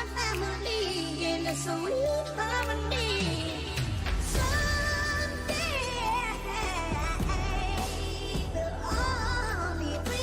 one family in a sweet harmony. Someday we'll all be free.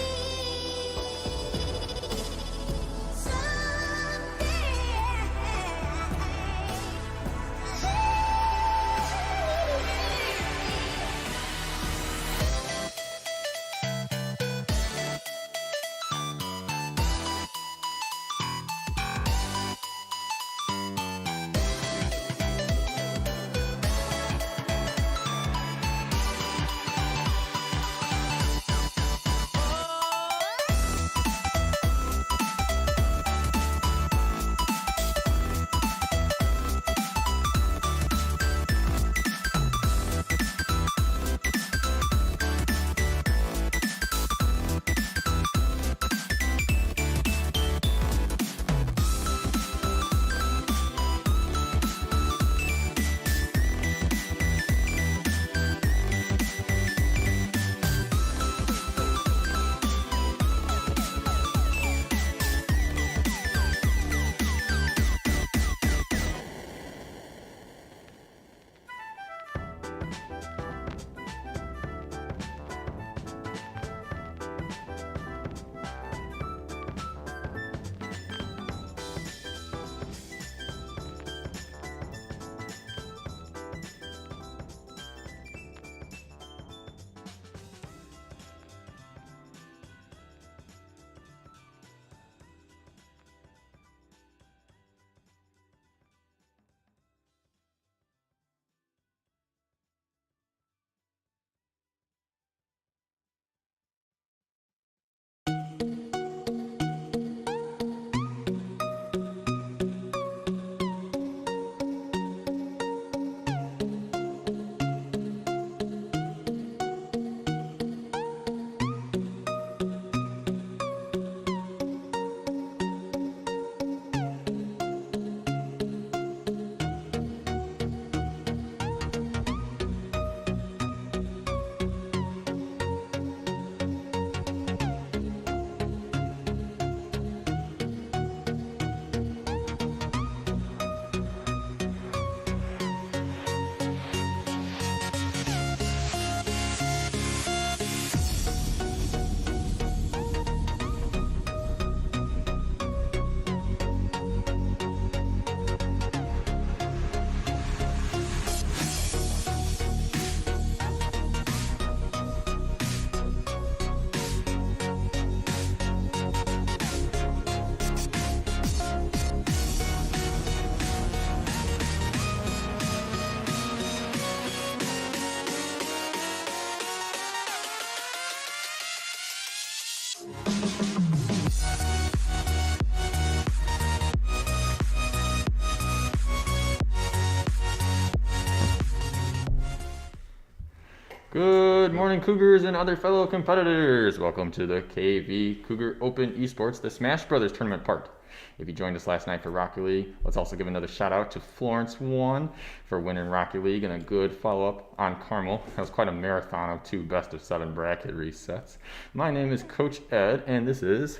Good morning, Cougars and other fellow competitors. Welcome to the KV Cougar Open Esports, the Smash Brothers tournament part. If you joined us last night for Rocket League, let's also give another shout out to Florence 1 for winning Rocket League and a good follow-up on Carmel. That was quite a marathon of 2 best-of-7 bracket resets. My name is Coach Ed, and this is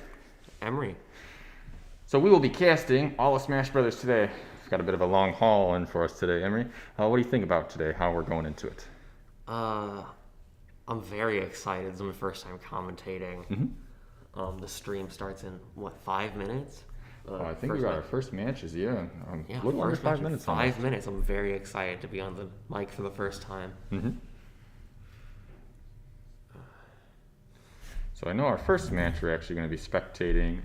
Emery. So we will be casting all of Smash Brothers today. We've got a bit of a long haul in for us today, Emery. What do you think about today, how we're going into it? I'm very excited. This is my first time commentating. Mm-hmm. The stream starts in, 5 minutes? I think we got our first matches, yeah, a little under 5 minutes. 5 minutes. I'm very excited to be on the mic for the first time. Mm-hmm. So I know our first match we're actually going to be spectating.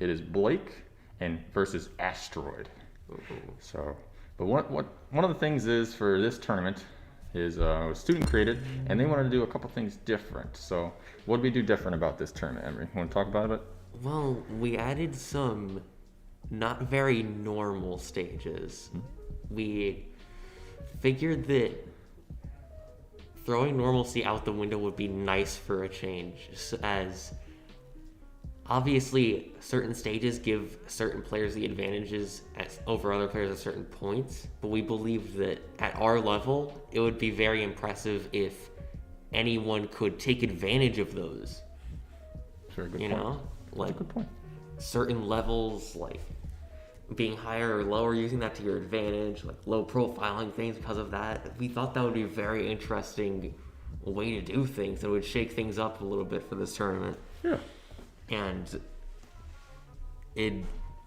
It is Blake and versus Asteroid. Ooh. So, but one of the things is for this tournament is student created, and they wanted to do a couple things different. So, what did we do different about this tournament, Emery? You want to talk about it? Well, we added some not very normal stages. Mm-hmm. We figured that throwing normalcy out the window would be nice for a change, as obviously certain stages give certain players the advantages over other players at certain points, but we believe that at our level it would be very impressive if anyone could take advantage of those. Very good you point. know, like good point. Certain levels, like being higher or lower, using that to your advantage, like low profiling things because of that. We thought that would be a very interesting way to do things that would shake things up a little bit for this tournament. Yeah. And it'd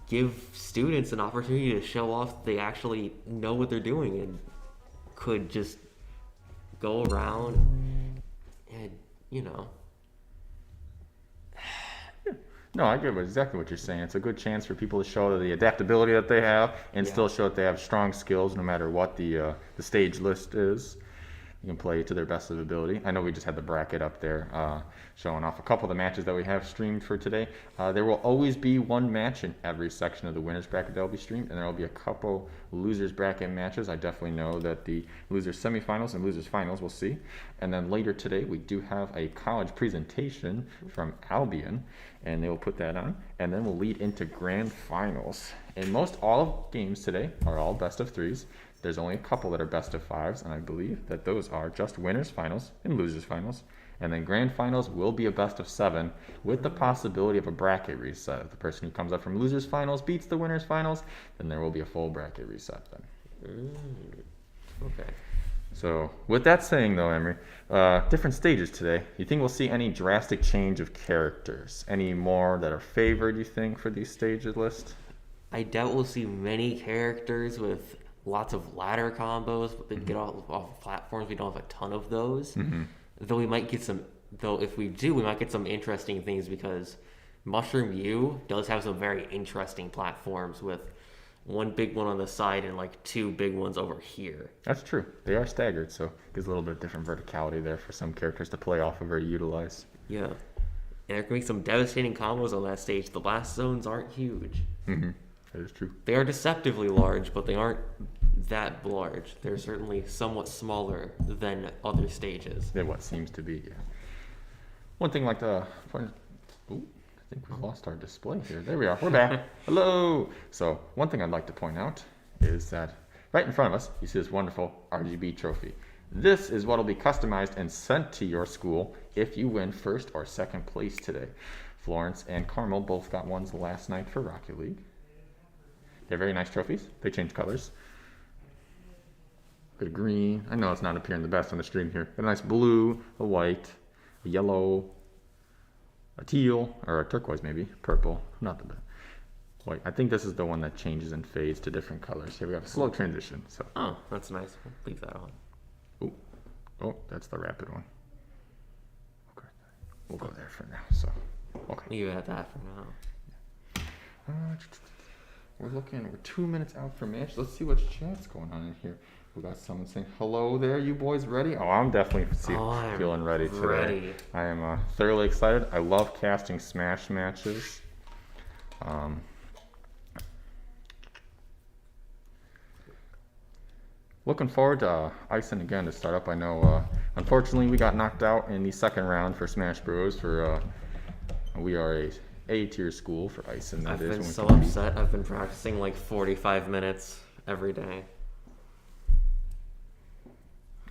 give students an opportunity to show off they actually know what they're doing and could just go around and, No, I get exactly what you're saying. It's a good chance for people to show the adaptability that they have and still show that they have strong skills no matter what the stage list is. You can play to their best of ability. I know we just had the bracket up there showing off a couple of the matches that we have streamed for today. There will always be one match in every section of the winners bracket that will be streamed, and there will be a couple losers bracket matches. I definitely know that the losers semifinals and losers finals we'll see. And then later today we do have a college presentation from Albion, and they will put that on, and then we'll lead into grand finals. And most all games today are all best of threes. There's only a couple that are best of fives, and I believe that those are just winners finals and losers finals. And then grand finals will be a best of 7 with the possibility of a bracket reset. If the person who comes up from losers finals beats the winners finals, then there will be a full bracket reset then. Okay. So with that saying though, Emery, different stages today. You think we'll see any drastic change of characters? Any more that are favored, you think, for these stages list? I doubt we'll see many characters with lots of ladder combos, but they get off platforms. We don't have a ton of those. Though we might get some, if we do, we might get some interesting things because Mushroom U does have some very interesting platforms with one big one on the side and like 2 big ones over here. That's true. They are staggered, so gives a little bit of different verticality there for some characters to play off of or utilize. Yeah. And there can be some devastating combos on that stage. The blast zones aren't huge. That is true. They are deceptively large, but they aren't that large. They're certainly somewhat smaller than other stages. Yeah, what seems to be, yeah. One thing like the... I think we lost our display here. There we are. We're back. Hello! So, one thing I'd like to point out is that right in front of us, you see this wonderful RGB trophy. This is what will be customized and sent to your school if you win first or second place today. Florence and Carmel both got ones last night for Rocket League. They're very nice trophies. They change colors. Got a green. I know it's not appearing the best on the stream here. Got a nice blue, a white, a yellow, a teal, or a turquoise maybe, purple. Not the best. White. I think this is the one that changes and fades to different colors. Here we have a slow transition. So. Oh, that's nice. We'll leave that on. Oh, that's the rapid one. Okay, we'll go there for now. So, okay. Leave it at that for now. We're 2 minutes out from match. Let's see what's chat's going on in here. We got someone saying, hello there, you boys ready? Oh, I'm definitely feeling ready today. I am thoroughly excited. I love casting Smash matches. Looking forward to Ison again to start up. I know, unfortunately, we got knocked out in the second round for Smash Bros. We are a A-tier school for Ison. I've been so upset. I've been practicing like 45 minutes every day.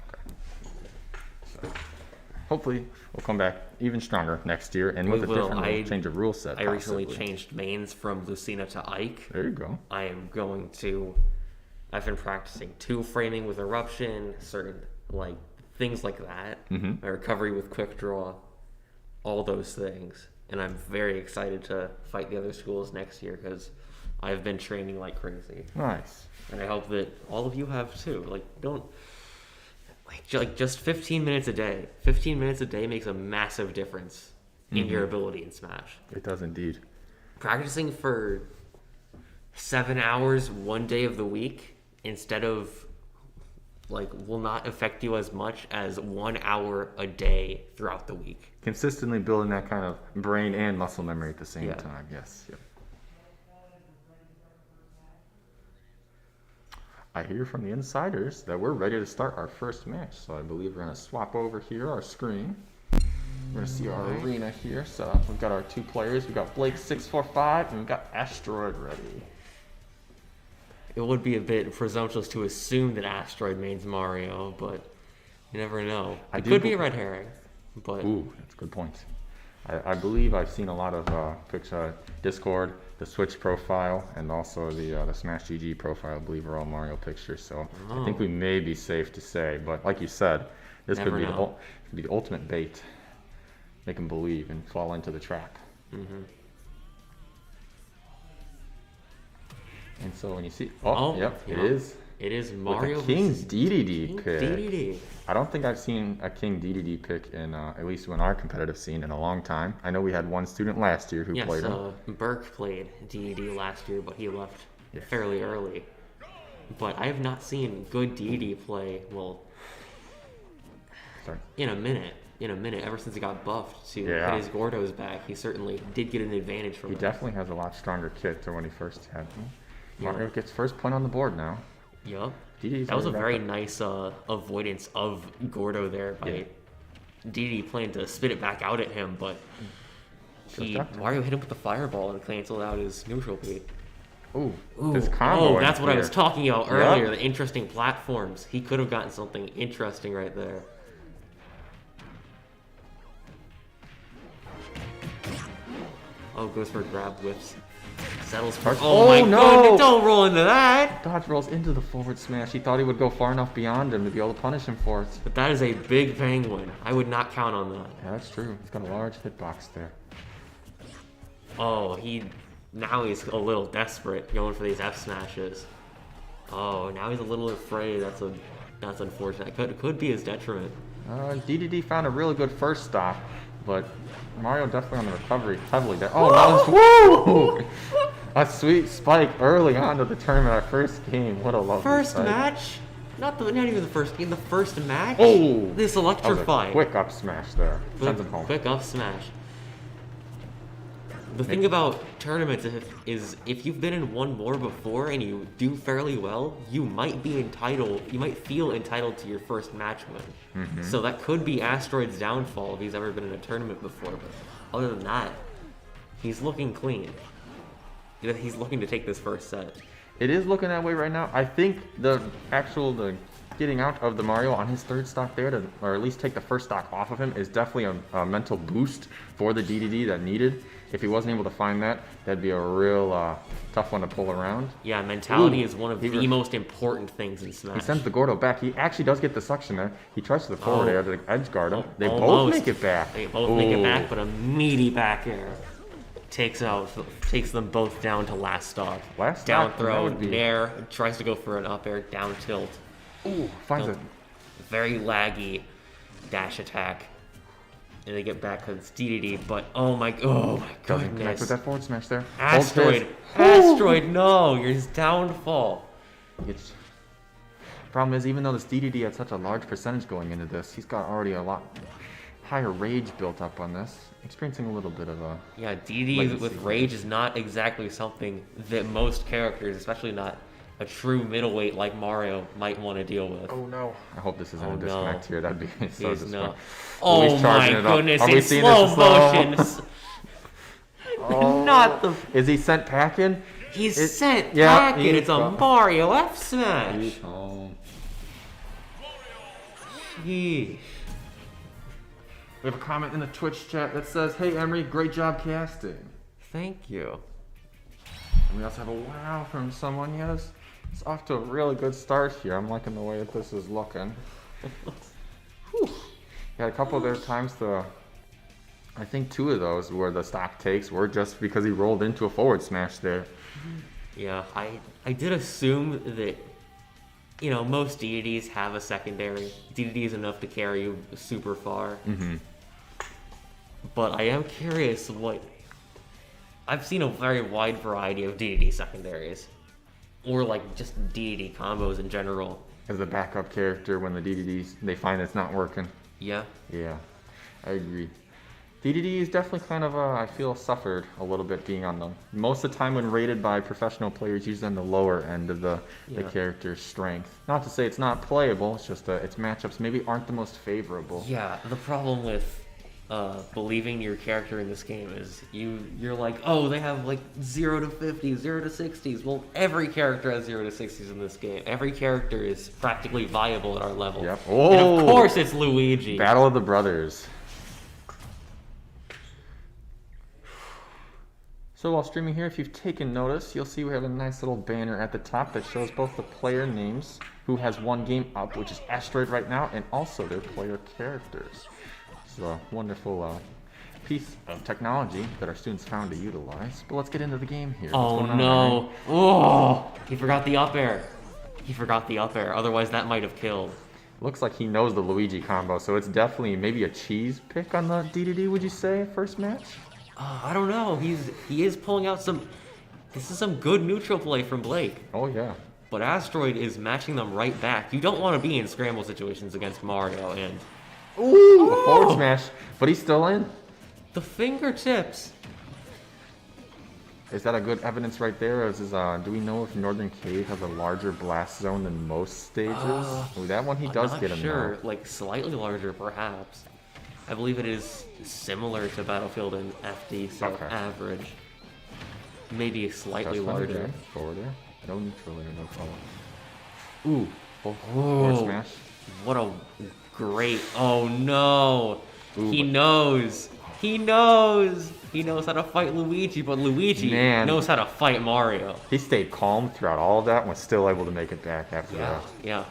Okay. So, hopefully, we'll come back even stronger next year and with a different change of rule set. I recently changed mains from Lucina to Ike. There you go. I've been practicing 2-framing with Eruption, certain like things like that. My recovery with Quick Draw, all those things. And I'm very excited to fight the other schools next year because I've been training like crazy. Nice. And I hope that all of you have too. Just 15 minutes a day. 15 minutes a day makes a massive difference in your ability in Smash. It does indeed. Practicing for 7 hours one day of the week instead of will not affect you as much as 1 hour a day throughout the week. Consistently building that kind of brain and muscle memory at the same time. Yes. Yep. I hear from the insiders that we're ready to start our first match. So I believe we're going to swap over here our screen. We're going to see our arena here set up. We've got our 2 players. We've got Blake645 and we've got Asteroid ready. It would be a bit presumptuous to assume that Asteroid means Mario, but you never know. It could be a red herring. But ooh, that's a good point. I believe I've seen a lot of picture Discord, the Switch profile, and also the Smash GG profile. I believe are all Mario pictures. So I think we may be safe to say. But like you said, this could be the ultimate bait. Make them believe and fall into the trap. Mm-hmm. And so when you see, it is. It is Mario with a King versus DDD pick. DDD. I don't think I've seen a King DDD pick in at least in our competitive scene in a long time. I know we had one student last year who played him. Burke played DDD last year, but he left fairly early. But I have not seen good DDD play, in a minute. Ever since he got buffed to hit his Gordo's back, he certainly did get an advantage from it. He definitely has a lot stronger kit than when he first had him. Mario gets first point on the board now. Yup. That was a very nice avoidance of Gordo there by DD playing to spit it back out at him, but Mario hit him with the fireball and canceled out his neutral beat. Ooh, this combo. Oh, that's what I was talking about earlier, the interesting platforms. He could have gotten something interesting right there. Oh, goes for grab whips. Settles for. Oh my goodness, don't roll into that! Dodge rolls into the forward smash. He thought he would go far enough beyond him to be able to punish him for it. But that is a big penguin. I would not count on that. Yeah, that's true. He's got a large hitbox there. Oh, now he's a little desperate going for these F smashes. Oh, now he's a little afraid. That's unfortunate. Could be his detriment. DDD found a really good first stop, but Mario definitely on the recovery heavily there. Oh, woo! A sweet spike early on to the tournament, our first game. What a lovely first spike. match? Not even the first game, the first match? Oh! This electrifying. Quick up smash there. Sends him home. Quick up smash. The thing about tournaments is if you've been in one more before and you do fairly well, you might feel entitled to your first match win. Mm-hmm. So that could be Asteroid's downfall if he's ever been in a tournament before. But other than that, he's looking clean. He's looking to take this first set. It is looking that way right now. I think the getting out of the Mario on his third stock there, or at least take the first stock off of him, is definitely a mental boost for the DDD that needed. If he wasn't able to find that, that'd be a real tough one to pull around. Yeah, mentality is one of the most important things in Smash. He sends the Gordo back. He actually does get the suction there. He tries to the forward air to edge guard him. They both make it back. They both make it back, but a meaty back air takes them both down to last stock. Down throw, nair, tries to go for an up air, down tilt. Ooh, finds it. Very laggy dash attack. And they get back because it's DDD, but oh my goodness. Doesn't connect with that forward smash there. Asteroid, no, you're his downfall. Problem is, even though this DDD had such a large percentage going into this, he's got already a lot higher rage built up on this. Experiencing a little bit of a... Yeah, DDD with rage is not exactly something that most characters, especially not a true middleweight like Mario, might want to deal with. Oh no. I hope this isn't a disconnect here. That'd be so disappointing. Oh my goodness, in slow motion. Not the... Is he sent packing? He's sent packing. It's a Mario F smash. Sheesh. We have a comment in the Twitch chat that says, "Hey Emery, great job casting." Thank you. And we also have a wow from someone. Yes, it's off to a really good start here. I'm liking the way that this is looking. Got a couple of their times I think 2 of those where the stock takes were just because he rolled into a forward smash there. Yeah, I did assume that, most DDDs have a secondary. DDD is enough to carry you super far. Mm-hmm. But I am curious I've seen a very wide variety of DDD secondaries. Or just DDD combos in general. As a backup character when the DDDs, they find it's not working. Yeah. Yeah, I agree. DDD is definitely kind of, I feel, suffered a little bit being on them. Most of the time when rated by professional players, usually on the lower end of the character's strength. Not to say it's not playable, it's just its matchups maybe aren't the most favorable. Yeah, the problem with believing your character in this game is you're like, oh, they have 0 to 50s, 0 to 60s. Well, every character has 0 to 60s in this game. Every character is practically viable at our level. Yep. And of course it's Luigi. Battle of the Brothers. So while streaming here, if you've taken notice, you'll see we have a nice little banner at the top that shows both the player names, who has one game up, which is Asteroid right now, and also their player characters. It's a wonderful piece of technology that our students found to utilize. But let's get into the game here. Oh no! Oh, he forgot the up air. He forgot the up air. Otherwise, that might have killed. Looks like he knows the Luigi combo, so it's definitely maybe a cheese pick on the DDD, would you say, first match? I don't know. He is pulling out some. This is some good neutral play from Blake. Oh yeah. But Asteroid is matching them right back. You don't want to be in scramble situations against Mario, and Ooh, a forward smash, but he's still in. the fingertips. Is that a good evidence right there? Or is this, do we know if Northern Cave has a larger blast zone than most stages? Ooh, that one he does get him. Sure, now. like slightly larger perhaps. I believe it is similar to Battlefield and FD, so Okay. average. Maybe slightly Just under larger. there, forward there. No neutral there, no follow. Ooh. Forward Oh, smash. what a great. Oh no. Ooh, He but- knows. He knows. He knows how to fight Luigi, but Luigi Man. knows how to fight Mario. He stayed calm throughout all of that and was still able to make it back after that. Yeah.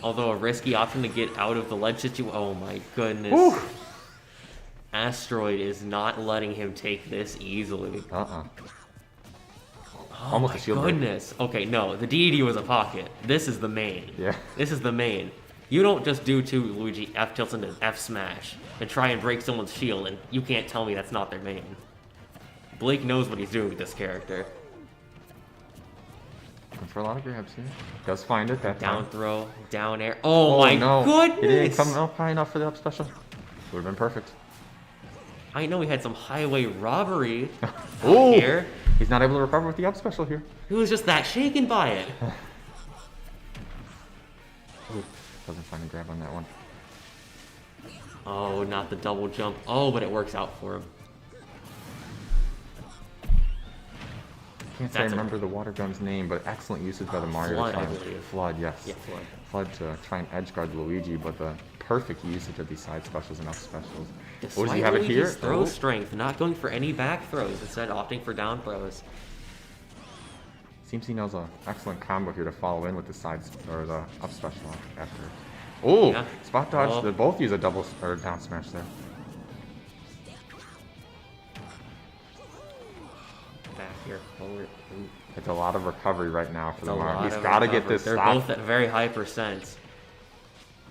Although a risky option to get out of the ledge situation. Oh my goodness. Woo! Asteroid is not letting him take this easily. Uh-uh. Oh Almost my a shield break. goodness. Okay, no, the DD was a pocket. This is the main. Yeah. This is the main. You don't just do two Luigi F tilts into F smash and try and break someone's shield, and you can't tell me that's not their main. Blake knows what he's doing with this character. Looking for a lot of grabs here. Does find it that Down time. throw, down air. Oh, my no. goodness! He didn't come up high enough for the up special. Would have been perfect. I know he had some highway robbery Ooh! here. He's not able to recover with the up special here. He was just that shaken by it. Ooh, doesn't find a grab on that one. Oh, not the double jump. Oh, but it works out for him. Can't say I remember the water gun's name, but excellent usage by the Mario Flood, to try I believe. Flood, yes. Yeah, Flood. Flood to try and edge guard Luigi, but the perfect usage of these side specials and up specials. Despite What does he have it here? Luigi's throw Oh. strength, not going for any back throws, instead opting for down throws. Seems he knows an excellent combo here to follow in with the side or the up special after. Oh, Yeah. spot dodge. Oh. They both use a double or down smash there. Back here, forward. Ooh. It's a lot of recovery right now for the A Mario. lot He's of got to get recovery. this They're stop. both at very high percents.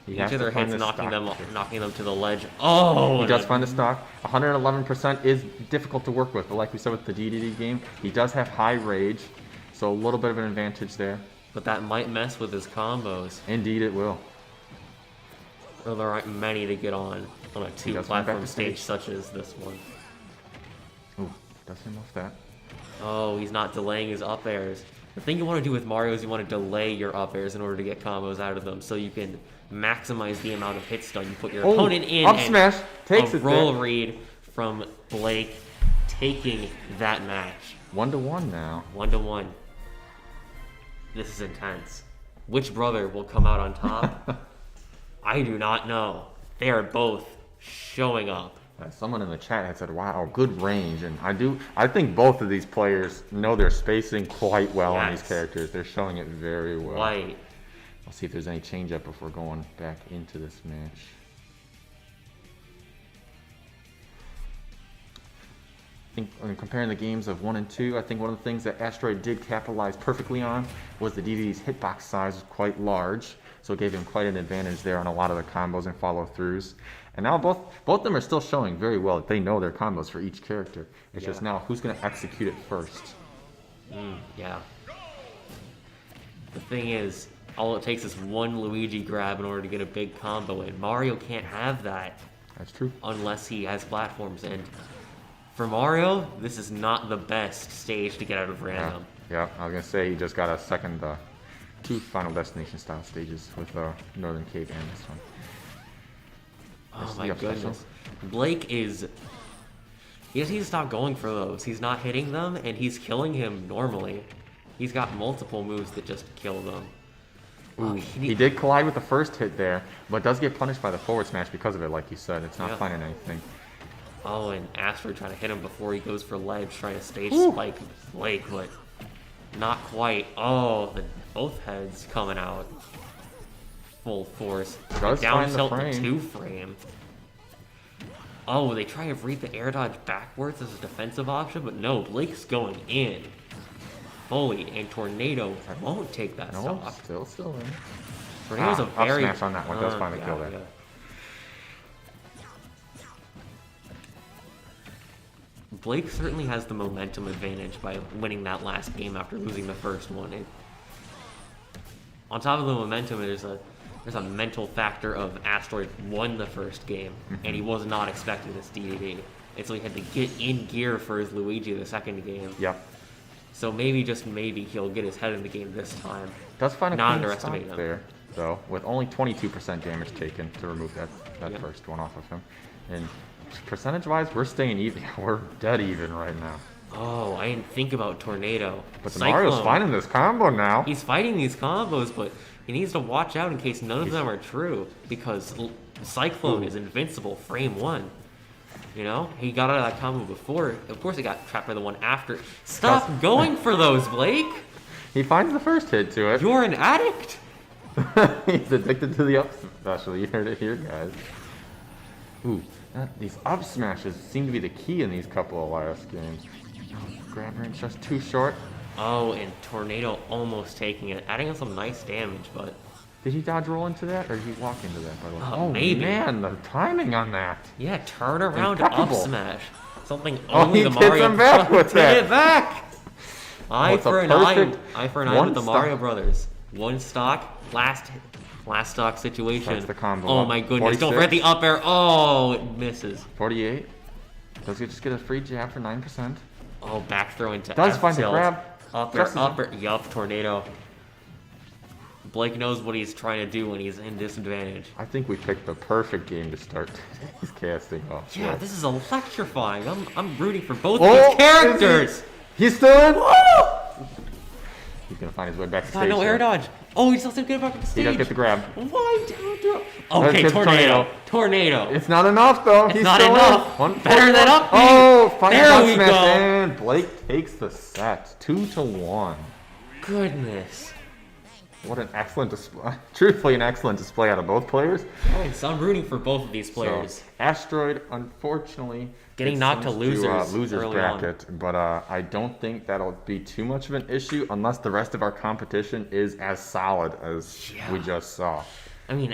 He Each has of to their find hits this stock. knocking them to the ledge. Oh! He and does a- find the stock. 111% is difficult to work with, but like we said with the DDD game, he does have high rage, so a little bit of an advantage there. But that might mess with his combos. Indeed, it will. Though there aren't many to get on a does find back two-platform to stage stage. such as this one. Ooh, does him off that. Oh, he's not delaying his up airs. The thing you want to do with Mario is you want to delay your up airs in order to get combos out of them, so you can maximize the amount of hit stun you put your Oh, opponent in. up and smash takes a it roll there. read from Blake, taking that match 1-1 now. 1-1. This is intense. Which brother will come out on top? I do not know. They are both showing up. Someone in the chat had said, "Wow, good range," and I think both of these players know their spacing quite well on these Yes. characters. They're showing it very well. Right. I'll see if there's any change up before going back into this match. I think when comparing the games of 1 and 2, I think one of the things that Asteroid did capitalize perfectly on was the DDD's hitbox size was quite large, so it gave him quite an advantage there on a lot of the combos and follow-throughs. And now both of them are still showing very well that they know their combos for each character. It's just now who's going to execute it first. Yeah. The thing is, all it takes is one Luigi grab in order to get a big combo, and Mario can't have that That's true. unless he has platforms. And for Mario, this is not the best stage to get out of Yeah, random. yeah. I was going to say he just got a second, 2 Final Destination style stages with Northern Cave and this one. Oh That's my the up special. goodness. Blake is... He just needs to stop going for those. He's not hitting them, and he's killing him normally. He's got multiple moves that just kill them. Oh, He did collide with the first hit there, but does get punished by the forward smash because of it, like you said. It's not Yeah. finding anything. Oh, and Asteroid trying to hit him before he goes for ledge, trying to stage spike Blake, but not quite. Oh, both heads coming out full force. Does Down find the tilt frame. the 2-frame. Oh, they try to read the air dodge backwards as a defensive option, but no, Blake's going in. Fully, and Tornado won't take that No, stock. still in. Tornado's a Up very... smash on that one. Does find the kill there. Blake certainly has the momentum advantage by winning that last game after losing the first one. On top of the momentum, there's a mental factor of Asteroid won the first game, and he was not expecting this DDD. And so he had to get in gear for his Luigi the second game. Yep. So maybe, just maybe, he'll get his head in the game this time. Does find a Not clean underestimate stock him. there, though, with only 22% damage taken to remove that Yep. first one off of him. And percentage-wise, we're staying even. We're dead even right now. Oh, I didn't think about Tornado. But the Mario's finding this combo now. He's fighting these combos, but he needs to watch out in case none of them are true, because Cyclone is invincible frame 1. You know, he got out of that combo before. Of course, he got trapped by the one after. Stop going for those, Blake! He finds the first hit to it. You're an addict! He's addicted to the up special. You heard it here, guys. Ooh, these up smashes seem to be the key in these couple of last games. Grab range just too short. Oh, and Tornado almost taking it, adding in some nice damage, but... Did he dodge roll into that, or did he walk into that, by the way? Oh, maybe. Man, the timing on that. Yeah, turn around up Impeccable. smash. Something Oh, only he the gets Mario him back with Get that. it back! Eye it's a for an eye. perfect Eye for an eye one with the stock. Mario Brothers. One stock, last stock situation. Starts the combo Oh up. my goodness! Don't 46. forget the up air. Oh, it misses. 48. Does he just get a free jab for 9%? Oh, back throw into Does F find the tilt. grab. Up air, Just up air. Yup, Tornado. Blake knows what he's trying to do when he's in disadvantage. I think we picked the perfect game to start today's casting off. Yeah, with. this is electrifying. I'm rooting for both Oh, these characters. He's still in. He's gonna find his way back to God, stage. no air here. dodge. Oh, he's also good back on the He stage. does get the grab. Why down throw? Let's Okay, hit tornado. Tornado. It's not enough though. It's He's not still enough. In. Better than up B. Oh, final There up we smash, go. and Blake takes the set, 2-1. Goodness. What an excellent display! Truthfully, an excellent display out of both players. Nice. I'm rooting for both of these players. So, Asteroid, unfortunately, Getting it knocked to seems losers early bracket, but I don't think that'll be too much of an issue unless the rest of our competition is as solid as we just saw. I mean,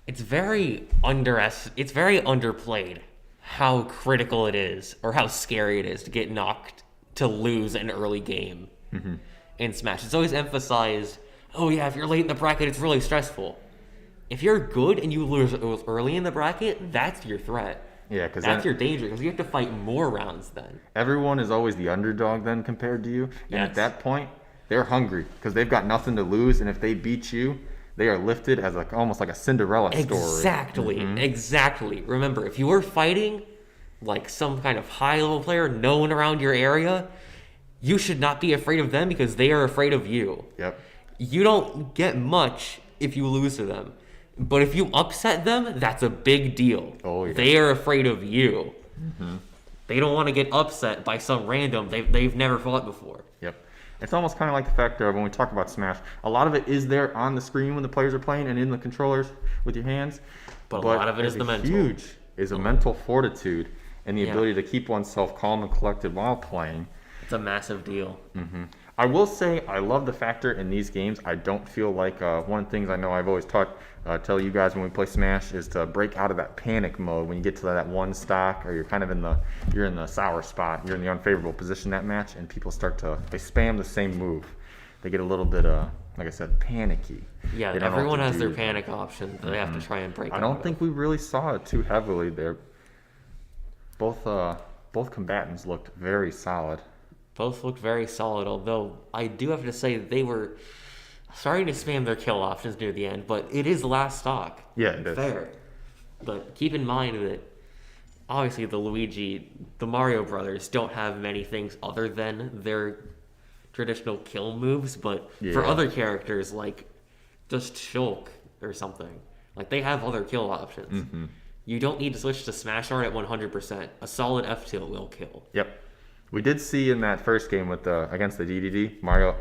it's very underplayed how critical it is, or how scary it is to get knocked to lose an early game in Smash. It's always emphasized, oh yeah, if you're late in the bracket, it's really stressful. If you're good and you lose early in the bracket, that's your threat. Yeah, because That's your danger, because you have to fight more rounds then. everyone is always the underdog then compared to you, and Yes. at that point, they're hungry because they've got nothing to lose, and if they beat you, they are lifted as almost like a Cinderella story. Exactly. Remember, if you were fighting like some kind of high-level player known around your area, you should not be afraid of them because they are afraid of you. Yep. You don't get much if you lose to them. But if you upset them, that's a big deal. Oh, yeah. They are afraid of you. They don't want to get upset by some random they've never fought before. Yep. It's almost kind of like the factor of when we talk about Smash. A lot of it is there on the screen when the players are playing and in the controllers with your hands. But a lot of it is the mental. Huge is a mental fortitude and the Yeah. ability to keep oneself calm and collected while playing. It's a massive deal. I will say I love the factor in these games. I don't feel like one of the things I know I've always tell you guys when we play Smash is to break out of that panic mode when you get to that one stock or you're kind of in the sour spot, you're in the unfavorable position that match, and people they spam the same move. They get a little bit like I said, panicky. Yeah, They don't know everyone what to has their do. panic option that they have to try and break I out don't of. think we really saw it too heavily there. Both combatants looked very solid. Both looked very solid, although I do have to say they were starting to spam their kill options near the end, but it is last stock. Yeah, it is. Fair. But keep in mind that obviously the Mario Brothers don't have many things other than their traditional kill moves, but for Yeah. other characters like just Shulk or something, like they have other kill options. You don't need to switch to smash art at 100%. A solid F tilt will kill. Yep. We did see in that first game with against the DDD, Mario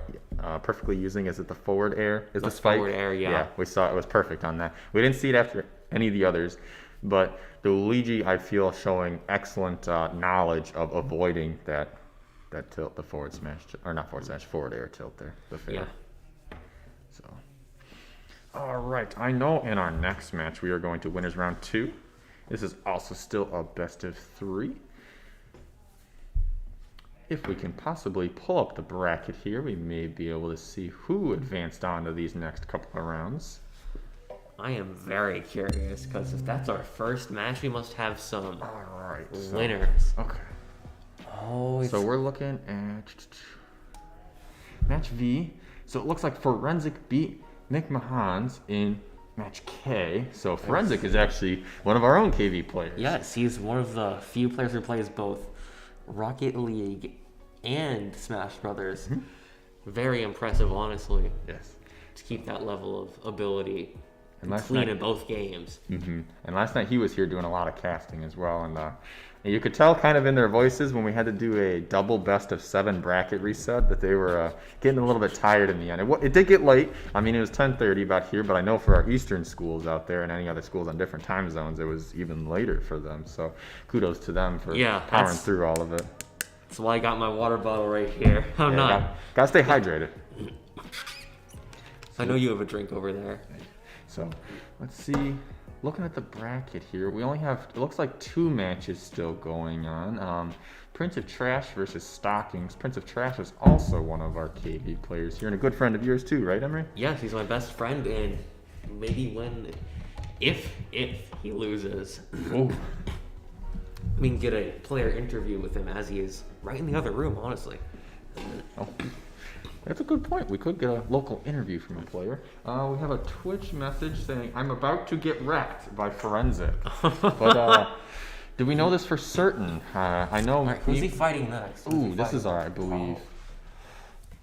perfectly using, is it the forward air? Is the spike? Forward air, yeah. Yeah, we saw it was perfect on that. We didn't see it after any of the others, but the Luigi, I feel, showing excellent knowledge of avoiding that tilt, the forward smash, or not forward smash, forward air tilt there, the fair. Yeah. So, all right. I know in our next match we are going to winners round 2. This is also still a best of 3. If we can possibly pull up the bracket here, we may be able to see who advanced on to these next couple of rounds. I am very curious, because if that's our first match, we must have some winners. Okay. Oh, So we're looking at match V. So it looks like Forensic beat McMahon's in match K. So Forensic is actually one of our own KV players. yes, he's one of the few players who plays both Rocket League and Smash Brothers. Very impressive, honestly, Yes. to keep that level of ability And last clean night, in both games. And last night he was here doing a lot of casting as well, and you could tell kind of in their voices when we had to do a double best of 7 bracket reset that they were getting a little bit tired in the end. It did get late. I mean, it was 10:30 about here, but I know for our Eastern schools out there and any other schools on different time zones, it was even later for them. So kudos to them for powering through all of it. That's why I got my water bottle right here. I'm not. Gotta stay hydrated. I know you have a drink over there. So let's see. Looking at the bracket here, we only have, it looks like 2 matches still going on. Prince of Trash versus Stockings. Prince of Trash is also one of our KV players here, and a good friend of yours too, right, Emery? Yes, he's my best friend, and maybe if he loses, Oh, we can get a player interview with him as he is right in the other room, honestly. oh. That's a good point. We could get a local interview from a player. We have a Twitch message saying, "I'm about to get wrecked by Forensic." But do we know this for certain? I know. Alright, who's he fighting next? Ooh, this is our, I believe.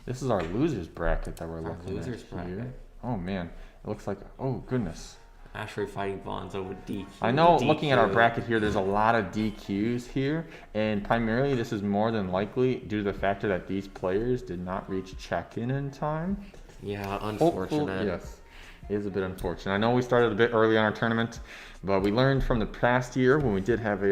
This is our losers bracket that we're looking losers at bracket. here. Oh man, it looks like. Oh goodness. Ashray fighting Bonzo with DQ. I know. DQ. Looking at our bracket here, there's a lot of DQs here, and primarily this is more than likely due to the factor that these players did not reach check-in in time. Yeah, unfortunate. Yes, it is a bit unfortunate. I know we started a bit early on our tournament, but we learned from the past year when we did have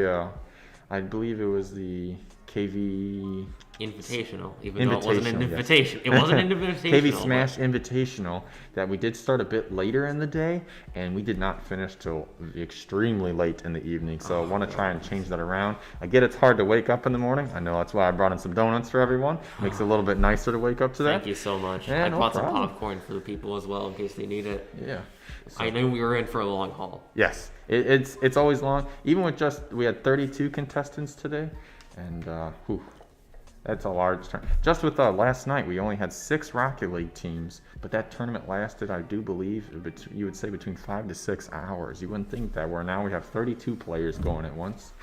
I believe it was the KV Invitational, even though it wasn't an Invitational, yes. invitation. It wasn't an invitational. KV Smash Invitational, that we did start a bit later in the day, and we did not finish till extremely late in the evening. So I want to try and change that around. I get it's hard to wake up in the morning. I know that's why I brought in some donuts for everyone. Makes it a little bit nicer to wake up to that. Thank you so much. Yeah, I no brought problem. some popcorn for the people as well in case they need it. Yeah. So, I knew we were in for a long haul. yes, it's always long. Even with we had 32 contestants today, and that's a large turn. Just with last night, we only had 6 Rocket League teams, but that tournament lasted, I do believe, you would say between 5 to 6 hours. You wouldn't think that. Where now we have 32 players going at once.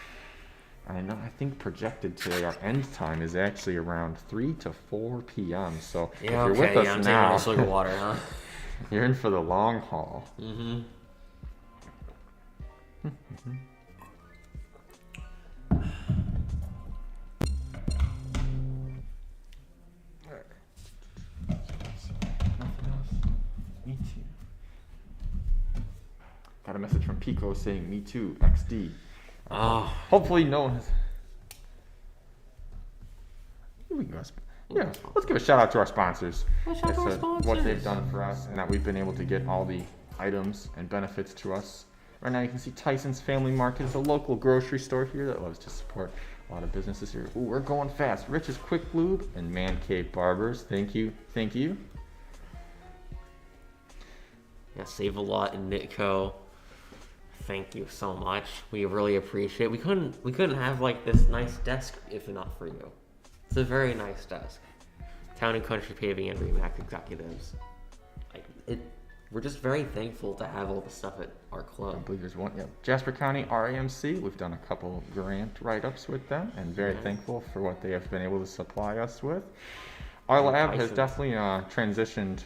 I think projected today our end time is actually around 3 to 4 p.m. So if you're with us I'm now, taking a slug of water, huh? you're in for the long haul. Mm-hmm. Me too. Got a message from Pico saying, "Me too, XD." Oh, Hopefully no one has. We can go. Yeah, let's give a shout out to our sponsors. Let's shout out to our That's, what sponsors. they've done for us, and that we've been able to get all the items and benefits to us. Right now you can see Tyson's Family Market is a local grocery store here that loves to support a lot of businesses here. Ooh, we're going fast. Rich's Quick Lube and Man Cave Barbers. Thank you. Thank you. yeah, save a lot in Nitco. Thank you so much. We really appreciate it. We couldn't have like this nice desk if not for you. It's a very nice desk. Town and Country Paving and Remax executives. We're just very thankful to have all the stuff at our I club. believe there's one. Yeah, Jasper County RAMC. We've done a couple grant write-ups with them, and very thankful for what they have been able to supply us with. Our And lab has Tyson. definitely transitioned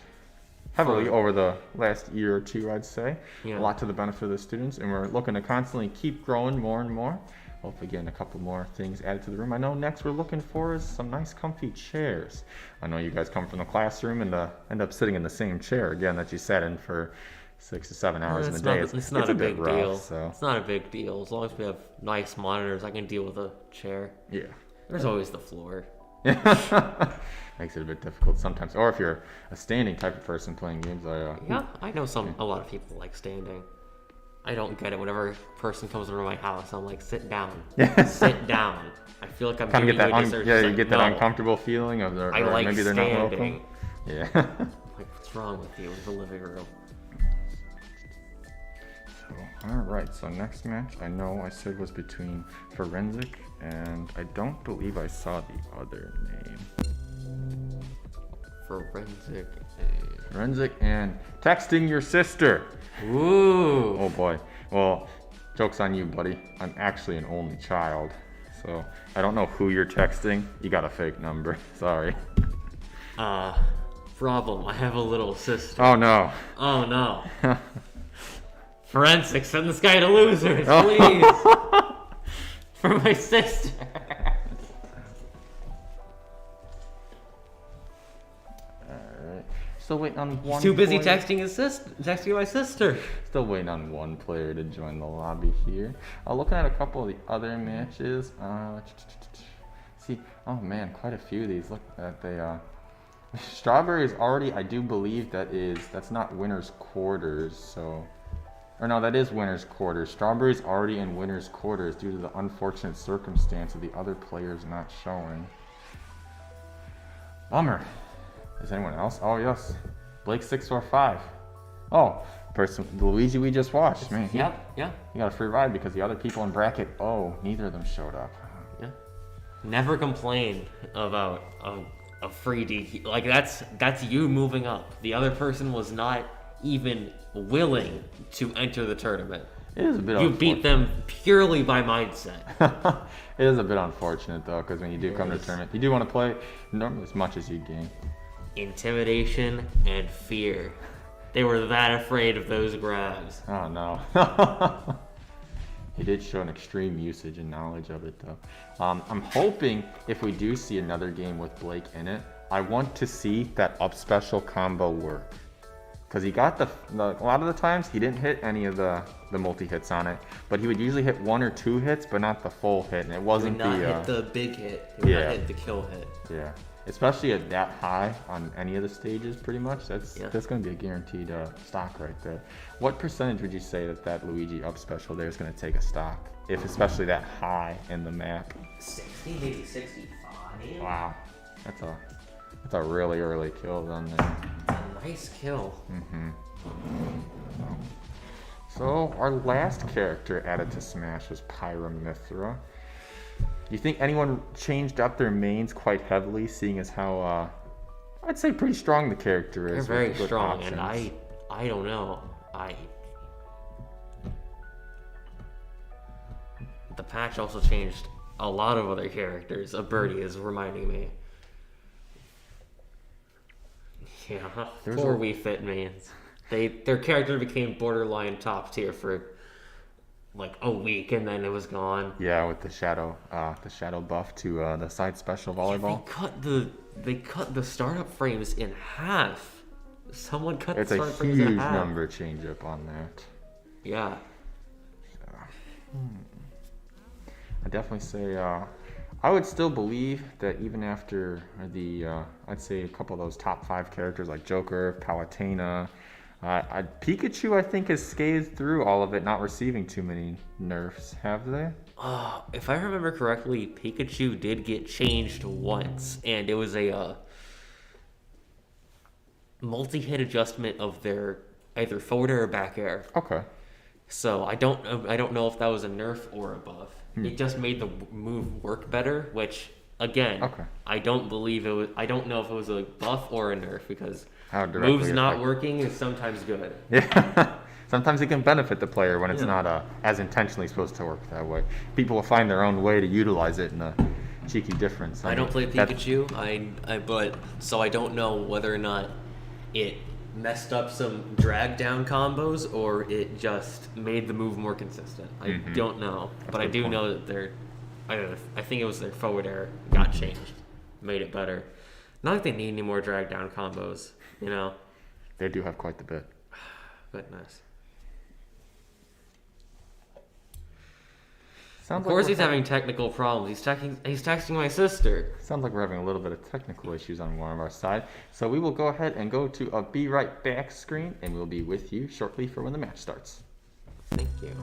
heavily over the last year or two, I'd say. Yeah. A lot to the benefit of the students, and we're looking to constantly keep growing more and more. Hopefully getting a couple more things added to the room. I know next we're looking for is some nice comfy chairs. I know you guys come from the classroom and end up sitting in the same chair again that you sat in for 6 to 7 hours in the day. It's not a big bit rough, deal. So. It's not a big deal. As long as we have nice monitors, I can deal with a chair. Yeah. There's always the floor. Makes it a bit difficult sometimes. Or if you're a standing type of person playing games, Yeah, I know a lot of people like standing. I don't get it. Whenever a person comes over to my house, I'm like, sit down. Sit down. I feel like I'm kind of giving get you a disservice. you get that uncomfortable feeling of I like maybe they're standing. not welcome. Yeah. Like, what's wrong with you in the living room? So, all right. So next match, I know I said was between Forensic, and I don't believe I saw the other name. Forensic and Texting Your Sister. Ooh. Oh boy. Well, joke's on you, buddy. I'm actually an only child. So I don't know who you're texting. You got a fake number. Sorry. Problem. I have a little sister. Oh no. Oh no. Forensic, send this guy to losers, please. For my sister. Alright. Still waiting on one. He's too busy player. texting my sister. Still waiting on one player to join the lobby here. Looking at a couple of the other matches. See, oh man, quite a few of these. Look at Strawberry is already, I do believe that's not winner's quarters, so, or no, that is winner's quarters. Strawberry's already in winner's quarters due to the unfortunate circumstance of the other players not showing. Bummer. Is anyone else? Oh yes, Blake 645. Oh, Luigi we just watched. Man, Yeah. he got a free ride because the other people in bracket, neither of them showed up. Yeah. Never complain about a free DQ. Like that's you moving up. The other person was not even willing to enter the tournament. It is a bit. You beat them purely by mindset. It is a bit unfortunate though, because when you do come to the tournament, you do want to play as much as you gain. Intimidation and fear. They were that afraid of those grabs. Oh no. He did show an extreme usage and knowledge of it though. I'm hoping if we do see another game with Blake in it, I want to see that up special combo work. Because he got a lot of the times he didn't hit any of the multi-hits on it, but he would usually hit 1 or 2 hits, but not the full hit, and it wasn't He would not hit the big hit. He would not hit the kill hit. Yeah. Especially at that high on any of the stages, pretty much. That's going to be a guaranteed stock right there. What percentage would you say that Luigi up special there is going to take a stock, if especially that high in the map? 60, maybe 65. Wow, that's a really early kill done there. A nice kill. So our last character added to Smash was Pyramithra. Do you think anyone changed up their mains quite heavily, seeing as how I'd say pretty strong the character is? They're very with strong, options. and I don't know. The patch also changed a lot of other characters. A birdie is reminding me. Yeah, poor Wii Fit mains. Their character became borderline top tier for like a week, and then it was gone. Yeah, with the shadow buff to the side special volleyball. They cut the startup frames in half. Someone cut the startup It's a frames in huge half. number change up on that. Yeah. I definitely say I would still believe that even after the I'd say a couple of those top 5 characters like Joker, Palutena, Pikachu I think has scathed through all of it, not receiving too many nerfs, have they? If I remember correctly, Pikachu did get changed once, and it was a multi-hit adjustment of their either forward air or back air. Okay. So I don't know if that was a nerf or a buff. It just made the move work better, which again, I don't believe it was. I don't know if it was a buff or a nerf, because moves not working is sometimes good. Yeah. Sometimes it can benefit the player when it's not as intentionally supposed to work that way. People will find their own way to utilize it in a cheeky difference. I don't play Pikachu, but so I don't know whether or not it messed up some drag down combos or it just made the move more consistent. I don't know, but I do know that I think it was their forward air got changed, made it better. Not like they need any more drag down combos, you know. They do have quite the bit. Goodness. Sounds Of course, like he's having technical problems. He's texting my sister. Sounds like we're having a little bit of technical issues on one of our side. So we will go ahead and go to a Be Right Back screen, and we'll be with you shortly for when the match starts. Thank you.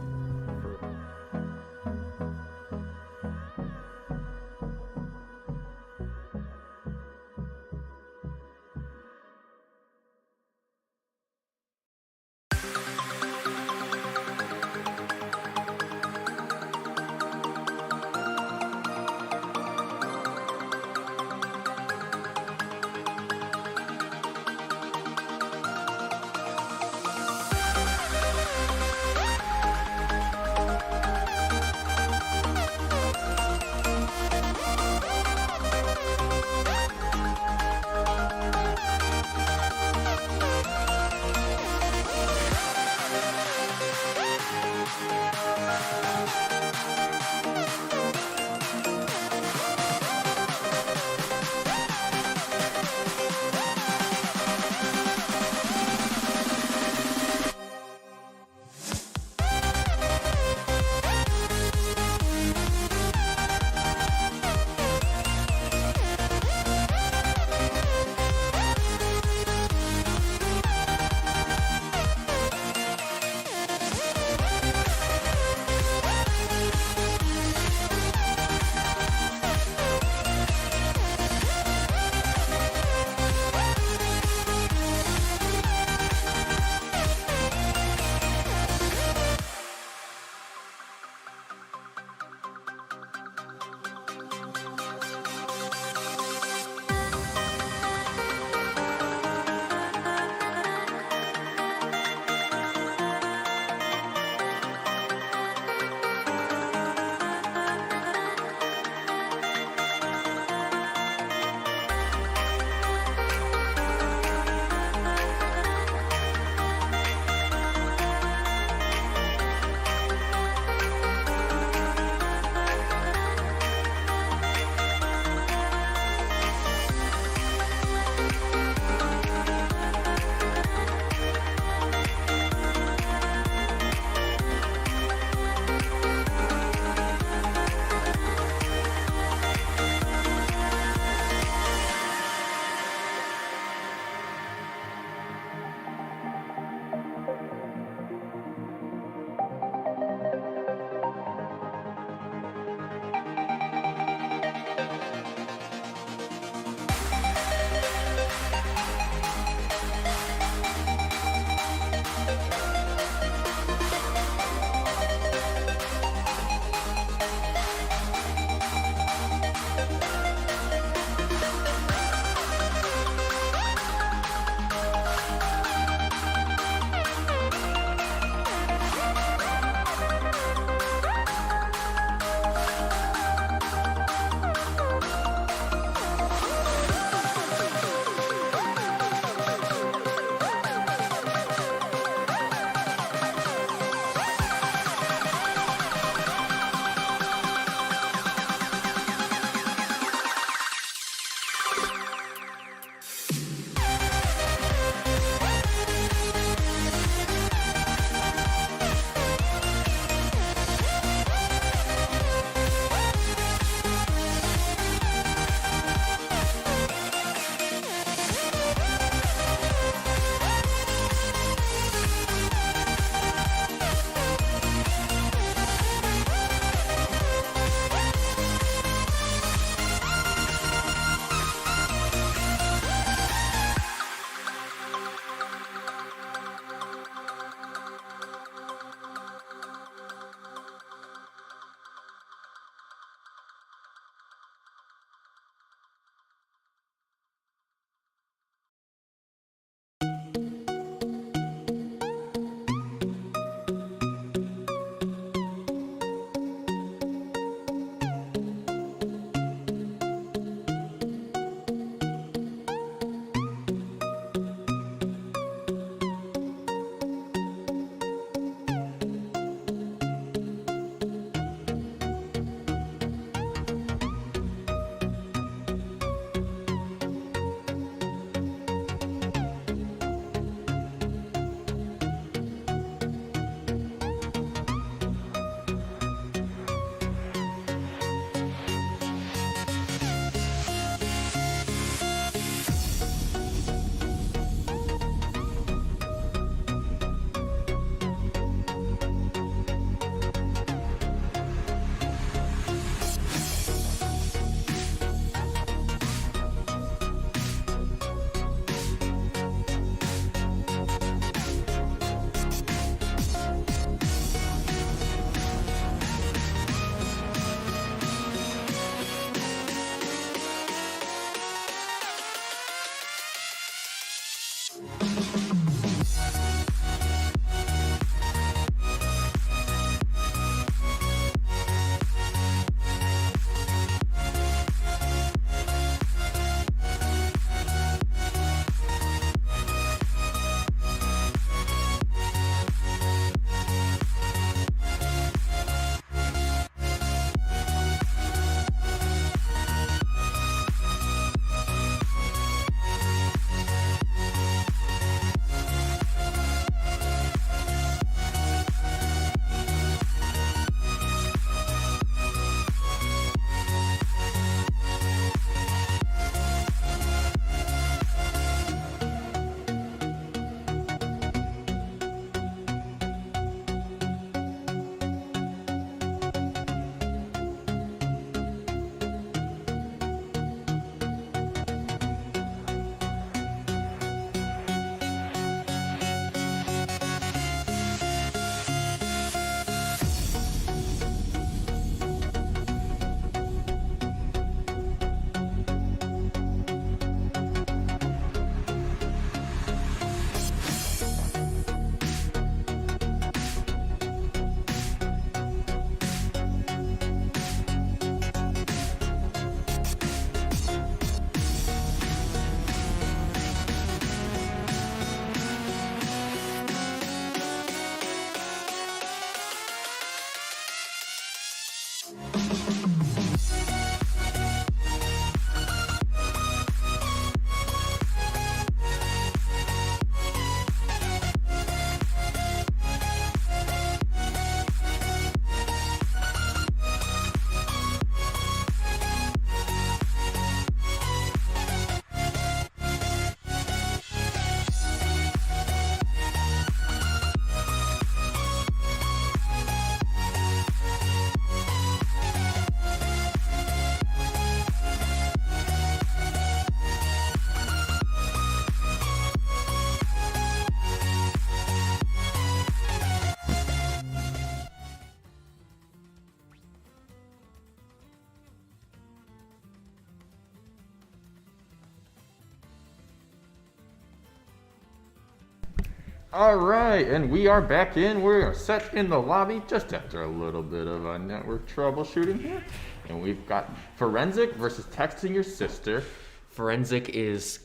All right, and we are back in. We're set in the lobby just after a little bit of a network troubleshooting here. And we've got Forensic versus Texting Your Sister. Forensic is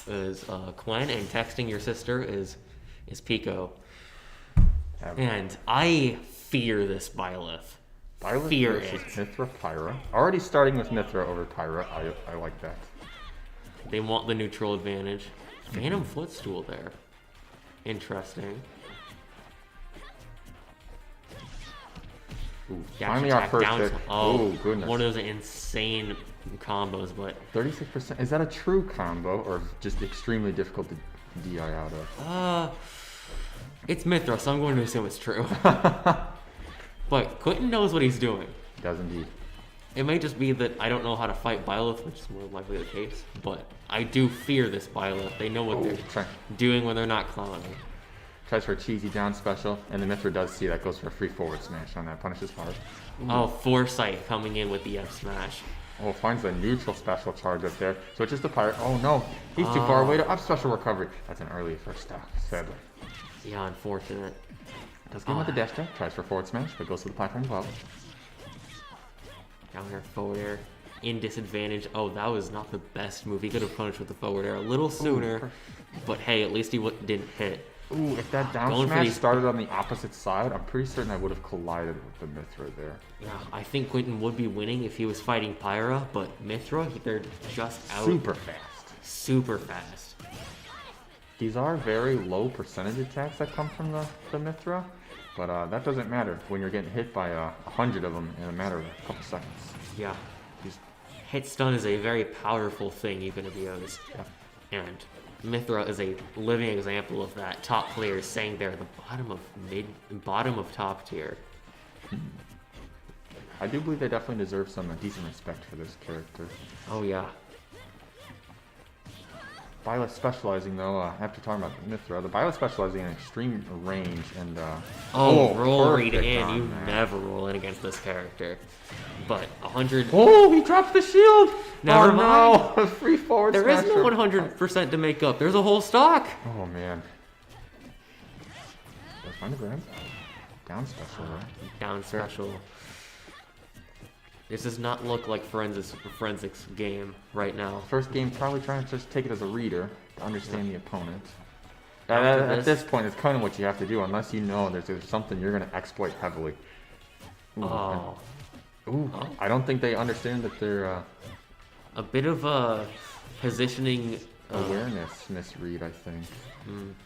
Gwen, and Texting Your Sister is Pico. And I fear this Byleth. Byleth Fear versus it. Mithra Pyra. Already starting with Mithra over Pyra. I like that. They want the neutral advantage. Phantom Footstool there. Interesting. Ooh, Dash finally our attack first down hit. to- Oh, goodness. One of those insane combos, but 36%. Is that a true combo or just extremely difficult to DI out of? it's Mithra, so I'm going to assume it's true. But Quentin knows what he's doing. Does indeed. It may just be that I don't know how to fight Byleth, which is more likely the case, but I do fear this Byleth. They know what they're doing when they're not clowning. Tries for a cheesy down special, and the Mithra does see that, goes for a free forward smash on that, punishes hard. Oh, Foresight coming in with the F smash. Oh, finds a neutral special charge up there. Switches to Pirate. Oh no, he's too far away to up special recovery. That's an early first stock, sadly. Yeah, unfortunate. Does get him with the dash jab, tries for forward smash, but goes to the platform above. Down air, forward air, in disadvantage. Oh, that was not the best move. He could have punished with the forward air a little sooner, but hey, at least he didn't hit. Ooh, if that down Going for smash these- started on the opposite side, I'm pretty certain I would have collided with the Mithra there. Yeah, I think Quentin would be winning if he was fighting Pyra, but Mithra, they're just out Super fast. super fast. These are very low percentage attacks that come from the Mithra, but that doesn't matter when you're getting hit by 100 of them in a matter of a couple seconds. Yeah, These- hit stun is a very powerful thing even if he owes. And Mithra is a living example of that. Top players saying they're the bottom of top tier. I do believe they definitely deserve some decent respect for this character. Oh yeah. Byleth specializing though, after talking about Mithra, the Byleth specializing in extreme range and Roll read perfect in. on You that. never roll in against this character. But 100. Oh, he drops the shield! Never oh no! Free forward There is smash no from- 100% to make up. There's a whole stock. Oh man. Let's find the grab. Down special, right? Down special. This does not look like Forensics game right now. First game, probably trying to just take it as a reader to understand the opponent. After At this point, it's kind of what you have to do, unless you know there's something you're going to exploit heavily. Ooh, Oh. I don't think they understand that they're A bit of a positioning. awareness misread, I think.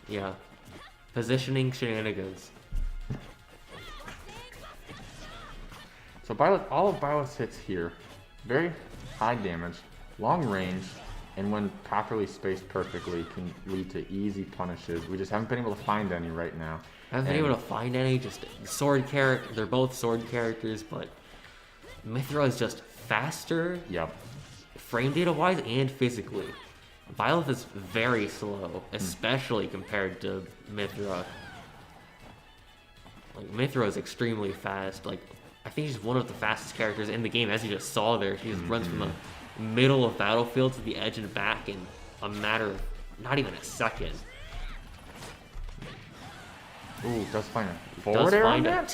Yeah. Positioning shenanigans. So all of Byleth's hits here, very high damage, long range, and when properly spaced perfectly, can lead to easy punishes. We just haven't been able to find any right now. Haven't been able to find any. Just sword character. They're both sword characters, but Mithra is just faster, Yep. frame data wise and physically. Byleth is very slow, especially compared to Mithra. Like Mithra is extremely fast. Like I think she's one of the fastest characters in the game, as you just saw there. She just runs from the middle of battlefield to the edge and back in a matter of not even a second. Ooh, does find a Does forward air on find a that?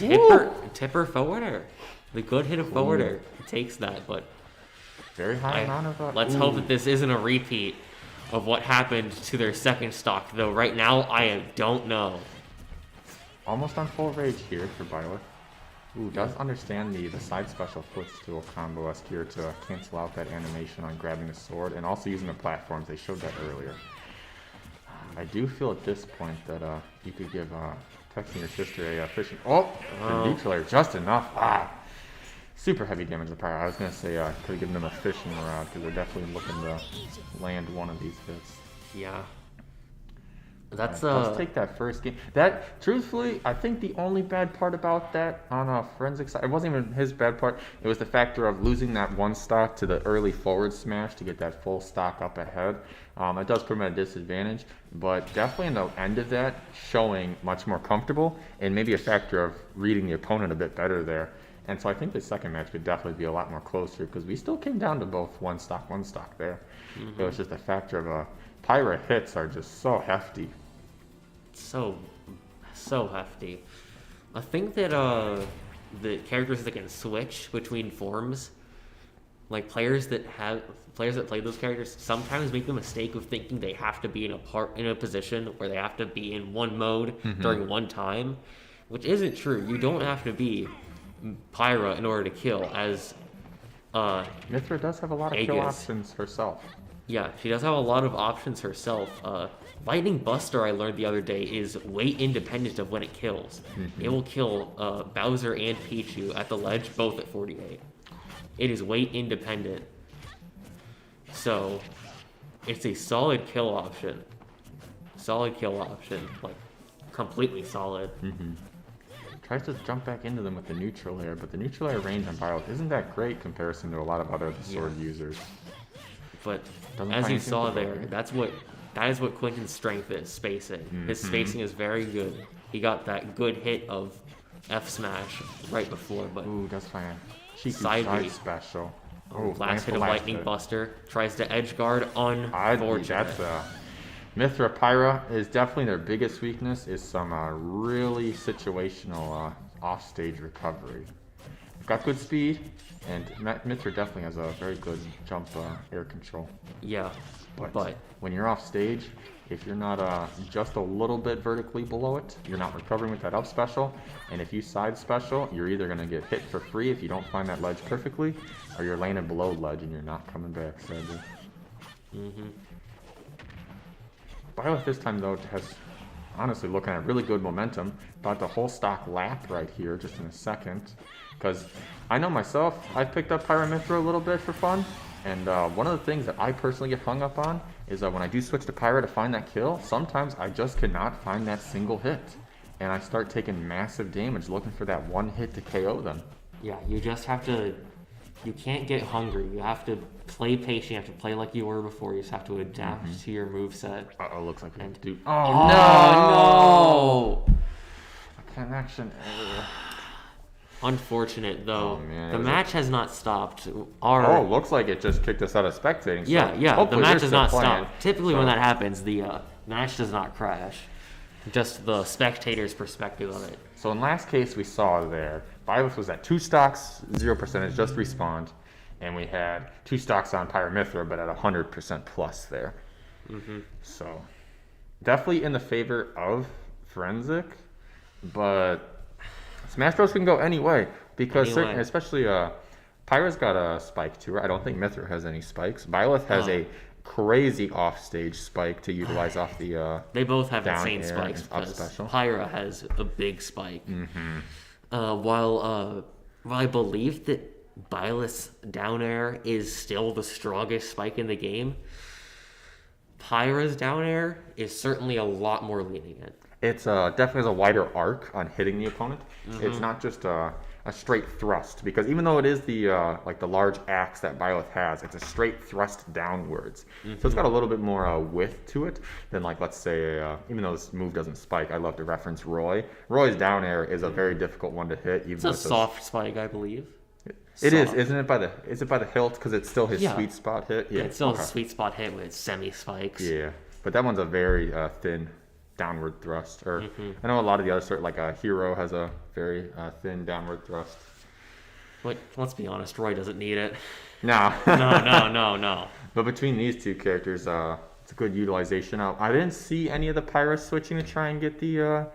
tipper forward air. The good hit of forward air takes that, but Very high amount of. let's hope that this isn't a repeat of what happened to their second stock. Though right now I don't know. Almost on full rage here for Byleth. Ooh, does understand the side special footstool combo-esque here to cancel out that animation on grabbing the sword and also using the platforms. They showed that earlier. I do feel at this point that you could give Texting Your Sister a fishing. Oh, the neutral air just enough. Super heavy damage to Pyra. I was gonna say I could have given them a fishing rod because they're definitely looking to land one of these hits. Yeah. That's Let's take that first game. That, truthfully, I think the only bad part about that on Forensic side, it wasn't even his bad part. It was the factor of losing that one stock to the early forward smash to get that full stock up ahead. It does put him at a disadvantage, but definitely in the end of that, showing much more comfortable and maybe a factor of reading the opponent a bit better there. And so I think the second match could definitely be a lot more closer because we still came down to both one stock there. It was just a factor of Pyra hits are just so hefty. so hefty. I think that the characters that can switch between forms, like players that play those characters, sometimes make the mistake of thinking they have to be in a position where they have to be in one mode during one time, which isn't true. You don't have to be Pyra in order to kill, as Mithra does have a lot of kill options herself. Yeah, she does have a lot of options herself. Lightning Buster, I learned the other day, is weight independent of when it kills. It will kill Bowser and Pichu at the ledge, both at 48. It is weight independent. So, it's a solid kill option. Like, completely solid. Tries to jump back into them with the neutral air, but the neutral air range on Byleth isn't that great comparison to a lot of other sword users. But as you saw there, that is what Quentin's strength is, spacing. His spacing is very good. He got that good hit of F smash right before, but ooh, that's fine. Cheeky side special. Last hit of Lightning Buster. Tries to edge guard. Unfortunate. Mithra Pyra is definitely their biggest weakness, is some really situational offstage recovery. Got good speed, and Mithra definitely has a very good jump air control. Yeah, but when you're off stage, if you're not just a little bit vertically below it, you're not recovering with that up special, and if you side special, you're either going to get hit for free if you don't find that ledge perfectly, or you're landing below ledge and you're not coming back, sadly. Byleth this time, though, has honestly looking at really good momentum. About the whole stock lap right here just in a second. Because I know myself, I picked up Pyra Mithra a little bit for fun. And one of the things that I personally get hung up on is when I do switch to Pyra to find that kill, sometimes I just cannot find that single hit. And I start taking massive damage looking for that one hit to KO them. Yeah, you just have to... You can't get hungry. You have to play patient. You have to play like you were before. You just have to adapt to your moveset. Uh-oh, looks like we do. Oh, no! A connection error. Unfortunate, though. Oh, man, the match has not stopped. Looks like it just kicked us out of spectating. Yeah, the match has not stopped. Typically when that happens, the match does not crash. Just the spectator's perspective of it. So in last case we saw there, Byleth was at 2 stocks, 0%, just respawned. And we had 2 stocks on Pyra Mithra, but at 100% plus there. So definitely in the favor of Forensic, but Smash Bros can go any way, because especially Pyra's got a spike to her. I don't think Mithra has any spikes. Byleth has a crazy offstage spike to utilize off the they both have down insane air spikes and up because special. Pyra has a big spike. While I believe that Byleth's down air is still the strongest spike in the game, Pyra's down air is certainly a lot more lenient. It's definitely has a wider arc on hitting the opponent. It's not just a straight thrust, because even though it is the like the large axe that Byleth has, it's a straight thrust downwards. So it's got a little bit more width to it than, like, let's say, even though this move doesn't spike, I love to reference Roy. Roy's down air is a very difficult one to hit. Even It's a soft spike, I believe. It is, isn't it? Is it by the hilt, because it's still his sweet spot hit? Yeah, it's still a sweet spot hit with semi spikes. Yeah, but that one's a very thin downward thrust. Or I know a lot of the other sort, like a Hero has a very thin downward thrust. But let's be honest, Roy doesn't need it. No. No. But between these two characters, it's a good utilization. I didn't see any of the Pyra switching to try and get the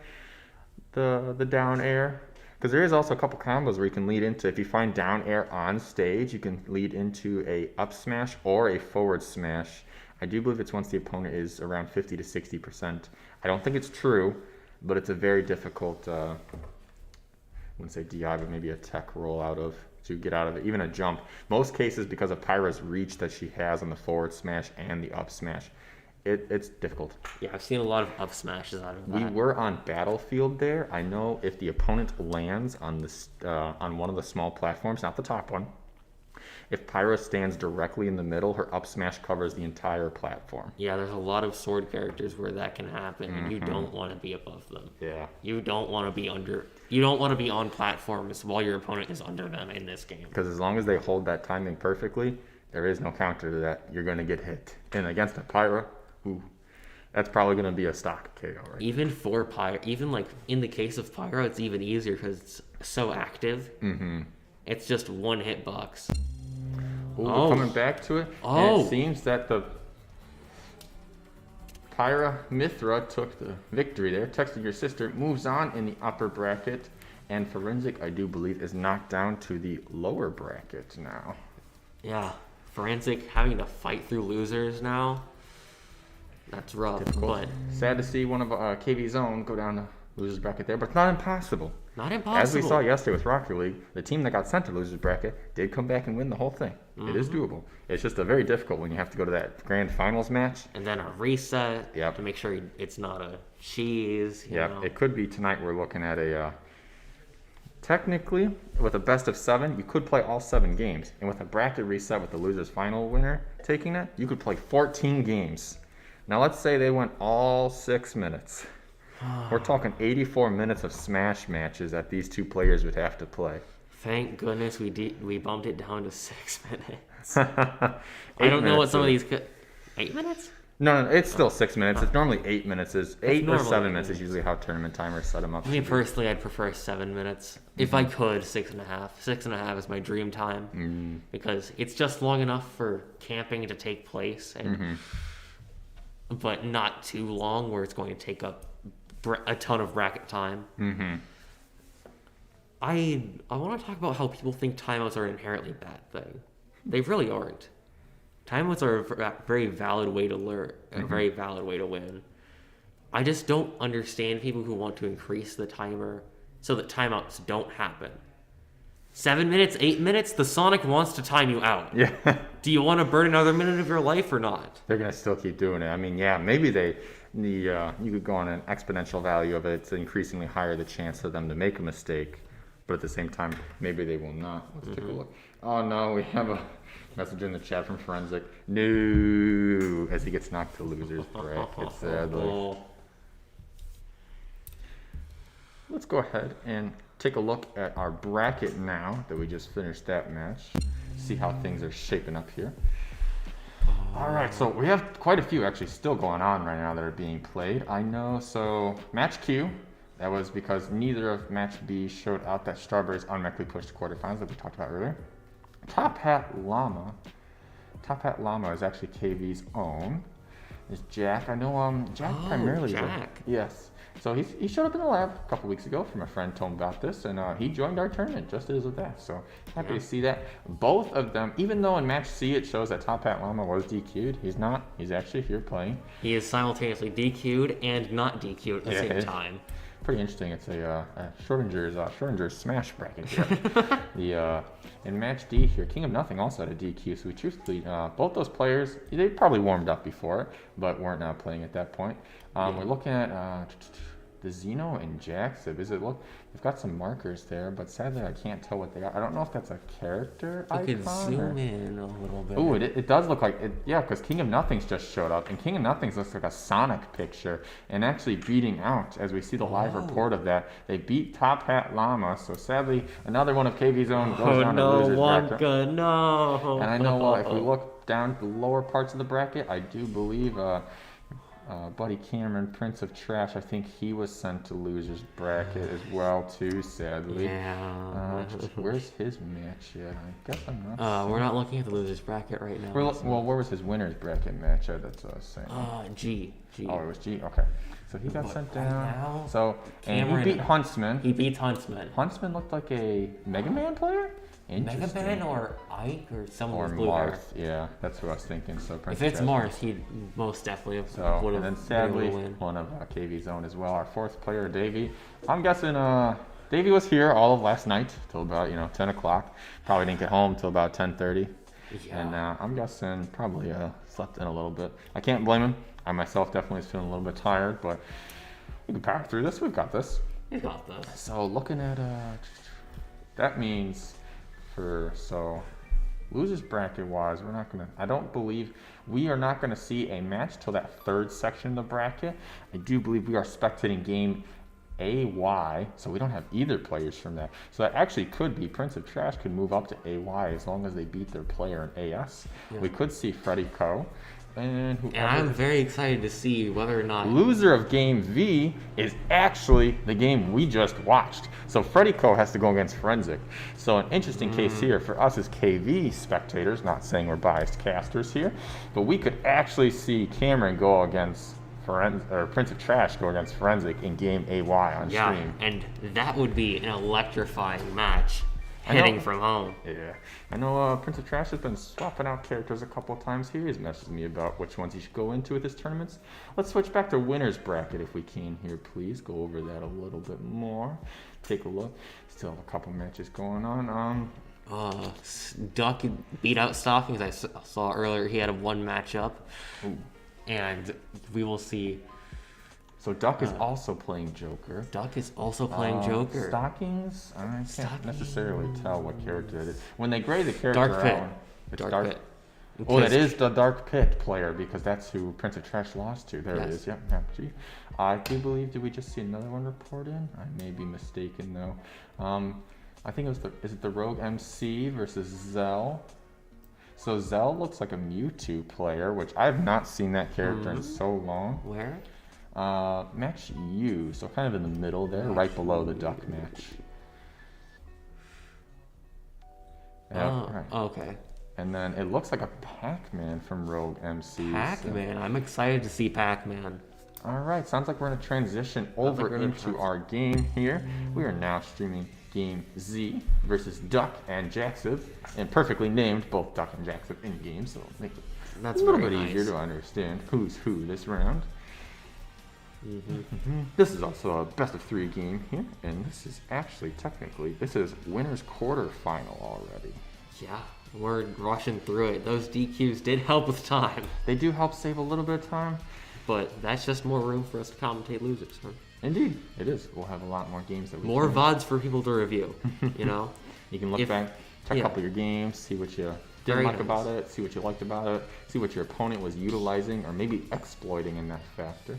down air. Because there is also a couple combos where you can lead into, if you find down air on stage, you can lead into a up smash or a forward smash. I do believe it's once the opponent is around 50 to 60%. I don't think it's true, but it's a very difficult, I wouldn't say DI, but maybe a tech roll to get out of it, even a jump. Most cases, because of Pyra's reach that she has on the forward smash and the up smash, it's difficult. Yeah, I've seen a lot of up smashes out of that. We were on Battlefield there. I know if the opponent lands on on one of the small platforms, not the top one, if Pyra stands directly in the middle, her up smash covers the entire platform. Yeah, there's a lot of sword characters where that can happen, and you don't want to be above them. Yeah. You don't want to be under. You don't want to be on platforms while your opponent is under them in this game. Because as long as they hold that timing perfectly, there is no counter to that. You're going to get hit. And against a Pyra, That's probably going to be a stock KO, right? Even for Pyro, even like in the case of Pyro, it's even easier because it's so active. Mm-hmm. It's just one hitbox. Ooh, we're coming back to it. And it seems that the Pyra Mithra took the victory there. Texted your sister, moves on in the upper bracket. And Forensic, I do believe, is knocked down to the lower bracket now. Yeah, Forensic having to fight through losers now. That's rough, Difficult. but Sad to see one of KV's own go down to losers bracket there, but it's not impossible. not impossible. As we saw yesterday with Rocket League, the team that got sent to losers bracket did come back and win the whole thing. It is doable. It's just a very difficult when you have to go to that grand finals match. And then a reset Yep. to make sure it's not a cheese. You know? It could be tonight. We're looking at a technically with a best of 7, you could play all 7 games, and with a bracket reset with the losers final winner taking it, you could play 14 games. Now let's say they went all 6 minutes. We're talking 84 minutes of smash matches that these two players would have to play. Thank goodness we bumped it down to 6 minutes. 8 I don't know what minutes some of is- these 8 minutes? No, it's still 6 minutes. It's normally 8 minutes. 8 or normally 7 8 minutes is usually how tournament timers set them up. I mean, personally, I'd prefer 7 minutes. If I could, 6.5. 6.5 is my dream time because it's just long enough for camping to take place, and but not too long where it's going to take up a ton of bracket time. I want to talk about how people think timeouts are an inherently bad thing. They really aren't. Timeouts are a very valid way to learn, a very valid way to win. I just don't understand people who want to increase the timer so that timeouts don't happen. 7 minutes, 8 minutes, the Sonic wants to time you out. Yeah. Do you want to burn another minute of your life or not? They're going to still keep doing it. I mean, yeah, maybe you could go on an exponential value of it. It's increasingly higher the chance of them to make a mistake. But at the same time, maybe they will not. Let's take a look. Oh, no, we have a message in the chat from Forensic. No, as he gets knocked to losers bracket, sadly. Let's go ahead and take a look at our bracket now that we just finished that match. See how things are shaping up here. All right, so we have quite a few actually still going on right now that are being played. I know, so match Q, that was because neither of match B showed out that Strawberries automatically pushed to quarterfinals that we talked about earlier. Top Hat Llama is actually KV's own. There's Jack. I know Jack primarily. Jack. Yes. So he showed up in the lab a couple weeks ago from a friend told him about this, and he joined our tournament just as with that. So happy to see that. Both of them, even though in match C it shows that Top Hat Llama was DQ'd, he's not. He's actually here playing. He is simultaneously DQ'd and not DQ'd at the same time. Pretty interesting. It's a Schrodinger's smash bracket here. In match D here, King of Nothing also had a DQ. So we truthfully, both those players, they probably warmed up before, but weren't playing at that point. We're looking at the Zeno and Jax. They've got some markers there, but sadly I can't tell what they are. I don't know if that's a character icon. You could zoom in a little bit. Ooh, it does look like it. Yeah, because King of Nothings just showed up, and King of Nothings looks like a Sonic picture, and actually beating out, as we see the live report of that, they beat Top Hat Llama. So sadly, another one of KV's own goes down to losers bracket. No. And I know if we look down the lower parts of the bracket, I do believe Buddy Cameron, Prince of Trash, I think he was sent to losers bracket as well too, sadly. Yeah. Where's his match yet? I guess I'm not. We're not looking at the losers bracket right now. Well, where was his winners bracket match? That's what I was saying. G. Oh, it was G. Okay. So he got sent down. now? So Cameron- and he beat Huntsman. He beats Huntsman. Huntsman looked like a Mega Man player. Mega Interesting. Man or Ike or someone Or with blue hair. Marth. Yeah, that's what I was thinking. So Prince If it's of Trash. Marth, he'd most definitely So, would and have then sadly, been able to win. one of KV's own as well. Our fourth player, Davey. I'm guessing Davey was here all of last night till about 10 o'clock. Probably didn't get home till about 10:30. Yeah. And I'm guessing probably slept in a little bit. I can't blame him. I myself definitely was feeling a little bit tired, but we can power through this. We've got this. You got this. So looking at that means losers bracket wise, I don't believe we are not gonna see a match till that third section of the bracket. I do believe we are spectating game AY, so we don't have either players from that. So that actually could be Prince of Trash could move up to AY as long as they beat their player in AS. Yeah. We could see Freddy Co. And And I'm very excited to see whether or not. loser of game V is actually the game we just watched. So Freddy Co has to go against Forensic. So an interesting case here for us as KV spectators, not saying we're biased casters here, but we could actually see Cameron go against Prince of Trash go against Forensic in game AY on Yeah, stream. and that would be an electrifying match heading from home. Yeah, I know Prince of Trash has been swapping out characters a couple of times here. He's messaged me about which ones he should go into with his tournaments. Let's switch back to winner's bracket if we can here, please. Go over that a little bit more. Take a look. Still have a couple matches going on. Duck beat out Stockings. I saw earlier he had a one matchup. Ooh. And we will see. So Duck is also playing Joker. Duck is also playing Joker. Stockings? I can't necessarily tell what character it is. When they grade the character Dark Pit. out, it's Dark Pit. Oh, that is the Dark Pit player because that's who Prince of Trash lost to. There it is. Yep. Yeah, gee. I do believe. Did we just see another one report in? I may be mistaken though. I think it was is it the Rogue MC versus Zell? So Zell looks like a Mewtwo player, which I have not seen that character in so long. Where? Match U, so kind of in the middle there, right below the Duck match. Right. Okay. And then it looks like a Pac-Man from Rogue MC. Pac-Man. I'm excited to see Pac-Man. All right, sounds like we're going to transition over into our game here. We are now streaming Game Z versus Duck and Jaxib, and perfectly named both Duck and Jaxib in game, so it'll make it That's a little bit very easier nice. to understand who's who this round. This is also a best of 3 game here, and this is actually technically winners quarterfinal already. Yeah, we're rushing through it. Those DQs did help with time, They do help save a little bit of time. but that's just more room for us to commentate losers. Huh? Indeed, it is. We'll have a lot more games that we More can. VODs for people to review, you know? You can look back, check a couple of your games, see what you didn't Very like nice. about it, see what you liked about it, see what your opponent was utilizing or maybe exploiting in that factor.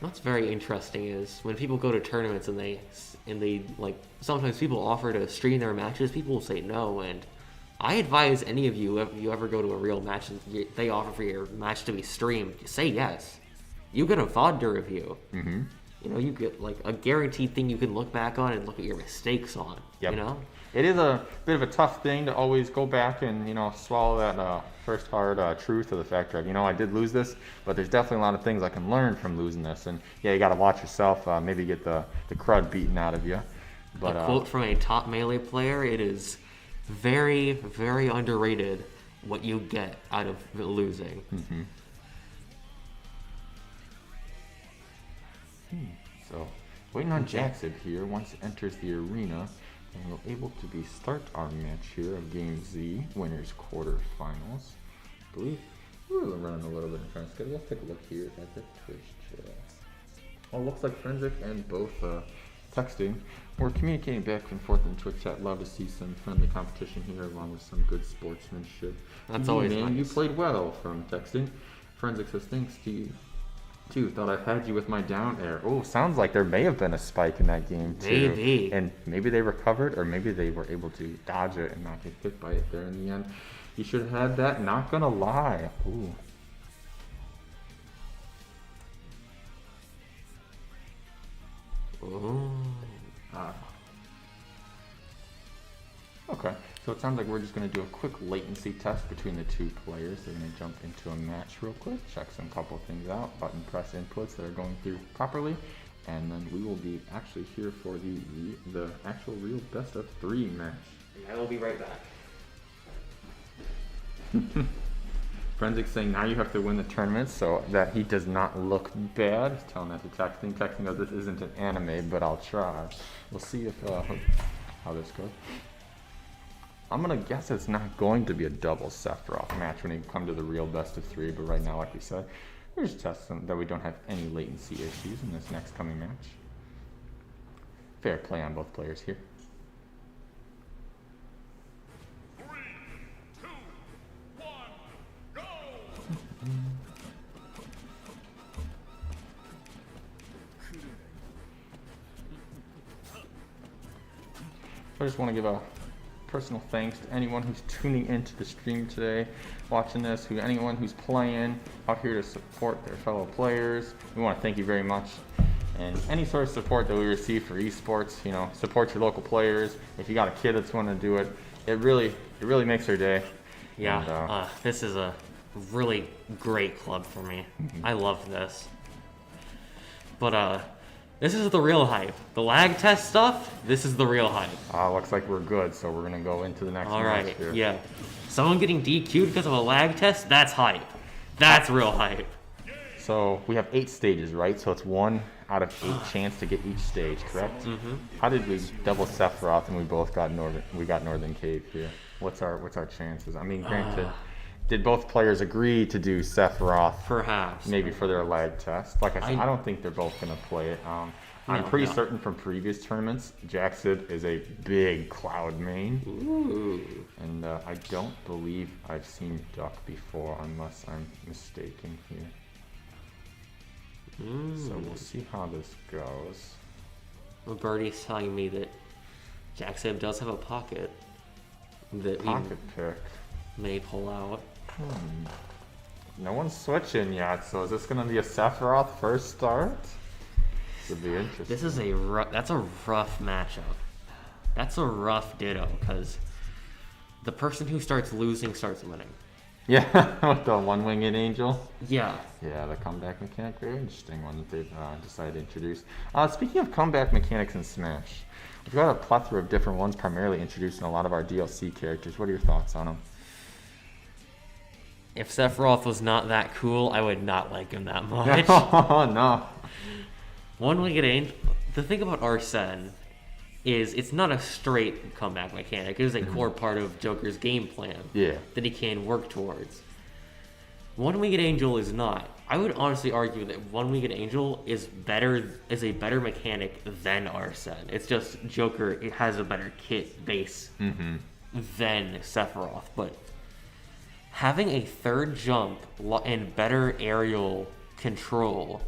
What's very interesting is when people go to tournaments and they like sometimes people offer to stream their matches, people will say no, and I advise any of you if you ever go to a real match and they offer for your match to be streamed, say yes. You get a VOD to review. Mm-hmm. You know, you get like a guaranteed thing you can look back on and look at your mistakes on. Yep. You know, It is a bit of a tough thing to always go back and, swallow that first hard truth of the fact that, I did lose this, but there's definitely a lot of things I can learn from losing this. And yeah, you got to watch yourself, maybe get the crud beaten out of you. But a quote from a top Melee player: "It is very, very underrated what you get out of losing." So, waiting on Jaxib here. Once it enters the arena, and we're able to start our match here of Game Z, winners quarterfinals. I believe we're running a little bit in front of schedule. Let's take a look here at the Twitch chat. Well, it looks like Forensic and both texting. We're communicating back and forth in Twitch chat. Love to see some friendly competition here, along with some good sportsmanship. That's always man, nice. You played well from texting. Forensic says thanks to you. Too, thought I had you with my down air. Oh, sounds like there may have been a spike in that game too. Maybe. And maybe they recovered, or maybe they were able to dodge it and not get hit by it there in the end. You should have had that, not gonna lie. Ooh. Ooh. Okay, so it sounds like we're just going to do a quick latency test between the two players. They're going to jump into a match real quick, check some couple things out, button press inputs that are going through properly, and then we will be actually here for the actual real best of 3 match. I will be right back. Forensic saying now you have to win the tournament so that he does not look bad. He's telling that to texting. Texting goes, this isn't an anime, but I'll try. We'll see if how this goes. I'm gonna guess it's not going to be a double Sephiroth match when you come to the real best of 3, but right now, like we said, we're just testing that we don't have any latency issues in this next coming match. Fair play on both players here. 3, 2, 1, go! I just want to give a personal thanks to anyone who's tuning into the stream today, watching this, anyone who's playing out here to support their fellow players. We want to thank you very much. And any sort of support that we receive for esports, support your local players. If you got a kid that's wanting to do it, it really makes their day. Yeah, And, this is a really great club for me. I love this. But this is the real hype. The lag test stuff, this is the real hype. Looks like we're good, so we're going to go into the next All match right, here. yeah. Someone getting DQ'd because of a lag test, that's hype. That's real hype. So we have 8 stages, right? So it's 1 out of 8 chance to get each stage, correct? Mm-hmm. How did we double Sephiroth and we both got Northern Cave here? What's our chances? I mean, granted, did both players agree to do Sephiroth? Perhaps. Maybe for their lag test. Like I said, I don't think they're both gonna play it. I'm pretty certain from previous tournaments, Jaxib is a big Cloud main. Ooh. And I don't believe I've seen Duck before, unless I'm mistaken here. So we'll see how this goes. Well, Birdie's telling me that Jaxib does have a pocket that Pocket pick. we may pull out. No one's switching yet, so is this gonna be a Sephiroth first start? This would be interesting. This is that's a rough matchup. That's a rough ditto, because the person who starts losing starts winning. Yeah, with the one-winged angel. Yeah. Yeah, the comeback mechanic, very interesting one that they've decided to introduce. Speaking of comeback mechanics in Smash, we've got a plethora of different ones, primarily introduced in a lot of our DLC characters. What are your thoughts on them? If Sephiroth was not that cool, I would not like him that much. Oh, no. One-winged angel. The thing about Arsene is it's not a straight comeback mechanic. It is a core part of Joker's game plan. Yeah. That he can work towards. One-winged angel is not. I would honestly argue that one-winged angel is a better mechanic than Arsene. It's just Joker, it has a better kit base than Sephiroth. But having a third jump and better aerial control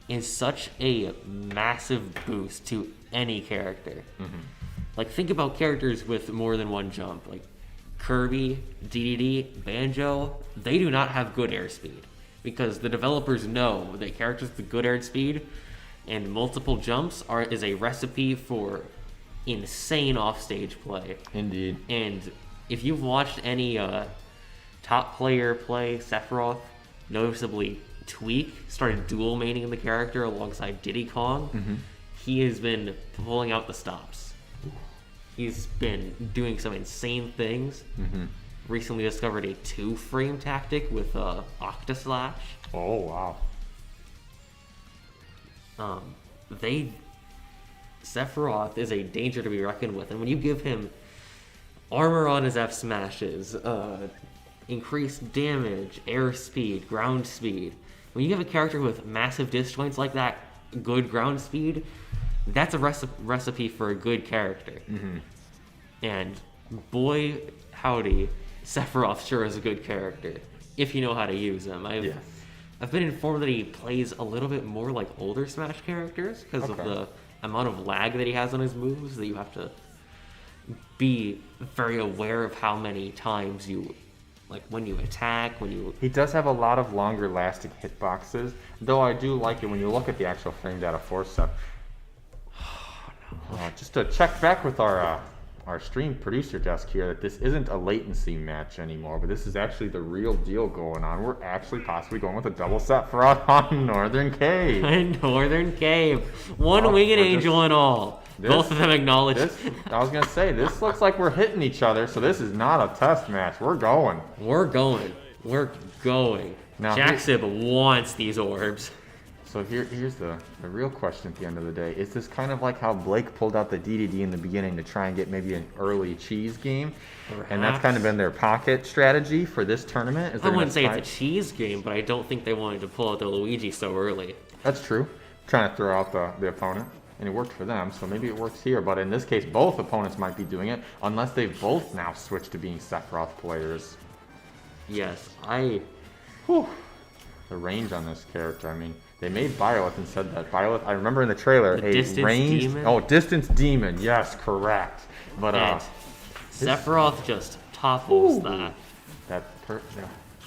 is such a massive boost to any character. Like, think about characters with more than one jump. Like Kirby, DDD, Banjo, they do not have good airspeed, because the developers know that characters with good airspeed and multiple jumps is a recipe for insane offstage play. Indeed. And if you've watched any top player play Sephiroth, noticeably Tweak started dual maining the character alongside Diddy Kong. He has been pulling out the stops. He's been doing some insane things. Recently discovered a 2-frame tactic with Octaslash. Oh, wow. Sephiroth is a danger to be reckoned with, and when you give him armor on his F smashes, increased damage, air speed, ground speed, when you have a character with massive disjoints like that, good ground speed, that's a recipe for a good character. And boy, howdy, Sephiroth sure is a good character, if you know how to use him. I've been informed that he plays a little bit more like older Smash characters because of the amount of lag that he has on his moves, that you have to be very aware of how many times you, like when you attack, He does have a lot of longer lasting hitboxes, though I do like it when you look at the actual frame data for Sep. Just to check back with our stream producer desk here, that this isn't a latency match anymore, but this is actually the real deal going on. We're actually possibly going with a double Sephiroth on Northern Cave. Northern Cave. One-winged angel and all. Both of them acknowledge. I was going to say, this looks like we're hitting each other, so this is not a test match. We're going. We're going. Now, Jaxib wants these orbs. So here's the real question at the end of the day. Is this kind of like how Blake pulled out the DDD in the beginning to try and get maybe an early cheese game? Perhaps. And that's kind of been their pocket strategy for this tournament? I wouldn't say it's a cheese game, but I don't think they wanted to pull out the Luigi so early. That's true. Trying to throw out the opponent. And it worked for them, so maybe it works here. But in this case, both opponents might be doing it, unless they've both now switched to being Sephiroth players. Yes, The range on this character, I mean, they made Byleth and said that Byleth, I remember in the trailer, Distance ranged... demon? Oh, Distance Demon, yes, correct. But, Sephiroth just topples that. Yeah,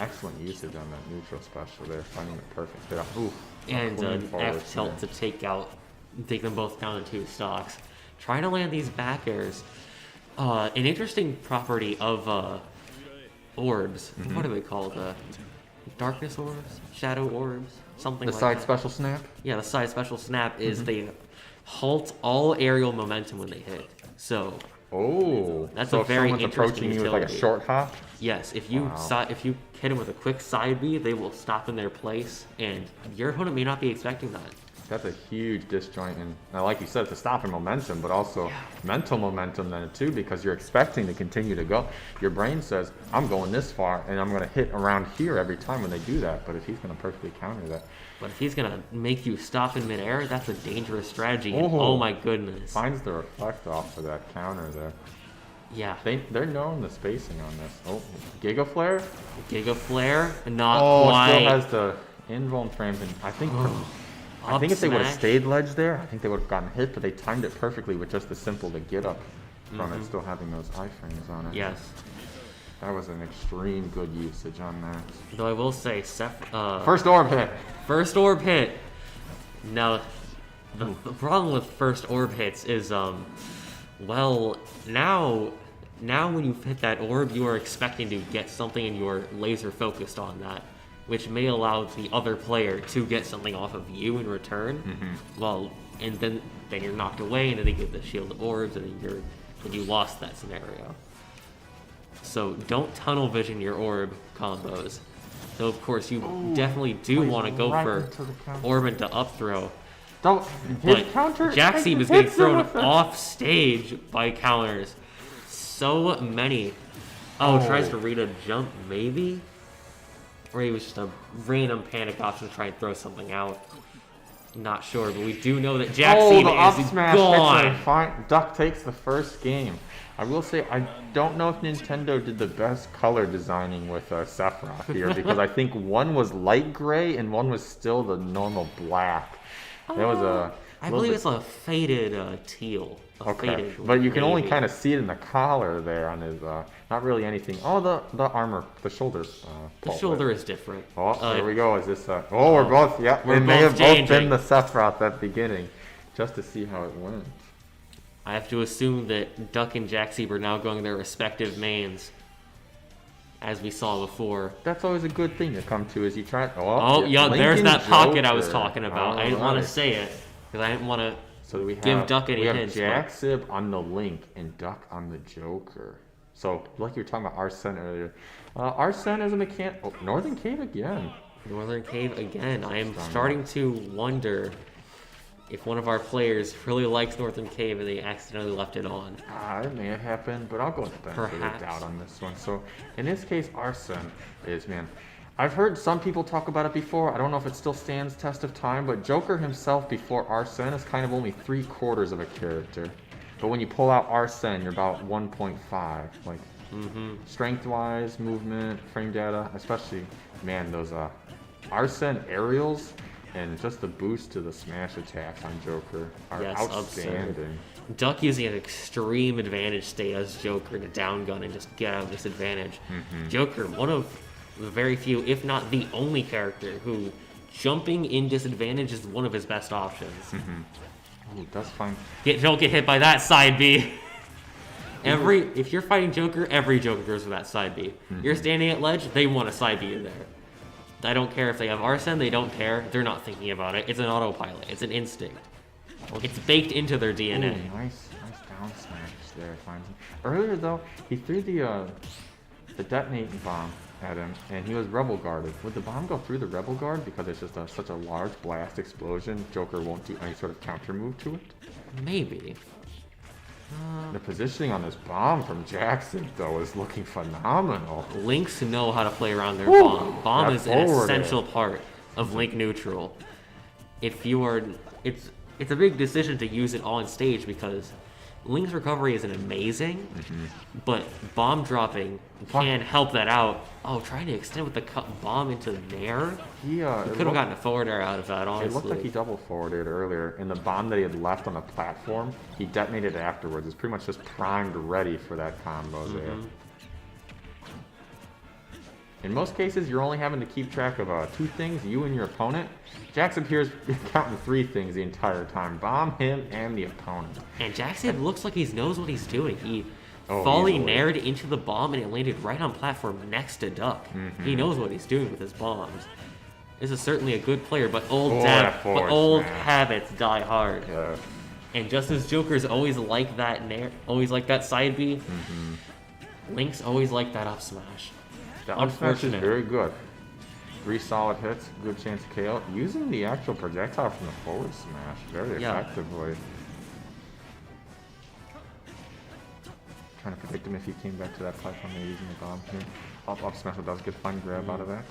excellent usage on that neutral special there, finding it perfect. Ooh, And clean an forward F tilt there. to take them both down to 2 stocks. Trying to land these back airs. An interesting property of orbs. Mm-hmm. What are they called? Darkness orbs? Shadow orbs? Something The like side that. special snap? Yeah, the side special snap Mm-hmm. is they halt all aerial momentum when they hit. So, Oh, That's so a if very someone's interesting approaching you with like a utility. short hop, yes, if you Wow. if you hit them with a quick side B, they will stop in their place, and your opponent may not be expecting that. that's a huge disjoint. And now, like you said, it's a stop in momentum, but also mental momentum then too, because you're expecting to continue to go. Your brain says, I'm going this far, and I'm going to hit around here every time when they do that. But if he's going to perfectly counter that, But if he's gonna make you stop in midair, that's a dangerous strategy. And Oh. oh my goodness. finds the reflect off of that counter there. Yeah. They're knowing the spacing on this. Oh, Giga Flare? Giga Flare, not Oh, quite. still has the invuln frames, and I think Up if they would have smash. stayed ledge there, I think they would have gotten hit, but they timed it perfectly with just the simple to get up from it, still having those iframes on it. Yes. That was an extreme good usage on that. Though I will say, First orb hit. first orb hit. Now, the problem with first orb hits is, well, now when you hit that orb, you are expecting to get something and you are laser focused on that, which may allow the other player to get something off of you in return. Well, and then you're knocked away, and then they get the shield orbs, and then you lost that scenario. So don't tunnel vision your orb combos. Though of course you definitely do plays want to go right for into the counter. orb into up throw. Don't But his counter. Jackseep is hits getting him thrown with it. off stage by counters. So many. Oh, tries to read a jump maybe? Or he was just a random panic option to try and throw something out. Not sure, but we do know that Oh, the up Jackseep is smash hits gone. him. Fine. Duck takes the first game. I will say I don't know if Nintendo did the best color designing with Sephiroth here, because I think one was light gray and one was still the normal black. That was a I little believe bit- it's a faded teal. A Okay, faded but you can only navy. kind of see it in the collar there on his, not really anything. Oh, the armor, the shoulders. The shoulder is different. Oh, there we go. Is this, oh, we're both, yeah, we're it may both have both been changing. the Sephiroth at the beginning, just to see how it went. I have to assume that Duck and Jackseep are now going their respective mains, as we saw before. That's always a good thing to come to as you try. Oh, yeah, there's Lincoln that pocket I was Joker. talking about. I didn't want Alright. to say it, because I didn't want to... So we have, Give Duck any we have hints, but- Jacksib on the Link and Duck on the Joker. So, like you were talking about Arsene earlier. Arsene is a mechanic. Oh, Northern Cave again. Northern Cave again. I am starting to wonder if one of our players really likes Northern Cave and they accidentally left it on. It may have happened, but I'll go with the benefit of the Perhaps. doubt on this one. So, in this case, Arsene is, man, I've heard some people talk about it before. I don't know if it still stands test of time, but Joker himself before Arsene is kind of only 3/4 of a character. But when you pull out Arsene, you're about 1.5. Like, strength-wise, movement, frame data, especially, man, those Arsene aerials and just the boost to the smash attacks on Joker are Yes, outstanding. absurd. Duck using an extreme advantage state as Joker to down gun and just get out of disadvantage. Joker, one of the very few, if not the only character who jumping in disadvantage is one of his best options. Ooh, that's fine. Don't get hit by that side B. If you're fighting Joker, every Joker goes for that side B. You're standing at ledge, they want a side B in there. I don't care if they have Arsene, they don't care. They're not thinking about it. It's an autopilot. It's an instinct. It's baked into their DNA. Ooh, nice down smash there. Finds him. Earlier though, he threw the detonating bomb at him, and he was rebel guarded. Would the bomb go through the rebel guard because it's just such a large blast explosion? Joker won't do any sort of counter move to it. Maybe. The positioning on this bomb from Jackson though is looking phenomenal. Links know how to play around their Woo! bomb. Bomb That is an forward essential part of Link neutral. If you are, it's a big decision to use it on stage because Link's recovery isn't amazing, but bomb dropping can help that out. Oh, trying to extend with the bomb into Nair? He Could have gotten a forward air out of that, honestly. It looked like he double forwarded earlier, and the bomb that he had left on the platform, he detonated afterwards. It's pretty much just primed, ready for that combo there. In most cases, you're only having to keep track of 2 things, you and your opponent. Jax appears counting 3 things the entire time. Bomb, him, and the opponent. And Jackson looks like he knows what he's doing. He volley nared into the bomb, and it landed right on platform next to Duck. He knows what he's doing with his bombs. This is certainly a good player, but old habits die hard. Yeah. And just as Joker's always like that always like that side B, Link's always like that up smash. The up smash is very good. 3 solid hits, good chance to KO. Using the actual projectile from the forward smash very effectively. Trying to predict him if he came back to that platform and using the bomb here. Up smash does get fun grab out of that.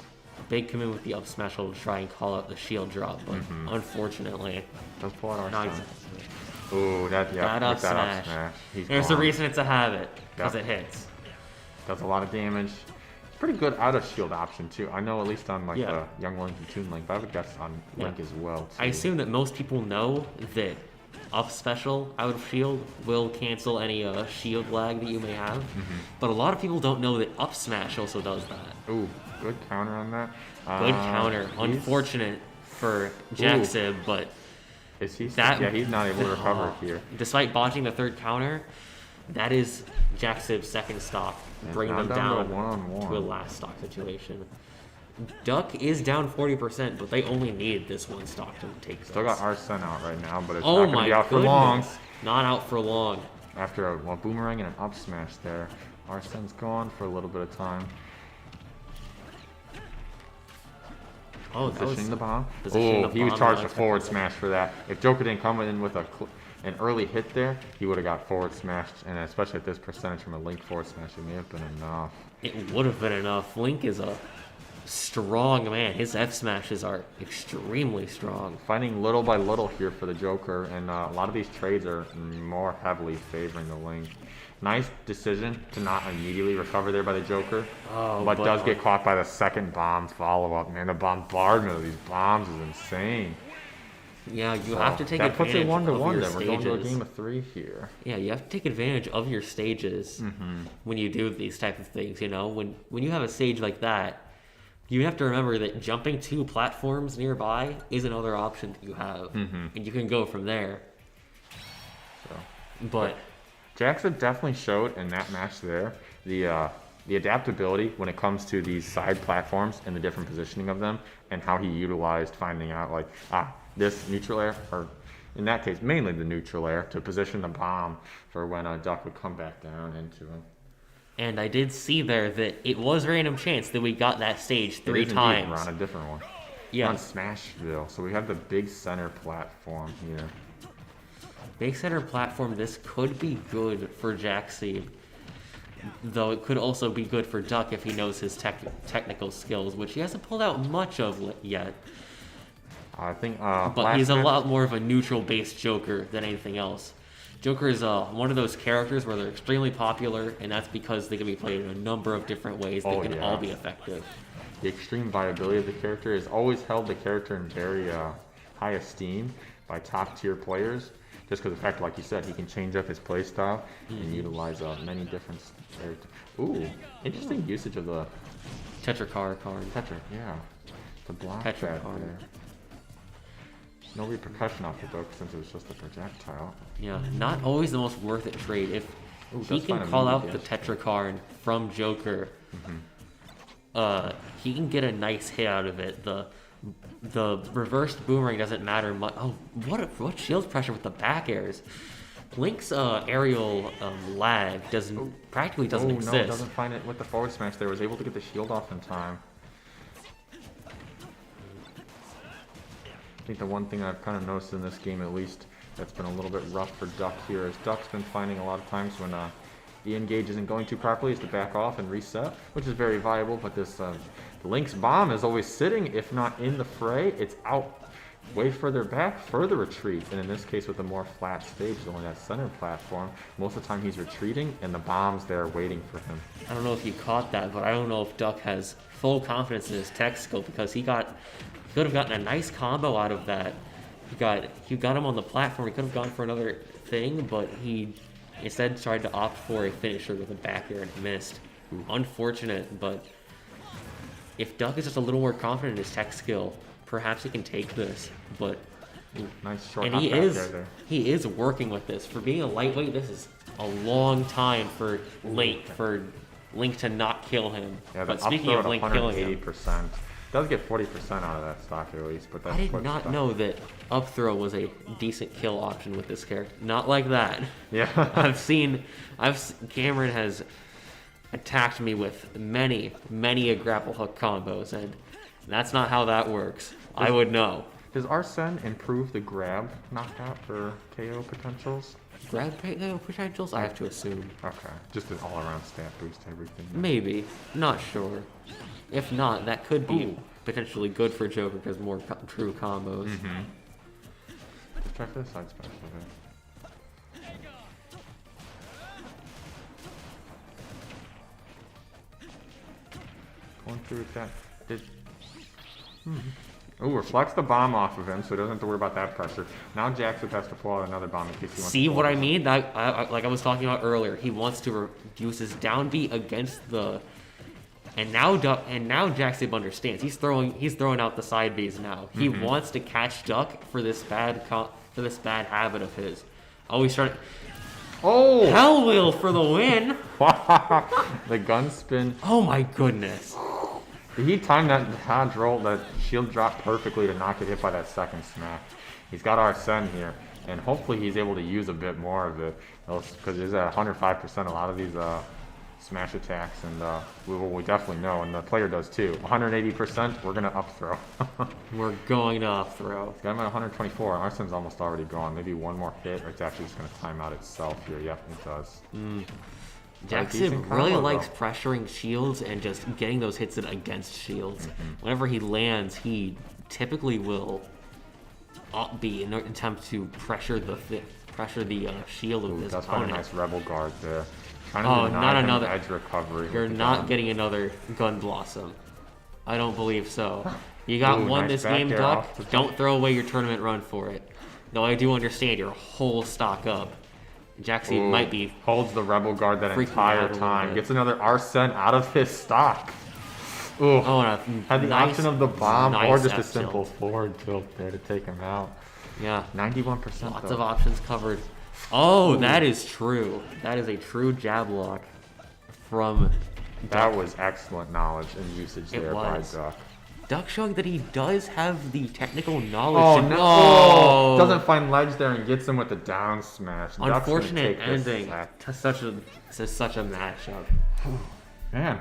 Big come in with the up smash will try and call out the shield drop, but unfortunately, Does pull out our nice. Ooh, that up smash. He's There's gone. a reason it's a habit, because it hits. Does a lot of damage. Pretty good out of shield option too. I know at least on like the Young Link and Toon Link, but I would guess on Link as well too. I assume that most people know that up special out of shield will cancel any shield lag that you may have, but a lot of people don't know that up smash also does that. Ooh, good counter on that. Good counter. Unfortunate for Jackson, but is he? Yeah, he's not able to recover here. Despite botching the 3rd counter, that is Jackson's 2nd stock, bringing them down to a last stock situation. Duck is down 40%, but they only need this 1 stock to take this. Still got Arsene out right now, but it's not going to be out for long. Not out for long. After a boomerang and an up smash there, Arsene's gone for a little bit of time. Oh, positioning the bomb. He was charged a forward smash for that. If Joker didn't come in with an early hit there, he would have got forward smashed, and especially at this percentage from a Link forward smash, it may have been enough. It would have been enough. Link is a strong man. His F smashes are extremely strong. Fighting little by little here for the Joker, and a lot of these trades are more heavily favoring the Link. Nice decision to not immediately recover there by the Joker, but does get caught by the 2nd bomb follow-up. Man, the bombardment of these bombs is insane. Yeah, you have to take that advantage puts it 1-1 of your then. stages. We're going to a game of 3 here. Yeah, you have to take advantage of your stages when you do these type of things. You know, when you have a stage like that, you have to remember that jumping 2 platforms nearby is another option that you have, and you can go from there. But Jackson definitely showed in that match there the adaptability when it comes to these side platforms and the different positioning of them, and how he utilized finding out like this neutral air, or in that case mainly the neutral air, to position the bomb for when Duck would come back down into him. And I did see there that it was random chance that we got that stage 3 times. We're on a different one. Yeah. We're on Smashville, so we have the big center platform here. Big center platform, this could be good for Jackson, though it could also be good for Duck if he knows his technical skills, which he hasn't pulled out much of yet. I think, but he's a lot more of a neutral-based Joker than anything else. Joker is one of those characters where they're extremely popular, and that's because they can be played in a number of different ways that can all be effective. The extreme viability of the character has always held the character in very high esteem by top-tier players, just because of the fact, like you said, he can change up his playstyle and utilize many different characters. Ooh, interesting usage of the Tetracar card. To block that there. No repercussion off the book since it was just a projectile. Yeah, not always the most worth it trade. If he can call out the Tetracar from Joker, he can get a nice hit out of it. The reversed boomerang doesn't matter much. Oh, what shield pressure with the back airs. Link's aerial lag practically doesn't exist. No, it doesn't find it with the forward smash there. Was able to get the shield off in time. I think the one thing I've kind of noticed in this game, at least, that's been a little bit rough for Duck here, is Duck's been finding a lot of times when the engage isn't going too properly is to back off and reset, which is very viable, but this Link's bomb is always sitting, if not in the fray. It's out way further back, further retreats. And in this case, with a more flat stage, only that center platform, most of the time he's retreating, and the bomb's there waiting for him. I don't know if you caught that, but I don't know if Duck has full confidence in his tech skill because he could have gotten a nice combo out of that. He got him on the platform. He could have gone for another thing, but he instead tried to opt for a finisher with a back air and missed. Unfortunate, but if Duck is just a little more confident in his tech skill, perhaps he can take this. But Nice short and hop back air there. he is working with this. For being a lightweight, this is a long time for Link to not kill him. Yeah, But the speaking up of throw Link at killing him, 180%. Does get 40% out of that stock at least, but that's I did quite not stuff. know that up throw was a decent kill option with this character. Not like that. Yeah. Cameron has attacked me with many a grapple hook combos, and that's not how that works. I would know. Does Arsene improve the grab knockout for KO potentials? Grab potentials? I have to assume. Okay, just an all-around stat boost, everything. Maybe. Not sure. If not, that could be Ooh. potentially good for Joker because more true combos. Let's try for the side special there. Going through with that. Ooh, reflects the bomb off of him, so he doesn't have to worry about that pressure. Now Jackson has to pull out another bomb in case he wants See to what pull I it. mean? Like I was talking about earlier, he wants to use his down B against the, and now Jackson understands. He's throwing out the side Bs now. He wants to catch Duck for this bad habit of his. Oh, he's trying. Oh! Hell Wheel for the win! The gun spin. Oh my goodness! He timed that dodge roll, that shield drop perfectly to not get hit by that second smack. He's got Arsene here, and hopefully he's able to use a bit more of it, because he's at 105% a lot of these smash attacks, and we definitely know, and the player does too. 180%, we're gonna up throw. We're going to up throw. Got him at 124, and Arsene's almost already gone. Maybe one more hit, or it's actually just gonna time out itself here. Yep, it does. Jackson decent really combo, likes though. pressuring shields and just getting those hits in against shields. Whenever he lands, he typically will be in an attempt to pressure the shield of his That's quite a opponent. nice rebel guard there. Trying to Oh, deny not him another- edge recovery. You're with the not gun. getting another gun blossom. I don't believe so. You got Ooh, one nice this game, back air Duck. off the top. Don't throw away your tournament run for it. Though I do understand your whole stock up. Jackson Ooh, might be holds the rebel guard that freaking out entire a little time. bit. Gets another Arsene out of his stock. Ooh, and a had the nice- option of the bomb or nice just a F simple tilt. forward tilt there to take him out. Yeah. 91%. Lots though. of options covered. Oh, that is true. That is a true jab lock from That was excellent knowledge and usage It there by was. Duck. Duck, showing that he does have the technical knowledge. Oh to- no! Oh. Doesn't find ledge there and gets him with the down smash. Duck's gonna Unfortunate take this ending sack. to such a matchup. Man,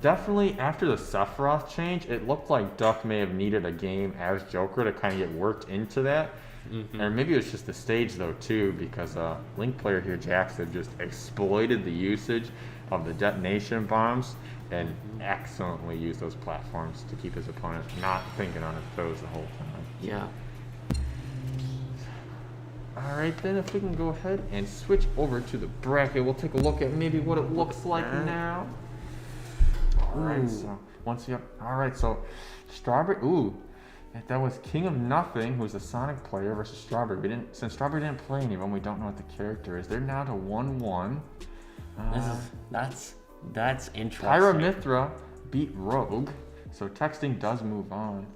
definitely after the Sephiroth change, it looked like Duck may have needed a game as Joker to kind of get worked into that. And maybe it was just the stage though too, because Link player here, Jackson, just exploited the usage of the detonation bombs and excellently used those platforms to keep his opponent not thinking on his toes the whole time. Yeah. Alright then, if we can go ahead and switch over to the bracket, we'll take a look at maybe what it looks like now. Alright, so once you have, alright, so Strawberry, that was King of Nothing, who's a Sonic player, versus Strawberry. Since Strawberry didn't play any of them, we don't know what the character is. They're now to 1-1. That's interesting. Pyramithra beat Rogue, so texting does move on.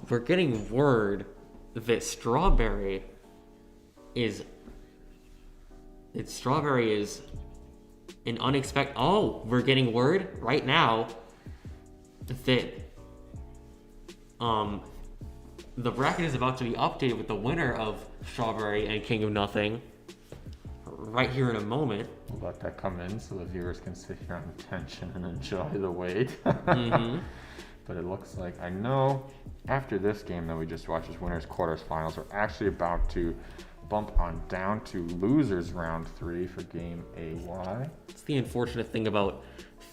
We're getting word that Strawberry is an unexpected. Oh, we're getting word right now that the bracket is about to be updated with the winner of Strawberry and King of Nothing right here in a moment. We'll let that come in so the viewers can sit here on tension and enjoy the wait. But it looks like, I know after this game that we just watched, this winners quarters finals, we're actually about to bump on down to losers round 3 for game AY. It's the unfortunate thing about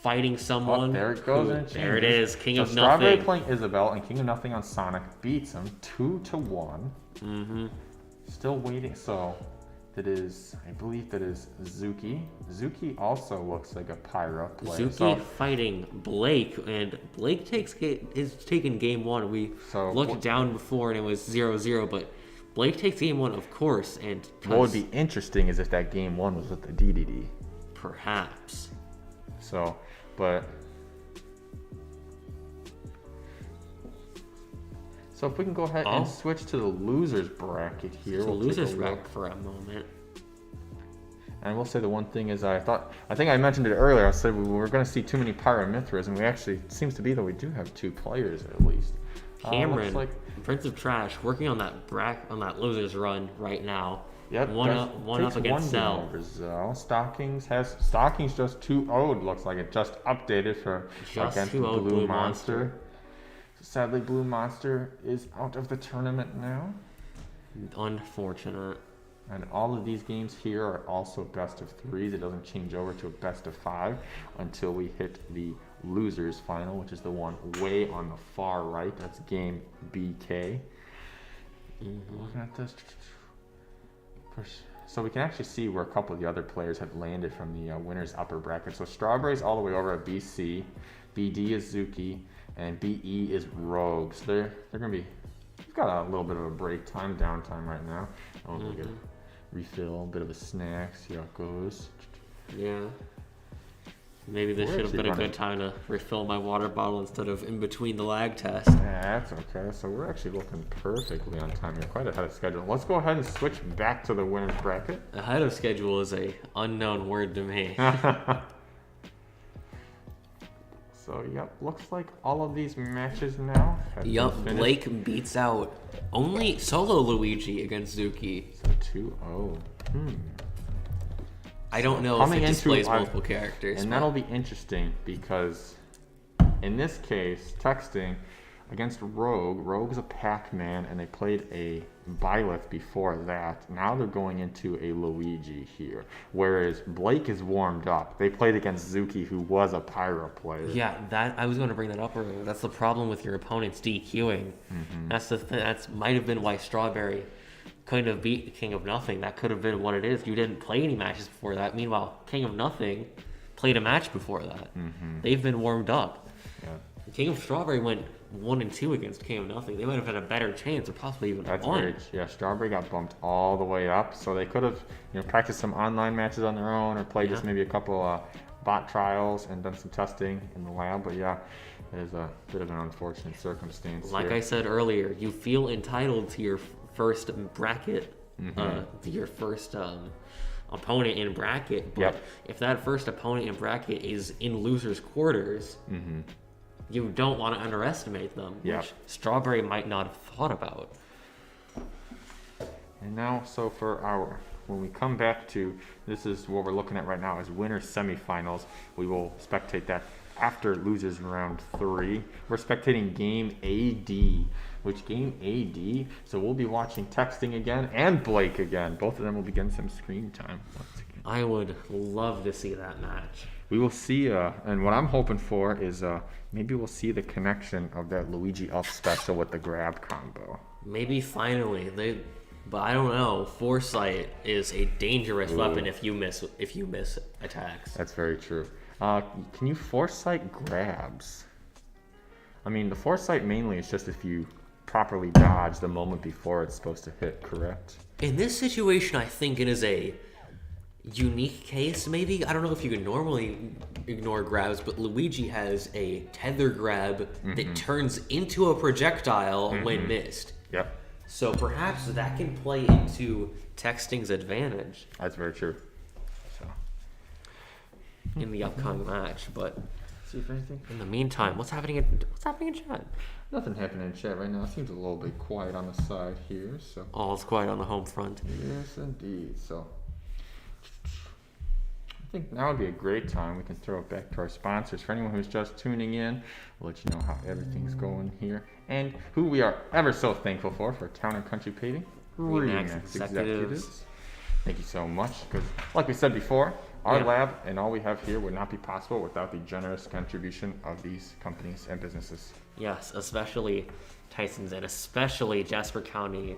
fighting someone. Oh, there it goes. And There it is, King of Strawberry Nothing. playing Isabel, and King of Nothing on Sonic beats him 2-1. Still waiting. So that is, I believe that is Zuki. Zuki also looks like a Pyra player. Zuki fighting Blake, and Blake is taking game 1. We looked down before and it was 0-0, but Blake takes game 1, of course. And what would be interesting is if that game 1 was with the DDD. Perhaps. So, but so if we can go ahead and switch to the losers bracket here. We'll losers bracket for a moment. And we'll say the one thing is I think I mentioned it earlier. I said we were going to see too many Pyramithras, and we actually, it seems to be that we do have 2 players at least. Cameron, Prince of Trash, working on that losers run right now. Yep, one up against Cell. Stockings just 2-0'd, looks like it just updated for against Blue Monster. Sadly, Blue Monster is out of the tournament now. Unfortunate. And all of these games here are also best of 3s. It doesn't change over to a best of 5 until we hit the losers final, which is the one way on the far right. That's game BK. Looking at this. So we can actually see where a couple of the other players have landed from the winner's upper bracket. So Strawberry's all the way over at BC, BD is Zuki, and BE is Rogue. So they're gonna be. We've got a little bit of a break time, downtime right now. We get a refill, a bit of a snack, see how it goes. Yeah. Maybe this should have been a good time to refill my water bottle instead of in between the lag test. Yeah, that's okay. So we're actually looking perfectly on time here, quite ahead of schedule. Let's go ahead and switch back to the winner's bracket. Ahead of schedule is a unknown word to me. So, yep, looks like all of these matches now have been finished. Blake beats out only solo Luigi against Zuki. So 2-0. I don't know if it displays multiple characters. And that'll be interesting because in this case, texting against Rogue. Rogue's a Pac-Man, and they played a Byleth before that. Now they're going into a Luigi here, whereas Blake is warmed up. They played against Zuki, who was a Pyra player. Yeah, I was going to bring that up earlier. That's the problem with your opponent's DQing. That's the thing. That might have been why Strawberry couldn't have beat King of Nothing. That could have been what it is. You didn't play any matches before that. Meanwhile, King of Nothing played a match before that. They've been warmed up. Yeah. King of Strawberry went 1-2 against King of Nothing. They might have had a better chance, or possibly even won. Yeah, Strawberry got bumped all the way up, so they could have, practiced some online matches on their own, or played just maybe a couple bot trials and done some testing in the lab. But yeah, it is a bit of an unfortunate circumstance. Like I said earlier, you feel entitled to your first bracket, to your first opponent in bracket. But if that first opponent in bracket is in losers' quarters, you don't want to underestimate them, which Strawberry might not have thought about. And now, so for when we come back to, this is what we're looking at right now, is winners semifinals. We will spectate that after losers in round 3. We're spectating game AD, which game AD, so we'll be watching texting again and Blake again. Both of them will be getting some screen time once again. I would love to see that match. We will see, and what I'm hoping for is maybe we'll see the connection of that Luigi up special with the grab combo. Maybe finally, but I don't know. Foresight is a dangerous weapon if you miss attacks. That's very true. Can you foresight grabs? I mean, the foresight mainly is just if you properly dodge the moment before it's supposed to hit, correct? In this situation, I think it is a unique case, maybe. I don't know if you can normally ignore grabs, but Luigi has a tether grab that turns into a projectile when missed. Yep. So perhaps that can play into texting's advantage. That's very true. So in the upcoming match, but see if anything. In the meantime, what's happening in chat? Nothing happening in chat right now. It seems a little bit quiet on the side here. So all's quiet on the home front. Yes, indeed. So I think now would be a great time. We can throw it back to our sponsors. For anyone who's just tuning in, we'll let you know how everything's going here and who we are ever so thankful for Town and Country Paving. Remax executives. Thank you so much. Because, like we said before, our Yeah. lab and all we have here would not be possible without the generous contribution of these companies and businesses. Yes, especially Tyson's and especially Jasper County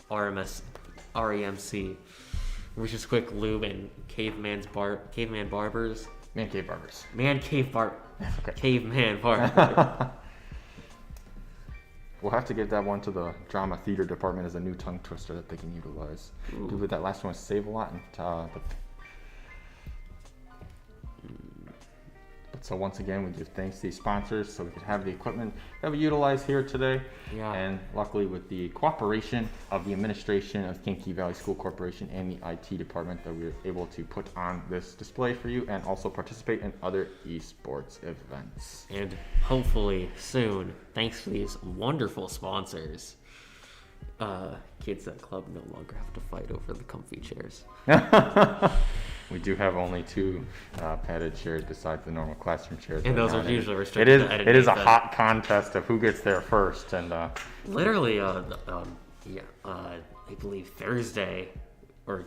REMC, which is Quick Lube and Caveman Barbers. Man Cave Barbers. Okay. Caveman Barber. We'll have to get that one to the drama theater department as a new tongue twister that they can utilize. But that last one was Save a Lot. So once again, we give thanks to these sponsors so we could have the equipment that we utilize here today. Yeah. And luckily with the cooperation of the administration of Kankakee Valley School Corporation and the IT department that we were able to put on this display for you and also participate in other esports events. And hopefully soon, thanks to these wonderful sponsors, kids at club no longer have to fight over the comfy chairs. We do have only 2 padded chairs besides the normal classroom chairs. And right those now. are usually restricted to It is a Edinburgh. hot contest of who gets there first, and Literally, I believe Thursday, or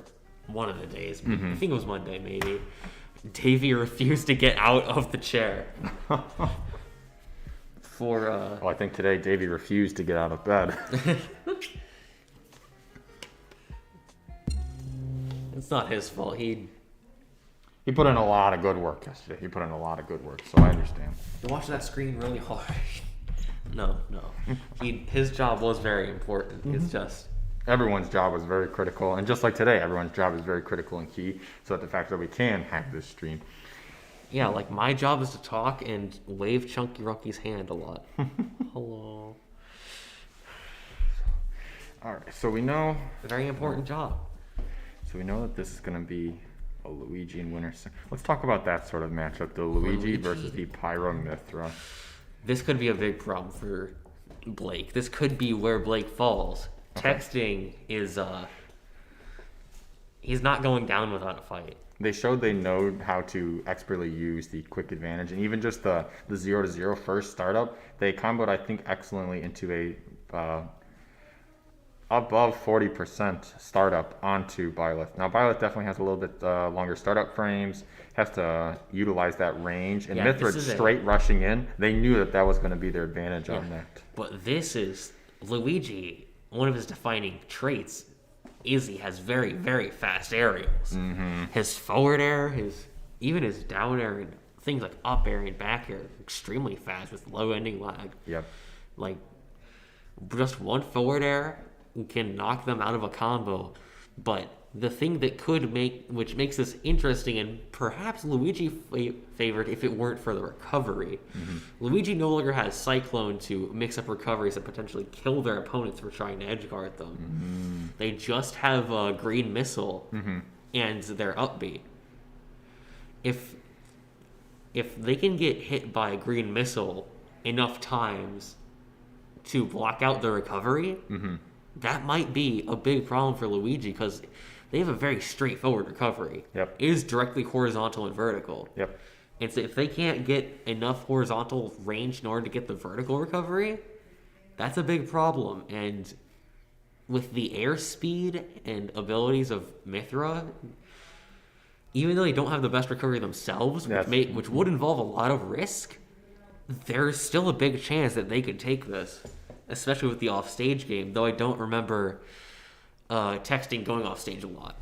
one of the days, I think it was Monday maybe, Davey refused to get out of the chair. well, I think today Davey refused to get out of bed. It's not his fault. He He put in a lot of good work yesterday. So I understand. watched that screen really hard. No. His job was very important. It's just Everyone's job was very critical, and just like today, everyone's job is very critical and key. So that the fact that we can hack this stream. yeah, like my job is to talk and wave Chunky Rocky's hand a lot. Hello. All right, so we know A very important job. that this is going to be a Luigi and winner. Let's talk about that sort of matchup: the Luigi versus the Pyro Mithra. This could be a big problem for Blake. This could be where Blake falls. Okay. Texting is he's not going down without a fight. They showed they know how to expertly use the quick advantage, and even just the 0-0 first startup, they comboed, I think, excellently into a above 40% startup onto Byleth. Now, Byleth definitely has a little bit longer startup frames, has to utilize that range, and Yeah, Mithra this is straight rushing in, they knew that was going to be their advantage on that. But this is Luigi. One of his defining traits is he has very, very fast aerials. His forward air, even his down air, and things like up air and back air, extremely fast with low ending lag. Yep. Like just one forward air can knock them out of a combo. But the thing that which makes this interesting and perhaps Luigi favored if it weren't for the recovery. Luigi no longer has Cyclone to mix up recoveries and potentially kill their opponents for trying to edgeguard them. They just have a Green Missile and their upbeat. If they can get hit by a Green Missile enough times to block out the recovery, that might be a big problem for Luigi because they have a very straightforward recovery. Yep. It is directly horizontal and vertical. Yep. And so if they can't get enough horizontal range in order to get the vertical recovery, that's a big problem. And with the airspeed and abilities of Mithra, even though they don't have the best recovery themselves, which would involve a lot of risk, there's still a big chance that they could take this, especially with the offstage game, though I don't remember texting going off stage a lot.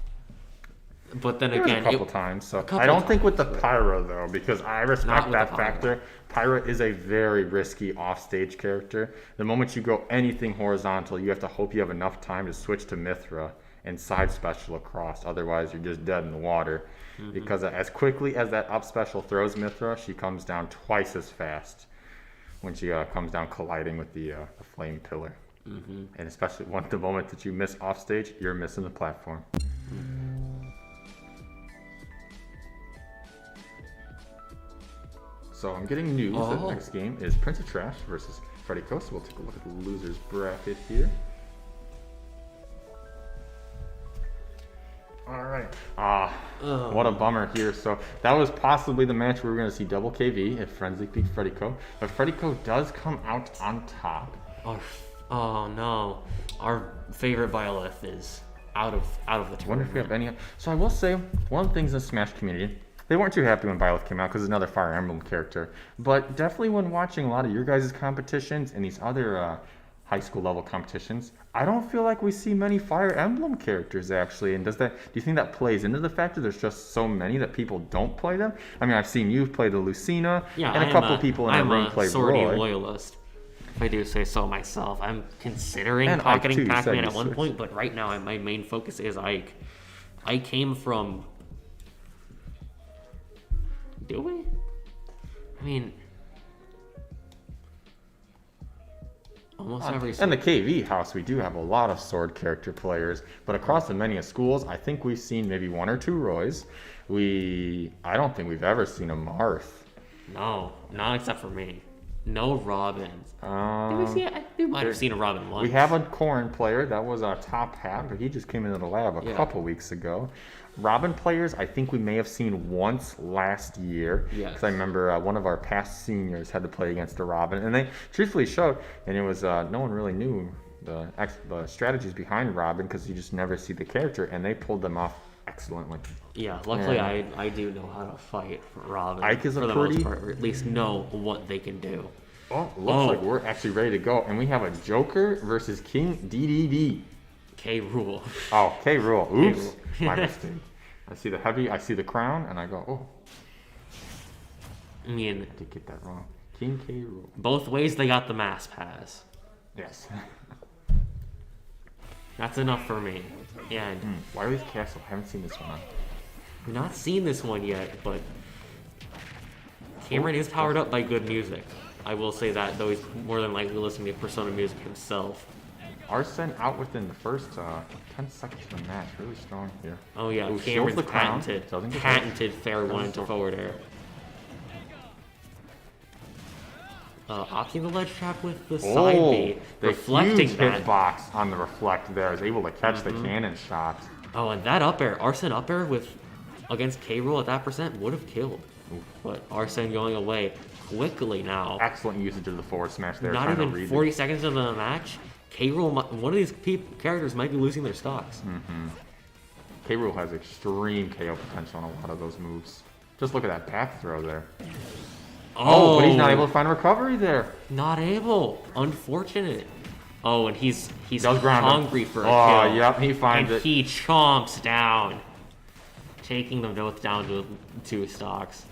But then again, a couple times. So I don't think with the Pyro though, because I respect that factor. Pyro is a very risky offstage character. The moment you go anything horizontal, you have to hope you have enough time to switch to Mithra and side special across. Otherwise, you're just dead in the water. Because as quickly as that up special throws Mithra, she comes down twice as fast when she comes down colliding with the flame pillar. And especially the moment that you miss offstage, you're missing the platform. So I'm getting news that the next game is Prince of Trash versus Freddy Coast. We'll take a look at the losers bracket here. All right. What a bummer here. So that was possibly the match we were going to see double KV if Frenzy beat Freddy Co. But Freddy Co does come out on top. Oh no, our favorite Byleth is out of the I wonder tournament. if we have any. So I will say, one of the things in the Smash community, they weren't too happy when Byleth came out because it's another Fire Emblem character. But definitely when watching a lot of your guys' competitions and these other high school level competitions, I don't feel like we see many Fire Emblem characters actually. And do you think that plays into the fact that there's just so many that people don't play them? I mean, I've seen you play the Lucina, Yeah, and a couple of people in our room play Swordy Roy. loyalist. If I do say so myself, I'm considering And Ike, too, pocketing you said Pac-Man you at one switched. point, but right now my main focus is Ike. I came from. Do we? I mean, almost every. In the KV house, we do have a lot of sword character players, but across the many schools, I think we've seen maybe one or two Roys. I don't think we've ever seen a Marth. No, not except for me. No Robins. Did we see it? We might have seen a Robin once. We have a Corrin player that was a top hat, but he just came into the lab a couple weeks ago. Robin players, I think we may have seen once last year. Yes. Because I remember one of our past seniors had to play against a Robin, and they truthfully showed, and it was no one really knew the strategies behind Robin because you just never see the character, and they pulled them off excellently. Yeah, luckily Yeah. I do know how to fight Robin Ike is a for the pretty- most part, or at least know what they can do. Oh, looks like we're actually ready to go, and we have a Joker versus King DDD. K. Rule. Oh, K. Rule. Oops, Rule. my mistake. I see the heavy, I see the crown, and I go, oh, I mean, I did get that wrong. King K. Rule. both ways they got the mass pass. Yes. That's enough for me. And Wily's Castle. Haven't seen this one. we've not seen this one yet, but Cameron is powered up by good music. I will say that, though he's more than likely listening to Persona music himself. Arsene out within the first 10 seconds of the match. Really strong here. Oh yeah, Ooh, shields Cameron's the crown. patented, Doesn't get patented fair one into forward air. Opting the ledge trap with the side B, the reflecting huge that. hitbox on the reflect there is able to catch the cannon shot. Oh, and that up air, Arsene up air with against K. Rule at that percent would have killed. But Arsene going away quickly now. Excellent usage of the forward smash there. Not trying to even read 40 seconds into the match. K. Rule, one of these characters might be losing their stocks. K. Rule has extreme KO potential on a lot of those moves. Just look at that back throw there. Oh, but he's not able to find a recovery there. Not able. Unfortunate. Oh, and he's Does ground him. hungry for a kill. Oh, yep, he finds and it. he chomps down, taking them both down to 2 stocks.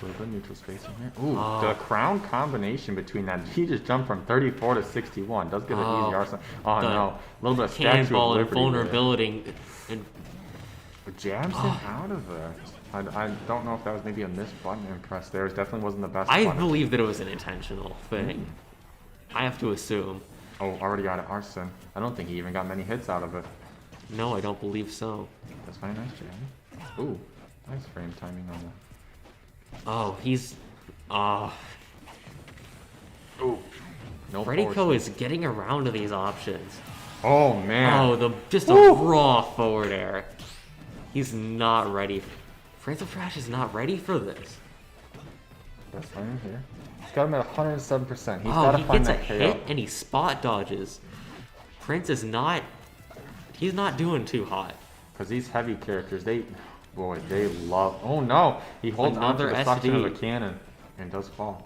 A little bit of neutral space in here. Ooh, the crown combination between that. He just jumped from 34 to 61. Does get an easy arsenal. Oh The no, a little bit of Statue of Cannonball and Liberty there. vulnerability. And But jabs him out of there. I don't know if that was maybe a missed button impress there. It definitely wasn't the best I button. believe that it was an intentional thing. I have to assume. Oh, already got it, Arsene. I don't think he even got many hits out of it. No, I don't believe so. That's very nice, jab. Ooh, nice frame timing on that. Oh, he's... Ooh. No Freddy forward Co smash. is getting around to these options. Oh man. Oh, just a Woo! raw forward air. He's not ready. Prince of Trash is not ready for this. That's fine here. He's got him at 107%. He's Oh, got to he find gets a that KO. hit and he spot dodges. Prince is not... He's not doing too hot. Because these heavy characters, they love. Oh no! He holds on to Another the suction of SD. the cannon and does fall.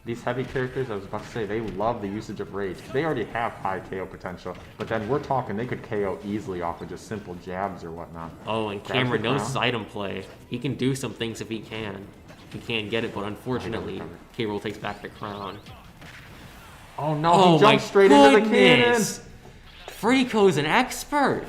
These heavy characters, I was about to say, they love the usage of rage. They already have high KO potential, but then we're talking they could KO easily off of just simple jabs or whatnot. Oh, and Grabs Cameron the knows crown. his item play. He can do some things if he can. He can get it, but unfortunately, K-Roll takes back the crown. Oh no! Oh He my jumped straight into the cannon. goodness! Freako's an expert!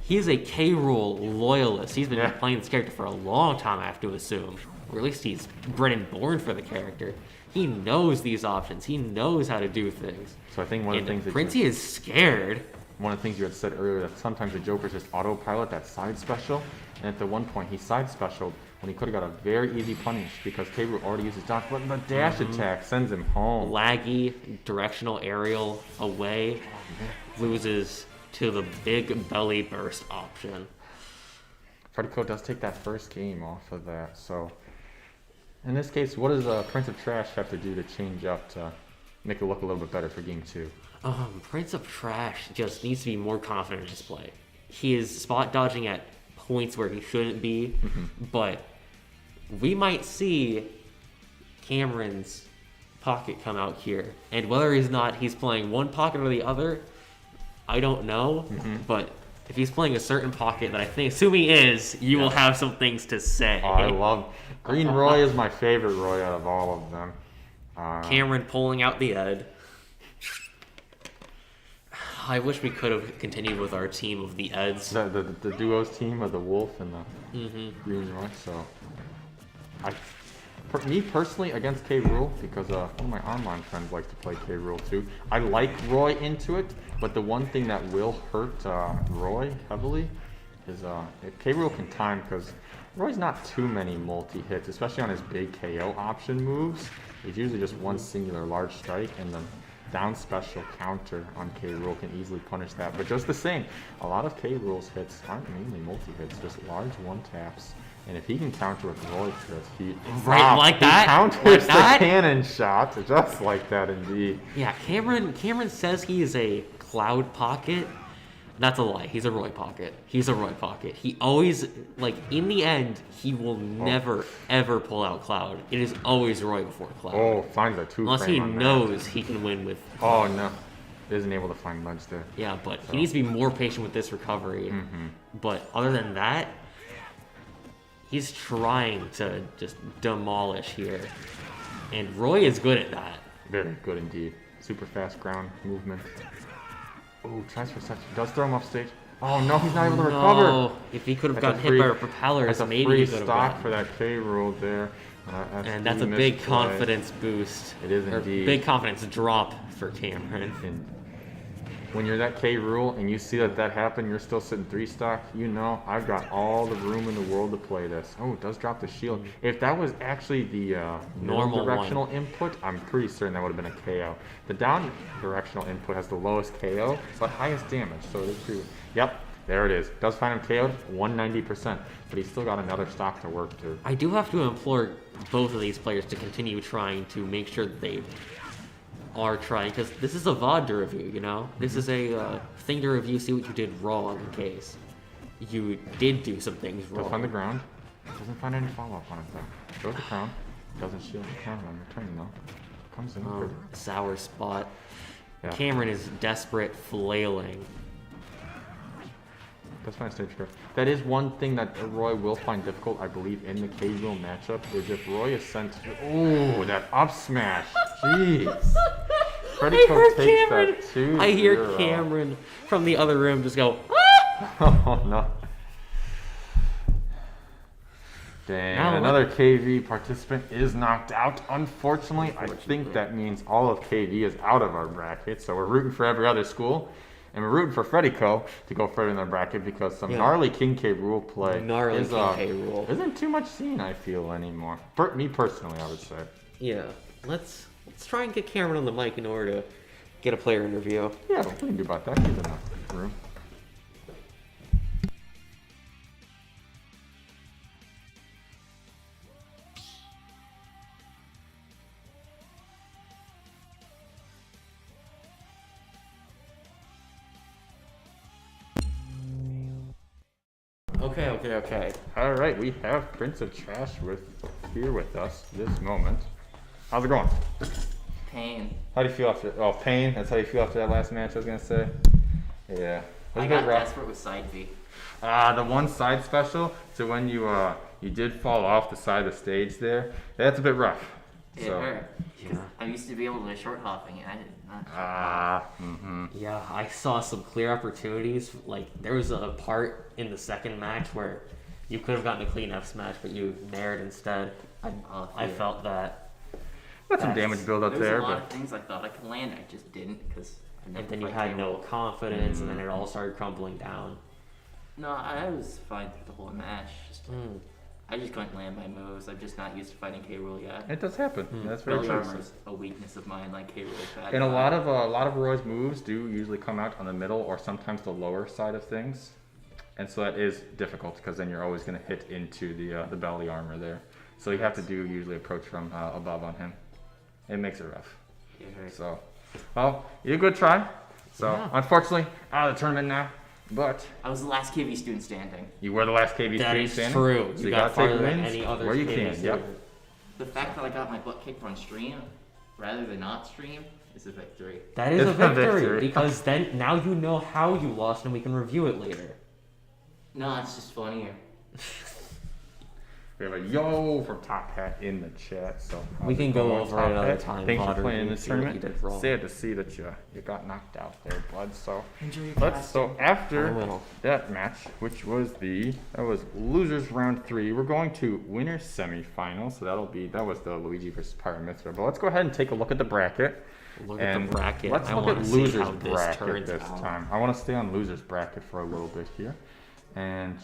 He's a K-Roll loyalist. He's been playing this character for a long time, I have to assume. Or at least he's bred and born for the character. He knows these options. He knows how to do things. So I think one of And the things that Princey is scared. one of the things you had said earlier that sometimes the Joker's just autopilot that side special, and at the one point he side specialed when he could have got a very easy punish because K-Rool already uses dodge, but the dash attack sends him home. Laggy, directional aerial away, loses to the big belly burst option. Freddy Co does take that first game off of that, so In this case, what does Prince of Trash have to do to change up to make it look a little bit better for game 2? Prince of Trash just needs to be more confident in his play. He is spot dodging at points where he shouldn't be, but we might see Cameron's pocket come out here. And whether he's playing one pocket or the other, I don't know. But if he's playing a certain pocket that I think, assuming he is, you will have some things to say. Oh, I love Green Roy is my favorite Roy out of all of them. Cameron pulling out the Ed. I wish we could have continued with our team of the Eds. The duos team of the Wolf and the Green Roy. So, me personally against K. Rule, because one of my online friends likes to play K. Rule too. I like Roy into it, but the one thing that will hurt Roy heavily is if K. Rule can time, because Roy's not too many multi-hits, especially on his big KO option moves. It's usually just one singular large strike, and the down special counter on K. Rule can easily punish that. But just the same, a lot of K. Rule's hits aren't mainly multi-hits, just large one-taps. And if he can counter with Roy hits, he counters the cannon shot, just like that indeed. Yeah, Cameron says he is a Cloud pocket. That's a lie. He's a Roy pocket. He's a Roy pocket. He always, in the end, he will never, ever pull out Cloud. It is always Roy before Cloud. Oh, finds a 2-frame unless he knows he can win with Cloud. Oh, no. Isn't able to find ledge there. Yeah, but he needs to be more patient with this recovery. But other than that, he's trying to just demolish here. And Roy is good at that. Very good indeed. Super fast ground movement. Oh, tries for such. Does throw him off stage. Oh no, he's not able to recover. No, if he could have gotten hit by our propellers, that's maybe a free he could have stock gotten. for that K Rule there. And that's a big confidence boost. It is indeed. Big confidence drop for Cameron. And when you're that K Rule and you see that happen, you're still sitting 3 stock, you know I've got all the room in the world to play this. Oh, it does drop the shield. If that was actually the normal directional input, I'm pretty certain that would have been a KO. The down directional input has the lowest KO, but highest damage, so it is true. Yep, there it is. Does find him KO'd, 190%, but he's still got another stock to work through. I do have to implore both of these players to continue trying to make sure that they are trying, because this is a VOD to review, you know? This is a thing to review, see what you did wrong in case you did do some things wrong. Does find the ground. Doesn't find any follow-up on it though. Throws the crown. Doesn't shield the crown on return though. Comes in. Sour spot. Yeah. Cameron is desperate, flailing. That's fine stage here. That is one thing that Roy will find difficult, I believe, in the K-Rule matchup, is if Roy is sent to... Oh, that up smash. Jeez. Freddy Cook takes Cameron. that 2-0. I hear Cameron from the other room just go, Oh, no. Dang, Now another KV participant is knocked out. Unfortunately, I think that means all of KV is out of our bracket, so we're rooting for every other school. And we're rooting for Freddy Co. to go further in their bracket because some gnarly King K. Rule play isn't too much seen, I feel, anymore. Me personally, I would say. Yeah, let's try and get Cameron on the mic in order to get a player interview. Yeah, we can do about that. He's enough room. Okay. All right, we have Prince of Trash here with us this moment. How's it going? Pain. How do you feel after? Oh, pain. That's how you feel after that last match. I was gonna say. Yeah. I got desperate with side B. The one side special. So when you did fall off the side of the stage there, that's a bit rough. It hurt. Yeah. I used to be able to short hopping, and I did not. Yeah, I saw some clear opportunities. Like, there was a part in the second match where you could have gotten a clean F smash, but you nared instead. I felt that. Got some damage build up there. There's a lot of things I thought I could land, I just didn't, because And then you had no confidence, and then it all started crumbling down. No, I was fine through the whole match. I just couldn't land my moves. I'm just not used to fighting K. Rule yet. It does happen. That's very Belly true. armor is a weakness of mine, like K. Rule's bad. And a lot of Roy's moves do usually come out on the middle or sometimes the lower side of things, and so that is difficult because then you're always going to hit into the belly armor there. So you have to do usually approach from above on him. It makes it rough. Yeah, right. So, well, you good try. So, Yeah. unfortunately, out of the tournament now. But I was the last KV student standing. you were the last KB That student is standing. true. So You you got gotta farther take than wins any other where you KB can. Yep. student. The fact that I got my butt kicked on stream rather than not stream is a victory. That is It's a a victory victory. because then now you know how you lost and we can review it later. No, it's just funnier. We have a yo from Top Hat in the chat, so We can go over Top another Hat. time, Thanks for Potter, playing and this see what you tournament. did wrong. Sad to see that you got knocked out there, bud. So Enjoy your so after I will. that match, which was losers round 3, we're going to winners semifinal. So that was the Luigi versus Pyramithra. But let's go ahead and take a look at the bracket. Look at And the bracket. Let's I look want at to see losers how this bracket turns this out. time. I want to stay on losers bracket for a little bit here, and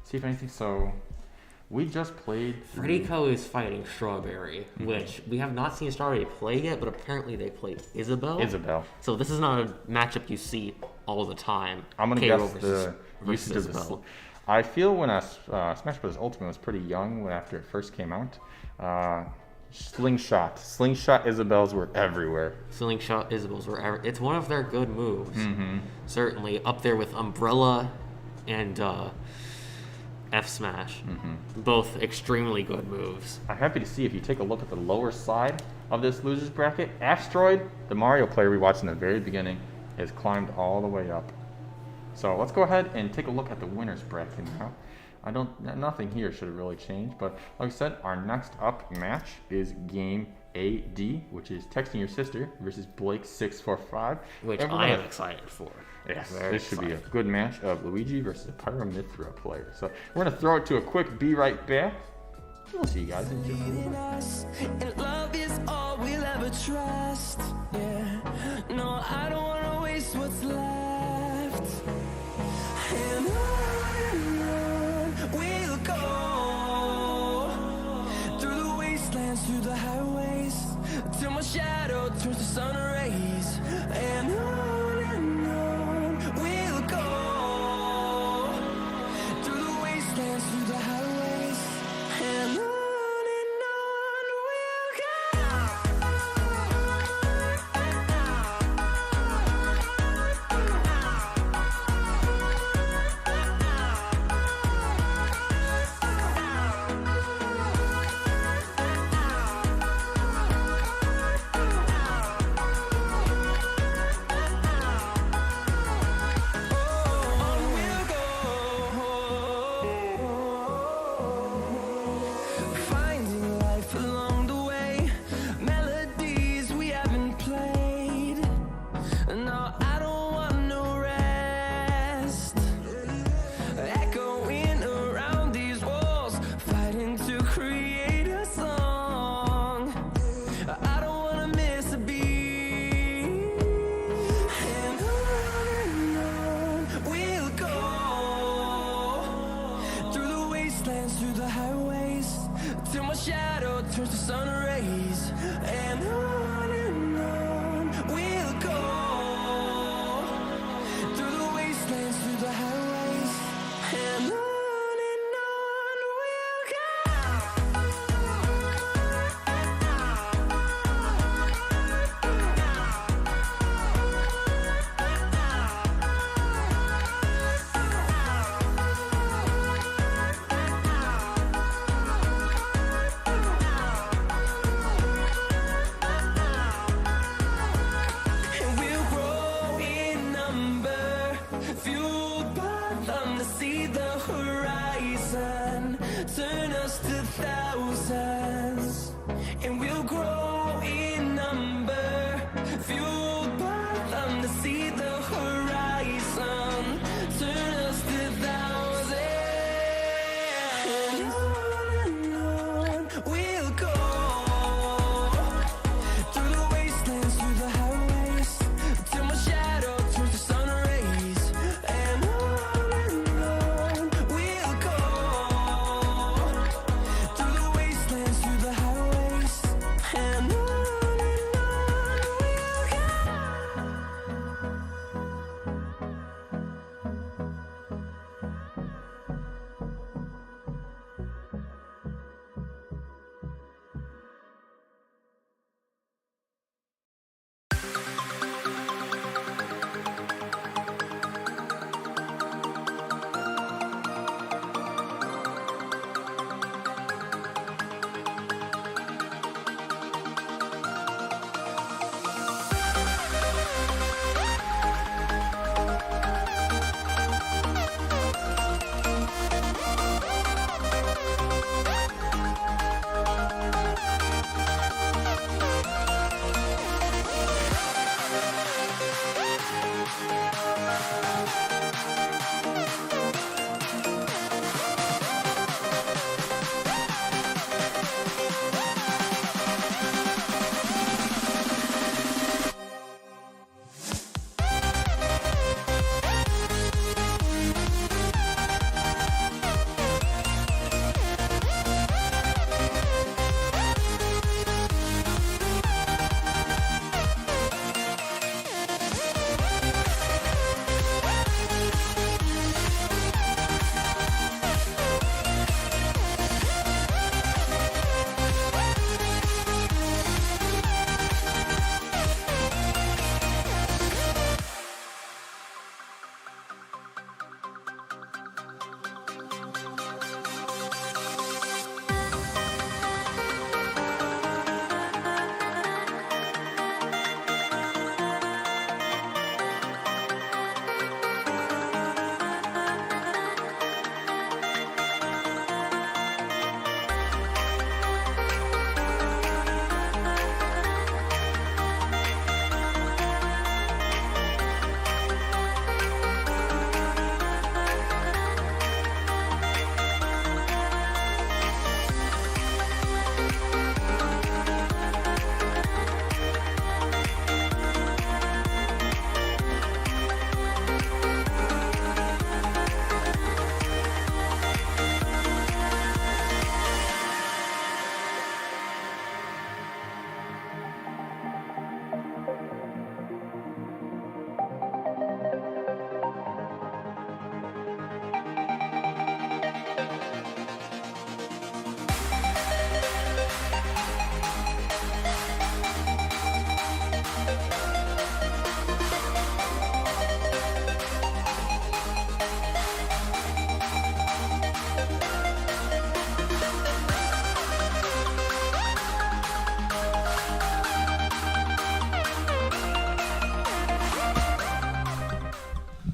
see if anything. So we just played. Freddy Co is fighting Strawberry, which we have not seen Strawberry play yet, but apparently they played Isabel. Isabel. So this is not a matchup you see all the time. I'm gonna KO guess the versus usage of the. Isabel. I feel when Smash Bros. Ultimate was pretty young when after it first came out. Slingshot Isabels were everywhere. Slingshot Isabel's wherever. It's one of their good moves. Mm-hmm. Certainly up there with Umbrella and F Smash. Mm-hmm. Both extremely good moves. I'm happy to see if you take a look at the lower side of this losers bracket, Asteroid, the Mario player we watched in the very beginning, has climbed all the way up. So let's go ahead and take a look at the winners bracket now. Nothing here should have really changed, but like I said, our next up match is game AD, which is Texting Your Sister versus Blake645. Which And we're I am gonna- excited for. Yes, Very this should be a excited. good match of Luigi versus a Pyramithra player. So we're gonna throw it to a quick be right back. We'll see you guys in just a little bit. us, and love is all we'll ever trust. Yeah, no, I don't wanna waste what's left. And on we'll go through the wastelands, through the highways, till my shadow turns to sun rays. And on we'll go through the wastelands, through the highways, and on we'll go.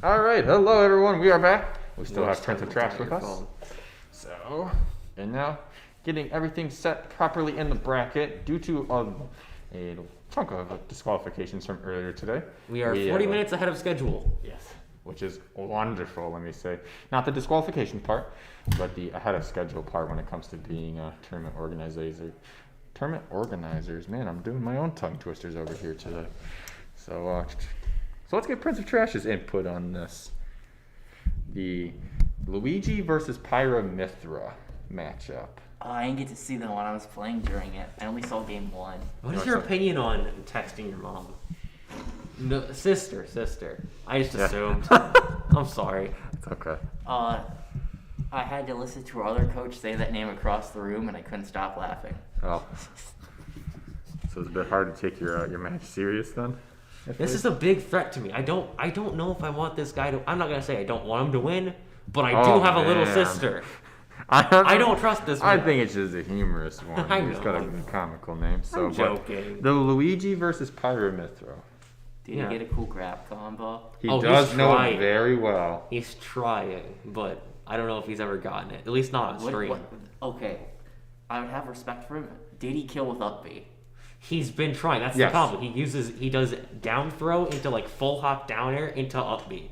All right, hello everyone. We are back. We still Well, have it's Prince time of to Trash turn with your us. phone. So, and now getting everything set properly in the bracket due to a chunk of disqualifications from earlier today. We are 40 have, minutes ahead of schedule. Yes, which is wonderful. Let me say, not the disqualification part, but the ahead of schedule part when it comes to being a tournament organizer. Tournament organizers, man, I'm doing my own tongue twisters over here today. So let's get Prince of Trash's input on this. The Luigi versus Pyramithra matchup. Oh, I didn't get to see them when I was playing during it. I only saw game 1. What is What's your up? opinion on texting your mom? No, sister. I just Yeah. assumed. I'm sorry. It's okay. I had to listen to our other coach say that name across the room, and I couldn't stop laughing. Oh. So it's a bit hard to take your match serious then? This is a big threat to me. I don't know if I want this guy to. I'm not gonna say I don't want him to win, but I do Oh, have a little man. sister. I don't trust this I one. think it's just a humorous one. I It's got a know. comical name. So, I'm joking. The Luigi versus Pyramithra. Did Yeah. he get a cool grab combo? He Oh, does he's know it trying. very well. He's trying, but I don't know if he's ever gotten it. At least not on stream. Okay, I would have respect for him. Did he kill with up B? He's been trying. That's Yes. the problem. He does down throw into like full hop down air into up B,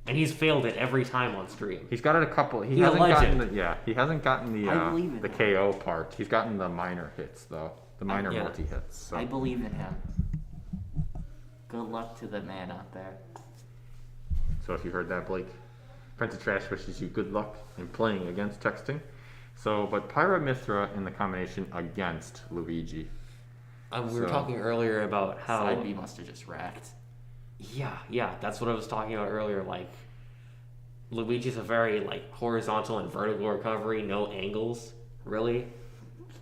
and he's failed it every time on stream. He's got it a couple. He He's a hasn't gotten legend. he hasn't gotten I believe in the him. KO part. He's gotten the minor hits though. The minor yeah. multi hits. So. I believe in him. Good luck to the man out there. So if you heard that, Blake, Prince of Trash wishes you good luck in playing against texting. So, but Pyramithra in the combination against Luigi. We were So- talking earlier about how. Side B must have just racked. Yeah, that's what I was talking about earlier. Like, Luigi's a very like horizontal and vertical recovery, no angles. Really,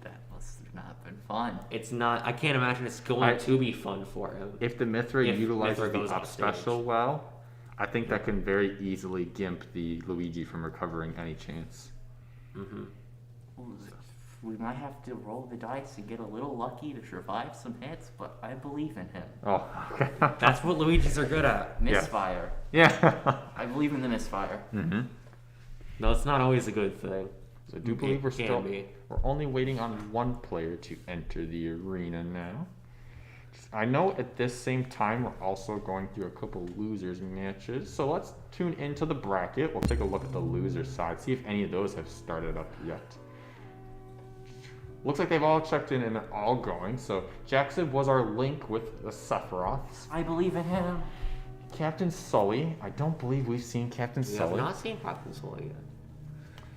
That must have not been fun. it's not. I can't imagine it's going to be fun for him. If the Mithra If utilizes Mithra the goes up off stage. special well, I think that can very easily gimp the Luigi from recovering any chance. We might have to roll the dice and get a little lucky to survive some hits, but I believe in him. Oh, okay. That's what Luigi's are good at. Misfire. Yeah. I believe in the misfire. Mm-hmm. No, it's not always a good thing. So I do It believe can be. we're only waiting on one player to enter the arena now. I know at this same time we're also going through a couple losers matches. So let's tune into the bracket. We'll take a look at the loser side, see if any of those have started up yet. Looks like they've all checked in and all going. So Jackson was our link with the Sephiroths. I believe in him. Captain Sully. I don't believe we've seen Captain We have Sully. not seen Captain Sully yet.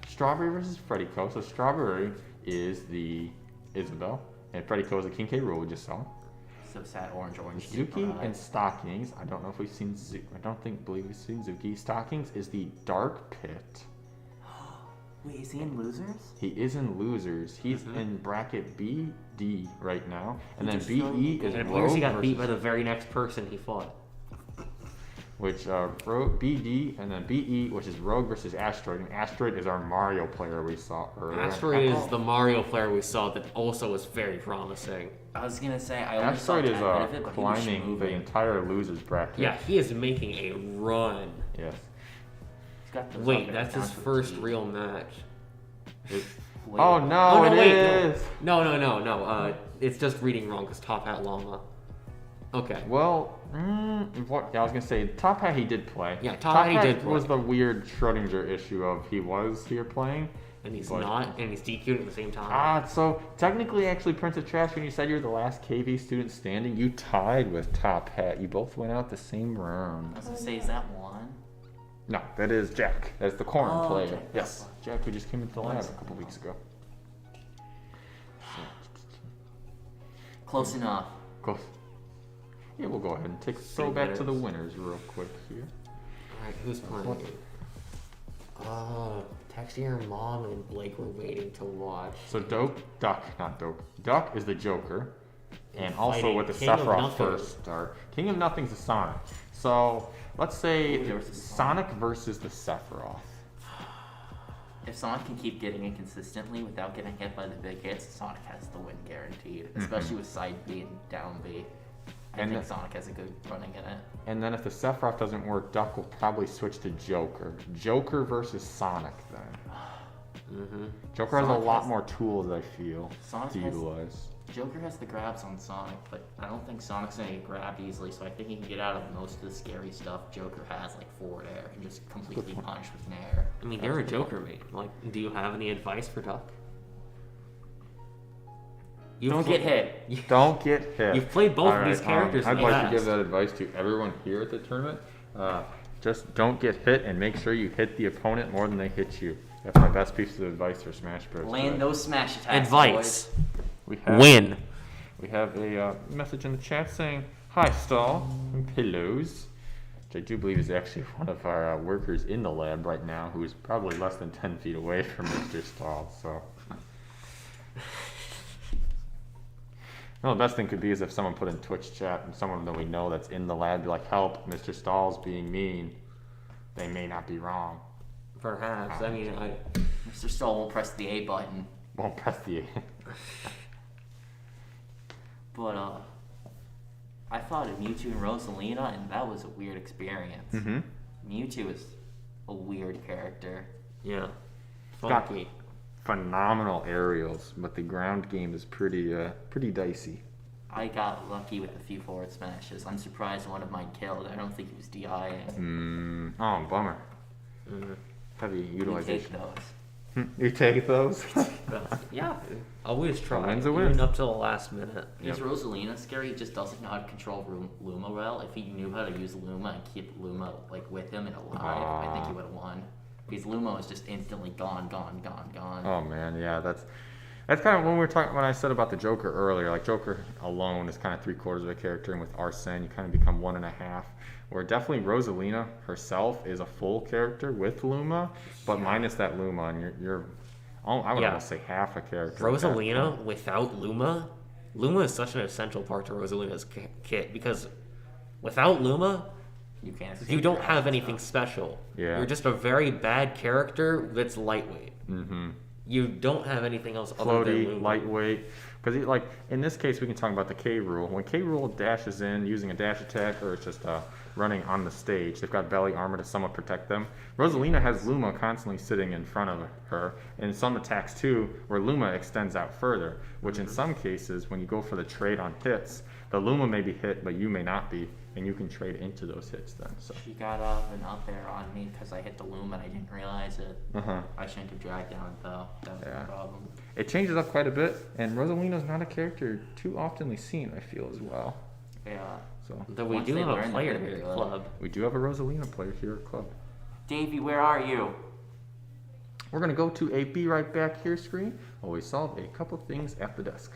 Strawberry versus Freddy Co. So Strawberry is the Isabel, and Freddy Co. is the King K. Rool we just saw. So sad, orange. Zuki and Stockings. I don't know if we've seen. Believe we've seen Zuki. Stockings is the Dark Pit. Wait, is he in Losers? He is in Losers. He's in bracket BD right now, and He then just BE really- is And it appears he Rogue got beat by versus, the very next person he fought. which BD, and then BE, which is Rogue versus Asteroid, and Asteroid is our Mario player we saw earlier. Asteroid is the Mario player we saw that also was very promising. I was gonna say I only saw Asteroid 10 is minutes of it, but he was climbing the moving. entire Losers bracket. Yeah, he is making a run. Yes. He's got the Wait, fucking that's his down to a first T. real match. Wait. Oh no, it is. No. It's just reading wrong because Top Hat Llama. Okay. Well, what? Yeah, I was gonna say Top Hat he did play. Yeah, Top Hat he did play. was the weird Schrodinger issue of he was here playing. And he's But- not, and he's DQ'd at the same time. So technically, actually, Prince of Trash, when you said you're the last KV student standing, you tied with Top Hat. You both went out the same I round. was gonna say, is that one? No, that is Jack. That's the corn Oh, player. Jack, Yes, that's Jack, who just came into the lab a couple weeks ago. Close enough. Close. Yeah, we'll go ahead and throw back to the winners real quick here. Alright, who's playing? Texting your mom and Blake were waiting to watch. So Duck is the Joker, and also Fighting with the King of Sephiroth Nothing. first star. King of Nothing's the Sonic. So let's say Who versus Sonic versus the Sephiroth. If Sonic can keep getting it consistently without getting hit by the big hits, Sonic has the win guaranteed. Mm-hmm. Especially with side B and down B. I And think the- Sonic has a good running in it. And then if the Sephiroth doesn't work, Duck will probably switch to Joker. Joker versus Sonic then. Joker has Sonic a lot has- more tools, I feel, Sonic to has- utilize. Joker has the grabs on Sonic, but I don't think Sonic's gonna get grabbed easily, so I think he can get out of most of the scary stuff Joker has, like forward air, and just completely punish with an air. I mean, you're a Joker, mate. Like, do you have any advice for Duck? Don't get hit. Don't get hit. You've played both of All these right, characters in I'd the like past. to give that advice to everyone here at the tournament. Just don't get hit and make sure you hit the opponent more than they hit you. That's my best piece of advice for Smash Bros. Land today. those smash attacks, Advice. boys. We have, Win. We have a message in the chat saying, "Hi, Stall, and pillows," which I do believe is actually one of our workers in the lab right now, who is probably less than 10 feet away from Mr. Stall. So, well, the best thing could be is if someone put in Twitch chat and someone that we know that's in the lab be like, "Help, Mr. Stall's being mean." They may not be wrong. Perhaps. I mean, Mr. Stall won't press the A button. Won't press the. But I fought a Mewtwo and Rosalina, and that was a weird experience. Mm-hmm. Mewtwo is a weird character. yeah. Got Funky. phenomenal aerials, but the ground game is pretty dicey. I got lucky with a few forward smashes. I'm surprised one of mine killed. I don't think he was DIing. Oh, bummer. Heavy You take utilization. those. You take those? Yeah. Always try. win's a win. Even up to the last minute. Is Rosalina scary? He just doesn't know how to control Luma well. If he knew how to use Luma and keep Luma like with him and alive, I think he would have won. Because Luma was just instantly gone. Oh man, yeah, that's kind of when I said about the Joker earlier. Like Joker alone is kind of 3/4 of a character, and with Arsene you kind of become 1.5. Where definitely Rosalina herself is a full character with Luma, but minus that Luma, and you're I would Yeah. almost say half a character. at that Rosalina point. without Luma. Luma is such an essential part to Rosalina's kit because without Luma, You can't. you don't have anything special. Yeah. You're just a very bad character that's lightweight. Mm-hmm. You don't have anything else other than Floaty, Luma. lightweight. Because like in this case, we can talk about the K rule. When K rule dashes in using a dash attack, or it's just running on the stage, they've got belly armor to somewhat protect them. Rosalina has Luma constantly sitting in front of her, and some attacks too, where Luma extends out further. Which in some cases, when you go for the trade on hits, the Luma may be hit, but you may not be, and you can trade into those hits then. So. She got up and up there on me because I hit the Luma and I didn't realize it. Uh-huh. I shouldn't have dragged down though. That was Yeah. the problem. It changes up quite a bit, and Rosalina's not a character too oftenly seen, I feel, as well. Yeah. So Though we Once do they have a learn that, player they're here at good. club. we do have a Rosalina player here at club. Davey, where are you? We're going to go to a Be Right Back Here screen while we solve a couple things at the desk.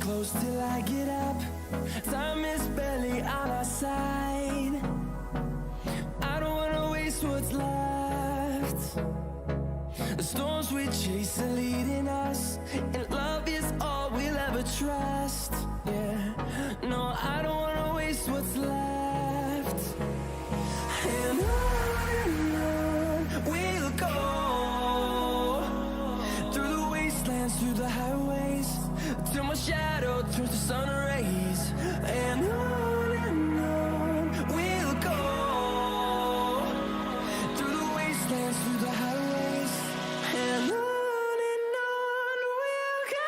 close till I get up. Time is barely on our side. I don't wanna waste what's left. The storms we chase are leading us, and love is all we'll ever trust. Yeah, no, I don't wanna waste what's left. And on we'll go, through the wastelands, through the highways, till my shadow turns to sun rays. And on we'll go, through the wastelands, through the highways, and on we'll go.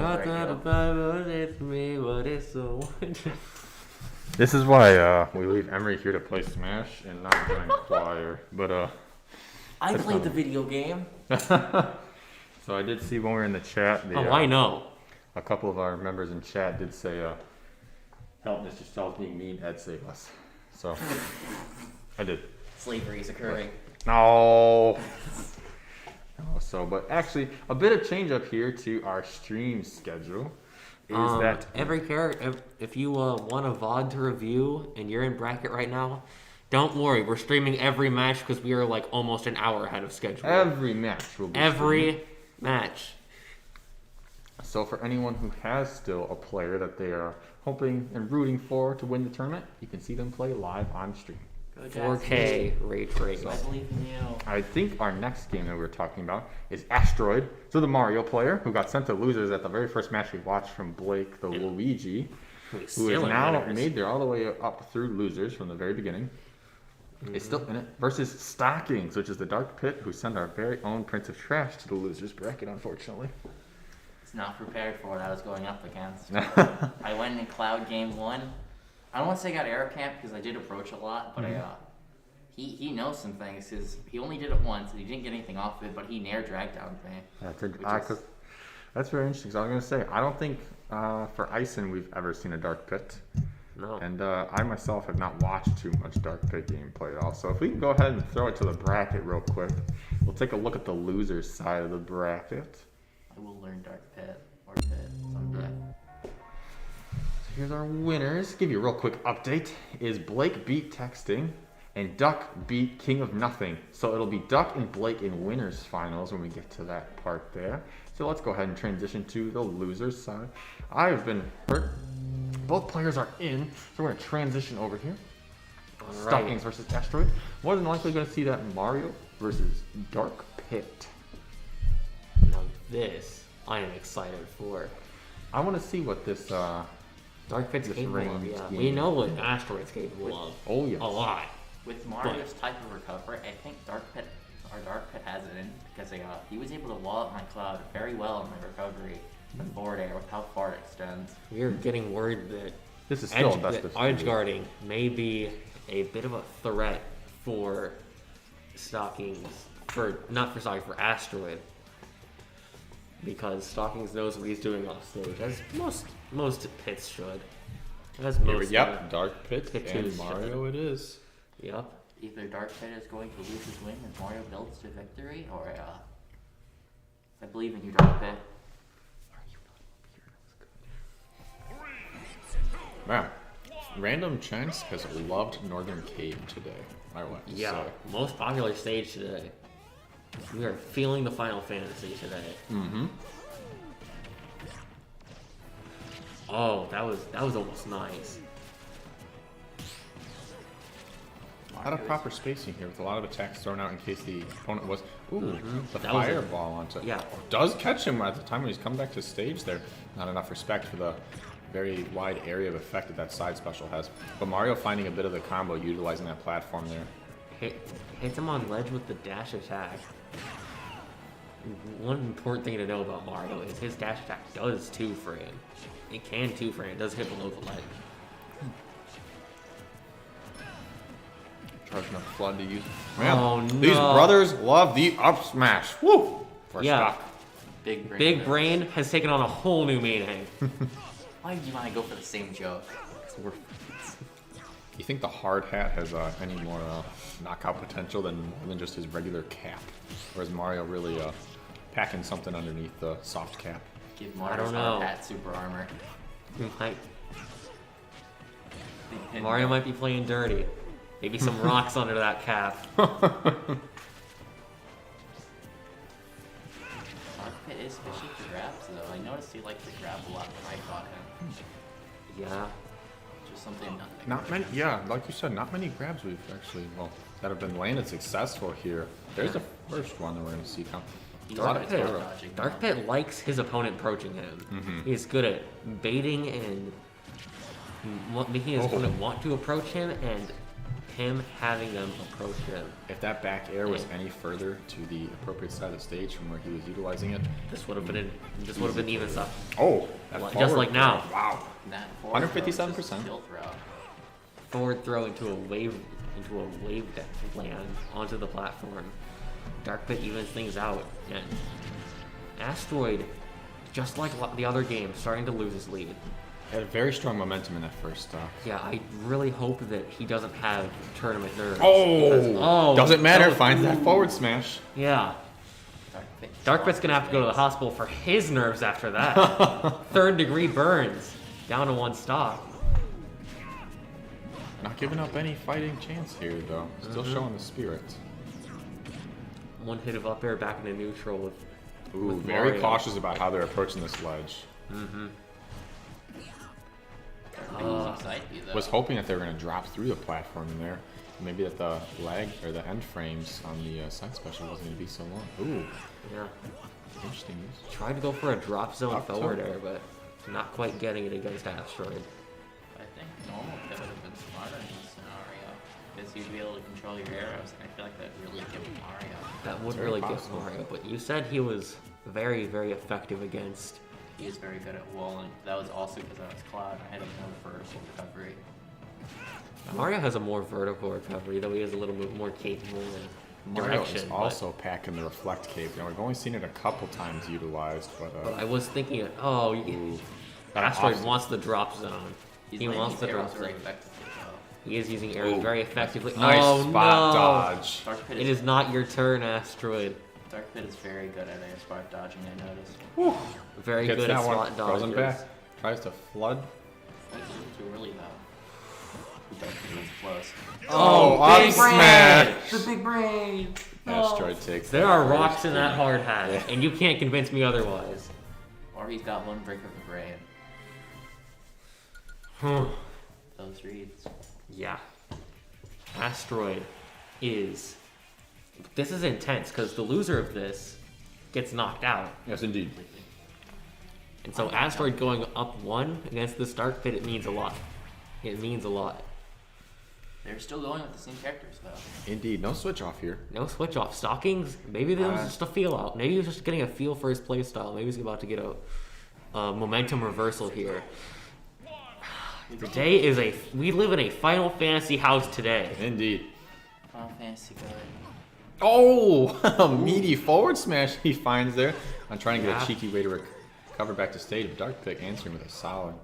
over at you. This is why we leave Emery here to play Smash and not join choir. But I played the video game. so I did see when we were in the chat. I know. A couple of our members in chat did say, "Help, Mr. Charles being mean, Ed save us." So I did. Slavery is occurring. No. So, but actually, a bit of change up here to our stream schedule is that every character, if you want a VOD to review and you're in bracket right now, don't worry, we're streaming every match because we are like almost an hour ahead of schedule. every match will be streamed. Match. So for anyone who has still a player that they are hoping and rooting for to win the tournament, you can see them play live on stream. 4K ray tracing. I believe in you. I think our next game that we were talking about is Asteroid. So the Mario player who got sent to losers at the very first match we watched from Blake, the Luigi, who is now made there all the way up through losers from the very beginning. Is still in it versus Stockings, which is the Dark Pit, who sent our very own Prince of Trash to the losers bracket, unfortunately. It's not prepared for what I was going up against. I went in Cloud game 1. I don't want to say I got arrow camp because I did approach a lot, but he knows some things because he only did it once and he didn't get anything off of it, but he nair drag down me. That's very interesting. So I was going to say, I don't think for Ison we've ever seen a Dark Pit. No. And I myself have not watched too much Dark Pit gameplay at all. So if we can go ahead and throw it to the bracket real quick, we'll take a look at the losers side of the bracket. I will learn Dark Pit or Pit someday. Here's our winners. Give you a real quick update. Is Blake beat Texting and Duck beat King of Nothing. So it'll be Duck and Blake in winners finals when we get to that part there. So let's go ahead and transition to the losers side. I've been hurt. Both players are in, so we're going to transition over here. All Stockings versus Asteroid. More than likely going to see that Mario versus Dark Pit. Now this, I am excited for. I want to see what this Dark Pit's This capable of, range yeah. game. We know what Asteroid's capable of. Oh, yes. A lot. With Mario's type of recovery, I think Dark Pit has it in because he was able to wall up my Cloud very well in the recovery with forward air with how far it extends. We're getting word that This is still best of edge guarding may be a bit of a threat for Stockings, for Asteroid, because Stockings knows what he's doing off stage, as most pits should. As most Dark Pit Pit and twos Mario it is. Yep. Either Dark Pit is going to lose his win and Mario builds to victory, or I believe in you, Dark Pit. Wow. Random Chance has loved Northern Cave today. I want to Yeah. say. Most popular stage today. We are feeling the Final Fantasy today. Mm-hmm. Oh, that was almost nice. A lot of proper spacing here with a lot of attacks thrown out in case the opponent was. Ooh, the That was fireball onto. Yeah. Does catch him at the time when he's come back to stage there. Not enough respect for the very wide area of effect that side special has. But Mario finding a bit of the combo utilizing that platform there. Hits him on ledge with the dash attack. One important thing to know about Mario is his dash attack does 2 for him. It can 2 for him. It does hit below the ledge. Charging up Flood to use. Oh, no. These brothers love the up smash. Woo! For Yeah. stock. Big Brain has taken on a whole new meaning. Why do you want to go for the same joke? You think the hard hat has any more knockout potential than just his regular cap? Or is Mario really packing something underneath the soft cap? Give I Mario's don't know. hard hat super armor. Mario might be playing dirty. Maybe some rocks under that cap. Dark Pit is fishy for grabs though. I noticed he liked to grab a lot when I fought him. Yeah. Just something Not many, yeah, like you said, not many grabs we've actually, that have been landed successful here. There's the first one that we're going to see come. A lot of terror. Dark Pit likes his opponent approaching him. He's good at baiting and making his opponent want to approach him and him having them approach him. If that back air was any further to the appropriate side of the stage from where he was utilizing it, This would have been even stuff. oh, that Just forward like now. throw. Wow. That forward throw is 157%. just a skill throw. Forward throw into a wave deck land onto the platform. Dark Pit evens things out, and Asteroid, just like the other game, starting to lose his lead. Had a very strong momentum in that first stock. Yeah, I really hope that he doesn't have tournament nerves. Oh, doesn't matter. was- Finds that forward smash. Yeah. Dark Pit's gonna have to go to the hospital for his nerves after that. 3rd degree burns. Down to 1 stock. Not giving up any fighting chance here, though. Still showing the spirit. 1 hit of up air back into neutral with Ooh, with very Mario. cautious about how they're approaching this ledge. Using side B, though. Was hoping that they were going to drop through the platform in there. Maybe that the lag or the end frames on the side special wasn't going to be so long. Ooh, Yeah. interesting news. Tried to go for a drop zone Up forward tilt. air, but not quite getting it against Asteroid. I think normal pivot would have been smarter in this scenario. Because you'd be able to control your arrows, and I feel like that really give Mario. That would Very really possible. get Mario, but you said he was very, very effective against. He is very good at walling. That was also because I was Cloud. I had a more vertical recovery. Mario has a more vertical recovery, though he is a little bit more capable in Mario direction. is also packing the reflect cape. Now we've only seen it a couple times utilized, but I was thinking, oh, That Asteroid offset. wants the drop zone. He's He landing wants the arrows drop very zone. effectively, though. He is using arrows Ooh. very effectively. Nice oh, spot no. dodge. Dark Pit It is not your turn, Asteroid. Dark Pit is very good at air spot dodging, I noticed. Very Gets good at that one. spot Throws him dodges. back. Tries to flood. That's a little too early, though. Dark Pit was close. Oh, big up smash! The big brain! Asteroid takes There that are first rocks in that three. hard hat, and you can't convince me otherwise. Or he's got one break of the brain. Hmm. Those reads. Yeah. Asteroid is. This is intense because the loser of this gets knocked out. Yes, indeed. And so Asteroid going up 1 against this Dark Pit, it means a lot. It means a lot. They're still going with the same characters, though. Indeed. No switch off here. No switch off. Stockings, maybe that was just a feel out. Maybe he was just getting a feel for his playstyle. Maybe he's about to get a momentum reversal here. Today is we live in a Final Fantasy house today. Indeed. Final Fantasy good. Oh, a meaty forward smash he finds there. I'm trying to get Yeah. a cheeky way to recover back to stage. But Dark Pick answering with a solid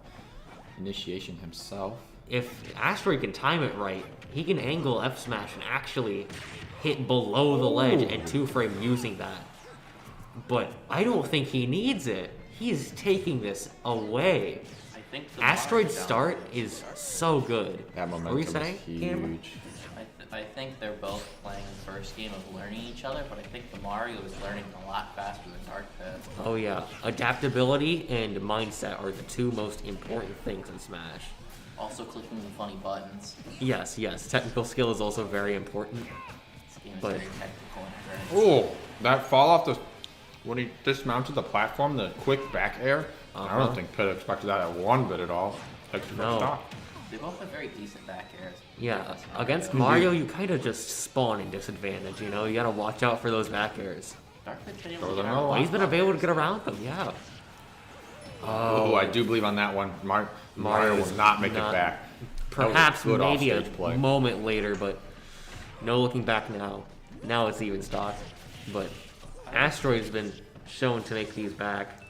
initiation himself. If Asteroid can time it right, he can angle F smash and actually hit below the ledge and 2-frame using that. But I don't think he needs it. He is taking this away. I think the Asteroid's Mario start is so good. That What were you momentum saying, is Cameron? huge. I think they're both playing the first game of learning each other, but I think the Mario is learning a lot faster than Dark Pit. Oh yeah, adaptability and mindset are the 2 most important things in Smash. Also clicking the funny buttons. Yes, technical skill is also very important. This game is But- very technical and very Oh, that fall off the when he dismounted the platform, the quick back air. I Uh-huh. don't think Pitt expected that at one bit at all. Takes the No. first stock. They both have very decent back airs. Yeah, against Mario, you kind of just spawn in disadvantage, you know? You gotta watch out for those back airs. Dark Pit's been able Throw to them get out. around He's been able to get around them, yeah. Oh, I do believe on that one. Mario Mario will is not make not- it back. Perhaps good maybe a offstage play. moment later, but no looking back now. Now it's even stock. But Asteroid's been shown to make these back.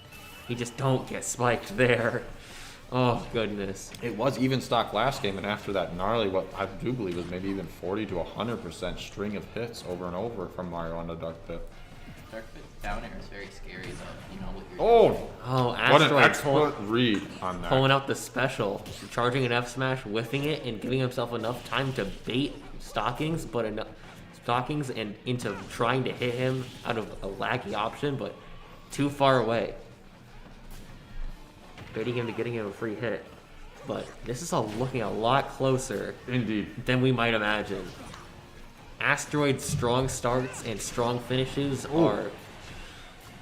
He just don't get spiked there. Oh, goodness. It was even stock last game, and after that gnarly, what I do believe was maybe even 40 to 100% string of hits over and over from Mario on the Dark Pit. Dark Pit's down air is very scary, though. You know what you're Oh, Oh, what an Asteroid expert read on that. pulling out the special, charging an F smash, whiffing it, and giving himself enough time to bait Stockings, but enough Stockings and into trying to hit him out of a laggy option, but too far away. Baiting him to getting him a free hit. But this is looking a lot closer Indeed. than we might imagine. Asteroid's strong starts and strong finishes are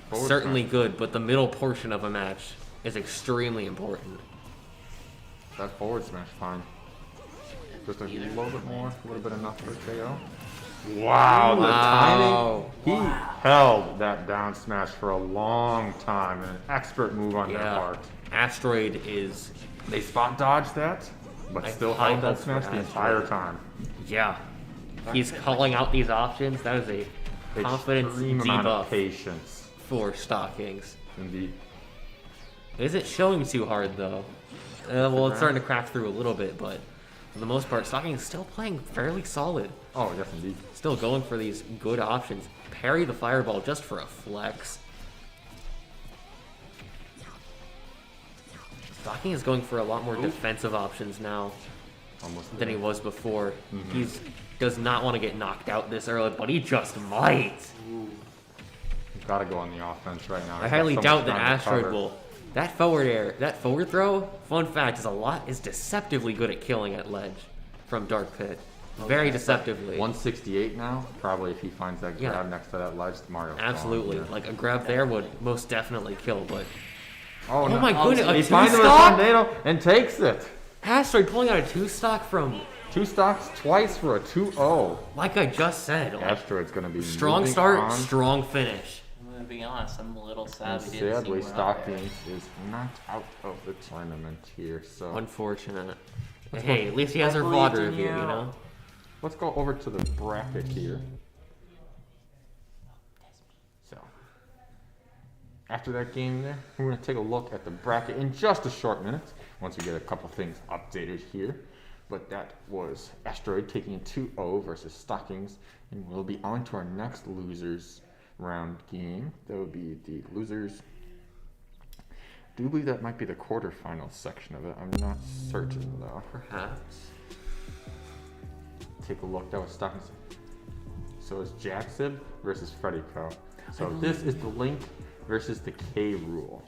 Forward certainly smash. good, but the middle portion of a match is extremely important. That forward smash fine. Just a little bit more, a little bit enough for KO. Wow, the timing. He held that down smash for a long time. An expert move on their part. Asteroid is... They spot dodged that, but still held that smash the entire time. Yeah. He's calling out these options. That is a confidence Extreme amount of debuff patience. for Stockings. Indeed. Is it showing too hard, though? Well, it's starting to crack through a little bit, but for the most part, Stockings is still playing fairly solid. Oh, yes, indeed. Still going for these good options. Parry the fireball just for a flex. Stocking is going for a lot more defensive options now than he was before. He does not want to get knocked out this early, but he just might. You've got to go on the offense right now. I highly doubt that Asteroid will. That forward throw, fun fact, is deceptively good at killing at ledge from Dark Pit. Very deceptively. 168 now. Probably if he finds that grab next to that ledge, Mario. Absolutely. Like a grab there would most definitely kill, but Oh, no. my goodness, He a finds him with two-stock? tornado and takes it. Asteroid pulling out a 2-stock from, 2 stocks twice for a 2-0. like I just said, like, Asteroid's going to be strong moving start, on. strong finish. I'm gonna be honest, I'm a little And sad we didn't see sadly, one out there. Stockings is not out of the tournament here. So Unfortunate. Hey, at least he has her VOD review, you know? let's go over to the bracket here. So after that game there, we're going to take a look at the bracket in just a short minute once we get a couple things updated here. But that was Asteroid taking a 2-0 versus Stockings, and we'll be on to our next losers round game. That would be the losers. I do believe that might be the quarterfinals section of it. I'm not certain though. Perhaps. Take a look. That was Stockings. So it's Jacksib versus Freddy Co. So this is the Link versus the K Rule.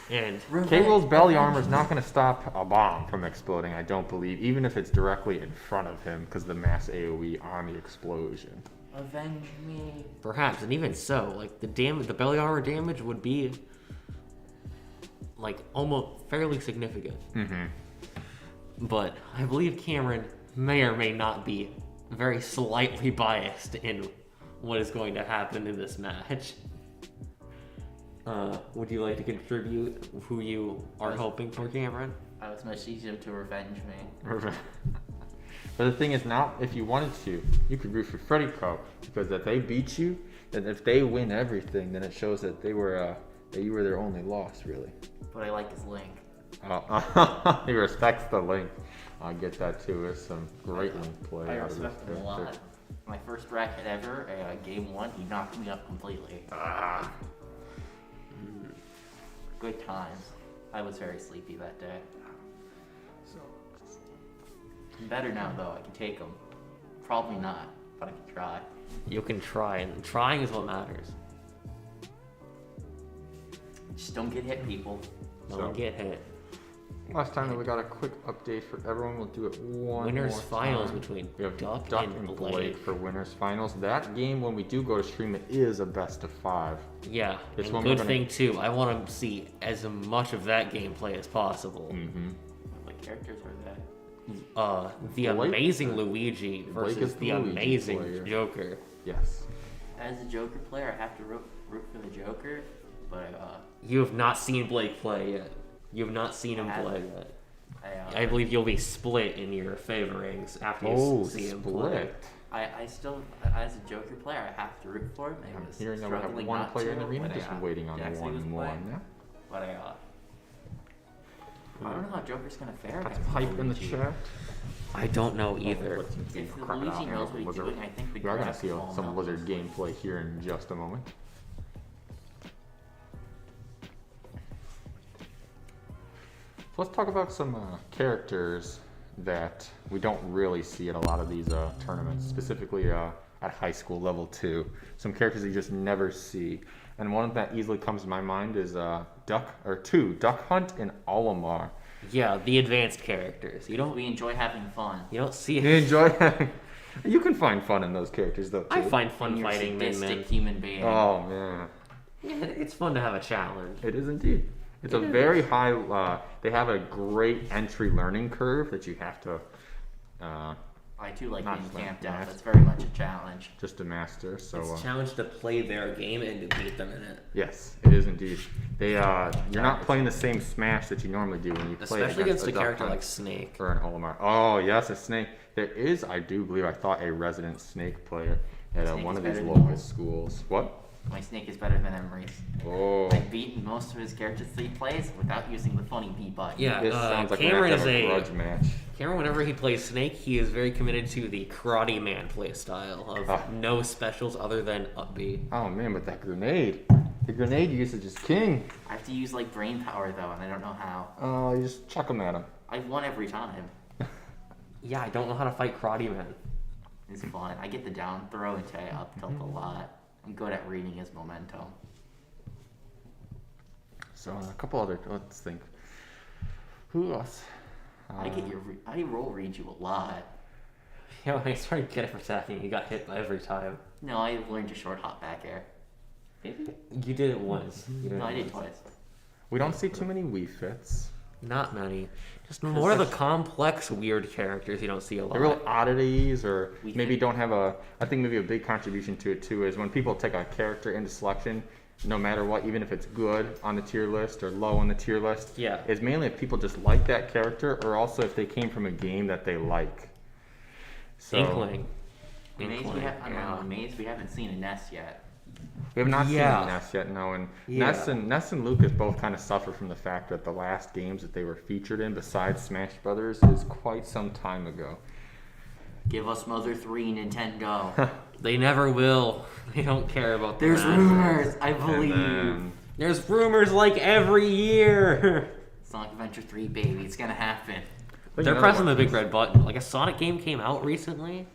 And K Rule's belly armor is not going to stop a bomb from exploding, I don't believe, even if it's directly in front of him because of the mass AoE on the explosion. Avenge me. perhaps, and even so, like the belly armor damage would be like almost fairly significant. But I believe Cameron may or may not be very slightly biased in what is going to happen in this match. Would you like to contribute who you are hoping for, Cameron? I was much easier to revenge me. But the thing is, now, if you wanted to, you could root for Freddy Co. Because if they beat you, then if they win everything, then it shows that they were that you were their only loss, really. But I like his Link. He respects the Link. I get that too. There's some great Link play. I out of this respect him a character. lot. My first bracket ever, game 1, he knocked me up completely. Good times. I was very sleepy that day. I'm better now though, I can take him. Probably not, but I can try. You can try, and trying is what matters. Just don't get hit, people. Don't get hit. Last time that we got a quick update for everyone, we'll do it one Winners more finals time. between We have Duck Duck and and Blake. Blake for winners finals. That game, when we do go to stream, it is a best of 5. Yeah, This and one we're good gonna- thing too. I want to see as much of that gameplay as possible. What characters are they? The Blake- amazing Luigi Blake versus is the the Luigi amazing player. Joker. Yes. As a Joker player, I have to root for the Joker, but You have not seen Blake play yet. You have not seen him I play haven't. yet. I I believe you'll be split in your favorings after you Oh, see him play. split. I still, as a Joker player, I have to root for him. I I'm was hearing that we have struggling one not player to in the arena, when just waiting on Jackson was one more. playing, Yeah. But I don't know how Joker's gonna fare That's against hype in the Luigi. chat. I don't know either. Let's see If the Crocodile Luigi here knows with what he's Lizard. doing, I think the We are going to grab see will some melt. Lizard gameplay here in just a moment. So let's talk about some characters that we don't really see at a lot of these tournaments, specifically at high school level 2. Some characters you just never see. And one that easily comes to my mind is Duck Hunt and Olimar. Yeah, the advanced characters. You don't We enjoy having fun. see You enjoy having... You can find fun in those characters, though, too. I find fun You're a fighting Min sadistic Min. human being. Oh, man. Yeah, it's fun to have a challenge. It is indeed. It's a very high... they have a great entry learning curve that you have to I too like Not being just camped like out. math. That's very much a challenge. just a master. So It's a challenge to play their game and to beat them in it. yes, it is indeed. You're not playing the same Smash that you normally do when you play Especially against a Duck character Hunt like Snake. or an Olimar. Oh yes, a Snake. There is, I do believe, I thought a resident Snake player at Snake one is of these better than local yours. schools. What? My Snake is better than Emery's. Oh, I've beaten most of his characters that he plays without using the funny B button. Yeah, this sounds like we're Cameron gonna is have to have a a grudge match. Cameron. Whenever he plays Snake, he is very committed to the Karate Man play style of Ah. no specials other than up B. Oh man, but that grenade. The grenade usage is king. I have to use like brain power though, and I don't know how. Oh, you just chuck them at him. I've won every time. Yeah, I don't know how to fight Karate Man. It's fun. I get the down throw and tie up tilt a lot. I'm good at reading his momentum. So a couple other. Let's think. Who else? I roll read you a lot. Yeah, when I started getting attacking, he got hit every time. No, I learned to short hop back air. You did it once. You No, I did once. twice. We don't see too many Wii Fits. Not many. Just more of the complex, weird characters you don't see a lot. The real oddities, or We maybe think- don't have a. I think maybe a big contribution to it too is when people take a character into selection, no matter what, even if it's good on the tier list or low on the tier list. Yeah. Is mainly if people just like that character, or also if they came from a game that they like. So Inkling. Maze, I don't know, Maze, we haven't seen a Ness yet. we have not Yeah. seen Ness yet, no. And Yeah. Ness and Lucas both kind of suffer from the fact that the last games that they were featured in, besides Smash Brothers, is quite some time ago. Give us Mother 3, Nintendo. They never will. They don't care about the There's masses. rumors. I And believe. then, There's rumors like every year. Sonic Adventure 3, baby. It's gonna happen. They're another pressing one. the big red button. Like a Sonic game came out recently.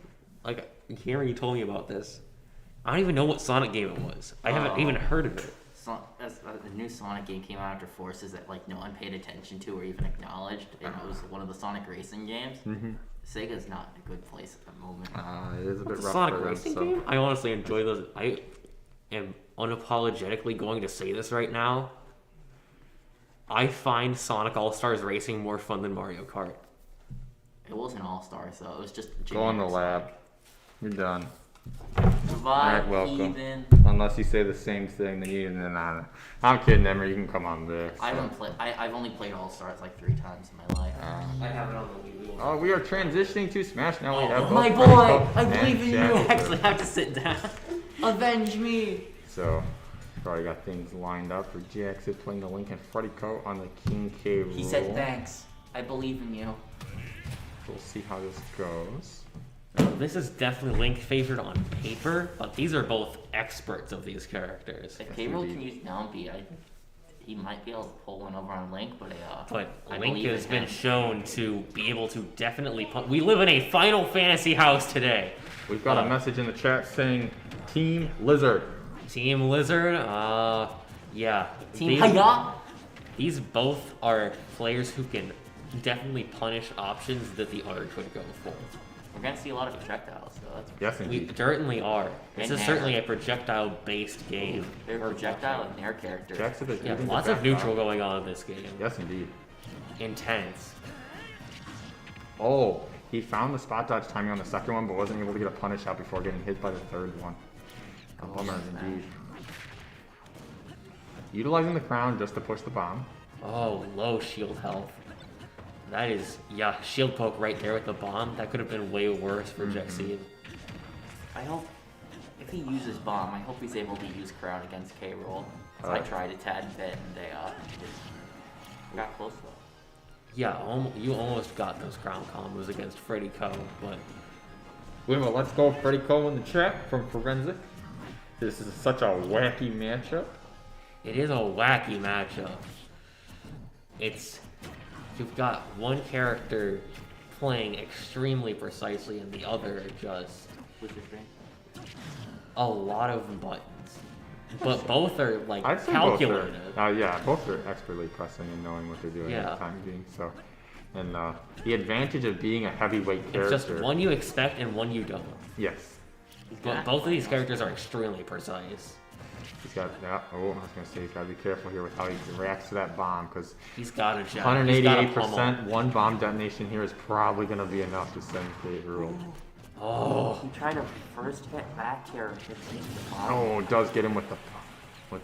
Like Cameron, you told me about this. I don't even know what Sonic game it was. I haven't even heard of it. The new Sonic game came out after Forces that like no one paid attention to or even acknowledged, and it was one of the Sonic racing games. Sega's not in a good place at the moment. It is a bit The rough Sonic for them, racing so. game? I honestly enjoy those. I am unapologetically going to say this right now. I find Sonic All-Stars Racing more fun than Mario Kart. It wasn't All Stars though. It was just Go in the generic lab. Sonic. You're done. Goodbye, Alright, welcome. heathen. Unless you say the same thing, then you. I'm kidding, Emery. You can come on this. I've only played All Stars like 3 times in my life. I have it on the Wii. Oh, we are transitioning to Smash now. We have both My Franco boy, I and believe in you. Jack. I actually have to sit down. Avenge me. So, already got things lined up for Jackson playing the Link and Freddy Co on the King K rule. He said thanks. I believe in you. We'll see how this goes. This is definitely Link favored on paper, but these are both experts of these characters. If K-Roll can use Numpy, he might be able to pull one over on Link, but I Link believe has in been him. shown to be able to definitely we live in a Final Fantasy house today. We've got a message in the chat saying Team Lizard. Team Lizard, yeah. Team These- Hiya. These both are players who can definitely punish options that the other could go for. We're gonna see a lot of projectiles, so that's Yes, We indeed. certainly are. This And is certainly a projectile-based game. they're projectile and air characters. Jackson is Yeah, leading the lots of back neutral line. going on in this game. Yes, indeed. Intense. Oh, he found the spot dodge timing on the second one, but wasn't able to get a punish out before getting hit by the third one. A bummer indeed. Utilizing the crown just to push the bomb. Oh, low shield health. That is, yeah, shield poke right there with the bomb. That could have been way worse for Jexeed. I hope if he uses bomb, I hope he's able to use Crown against K-Roll. I tried a tad bit and they just got close though. Yeah, you almost got those crown combos against Freddy Co, but We have a Let's Go Freddy Co in the chat from Forensic. This is such a wacky matchup. it is a wacky matchup. You've got one character playing extremely precisely and the other just Which is great. a lot of buttons. But both are like I'd say calculated. both are, yeah, both are expertly pressing and knowing what they're doing at Yeah. the time being. So, and the advantage of being a heavyweight It's character. just one you expect and one you don't. Yes. But both of these characters are extremely precise. He's got that. Oh, I was gonna say he's got to be careful here with how he reacts to that bomb because He's got a jump. 188%. One bomb detonation here is probably gonna be enough to send Fate Rule. Oh, He tried to first hit back here and hit the bomb. Oh, it does get him with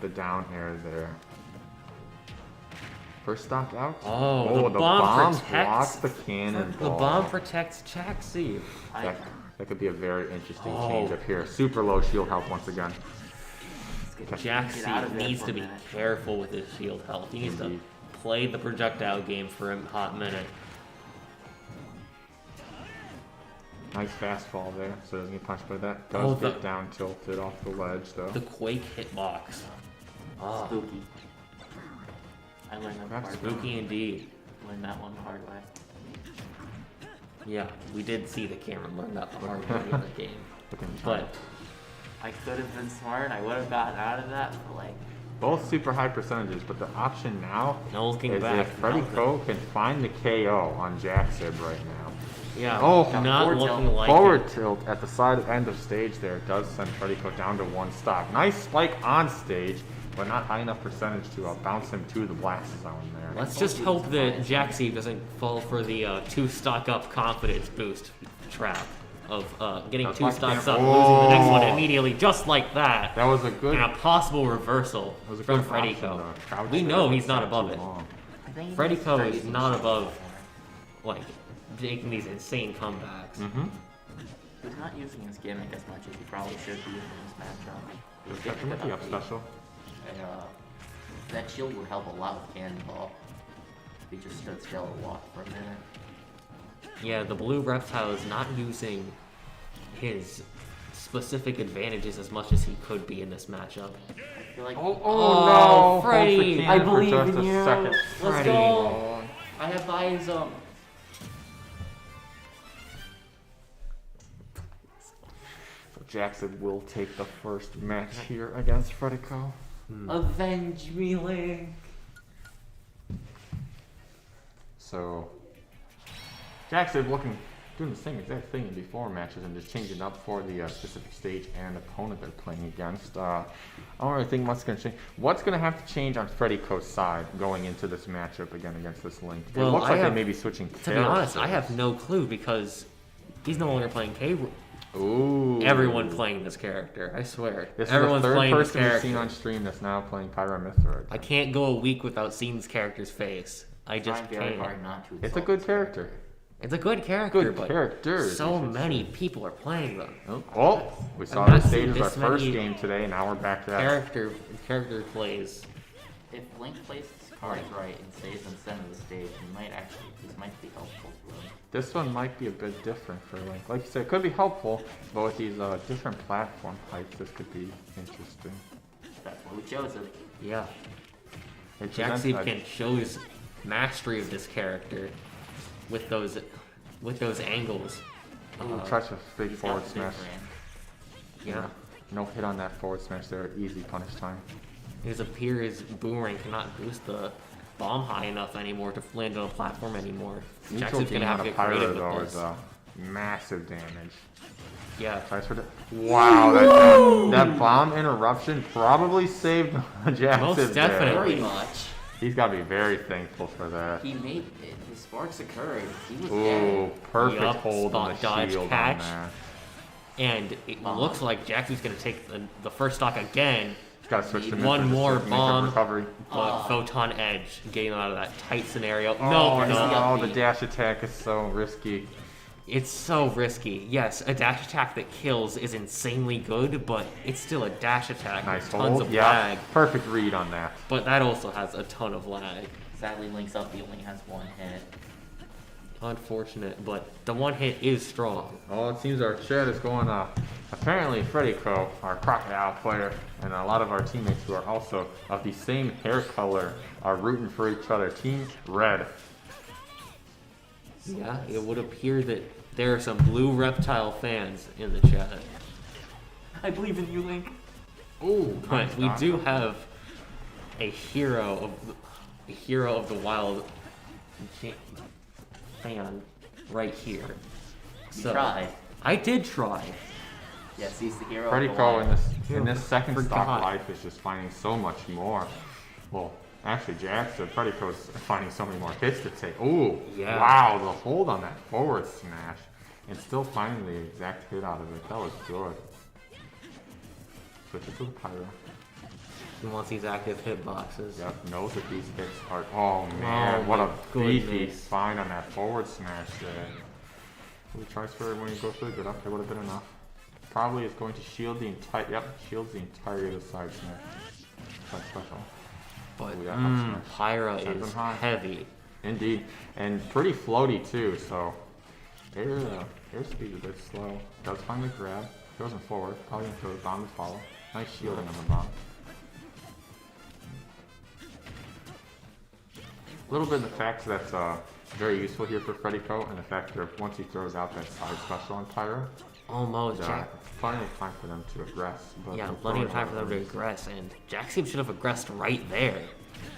the down air there. First stock out. Oh, the bomb blocks protects the cannonball. the bomb protects Jaxie. That could be a very interesting change up here. Super low shield health once again. Jaxie needs to be careful with his shield health. He needs to play the projectile game for a hot minute. Nice fast fall there, so doesn't get punched by that. Does get down tilted off the ledge though. The Quake hitbox. Ah, Spooky. I learned that the hard way. spooky indeed. Learned that one the hard way. Yeah, we did see the camera learn that the hard way in the game. But I could have been smart. I would have gotten out of that, but like, both super high percentages, but the option now no looking is back. if Freddy Ko can find the KO on Jaxib right now. Yeah, Oh, not forward looking tilt. like Forward it. tilt at the side end of stage there does send Freddy Ko down to one stock. Nice spike on stage, but not high enough percentage to bounce him to the blast zone there. Let's just hope that Jaxie doesn't fall for the 2 stock up confidence boost trap of getting That's 2 like stocks that- up, losing the next one Oh. immediately, just like that. That was a good. And a possible reversal was a from good Freddy option, Ko. though. Crouch We there, know but he's not too above it. long. I think Freddy he's Ko is crazy. not above like making these insane comebacks. Mm-hmm. He's not using his gimmick as much as he probably should be in this matchup. He's Check getting him with good the up upbeat. special. And, that shield would help a lot with Cannonball. If he just stood still and walked for a minute. Yeah, the blue reptile is not using his specific advantages as much as he could be in this matchup. I feel like Oh, no! Freddy, Holds the I cannon for believe just in a you. second. Let's Freddy. go. I have buy zone. So Jackson will take the first match here against Freddy Ko. Avenge me, Link. So Jackson doing the same exact thing in before matches and just changing up for the specific stage and opponent they're playing against. I don't really think much's going to change. What's going to have to change on Freddy Ko's side going into this matchup again against this Link? It Well, looks I like have- they may be switching To be honest, I characters. have no clue because he's no longer playing K. Ooh. Everyone playing this character, I swear. This Everyone's is the third playing this person we've character. seen on stream that's now playing Pyramithra. I can't go a week without seeing this character's face. I just Trying very can't. hard not to. It's a insult good this character. It's a good character, Good but characters, so you should many people are playing them. Oh, we saw not this stage seen as our this first many game today, and now we're back to that. Character plays. If Link plays his cards right and stays in the center of the stage, this might be helpful to him. This one might be a bit different for Link. Like you said, it could be helpful, but with these different platform heights, this could be interesting. That's why we chose it. Yeah. It Jaxie presents can show his mastery of this character with those angles. try to big He's forward got the big smash. range. Yeah. No hit on that forward smash there. Easy punish time. It appears Boomerang cannot boost the bomb high enough anymore to land on a platform anymore. Neutral Jackson's game gonna have on to a get Pyro creative though with is this. massive damage. Yeah. Tries for the wow, that bomb interruption probably saved Jackson. Most definitely. Very much. He's got to be very thankful for that. He made it. His sparks occurred. He was Ooh, dead. perfect Yup, hold on spot the dodge shield catch. on that. And it looks like Jackson's gonna take the first stock again, He's got to switch to One mid more just to make a bomb. recovery. but Photon Edge getting out of that tight scenario. Oh, no, no. no, the dash attack is so risky. it's so risky. Yes, a dash attack that kills is insanely good, but it's still a dash attack Nice with tons hold. of Yeah, lag. perfect read on that. But that also has a ton of lag. Sadly, Link's up. He only has one hit. Unfortunate, but the one hit is strong. Oh, it seems our chat is going apparently Freddy Ko, our crocodile player, and a lot of our teammates who are also of the same hair color are rooting for each other. Team Red. Yeah, it would appear that there are some blue reptile fans in the chat. I believe in you, Link. Ooh, But we do have a hero of the wild fan right here. You tried. I did try. Yes, he's the hero. Freddy of the Ko line. in this second stock Forgot. life is just finding so much more. Well, actually, Jackson, Freddy Ko's finding so many more hits to take. Ooh, Yeah. wow, the hold on that forward smash. And still finding the exact hit out of it. That was good. Switch it to the Pyro. He wants these active hitboxes. Yep, knows that these hits are. Oh man, what my a beefy goodness. find on that forward smash there. He tries for it when he goes for the good up. That would have been enough. Probably is going to shield the entire. Yep, shields the entirety of the side smash. Side special. But Ooh, yeah, up smash. Pyra Sends is him high. heavy. Indeed, and pretty floaty too. So air speed is a bit slow. Does find the grab. Throws him forward. Probably gonna throw the bomb to follow. Nice shielding on the bomb. A little bit of the fact that's very useful here for Freddy Ko, and the fact that once he throws out that side special on Pyro, Almost. Jack. plenty of time for them to aggress. But Yeah, they're plenty of throwing time for out them to aggress, and Jackson should have aggressed right there.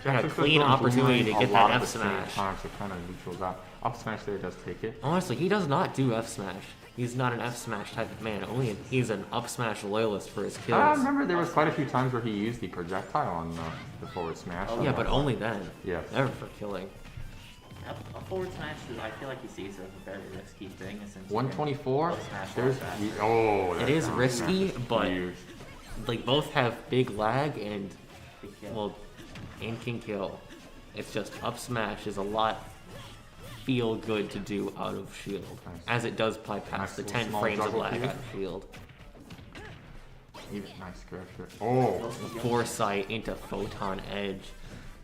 Had a Jackson's clean throwing opportunity to boomerang get a lot that at F the same smash. time, so kind of neutrals out. Up smash there does take it. Honestly, he does not do F smash. He's not an F smash type of man. He's an up smash loyalist for his kills. I remember there was quite a few times where he used the projectile on the forward smash. Yeah, but only then. Yes. Never for killing. A forward smash, I feel like he sees it as a very risky thing. Since 124. Up smash There's like oh. It that is down risky, smash is but huge. like both have big lag and big kill. well, and can kill. It's just up smash is a lot feel good to do out of shield, Nice. as it does bypass Nice the little 10 small frames of juggle lag here. out of shield. Even nice grab here. Oh. Foresight into photon edge.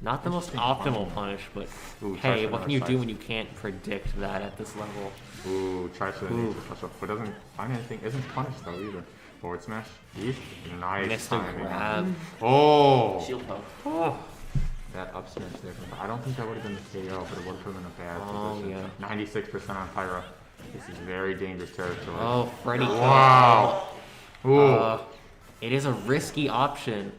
Not the most optimal punish, but Ooh, tries hey, for what can another you do side. when you can't predict that at this level? Ooh, tries for the nature special, but doesn't find anything. Isn't punished though either. Forward smash. Yeesh. Nice Missed a timing. grab. Oh. Shield poke. Oh, That up smash there. I don't think that would have been the KO, but it would have put him in a bad Oh, position. yeah. 96% on Pyro. This is very dangerous territory. oh, Freddy. Wow. Ooh. It is a risky option.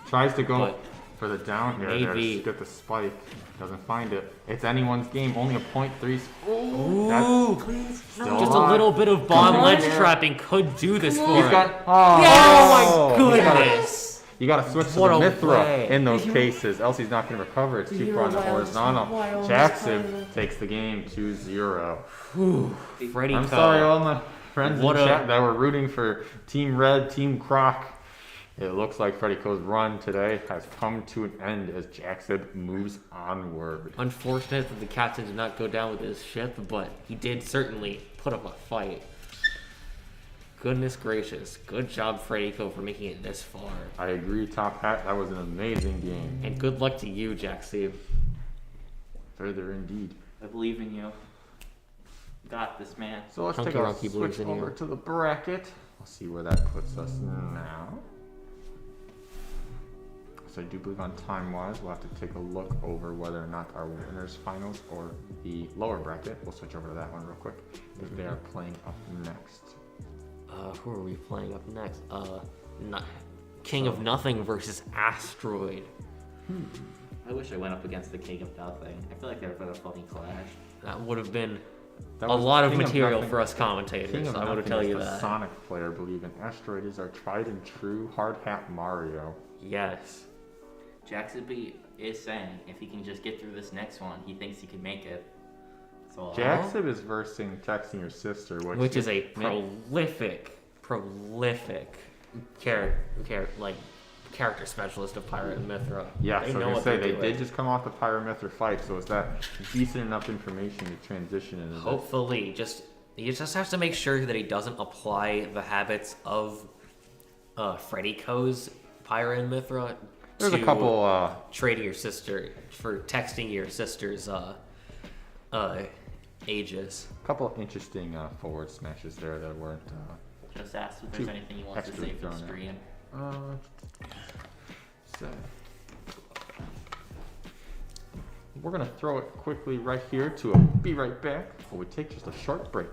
Tries to go but for the down here. There, maybe. get the spike. Doesn't find it. It's anyone's game. Only a 0.3. Ooh, Still just a alive. little bit of bomb on, ledge yeah. trapping could do this for He's him. got. Oh, Oh my you gotta- goodness! You gotta switch to What the a Mithra way. in those cases, else he's not gonna recover. It's too far on the horizontal. Jackson takes the game 2-0. Freddy I'm Ko. sorry, all my friends What in a- chat that were rooting for Team Red, Team Croc. It looks like Freddy Ko's run today has come to an end as Jackson moves onward. Unfortunate that the captain did not go down with his ship, but he did certainly put up a fight. Goodness gracious. Good job, Freddy Ko, for making it this far. I agree, Top Hat. That was an amazing game. And good luck to you, Jaxie. Further indeed. I believe in you. Got this, man. So let's Hunky take a Rocky switch believes in over you. to the bracket. We'll see where that puts us now. So I do believe on time-wise, we'll have to take a look over whether or not our winners finals or the lower bracket. We'll switch over to that one real quick if they are playing up next. Who are we playing up next? King of Nothing versus Asteroid. I wish I went up against the King of Nothing. I feel like they would have been a funny clash. That would have been That a was lot of King material Nothing- for us King commentators. of I want to Nothing tell is you the that. Sonic player, believe in Asteroid is our tried and true hard hat Mario. Yes. Jacksonby is saying if he can just get through this next one, he thinks he can make it. So Jackson is versing Texting Your Sister, Which is a prolific character specialist of Pirate and Mithra. Yeah, They so know I was what gonna say they're they doing. did just come off the Pyramithra fight, so is that decent enough information to transition into this? Hopefully, you just have to make sure that he doesn't apply the habits of Freddy Ko's Pyra and Mithra There's to a couple trading your sister for texting your sister's ages. interesting forward smashes there that weren't just ask if there's anything he wants to extra say for the thrown out. stream. So we're gonna throw it quickly right here to a be right back before we take just a short break.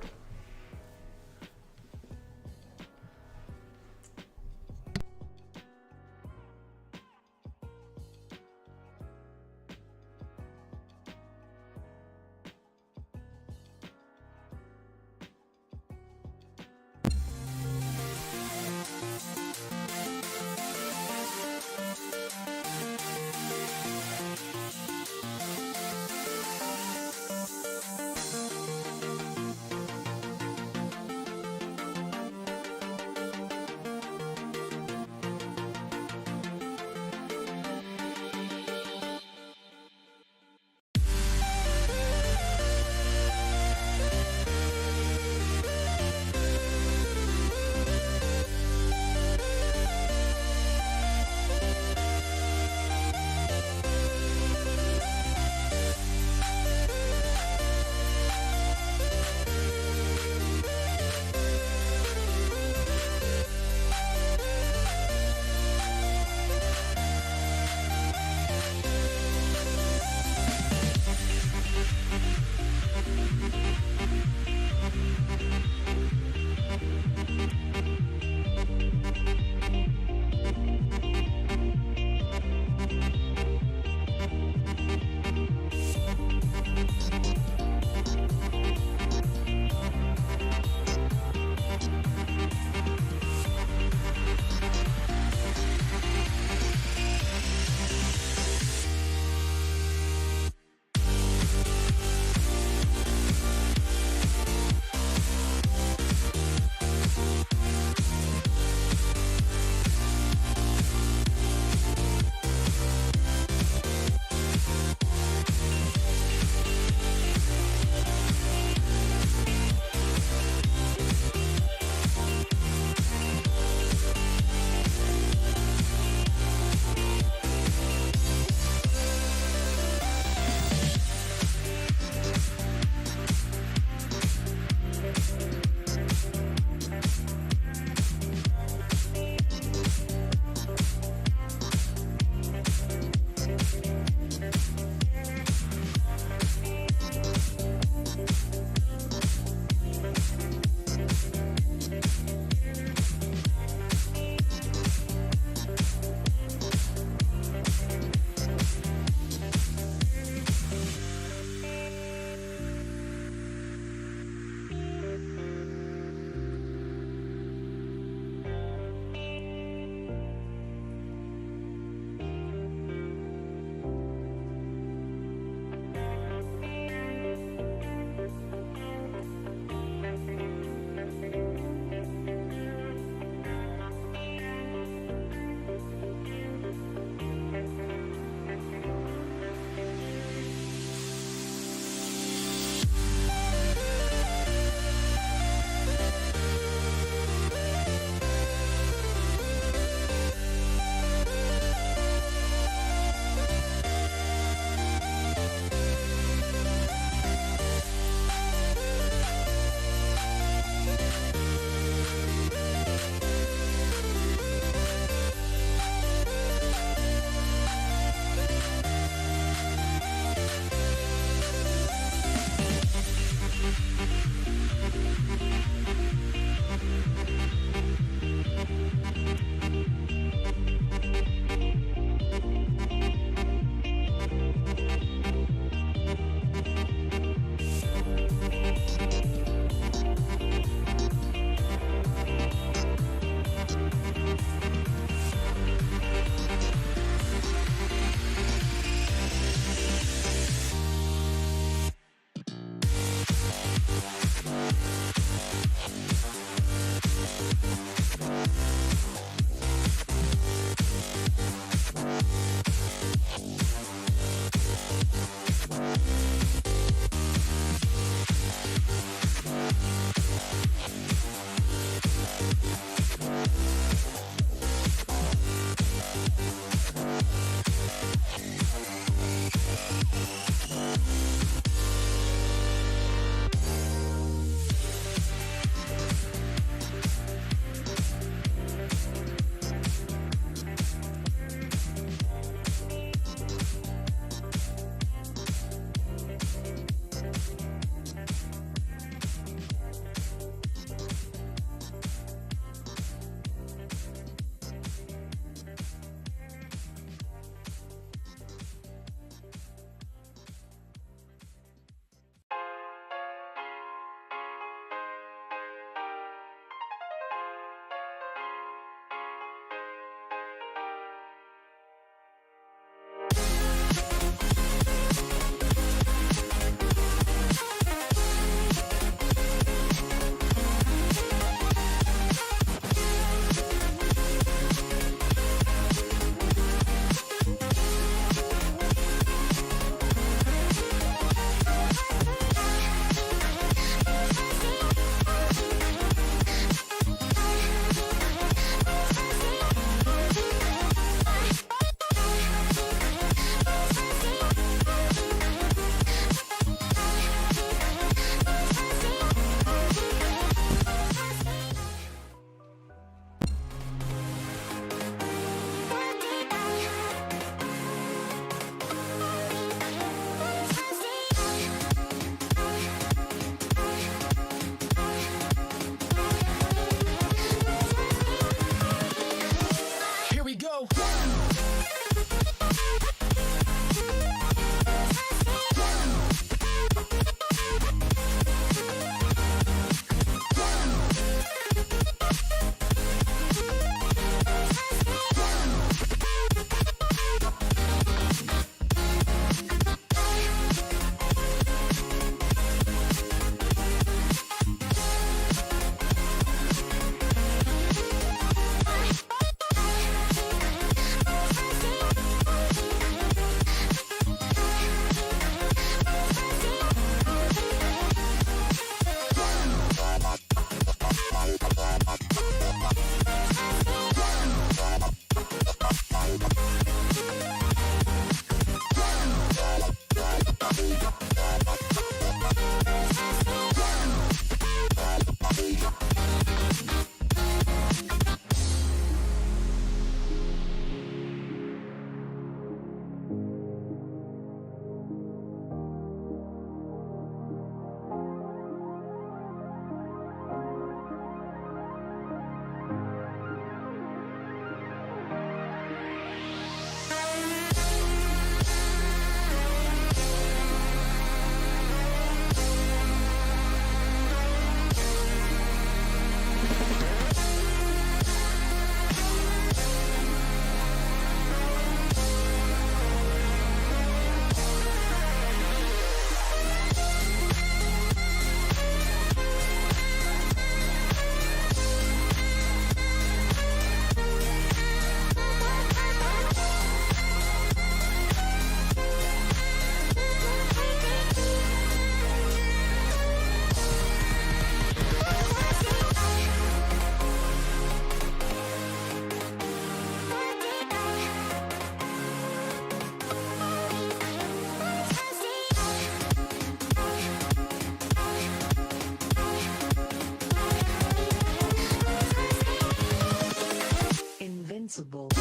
invincible.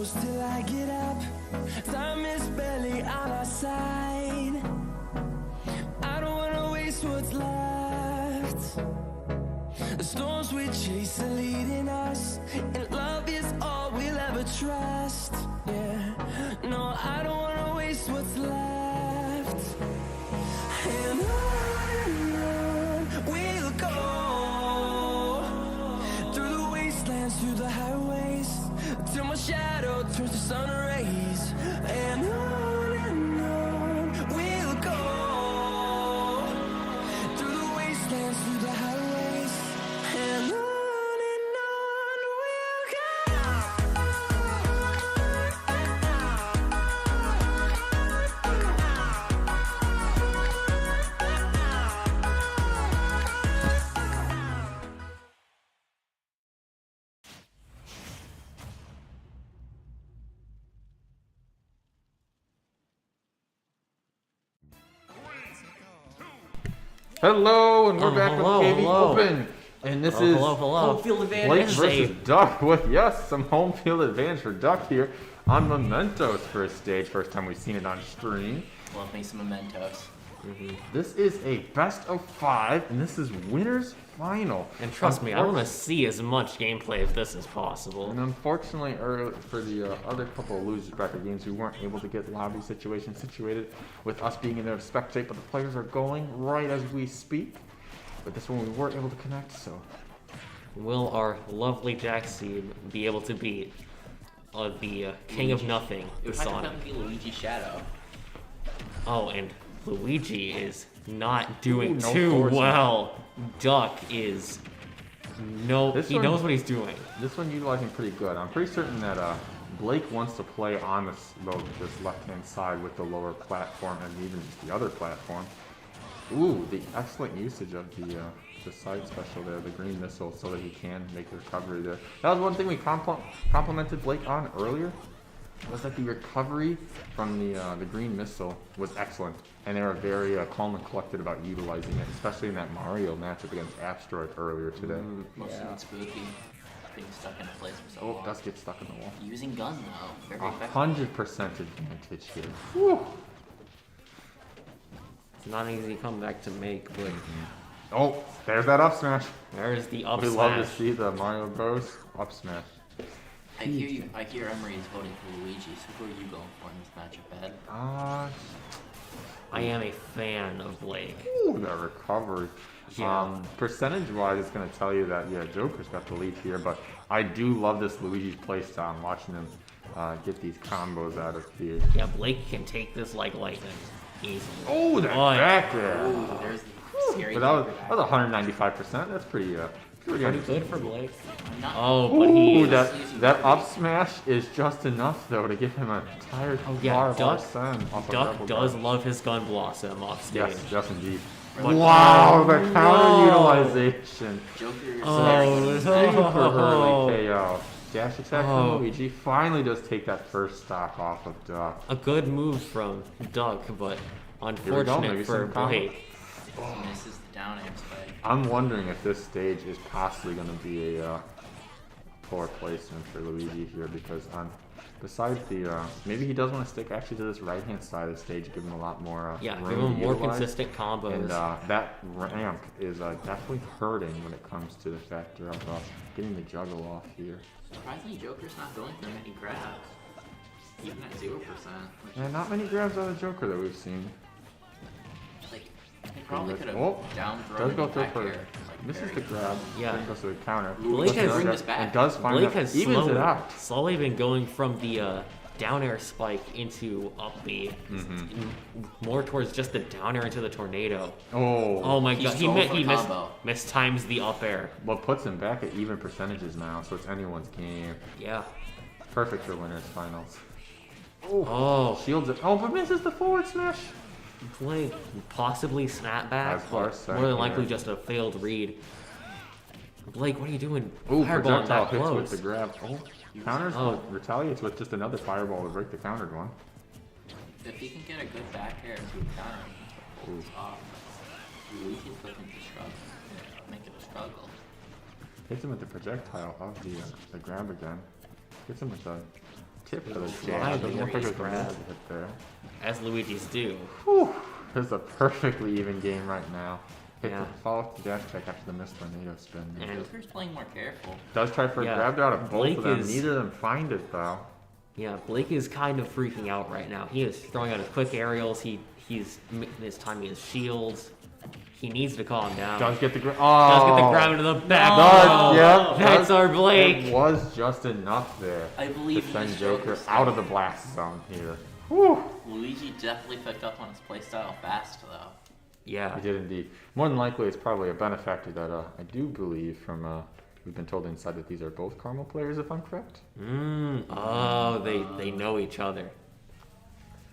close till I get up. Time is barely on our side. I don't wanna waste what's left. The storms we chase are leading us, and love is all we'll ever trust. Yeah, no, I don't wanna waste what's left. And on we'll go, through the wastelands, through the highways, till my shadow turns to sun rays. And on we'll go, through the wastelands, through the highways, and on we'll go. Hello, and we're back hello, with KV hello. Open. And this is Hello. Home field advantage. Blake This is versus a- Duck with, yes, some home field advantage for Duck here on Mementos first stage. First time we've seen it on stream. Love me some mementos. This is a best of 5, and this is winner's final. And trust me, I want to see as much gameplay of this as possible. And unfortunately, for the other couple of losers bracket games, we weren't able to get lobby situations situated with us being in there to spectate, but the players are going right as we speak. But this one we weren't able to connect, so. Will our lovely Jack Seed be able to beat the King of Nothing, It the would have to Sonic? come be Luigi Shadow. Oh, and Luigi is not doing Ooh, no too force. well. Duck is This he one- knows what he's doing. This one utilizing pretty good. I'm pretty certain that Blake wants to play on this left-hand side with the lower platform and even the other platform. Ooh, the excellent usage of the side special there, the green missile, so that he can make the recovery there. That was one thing we complimented Blake on earlier, was that the recovery from the green missile was excellent, and they were very calm and collected about utilizing it, especially in that Mario matchup against Asteroid earlier today. Mostly spooky. Being stuck in a place for so Oh, long. it does get stuck in the wall. Using gun though. Very effective. 100% advantage here. Whew. It's not an easy comeback to make, but Oh, there's that up smash. there's the up We love to smash. see the Mario Bros. Up smash. I hear Emery is voting for Luigi, so who are you going for in this matchup, Ed? I am a fan of Blake. Ooh, that recovery. Yeah. Percentage-wise, it's going to tell you that, yeah, Joker's got the lead here, but I do love this Luigi's playstyle. I'm watching him get these combos out of here. Yeah, Blake can take this like lightning. Easily. Oh, that Oh, yeah. back there. Ooh, there's the scary But that was Joker back. 195%. That's pretty Pretty good for Blake. Not- Oh, but he Ooh, is. that up smash is just enough, though, to give him an entire yeah, bar of Duck- Arsene off of Duck Rebel does Guard. love his gun blossom off stage. Yes, indeed. But- Wow, the Oh, counter no. utilization. Joker is Oh, Super oh. early KO. Dash attack Oh. from Luigi finally does take that first stock off of Duck. A good move from Duck, but maybe unfortunate for some combo. Blake. misses the down air spike. I'm wondering if this stage is possibly going to be a poor placement for Luigi here, because besides the maybe he does want to stick actually to this right hand side of the stage, give him a lot more Yeah, room give him to more utilize. consistent combos. And that ramp is definitely hurting when it comes to the factor of getting the juggle off here. Surprisingly, Joker's not going for many grabs. Even at 0%. Which And not many grabs out of Joker that we've seen. like, he probably could have Oh, down does thrown go the through back for air. Like, misses very the grab. Yeah. Then goes to the counter. Blake Goes to has- the bring grab, this back. and does find Blake that has evens it out. slowly been going from the down air spike into up B, more towards just the down air into the tornado. Oh, Oh my He's god, he throwing for the missed combo. mistimes the up air. what puts him back at even percentages now, so it's anyone's game. Yeah. Perfect for winners finals. Oh, Shields it. Oh, but misses the forward smash. Blake possibly snapback, As far but as more than second, likely yeah. just a failed read. Blake, what are you doing? Ooh, Fireball projectile that hits close. with the grab. Oh, counters, Oh. retaliates with just another fireball to break the countered one. If he can get a good back air to a counter, holds off. Luigi's looking to struggle. Make it a struggle. Hits him with the projectile of the grab again. Hits him with the tip for the Slide jab. the Doesn't look like Luigi's there's a grab. move hit there. As Luigi's do. Whew. This is a perfectly even game right now. Hit Yeah. the follow up the dash check after the missed tornado spin. And Joker's playing more careful. Does try for a Yeah, grab out of both Blake of them. is- Neither of them find it though. yeah, Blake is kind of freaking out right now. He is throwing out his quick aerials. He's timing his shields. He needs to calm down. Does get the grab. Does Oh! get the grab into the back. Does, yeah. That's does. our Blake. It was just enough there I to believe send this Joker Joker's out of the blast zone here. Whew. Luigi definitely picked up on his playstyle fast, though. Yeah. He did indeed. More than likely, it's probably a benefactor that I do believe from we've been told inside that these are both Carmel players, if I'm correct. Oh, they know each other.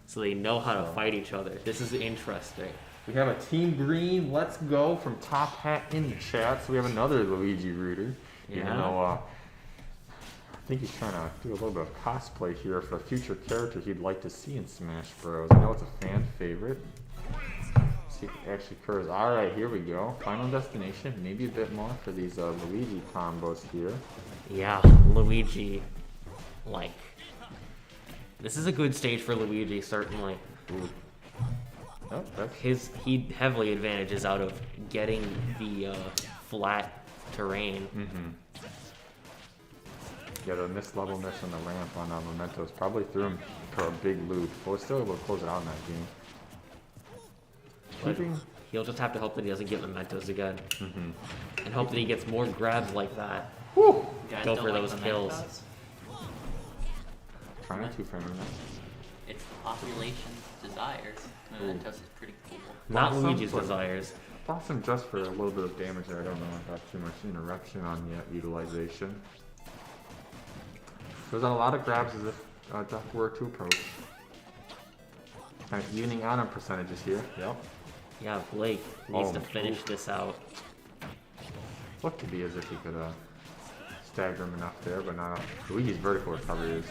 So they know how to fight each other. This is interesting. We have a Team Green, let's go, from Top Hat in the chat. So we have another Luigi rooter. Even Yeah. though I think he's trying to do a little bit of cosplay here for a future character he'd like to see in Smash Bros. I know it's a fan favorite. See if it actually occurs. Alright, here we go. Final destination. Maybe a bit more for these Luigi combos here. Yeah, Luigi. This is a good stage for Luigi, certainly. Ooh. Oh, that's He heavily advantages out of getting the flat terrain. yeah, the missed level miss on the ramp on Mementos probably threw him for a big loop, but was still able to close it out in that game. But Keeping he'll just have to hope that he doesn't get mementos again. And hope that he gets more grabs like that. whew, You guys Go don't for like those the kills. Mementos? trying to two-frame him. It's the population's desires. Mementos is pretty cool. Not Awesome. Luigi's desires. Awesome just for a little bit of damage there. I don't know if I got too much interruption on yet utilization. Goes on a lot of grabs as if Duck were to approach. Kind of evening out on percentages here. Yep. Yeah, Blake needs Oh, to finish oof. this out. Looked to be as if he could stagger him enough there, but not enough. Luigi's vertical recovery is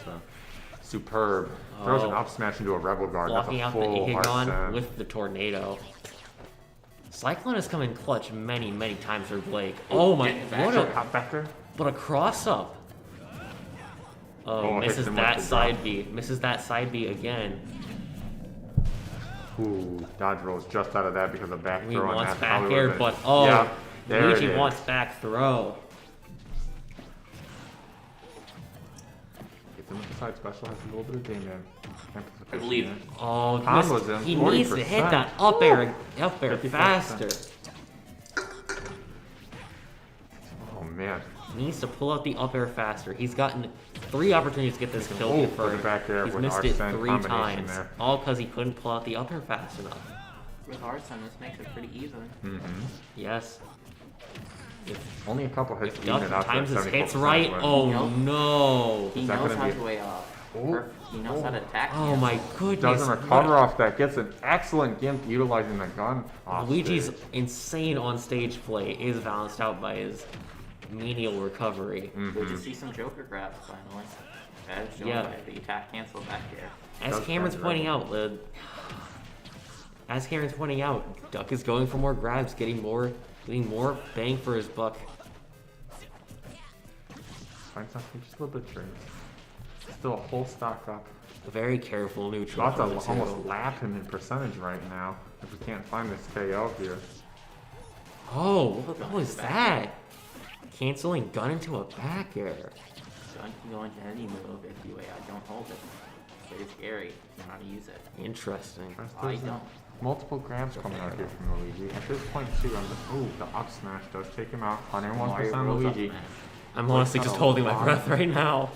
superb. Throws an Oh. up smash into a rebel guard. Blocking That's out a the full hard Ihigon send. with the tornado. Cyclone has come in clutch many, many times for Blake. Oh my, what a, Hop back there. what a cross up. Oh, hits misses him with that the side drop. B. Misses that side B again. Ooh, dodge rolls just out of that because of back He throw on wants that. back Probably air, would've but been- oh, yeah, there Luigi it is. wants back throw. Gets him with the side special, has a little bit of damage. I believe it. Oh, Combos him, he needs to hit 40%. that up air 55%. faster. Oh man. He needs to pull out the up air faster. He's gotten 3 opportunities to get this kill Oh, for confirmed. the back air He's with missed it Arsene 3 combination times, there. all because he couldn't pull out the up air fast enough. With Arsene, this makes it pretty even. Yes. Only a couple hits If to even Duck it out. to times his that hits 74% right, win. oh Nope. no. He Is that knows gonna how be- to way he knows how to attack. Oh you. my goodness. Doesn't recover off that. Gets an excellent gimp utilizing the gun. Off Luigi's stage. insane on stage play is balanced out by his menial recovery. Good to see some Joker grabs finally. As shown Yeah. by the attack cancel back there. As Does Cameron's sound pointing right. out, Duck is going for more grabs, getting more bang for his buck. Find something just a little bit trade. Still a whole stock up. Very careful neutral. About to from the almost two. lap him in percentage right now. If we can't find this KO here. Oh, what was that? Canceling gun into a back air. Gun can go into any move if you don't hold it. But it's scary if you know how to use it. Interesting. I don't. Multiple grabs coming out here from Luigi. At this point too, the up smash does take him out. 101% Mario rolls up Luigi. smash. I'm Blake's honestly got just a holding my lot breath right now.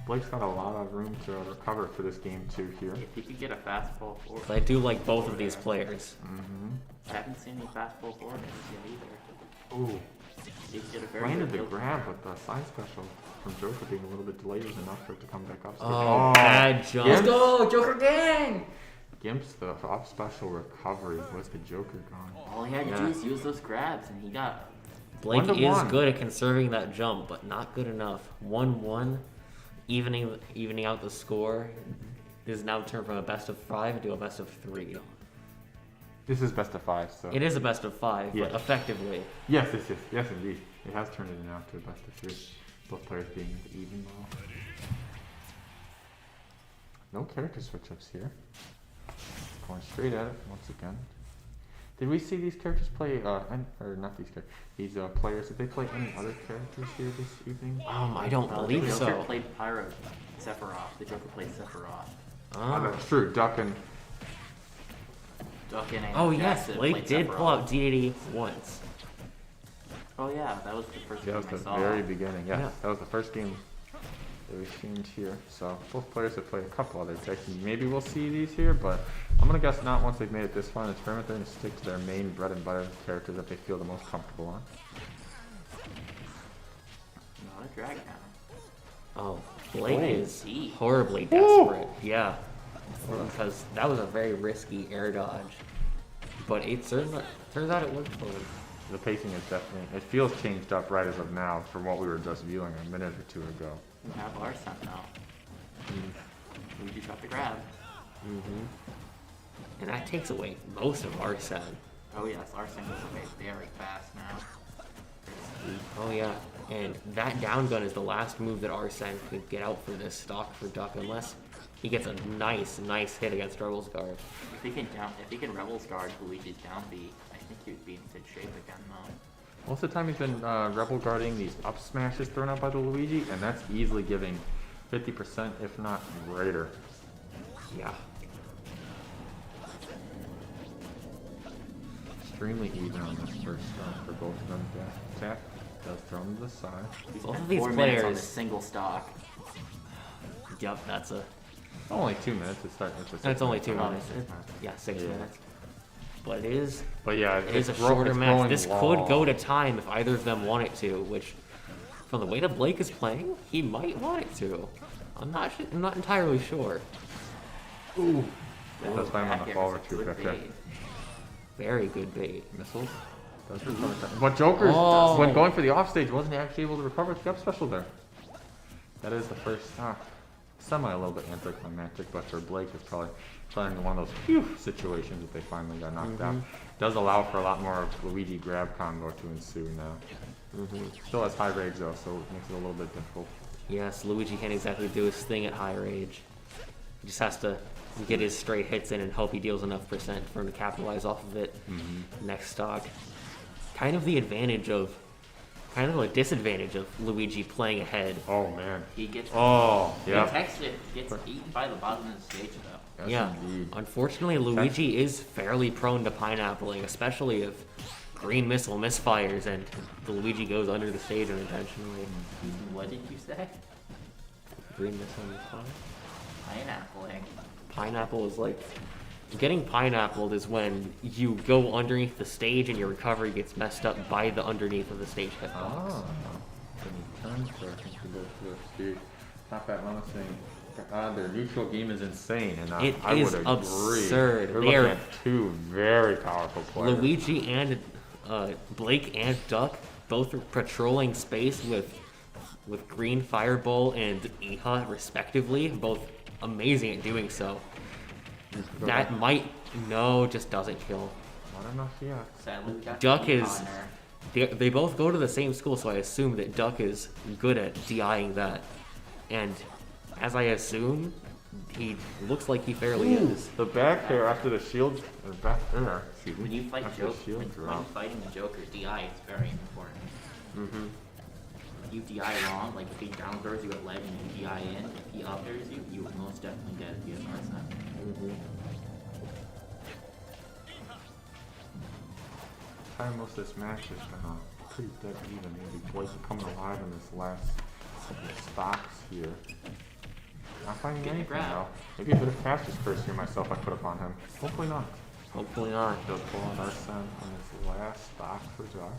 Blake's got a lot of room to recover for this game too here. If he could get a fastball forward. I do like both of these players. I haven't seen any fastball forward yet either. Ooh, He did a very landed good the kill. grab, but the side special from Joker being a little bit delayed was enough for it to come back up. Oh, bad jump. Let's go, Joker gang! Gimp's the up special recovery was the Joker gone. All he had to do is use those grabs and he got Blake 1-1. is good at conserving that jump, but not good enough. 1-1, evening out the score. This is now turned from a best of 5 into a best of 3. This is best of 5, so. It is a best of 5, Yeah. but effectively. Yes, indeed. It has turned it now to a best of 3. Both players being even now. No character switch-ups here. Going straight at it once again. Did we see these characters play, or not these characters, these players, did they play any other characters here this evening? I don't believe the Joker so. played Pyro Sephiroth. The Joker played Sephiroth. Oh, that's true. Duck and Oh yes, Jackson Blake played did Sephiroth. pull out D80 once. Oh yeah, that was the first that game was I the saw. very beginning. Yeah, Yeah. that was the first game that we seen here. So both players have played a couple other decks. Maybe we'll see these here, but I'm gonna guess not once they've made it this far in the tournament. They're gonna stick to their main bread and butter characters that they feel the most comfortable on. Not a drag down. Oh, Blake is Gee. horribly desperate. Yeah, because that was a very risky air dodge, but it turns out it worked for him. The pacing is definitely, it feels changed up right as of now from what we were just viewing a minute or two ago. We have our son now. We just have to grab. And that takes away most of our set. Oh yes, our son goes away very fast now. Oh yeah, and that down gun is the last move that Arsene could get out for this stock for Duck, unless he gets a nice hit against Rebel's Guard. If he can Rebels Guard Luigi's down B, I think he would be in good shape again though. Most of the time he's been rebel guarding these up smashes thrown out by the Luigi, and that's easily giving 50%, if not greater. Yeah. Extremely even on this first stock for both of them. Yeah, tap does throw him to the side. He's Both spent of these 4 minutes on players- this single stock. Yep, that's a. Only 2 minutes to start. That's only 2 Oh, minutes. is it? Yeah, 6 Yeah. minutes. But it is. But yeah, It is a it's shorter match. growing This long. could go to time if either of them want it to, which, from the way that Blake is playing, he might want it to. I'm not entirely sure. Ooh, That does slam on the back fall air is a retreat good back there. bait. Very good bait. Missiles. Does recover that. But Joker, Oh. when going for the offstage, wasn't actually able to recover with the up special there. That is the first semi a little bit anticlimactic, but for Blake it's probably trying into one of those situations that they finally got knocked out. Does allow for a lot more Luigi grab combo to ensue now. Still has high rage though, so it makes it a little bit difficult. Yes, Luigi can't exactly do his thing at high rage. He just has to get his straight hits in and hope he deals enough percent for him to capitalize off of it next stock. Kind of a disadvantage of Luigi playing ahead. Oh man. He gets Oh, yeah. He gets eaten by the bottom of the stage though. Yes, Yeah, indeed. unfortunately Luigi is fairly prone to pineappling, especially if green missile misfires and the Luigi goes under the stage unintentionally. What did you say? Green missile misfire? Pineappling. Pineapple is like... Getting pineappled is when you go underneath the stage and your recovery gets messed up by the underneath of the stage hitbox. Ah. Then he turns first and can go to the speed. Top at Mama saying, their neutral game is insane, and It I is would agree. absurd. We're They looking are- at two very powerful players. Luigi and Blake and Duck both are patrolling space with Green Fireball and Iha respectively, both amazing at doing so. That might just doesn't kill. Not enough yet. Sadly, we got Duck King is- Connor. They both go to the same school, so I assume that Duck is good at DIing that. And as I assume, he looks like he fairly is. The back there after the shield, or back there, excuse me. When you fight after the Joker, shield when drop. fighting the Joker, DI is very important. If you DI wrong, like if he down throws you at ledge and you DI in, if he up throws you, you will most definitely dead if you have Arsene. Time most of this match has been pretty dead even. Maybe Blake coming alive in this last couple of stocks here. Not finding Getting anything grabbed. though. Maybe a bit of Caster's curse here myself I put upon him. Hopefully not. Hopefully not. He'll pull out Arsene on his last stock for Duck.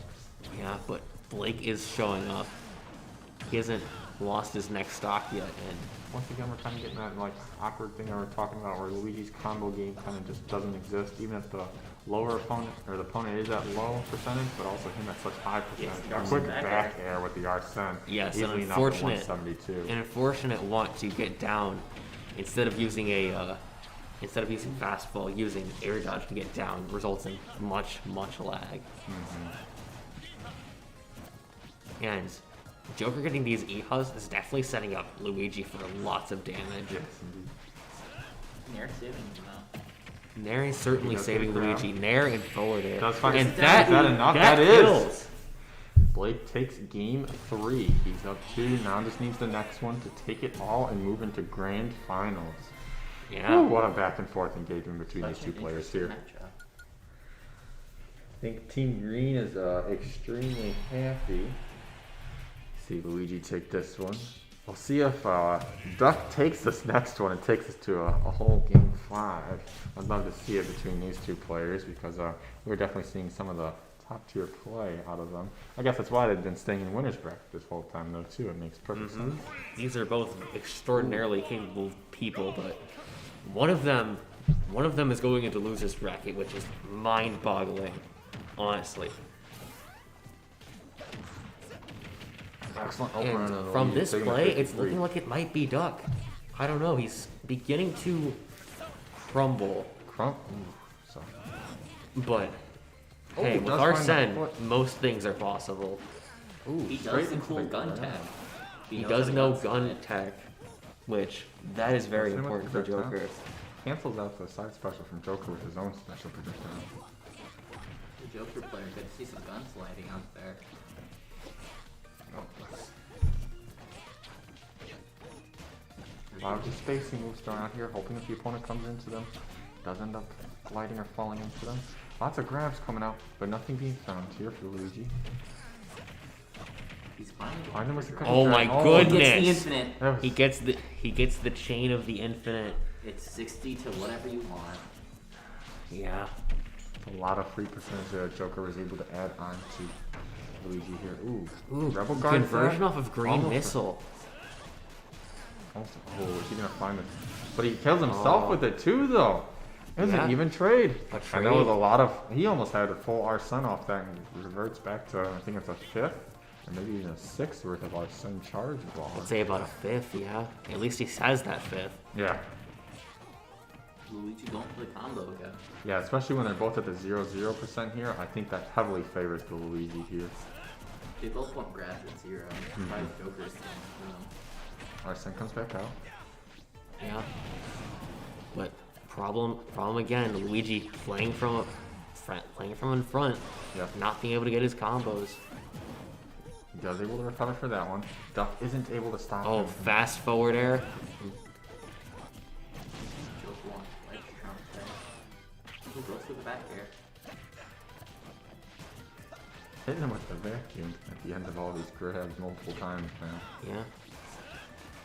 Yeah, but Blake is showing up. He hasn't lost his next stock yet, and Once again, we're kind of getting that like awkward thing that we're talking about where Luigi's combo game kind of just doesn't exist, even if the lower opponent or the opponent is at low percentage, but also him at such high percentage. the Arsene Quick back back air with the Arsene. yes, easily an knocked to unfortunate 172. an unfortunate want to get down instead of using fastball, using air dodge to get down results in much lag. And Joker getting these Ihas is definitely setting up Luigi for lots of damage. Yes, indeed. Nair saving him now. Nair is certainly does saving get grabbed. Luigi. Nair and forward air. Does find- and is that, that enough? That That is. kills. Blake takes game 3. He's up 2. Now just needs the next one to take it all and move into grand finals. Yeah. Ooh, what a back and forth engagement between these Such two an players interesting here. matchup. I think Team Green is extremely happy. See Luigi take this one. We'll see if Duck takes this next one and takes us to a whole game 5. I'd love to see it between these two players because we're definitely seeing some of the top tier play out of them. I guess that's why they've been staying in winner's bracket this whole time though too. It makes perfect sense. These are both extraordinarily capable people, but one of them is going into loser's bracket, which is mind-boggling, honestly. Excellent And opener. to the from lead, this taking a play, it's 53. looking like it might be Duck. I don't know. He's beginning to crumble, Crump. Ooh, so. but hey, with does our find the send, foot. most things are possible. Ooh, He straight does the into cool the gun ground. tag. He knows does how to know gun gun it. tech, which that is very Same with important for projectile. Joker. Cancels out the side special from Joker with his own special projectile. The Joker player, good to see some gun sliding out there. A lot of just spacing moves thrown out here, hoping that the opponent comes into them. Does end up gliding or falling into them. Lots of grabs coming out, but nothing being found here for Luigi. He's finding Find him with the the cookie Oh jar. my He gets the goodness. infinite. That was- He gets the chain of the infinite. It's 60 to whatever you want. Yeah. a lot of free percentage that Joker was able to add on to Luigi here. Ooh, Ooh, Rebel Guard conversion grab? off of green Almost- missile. Almost, oh, is he gonna find it? But he kills himself Oh. with it too, though. It was Yeah. an even trade. A And that was trade. a lot of. He almost had a full Arsene off that and reverts back to, I think it's a 5th, or maybe even a 6th worth of Arsene charge ball. I'd say about a 5th, yeah. At least he has that 5th. Yeah. Luigi going for the combo again. Yeah, especially when they're both at the 0% here. I think that heavily favors the Luigi here. They both want grabs at 0. Surprised Joker's still Arsene comes back out. Yeah. But problem again, Luigi playing from in front, Yeah. not being able to get his combos. He does able to recover for that one. Duck isn't able to stop Oh, him. fast forward air. Joker wants light jump there. Who goes for the back air? Hitting him with the vacuum at the end of all these grabs multiple times now. Yeah.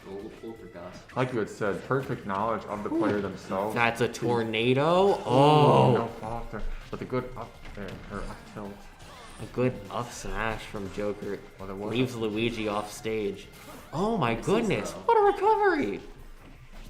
Roll the poltergeist. Like you had said, perfect knowledge of the player themselves. That's a tornado. No Oh, fall off there. But the good up there, or up tilt. a good up smash from Joker. Well, there was Leaves Luigi off stage. Oh my This is, goodness, uh, what a recovery!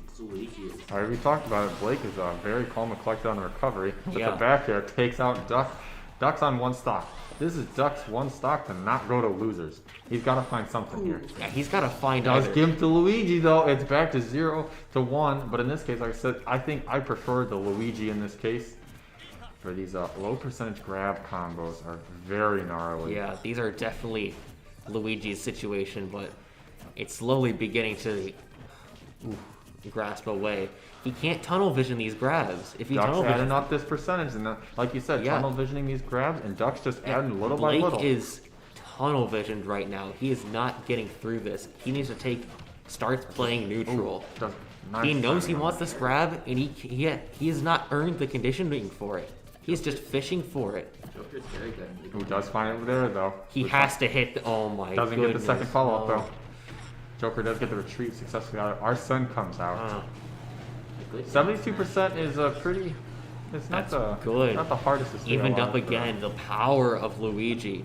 It's Luigi is. Alright, we talked about it. Blake is very calm and collected on the recovery. With Yeah. the back air, takes out Duck. Duck's on one stock. This is Duck's one stock to not go to losers. He's got to find something here. Yeah, he's got to find Does either. give to Luigi though. It's back to 0 to 1. But in this case, like I said, I think I prefer the Luigi in this case. For these low percentage grab combos are very gnarly. Yeah, these are definitely Luigi's situation, but it's slowly beginning to grasp away. He can't tunnel vision these grabs. If he Duck's tunnel adding vision, up this percentage, and like you said, Yeah. tunnel visioning these grabs, and Duck's just adding little by Blake little. is tunnel visioned right now. He is not getting through this. He needs to starts playing neutral. Does He nice knows he timing on wants that. this grab, and he has not earned the conditioning for it. He's just fishing for it. Joker's very good. Who does find it there though? He has to hit. Oh my Doesn't goodness. get the second follow up no. though. Joker does get the retreat successfully out. Our son comes out. Ah, 72% is a pretty. It's not That's the good. Not the hardest to stay evened alive up for. again. The power of Luigi.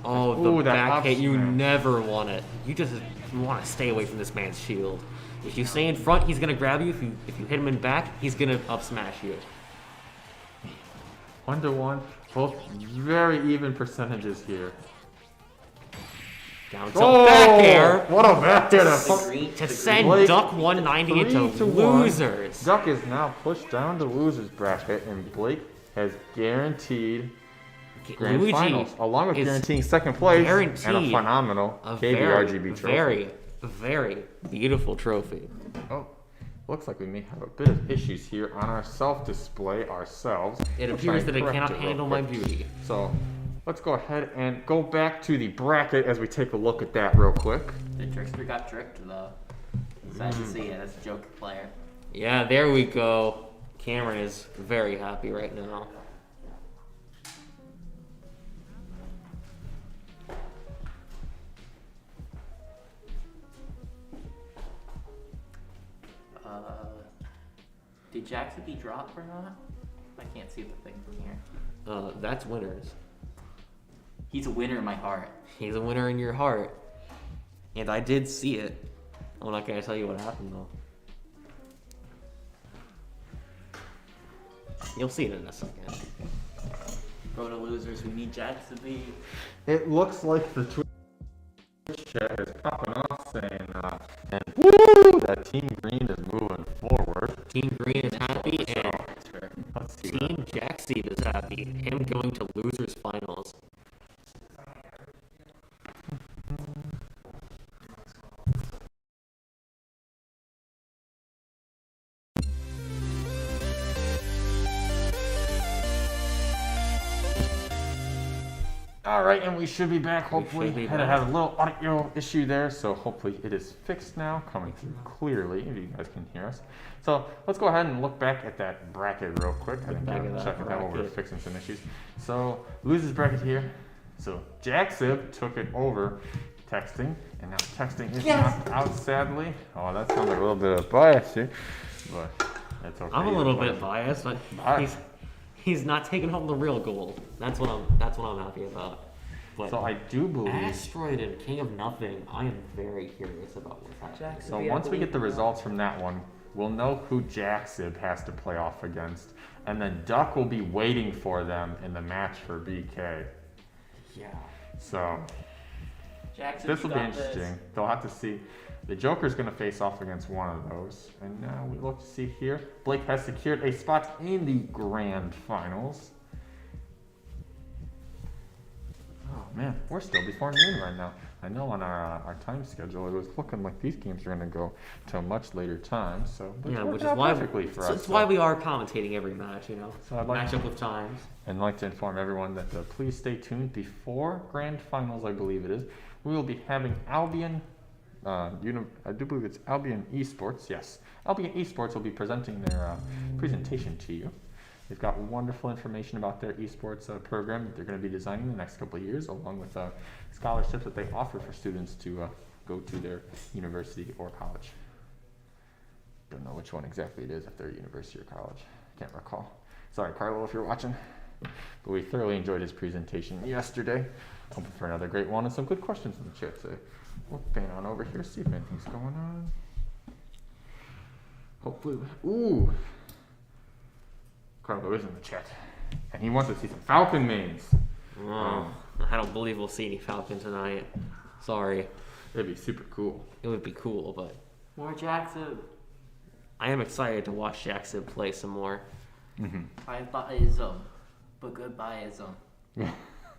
Oh, Ooh, the that back up hit. You smash. never want it. You just want to stay away from this man's shield. If you stay in front, he's gonna grab you. If you hit him in back, he's gonna up smash you. 1 to 1. Both very even percentages here. Down tilt back air What a back air! The green, to the send Blake, Duck 190 into 3 to 1. losers. Duck is now pushed down to losers bracket, and Blake has guaranteed grand Luigi finals, along with is guaranteeing second place and a guaranteed phenomenal a KVRGB trophy. very beautiful trophy. Oh, Looks like we may have a bit of issues here on our self-display ourselves. It We'll try appears and that it correct cannot real handle my quick. beauty. So let's go ahead and go back to the bracket as we take a look at that real quick. The trickster got tricked though. Sad to see it as a Joker player. Yeah, there we go. Cameron is very happy right now. Did Jackson be dropped or not? I can't see the thing from here. That's winners. He's a winner in my heart. He's a winner in your heart. And I did see it. I'm not going to tell you what happened, though. You'll see it in a second. Go to losers, we need Jackson to be. It looks like the Twitch chat is popping off saying, and woo, that Team Green is moving forward. Team Green is happy, and Let's see Team Jackseed is happy. Him going to losers finals. All right, and we should be back. Hopefully, should be had to back. have a little audio issue there, so hopefully it is fixed now, coming through clearly. If you guys can hear us, so let's go ahead and look back at that bracket real quick. I think back we're at that checking that while we're bracket. fixing some issues. So losers bracket here. So Jacksib took it over, texting, and now texting is knocked out sadly. Oh, that sounds like a little bit of bias here, but that's okay. I'm a little bit biased, but Biased. he's not taking home the real gold. That's what I'm happy about. But So I do believe. Asteroid and King of Nothing, I am very curious about what's happening. So once we get the results from that one, we'll know who Jacksib has to play off against, and then Duck will be waiting for them in the match for BK. Yeah. So Jackson, this you will be got this. interesting. They'll have to see. The Joker's going to face off against one of those, and now we look to see here. Blake has secured a spot in the grand finals. Oh man, we're still before noon right now. I know on our time schedule it was looking like these games are going to go to a much later time. So but it's Yeah, working which is out why perfectly for us. it's why we are commentating every match, So I'd like match to- up with times. And I'd like to inform everyone that please stay tuned before grand finals. I believe it is. We will be having Albion. I do believe it's Albion Esports. Yes, Albion Esports will be presenting their presentation to you. They've got wonderful information about their esports program that they're going to be designing in the next couple of years, along with scholarships that they offer for students to go to their university or college. Don't know which one exactly it is, if they're university or college. Can't recall. Sorry, Carlo, if you're watching. But we thoroughly enjoyed his presentation yesterday. Hoping for another great one and some good questions in the chat. So we'll fan on over here, see if anything's going on. Hopefully, ooh. Carlo is in the chat, and he wants to see some Falcon mains. Oh, I don't believe we'll see any Falcon tonight. Sorry. That'd be super cool. It would be cool, but More Jackson. I am excited to watch Jackson play some more. Biasm, but good biasm.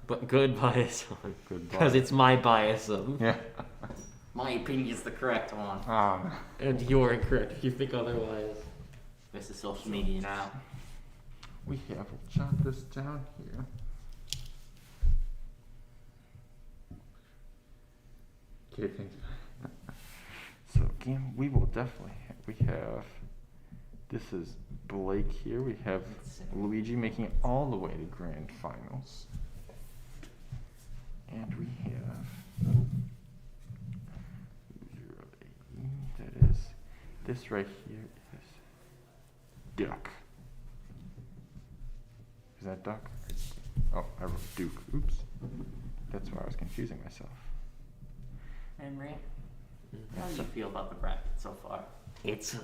But good bias on. Good Because it's my biasm. Yeah. My opinion is the correct one. And you're incorrect if you think otherwise. This is social media now. We have, we'll jot this down here. Okay, thanks. So again, we will definitely, we have, this is Blake here. We have Luigi making it all the way to grand finals. And we have, that is, this right here is Duck. Is that Duck? Oh, I wrote Duke. Oops. That's why I was confusing myself. Henry, how do you feel about the bracket so far? It's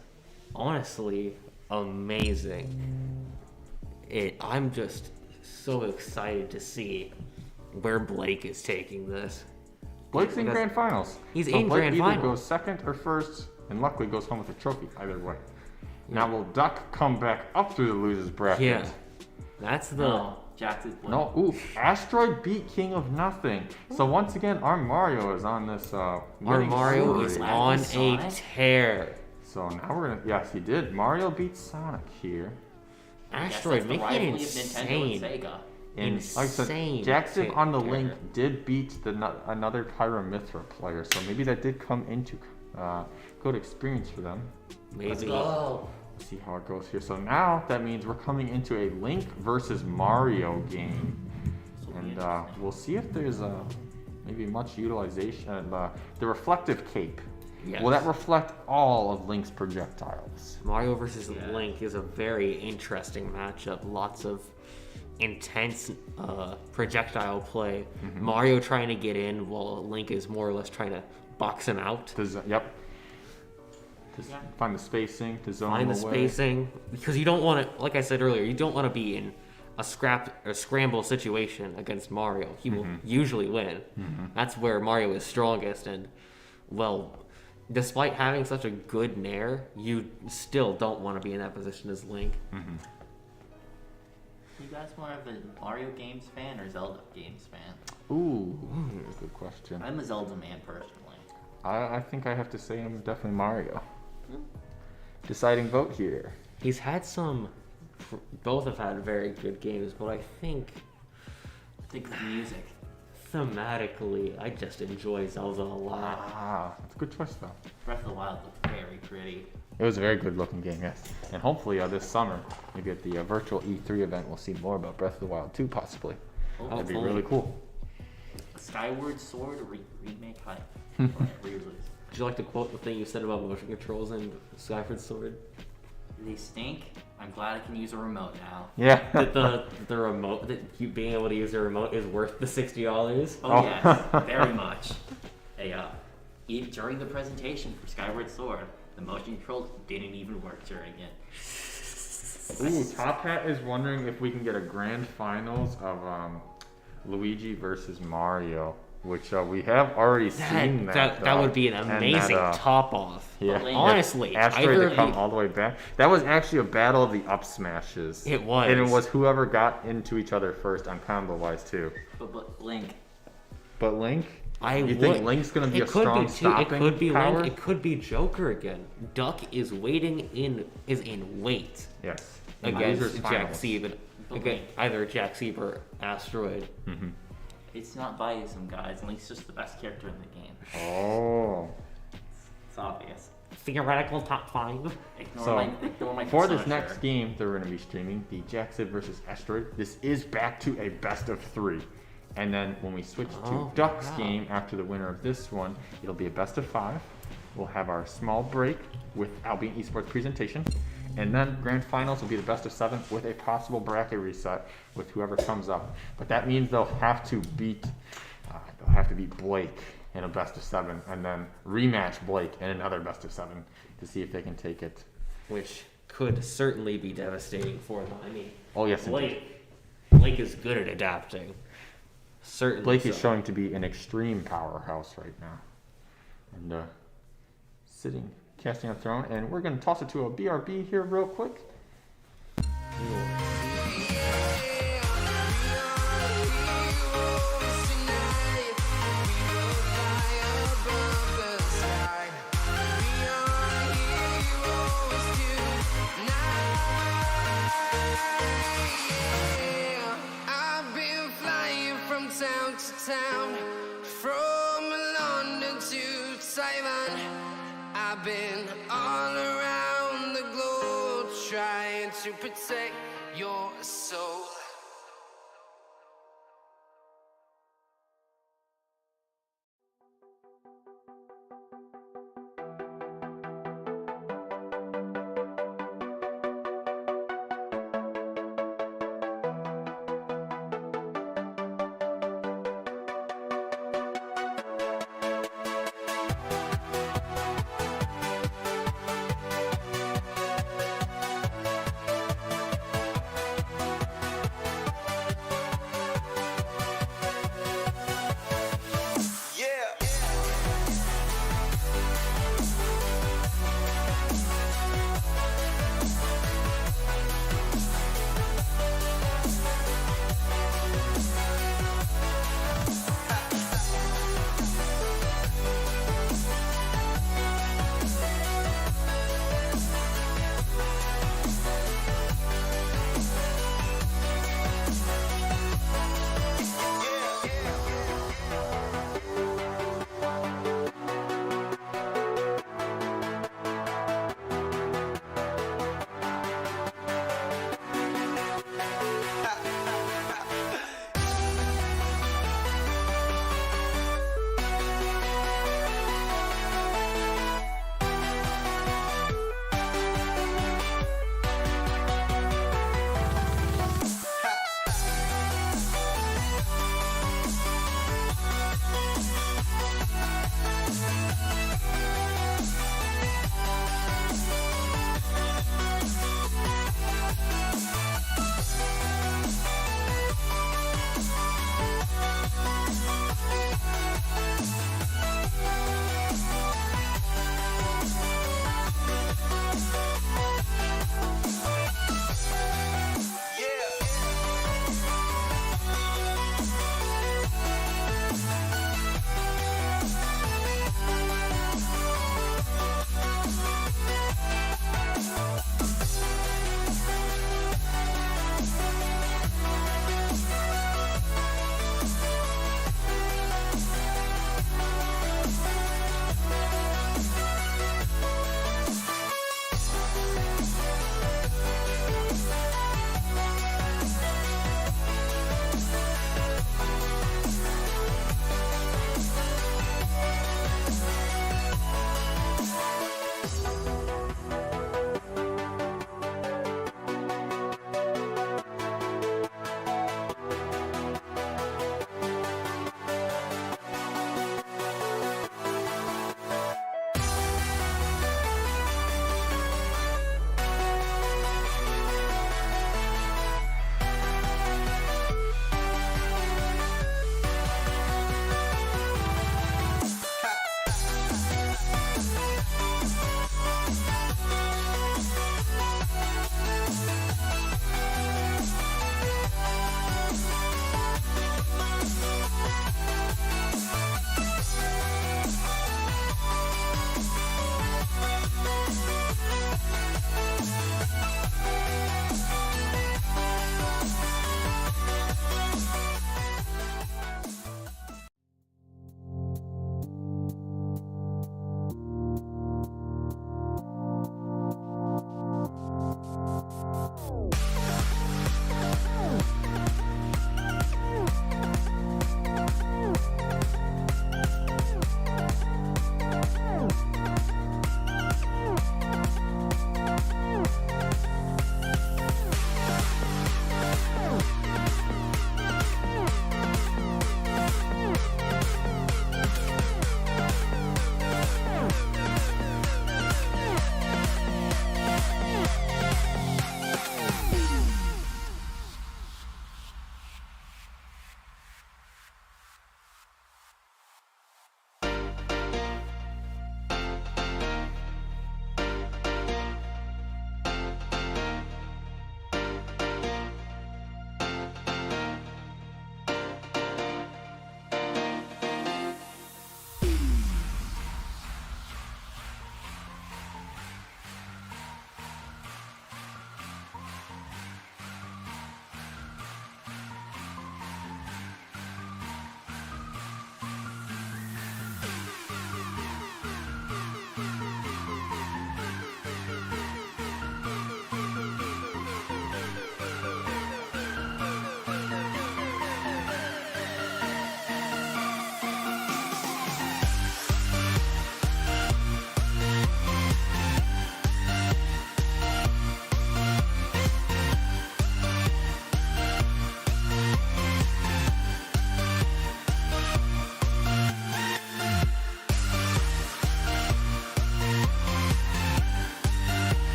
honestly amazing. I'm just so excited to see where Blake is taking this. Blake's in Because grand finals. he's So in Blake grand either finals. goes second or first, and luckily goes home with a trophy either way. Now will Duck come back up through the losers bracket? Yeah. That's the. No, Jackson's blue. No. Ooh, Asteroid beat King of Nothing. So once again, our Mario is on this. Our winning Mario streak. is Laggy on a Sonic? tear. So now we're gonna. Yes, he did. Mario beats Sonic here. Asteroid the making it rivalry of insane. Nintendo and Sega. And like I said, Insane Jackson on the character. Link did beat another Pyramithra player, so maybe that did come into good experience for them. Maybe. Oh, See how it goes here. So now that means we're coming into a Link versus Mario game, and we'll see if there's maybe much utilization of the reflective cape. Yes. Will that reflect all of Link's projectiles? Mario versus Link is a very interesting matchup. Lots of intense projectile play. Mario trying to get in while Link is more or less trying to box him out. Yep. To find the spacing, to zone Find him the away. spacing, because you don't want to, like I said earlier, you don't want to be in a scramble situation against Mario. He will usually win. That's where Mario is strongest, and well, despite having such a good nair, you still don't want to be in that position as Link. you guys more of a Mario games fan or Zelda games fan? Ooh, good question. I'm a Zelda man personally. I think I have to say I'm definitely Mario. Deciding vote here. He's had some, both have had very good games, but I think I think of music. thematically, I just enjoy Zelda a lot. Ah, that's a good choice though. Breath of the Wild looked very pretty. It was a very good looking game, yes. And hopefully this summer, maybe at the virtual E3 event, we'll see more about Breath of the Wild 2 possibly. That'd be really cool. Skyward Sword remake hype. Re-release. Would you like to quote the thing you said about motion controls and Skyward Sword? They stink. I'm glad I can use a remote now. Yeah. That the remote, that you being able to use the remote is worth the $60. Oh, yes, very much. During the presentation for Skyward Sword, the motion controls didn't even work during it. Ooh, Top Hat is wondering if we can get a grand finals of Luigi versus Mario, which we have already seen That would be an and amazing top off. Yeah. Honestly, Asteroid either to of come the- all the way back. That was actually a battle of the up smashes. It was. And it was whoever got into each other first on combo wise too. But Link, But Link, I you would. think Link's gonna be It a could strong be too. It stopping could be power? Link. It could be Joker again. Duck is waiting is in wait Yes. against Losers Jack finals. Sieb, against either Jack Sieb or Asteroid. it's not biasm, guys. Link's just the best character in the game. Oh. It's obvious. Theoretical top 5. Ignore my For this persona next shirt. game that we're going to be streaming, the Jackson versus Asteroid, this is back to a best of 3. And then when we switch to Oh, Duck's wow. game after the winner of this one, it'll be a best of 5. We'll have our small break with Albion Esports presentation. And then grand finals will be the best of 7 with a possible bracket reset with whoever comes up. But that means they'll have to beat Blake in a best of 7 and then rematch Blake in another best of 7 to see if they can take it. Which could certainly be devastating for them. I mean, Oh yes, indeed. Blake is good at adapting. Certainly. Blake so. is showing to be an extreme powerhouse right now. And casting a throne, and we're going to toss it to a BRB here real quick. I've been flying from town to town, from London to Taiwan. I've been all around the globe trying to protect your soul.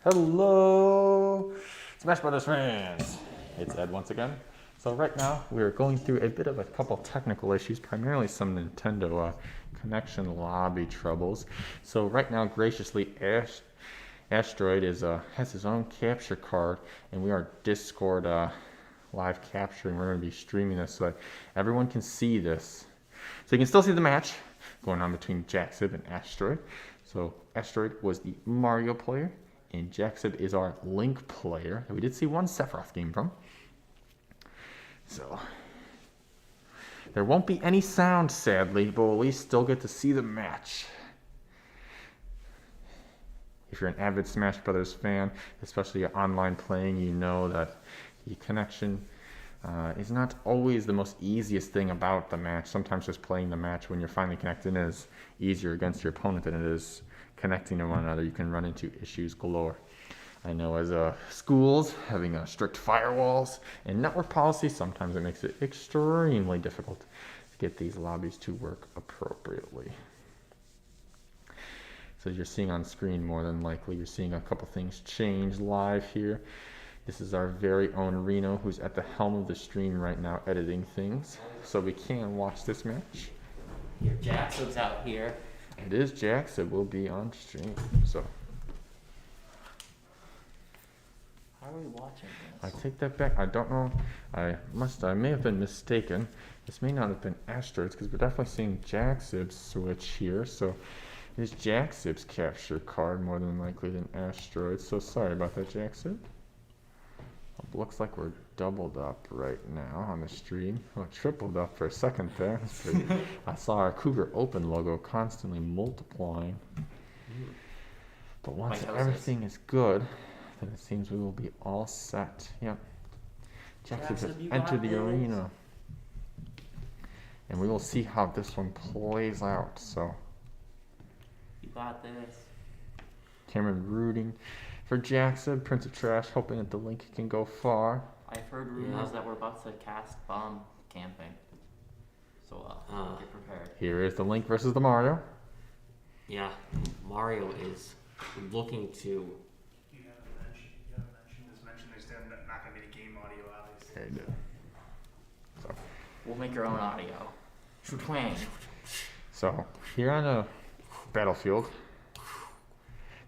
Hello, Smash Brothers fans. It's Ed once again. So right now we're going through a bit of a couple technical issues, primarily some Nintendo connection lobby troubles. So right now, graciously, Asteroid has his own capture card, and we are Discord live capturing. We're going to be streaming this so that everyone can see this. So you can still see the match going on between Jacksib and Asteroid. So Asteroid was the Mario player, and Jacksib is our Link player. And we did see one Sephiroth game from. So there won't be any sound, sadly, but we'll at least still get to see the match. If you're an avid Smash Brothers fan, especially online playing, you know that the connection is not always the most easiest thing about the match. Sometimes just playing the match when you're finally connected is easier against your opponent than it is connecting to one another. You can run into issues galore. I know as schools having strict firewalls and network policies, sometimes it makes it extremely difficult to get these lobbies to work appropriately. So you're seeing on screen, more than likely, you're seeing a couple things change live here. This is our very own Reno, who's at the helm of the stream right now, editing things, so we can watch this match. Your Jackson's out here. It is Jax that will be on stream. So How are we watching I this? take that back. I don't know. I may have been mistaken. This may not have been Asteroids, because we're definitely seeing Jacksib's switch here. So it is Jacksib's capture card more than likely than Asteroids. So sorry about that, Jacksib. Looks like we're doubled up right now on the stream. Well, tripled up for a second there. I saw our Kougar Open logo constantly multiplying. But once everything is good, then it seems we will be all set. Yep. Jackson has entered the arena. And we will see how this one plays out. So You got this. Cameron rooting for Jackson, Prince of Trash, hoping that the Link can go far. I've heard rumors that we're about to cast bomb camping. So get prepared. Here is the Link versus the Mario. Yeah, Mario is looking to. You haven't mentioned there's not going to be the game audio, obviously. Okay, good. So, We'll make our own audio. Twang. so here on a battlefield,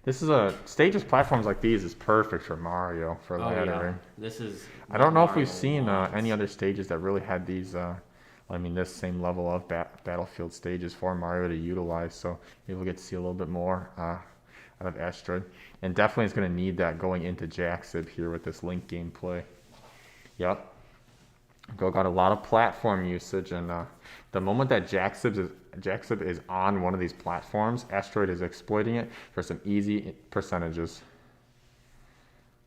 this is a stages platforms like these is perfect for Mario for laddering. This is. I don't know if Mario we've seen wants. any other stages that really had these. This same level of battlefield stages for Mario to utilize. So maybe we'll get to see a little bit more out of Asteroid, and definitely is going to need that going into Jacksib here with this Link gameplay. Yep. Got a lot of platform usage, and the moment that Jacksib is on one of these platforms, Asteroid is exploiting it for some easy percentages.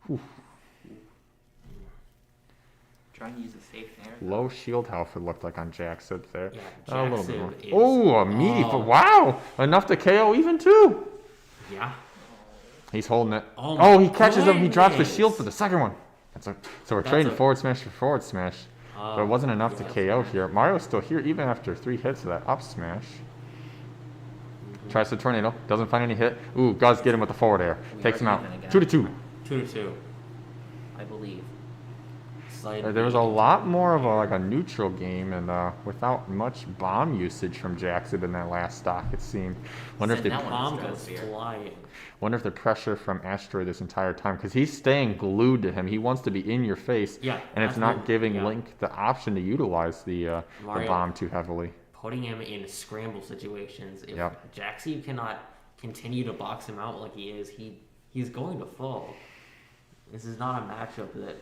Whew. Try and use a safe narrative. Low shield health it looked like on Jacksib there. Yeah, A little bit more. Jacksib is- Oh, a meaty. Oh. Wow, enough to KO even two. Yeah. He's holding it. Oh Oh, my he catches him. He drops the goodness. shield for the second one. So we're That's trading a- forward smash for forward smash. But it wasn't enough to KO here. Mario's still here even after 3 hits of that up smash. Tries the tornado. Doesn't find any hit. Ooh, does get him with the forward air. We Takes are him out. even again. 2-2. 2-2. I believe. There was a lot more of a neutral game, and without much bomb usage from Jackson in that last stock, it seemed. Wonder if Send they that one. Bomb Let's goes go here. flying. Wonder if the pressure from Asteroid this entire time, because he's staying glued to him. He wants to be in your face, Yeah, and it's that's not what- giving yeah. Link the option to utilize the Mario- bomb too heavily. Putting him in scramble situations. If Yep. Jaxie cannot continue to box him out like he is, he's going to fall. This is not a matchup that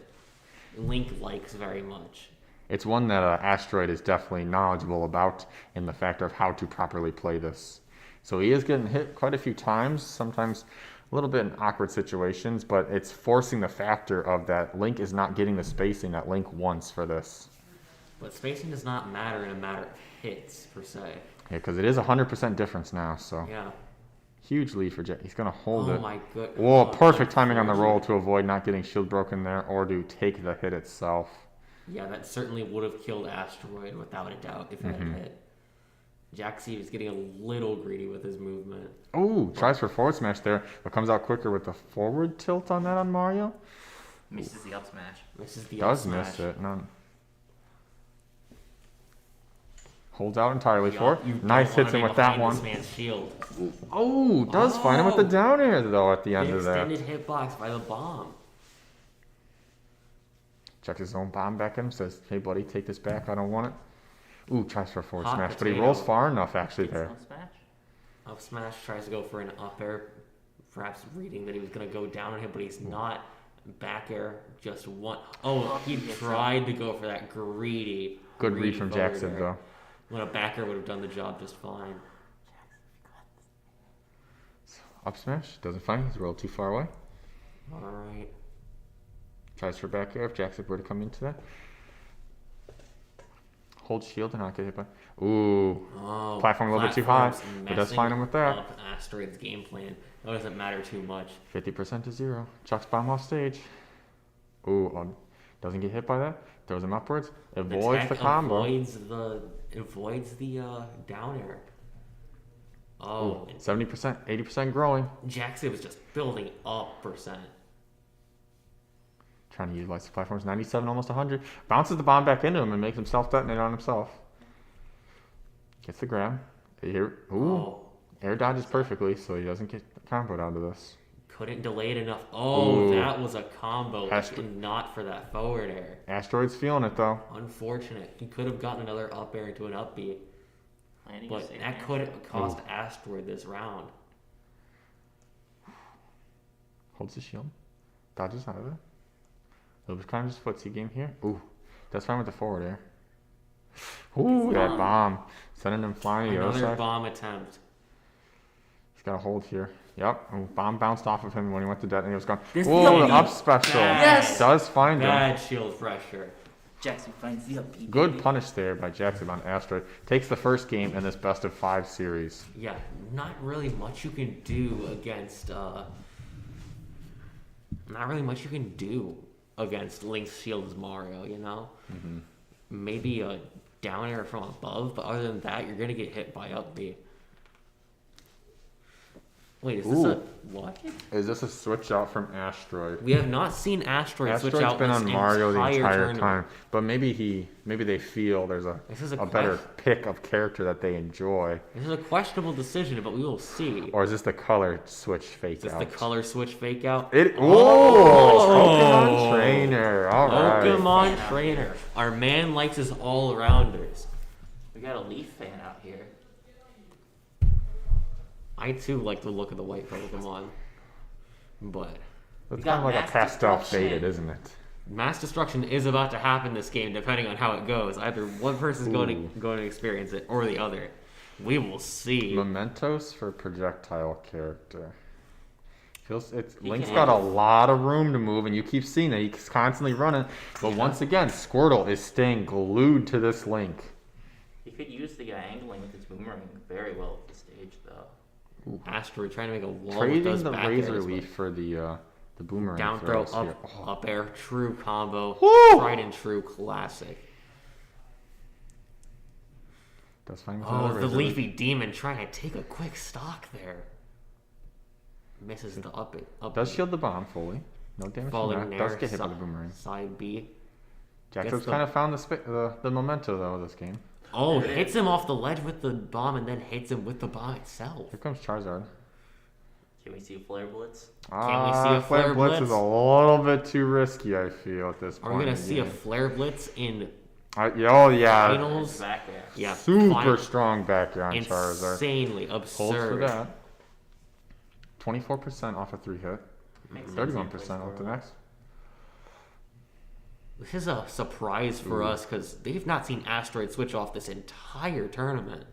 Link likes very much. It's one that Asteroid is definitely knowledgeable about in the factor of how to properly play this. So he is getting hit quite a few times, sometimes a little bit in awkward situations, but it's forcing the factor of that Link is not getting the spacing that Link wants for this. But spacing does not matter in a matter of hits, per se. Yeah, because it is 100% difference now, so Yeah. huge lead for Jet. He's going to hold Oh it. my good. Whoa, oh, perfect timing on the roll to avoid not getting shield broken there or to take the hit itself. Yeah, that certainly would have killed Asteroid without a doubt if it had hit. Jaxie is getting a little greedy with his movement. Oh, tries for forward smash there, but comes out quicker with the forward tilt on that on Mario. Misses the up smash. Misses the Does up miss smash. it. None. Holds out entirely for it. You don't Nice wanna hits him be with that behind one. This man's shield. Oh, does find him with the down air though at the end The of that. extended hitbox by the bomb. Checks his own bomb back at him, says, hey buddy, take this back, I don't want it. Ooh, tries for a forward Hot smash, but he potato. rolls far enough actually Gets there. up smash. Up smash tries to go for an up air, perhaps reading that he was going to go down on him, but he's not. Back air, just one. Oh, he tried to go for that greedy. Good greedy read from forward Jackson air. though. When a back air would have done the job just fine. Up smash, doesn't find it, he's rolled too far away. Alright. Tries for back air if Jackson were to come into that. Hold shield and not get hit by. Ooh, Oh, platform a little bit too high, platform's but does find him with that. messing up Asteroid's game plan. That doesn't matter too much. 50% to 0. Chucks bomb off stage. Ooh, doesn't get hit by that. Throws him upwards. Avoids tech the combo. Avoids the down air. Oh, 70%, 80% growing. Jackson was just building up percent. Trying to utilize the platforms. 97, almost 100. Bounces the bomb back into him and makes him self-detonate on himself. Gets the grab. Here, ooh. Oh, Air dodges perfectly, so he doesn't get comboed out of this. couldn't delay it enough. Oh, Ooh. that was a combo. Astro- Not for that forward air. Asteroid's feeling it though. Unfortunate. He could have gotten another up air into an up B, Landing but a safe that air. could have cost Asteroid this round. Holds the shield. Dodges out of it. It was kind of just footsie game here. Ooh, that's fine with the forward air. Ooh, that bomb. Sending him flying to the other Another side. bomb attempt. He's got a hold here. Yep. Ooh, bomb bounced off of him when he went to detonate. He was gone. This Whoa, the the up special. Yes! Does find him. Bad shield pressure. Jackson finds the up B. Good baby. punish there by Jackson on Asteroid. Takes the first game in this best of 5 series. Yeah, not really much you can do against. Not really much you can do against Link's Shield's Mario. You know, maybe a down air from above, but other than that, you're gonna get hit by up B. Wait, is this Ooh. a what? Is this a switch out from Asteroid? We have not seen Asteroid switch Asteroid's out been this on Mario the entire tournament. time, but maybe they feel there's This is a a better question. pick of character that they enjoy, This is a questionable decision, but we will see. or is this the color switch fake Is this out? the color switch fake out? It Oh! Pokemon Trainer. All right. Pokemon Fan out Trainer. here. Our man likes his all-rounders. We got a Leaf fan out here. I too like the look of the white Pokemon, but That's We got kind of like a Mass pastel Destruction. faded, isn't it? mass destruction is about to happen this game, depending on how it goes. Either one person's going Ooh. to experience it, or the other. We will see. Mementos for projectile character. He Link's can got a handle- lot of room to move, and you keep seeing that he's constantly running. But once again, Squirtle is staying glued to this Link. He could use the angling with his boomerang very well at the stage, though. Asteroid trying to make a wall with Trading those the back Razor airs, Leaf for the boomerang down throw, throws here. up air, true combo, Woo! tried and true classic. Does fine with Oh, another the Razor Leaf. Leafy Demon trying to take a quick stock there. Misses the up. Does shield the bomb fully. No damage from falling that. nair, Does get hit by the boomerang. Side B. Jackson's Gets the- kind of found the memento though of this game. Oh, hits him off the ledge with the bomb and then hits him with the bomb itself. Here comes Charizard. Can we see Flare Blitz? we see a Flare Flare Blitz is Blitz? a little bit too risky, I feel, at this Are point. we gonna in the see a game. Flare Blitz in Oh yeah, finals? Back there. Yeah, super strong back here on Charizard. insanely Holds for absurd. that. 24% off a 3-hit. Makes sense. 31% off the next. This is a surprise for us because they've not seen Asteroid switch off this entire tournament.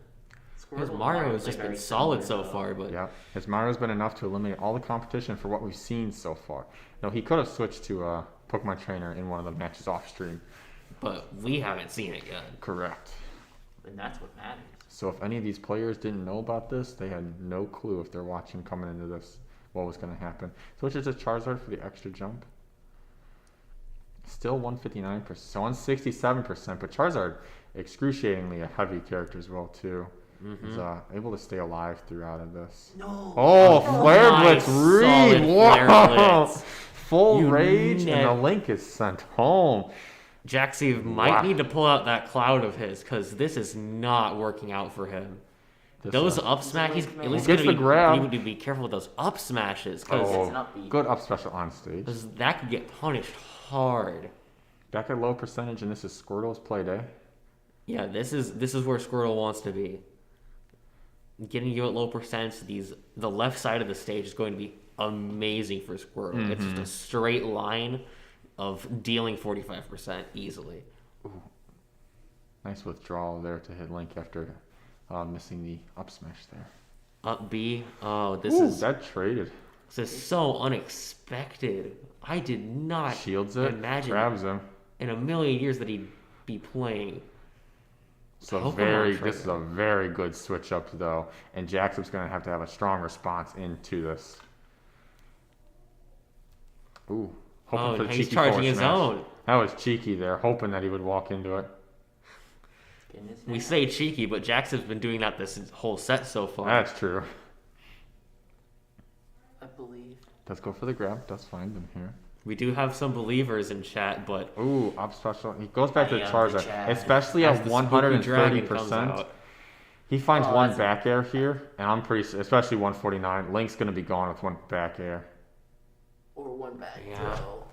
Because Squirtle and Mario has play just been very solid similar, so though. far, but Yeah, his Mario's been enough to eliminate all the competition for what we've seen so far. No, he could have switched to Pokemon Trainer in one of the matches off stream. we haven't seen it yet. Correct. And that's what matters. So if any of these players didn't know about this, they had no clue if they're watching coming into this what was going to happen. Switches to Charizard for the extra jump. Still 159%, so 167%, but Charizard excruciatingly a heavy character as well too. He's able to stay alive throughout of this. No. Oh, Flare Nice, Blitz read! solid Flare Whoa! Blitz. Full You rage, and the nev- Link is sent home. Jaxie might Wow. need to pull out that cloud of his because this is not working out for him. This, Those up smash, he's at least Gets gonna the grab. need to be careful with those up smashes because It's an up B. Good up special on stage. that could get punished hard. Back at low percentage, and this is Squirtle's play day. Yeah, this is where Squirtle wants to be. Getting you at low percents, the left side of the stage is going to be amazing for Squirtle. It's just a straight line of dealing 45% easily. Nice withdrawal there to hit Link after missing the up smash there. Up B. Oh, this Ooh, is traded. so unexpected. I did not Shields it, imagine grabs him. in a million years that he'd be playing. So Pokemon this is a trainer. very good switch up though, and Jackson's going to have a strong response into this. Ooh, hoping Oh, for and the he's cheeky charging forward his smash. own. That was cheeky there, hoping that he would walk into it. Goodness We me. say cheeky, but Jackson's been doing that this whole set so far. That's true. I believe. Does go for the grab. Does find them here. We do have some believers in chat, but Ooh, up special. He goes back to the Hey, Charizard, Chad. especially as at the spooky dragon comes 130%. out, He finds Oh, one that's- back air here, and I'm pretty, especially 149. Link's gonna be gone with one back air. Or one back Yeah. throw.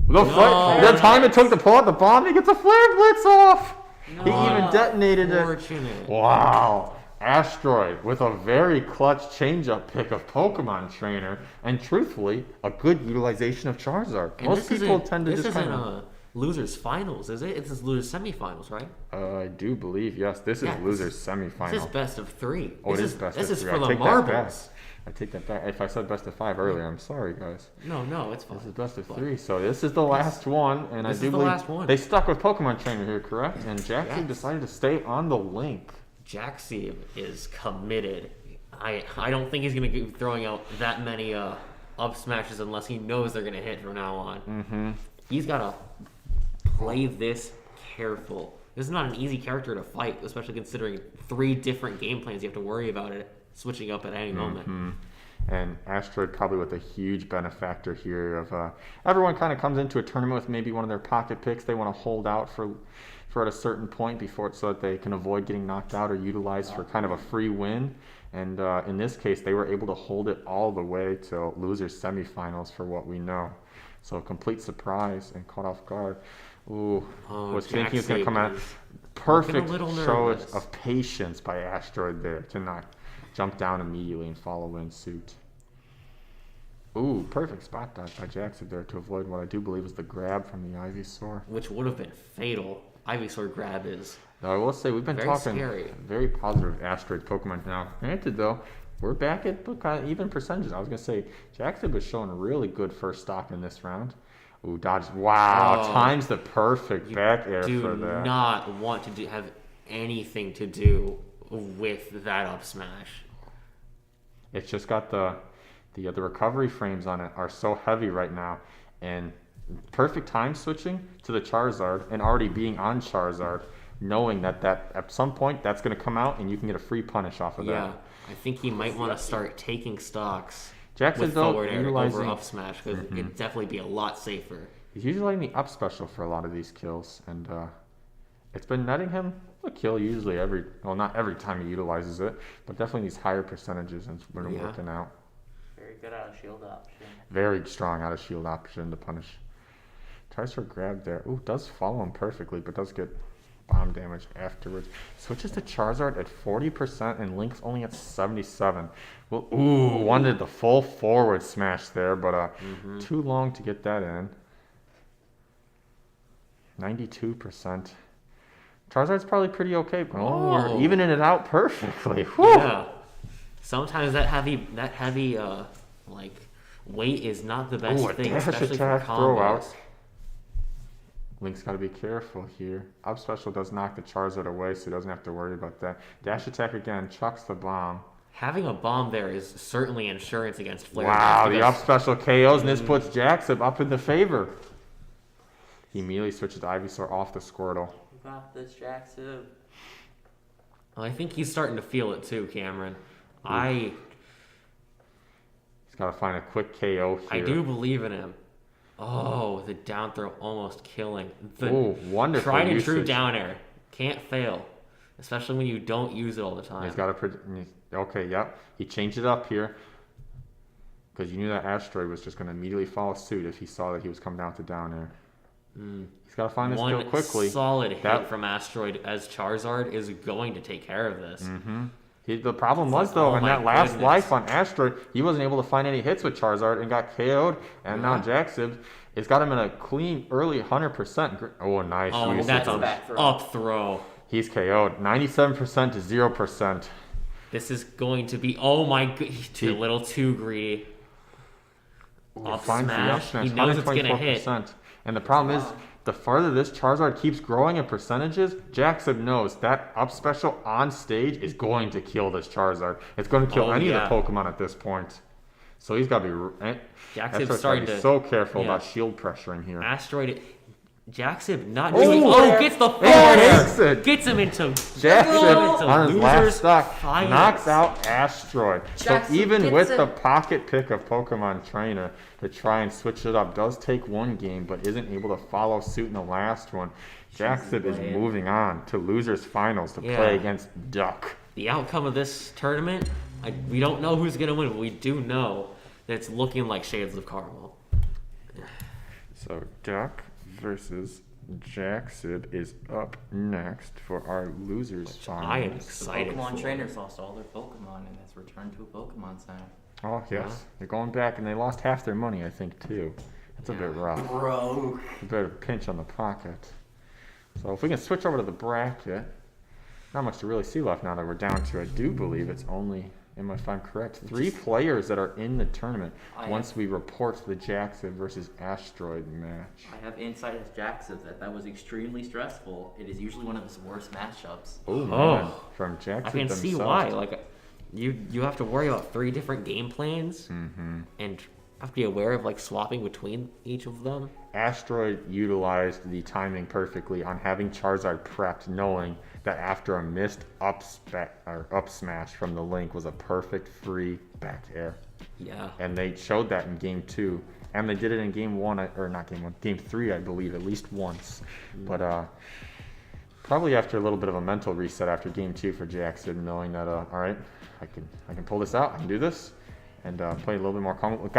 The time it took to pull out the bomb, he gets a Flare Blitz off. He even detonated it. fortunate. Wow. Asteroid with a very clutch change-up pick of Pokemon Trainer, and truthfully, a good utilization of Charizard. And Most this people isn't- tend to this just isn't kind of... losers finals, is it? It's just losers semifinals, right? I do believe, yes. This is Yeah, losers This semifinal. is best of 3. Oh, it this is best This of is 3. for I the take that back. marbles. I take that back. If I said best of 5 earlier, I'm sorry, guys. No, it's fine. This is best of But 3, so this is the last one, and I this do is the believe last one. they stuck with Pokemon Trainer here, correct? And Jackson Yes. decided to stay on the Link. Jaxie is committed. I don't think he's going to be throwing out that many up smashes unless he knows they're going to hit from now on. Mm-hmm. He's got to play this careful. This is not an easy character to fight, especially considering 3 different game plans you have to worry about it switching up at any moment. And Asteroid probably with a huge benefactor here of everyone kind of comes into a tournament with maybe one of their pocket picks they want to hold out for at a certain point before so that they can avoid getting knocked out or utilized for kind of a free win. And in this case, they were able to hold it all the way to losers semifinals for what we know. So a complete surprise and caught off guard. Ooh, Oh, was thinking he was going to Jaxie come out. is Perfect looking a little show nervous. of patience by Asteroid there to not jump down immediately and follow in suit. Ooh, perfect spot dodge by Jackson there to avoid what I do believe was the grab from the Ivysaur. Which would have been fatal. Ivysaur grab is Now, I will say we've been Very talking scary. very positive Asteroid Pokemon. Now, granted though, we're back at kind of even percentages. I was gonna say Jackson was showing a really good first stock in this round. Ooh, dodge! Wow, Oh. times the perfect back air do for that. not want to have anything to do with that up smash. It's just got the recovery frames on it are so heavy right now, and perfect time switching to the Charizard and already being on Charizard, knowing that at some point that's going to come out and you can get a free punish off of Yeah, that. I think he might want to start taking stocks Jackson with though forward air over utilizing up smash because it'd definitely be a lot safer. he's utilizing the up special for a lot of these kills, and it's been netting him a kill usually not every time he utilizes it, but definitely these higher percentages and it's been Yeah. working out. Very good out of shield option. Very strong out of shield option to punish. Tries for a grab there. Ooh, does follow him perfectly, but does get bomb damage afterwards. Switches to Charizard at 40% and Link's only at 77. Well, ooh, wanted the full forward smash there, but too long to get that in. 92%. Charizard's probably pretty okay. Oh, we're Oh. evening it out perfectly. Whew. Yeah. Sometimes that heavy like weight is not the best Ooh, a thing, dash especially for attack throw out. combos. Link's got to be careful here. Up special does knock the Charizard away, so he doesn't have to worry about that. Dash attack again, chucks the bomb. Having a bomb there is certainly insurance against flare. Wow, Blitz the up because special KOs, and this puts Jackson up in the favor. He immediately switches to Ivysaur off the Squirtle. You got this, Jackson. I think he's starting to feel it too, Cameron. He's got to find a quick KO here. I do believe in him. Oh, the down throw almost killing. Oh, wonderful tried and true usage. down air. Can't fail. Especially when you don't use it all the time. He's got to. Okay, yep. He changed it up here because you knew that Asteroid was just going to immediately follow suit if he saw that he was coming down to down air. He's got to find this kill One quickly. solid hit from Asteroid as Charizard is going to take care of this. The problem was, though, in my that last goodness. life on Asteroid, he wasn't able to find any hits with Charizard and got KO'd. And now Jaxib, it's got him in a clean early 100%. Oh, nice Oh, usage. that's a back throw. up throw. He's KO'd. 97% to 0%. This is going to be, oh my god, he's a little too greedy. Up Finds the smash, he knows it's going to hit. 124%. And the problem is, the farther this Charizard keeps growing in percentages, Jaxib knows that up special on stage is going to kill this Charizard. It's going to kill any of the Pokemon at this point. So he's got to be... Jaxib's starting to... so careful about shield pressuring here. Asteroid... Jaxib not doing... gets the Jaxib. forward! Gets him into... Jaxib, on his last stock, finals. knocks out Asteroid. Jaxib So even gets with it. the pocket pick of Pokemon Trainer to try and switch it up, does take one game, but isn't able to follow suit in the last one. Jaxib is moving on to losers finals to play against Duck. The outcome of this tournament, we don't know who's going to win, but we do know that it's looking like Shades of Caramel. So Duck versus Jaxib is up next for our losers finals. I am excited Pokemon for. trainers lost all their Pokemon and has returned to a Pokemon Center. Oh, yes. They're going back, and they lost half their money, I think, too. That's a bit rough. Bro. A bit of a pinch on the pocket. So if we can switch over to the bracket, not much to really see left now that we're down to, I do believe it's only, if I'm correct, 3 players that are in the tournament once we report the Jaxib versus Asteroid match. I have insight as Jaxib that was extremely stressful. It is usually one of his worst matchups. Oh, man. From Jaxib I can themselves. see why. Like, you have to worry about 3 different game plans and have to be aware of like swapping between each of them. Asteroid utilized the timing perfectly on having Charizard prepped, knowing that after a missed up smash from the Link was a perfect free back air. Yeah. And they showed that in game 2. And they did it in game 1, or not game 1, game 3, I believe, at least once. But probably after a little bit of a mental reset after game 2 for Jaxib, knowing that, all right, I can pull this out, I can do this, and play a little bit more calm.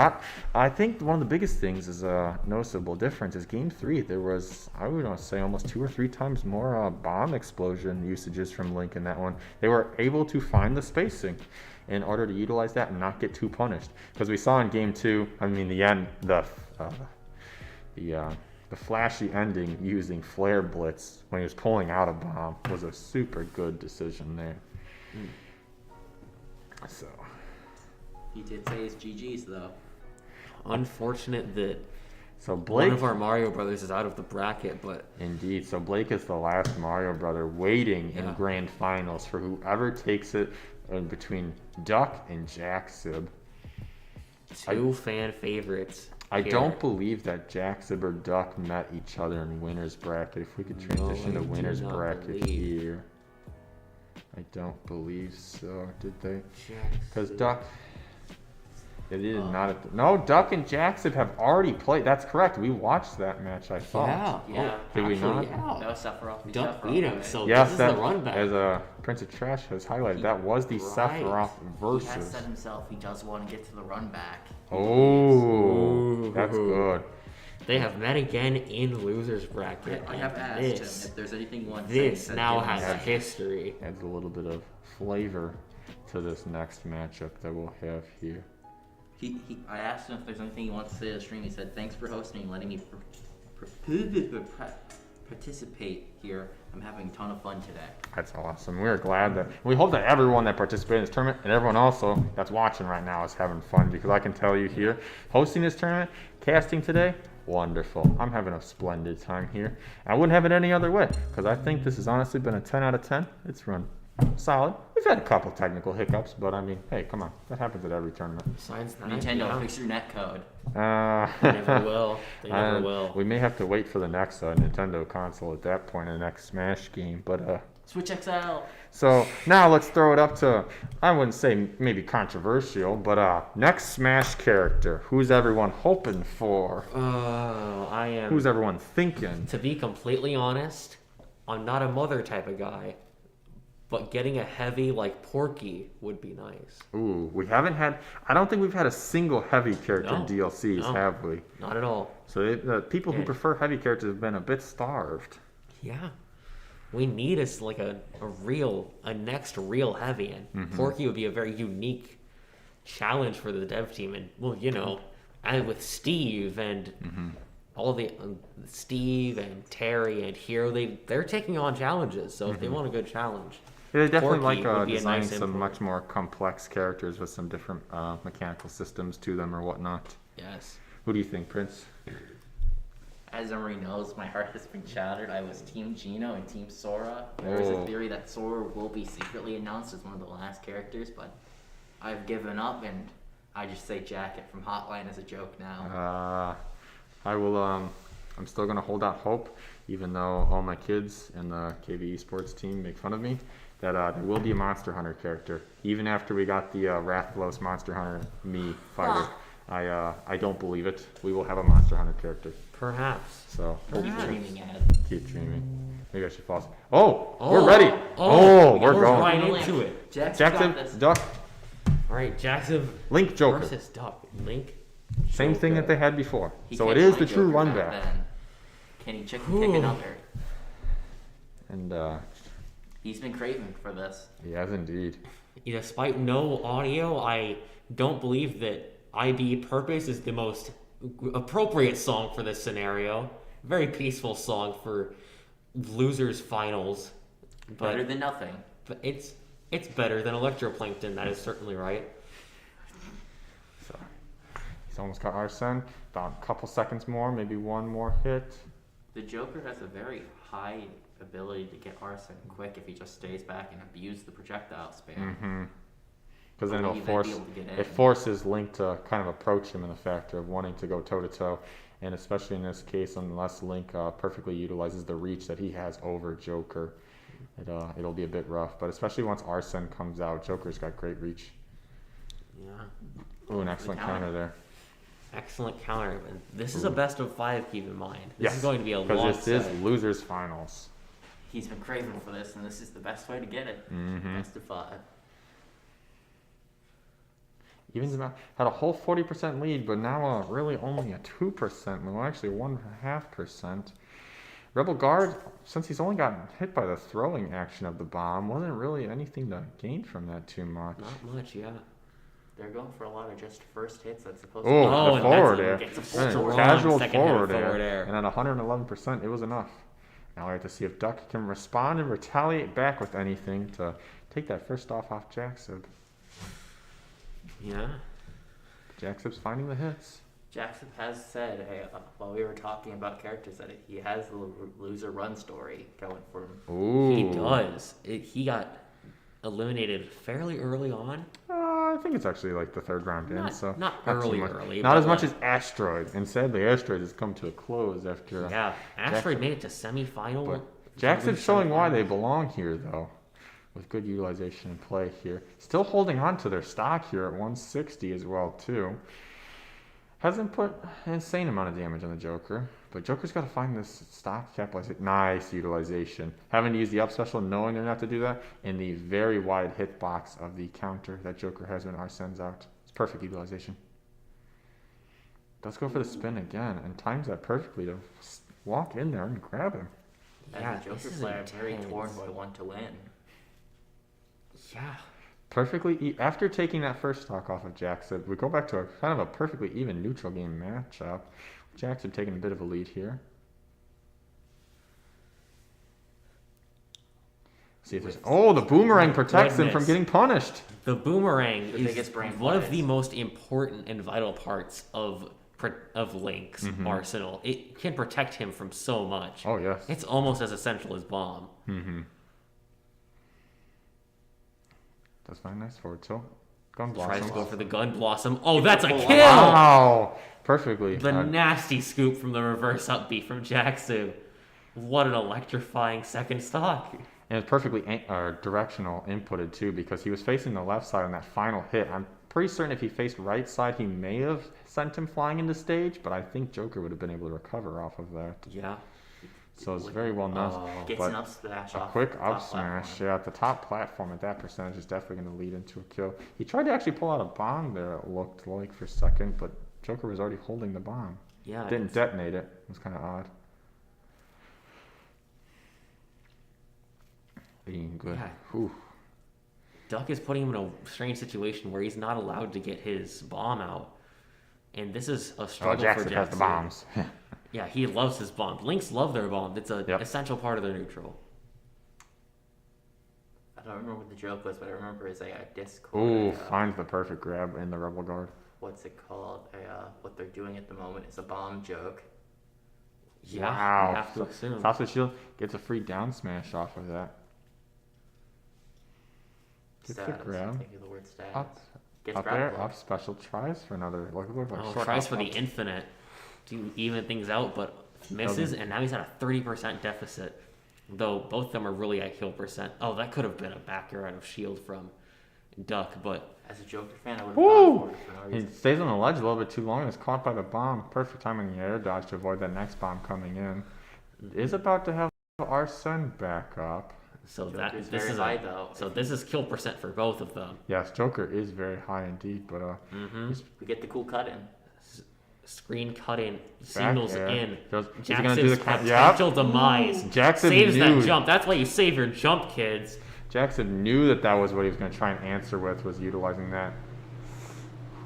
I think one of the biggest things is a noticeable difference is game 3. There was, I would say, almost 2 or 3 times more bomb explosion usages from Link in that one. They were able to find the spacing in order to utilize that and not get too punished. Because we saw in game 2, I mean the flashy ending using Flare Blitz when he was pulling out a bomb was a super good decision there. So He did say his GG's though. Unfortunate that Blake, one of our Mario brothers is out of the bracket, but indeed. So Blake is the last Mario brother waiting in grand finals for whoever takes it between Duck and Jaxib. 2 fan favorites. I here. don't believe that Jaxib or Duck met each other in winner's bracket. If we could transition to I do winner's not bracket believe. here. I don't believe so. Did they? Because Duck... They did not... No, Duck and Jaxib have already played. That's correct. We watched that match, I thought. Yeah. Did we not? That was Sephiroth. Duck beat him, so Yes, this is that, the run back. as Prince of Trash has highlighted, that was the Sephiroth He has versus. said himself he does want to get to the run back. Oh, that's good. They have met again in losers bracket. I have and asked him this, if there's anything he wants to say. He This said now give him has a that. history. Adds a little bit of flavor to this next matchup that we'll have here. I asked him if there's anything he wants to say to the stream. He said, "Thanks for hosting and letting me participate here. I'm having a ton of fun today." That's awesome. We're glad that we hope that everyone that participated in this tournament and everyone also that's watching right now is having fun, because I can tell you here, hosting this tournament, casting today, wonderful. I'm having a splendid time here. I wouldn't have it any other way, because I think this has honestly been a 10 out of 10. It's run solid. We've had a couple technical hiccups, but I mean, hey, come on. That happens at every tournament. Besides that, Nintendo, fix your netcode. They never will. They never will. We may have to wait for the next Nintendo console at that point in the next Smash game, but Switch XL. So now let's throw it up to, I wouldn't say maybe controversial, but next Smash character. Who's everyone hoping for? Oh, I am. Who's everyone thinking? To be completely honest, I'm not a mother type of guy, but getting a heavy like Porky would be nice. Ooh, we haven't had, I don't think we've had a single heavy character in No, DLCs, no. have we? Not at all. So the people who Yeah. prefer heavy characters have been a bit starved. Yeah. We need us like a next real heavy, and Porky would be a very unique challenge for the dev team. And well, and with Steve and all the Steve and Terry and Hero, they're taking on challenges. So if they want a good challenge, Yeah, they definitely Porky would like be a designing nice some import. much more complex characters with some different mechanical systems to them or whatnot. yes. Who do you think, Prince? As Emery knows, my heart has been shattered. I was Team Gino and Team Sora. There is Oh. a theory that Sora will be secretly announced as one of the last characters, but I've given up and I just say Jacket from Hotline as a joke now. I will. I'm still gonna hold out hope, even though all my kids and the KV Esports team make fun of me. That there will be a Monster Hunter character, even after we got the Rathlos Monster Hunter fighter. I don't believe it. We will have a Monster Hunter character. Perhaps. So Keep dreaming ahead. keep dreaming. Maybe I should pause. Oh, we're ready. We're going. right into it. Jackson, got this. Duck, All right, Jackson Link, Joker. versus Duck. Link. Same thing that they had before. He So can't it is play the true Joker run back back. then. Can he chicken pick another? And He's been craving for this. he has indeed. Despite no audio, I don't believe that IB Purpose is the most appropriate song for this scenario. Very peaceful song for losers finals, Better but than nothing. it's better than Electroplankton. That is certainly right. So he's almost got Arsene. About a couple seconds more, maybe one more hit. The Joker has a very high ability to get Arsene quick if he just stays back and abuse the projectile spam. Because then Believe it'll I'd be force able to get in. it forces Link to kind of approach him in the factor of wanting to go toe to toe, and especially in this case, unless Link perfectly utilizes the reach that he has over Joker, it'll be a bit rough. But especially once Arsene comes out, Joker's got great reach. Yeah, Ooh, an excellent counter there. excellent counter. And this is a best of 5. Keep in mind, this Yes, is going to be a long because this set. is losers finals. He's been craving for this, and this is the best way to get it. Best of 5. Even had a whole 40% lead, but now really only a 2%. Well, actually 1.5%. Rebel Guard, since he's only gotten hit by the throwing action of the bomb, wasn't really anything to gain from that too much. Not much, yeah. They're going for a lot of just first hits. That's supposed Oh, to the and forward that's air. gets a And a strong casual second-hand forward forward air. air. And at 111%, it was enough. Now we have to see if Duck can respond and retaliate back with anything to take that first off Jacksib. Yeah. Jacksib's finding the hits. Jackson has said, hey, while we were talking about characters, that he has the loser run story going for him. Ooh. He does. He got eliminated fairly early on. I think it's actually like the third round in, Not- so not too early, much. early, Not but as much like- as Asteroid, and sadly, Asteroid has come to a close after. Yeah, Asteroid made it to semifinal. But Jackson's showing why they belong here, though, with good utilization and play here. Still holding on to their stock here at 160 as well, too. Hasn't put an insane amount of damage on the Joker, but Joker's got to find this stock capitalization. Nice utilization. Having to use the up special, knowing they're not to do that, in the very wide hitbox of the counter that Joker has when Arsene's out. It's perfect utilization. Does go for the spin again, and times that perfectly to walk in there and grab him. Yeah, As a Joker this is player, I'm very intense. torn who I want to win. Yeah. Perfectly, after taking that first stock off of Jackson, we go back to a kind of a perfectly even neutral game matchup. Jackson taking a bit of a lead here. See if there's. Oh, the boomerang protects him from Goodness. getting punished. The boomerang The is biggest brain one of plays. the most important and vital parts of Link's arsenal. It can protect him from so much. Oh, yes. It's almost as essential as bomb. Does find a nice forward tilt. Gun Tries blossom. to go for the gun blossom. Oh, that's a kill! Wow! Perfectly. The nasty scoop from the reverse up B from Jackson. What an electrifying second stock. And it's perfectly directional inputted too, because he was facing the left side on that final hit. I'm pretty certain if he faced right side, he may have sent him flying into stage, but I think Joker would have been able to recover off of that. Yeah. So it's very well known. Gets but an up smash a off quick the up top smash, platform. yeah, at the top platform at that percentage is definitely going to lead into a kill. He tried to actually pull out a bomb there, it looked like, for a second, but Joker was already holding the bomb. Yeah. Didn't detonate it. It was kind of odd. Being good. Yeah. Whew. Duck is putting him in a strange situation where he's not allowed to get his bomb out. And this is a Oh, struggle Jackson for has the bombs. Yeah, he loves his bomb. Lynx love their bomb. It's an Yep. essential part of their neutral. I don't remember what the joke was, but I remember it's a Discord. Ooh, finds the perfect grab in the Rebel Guard. What's it called? What they're doing at the moment is a bomb joke. Yeah, Wow. you have to assume. Tops the shield, gets a free down smash off of that. Gets the Status. grab. Think of the word status. Up, Gets up grab there, block. up special, tries for another. Look like Oh, short tries up, for the up. infinite to even things out, but misses, Doesn't. and now he's at a 30% deficit. Though both of them are really at kill percent. Oh, that could have been a back air out of shield from Duck, but As a Joker fan, I would have Woo! gone for it for no He reason. stays on the ledge a little bit too long and is caught by the bomb. Perfect time in the air dodge to avoid that next bomb coming in. Is about to have Arsene back up. so Joker's this very is high, though. so this is kill percent for both of them. Yes, Joker is very high indeed, but We get the cool cut in. Screen cutting signals air. in. Is he gonna do Jackson's the potential demise. Jackson Saves knew. that jump. That's why you save your jump, kids. Jackson knew that that was what he was going to try and answer with, was utilizing that.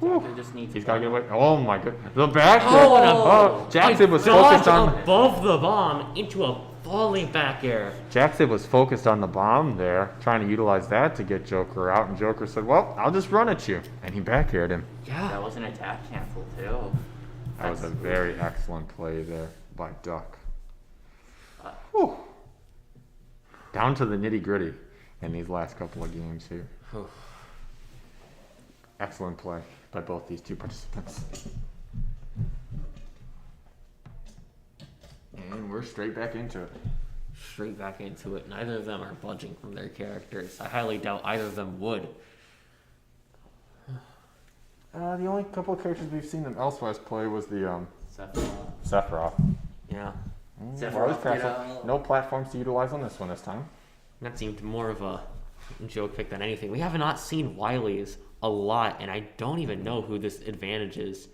Joker just needs He's a got to get bomb. away. Oh my god. The back. Oh, and a- oh, Jackson was Dodge focused on. above the bomb into a falling back air. Jackson was focused on the bomb there, trying to utilize that to get Joker out, and Joker said, "Well, I'll just run at you," and he back aired him. Yeah. That was an attack cancel, too. That was a That's- very excellent play there by Duck. Uh, Whew. Down to the nitty gritty in these last couple of games here. Excellent play by both these two participants. And we're straight back into it. Straight back into it. Neither of them are budging from their characters. I highly doubt either of them would. The only couple of characters we've seen them elsewise play was the Sephiroth. Sephiroth. Yeah. Sephiroth did, No platforms to utilize on this one this time. That seemed more of a joke pick than anything. We have not seen Wily's a lot, and I don't even know who this advantage is.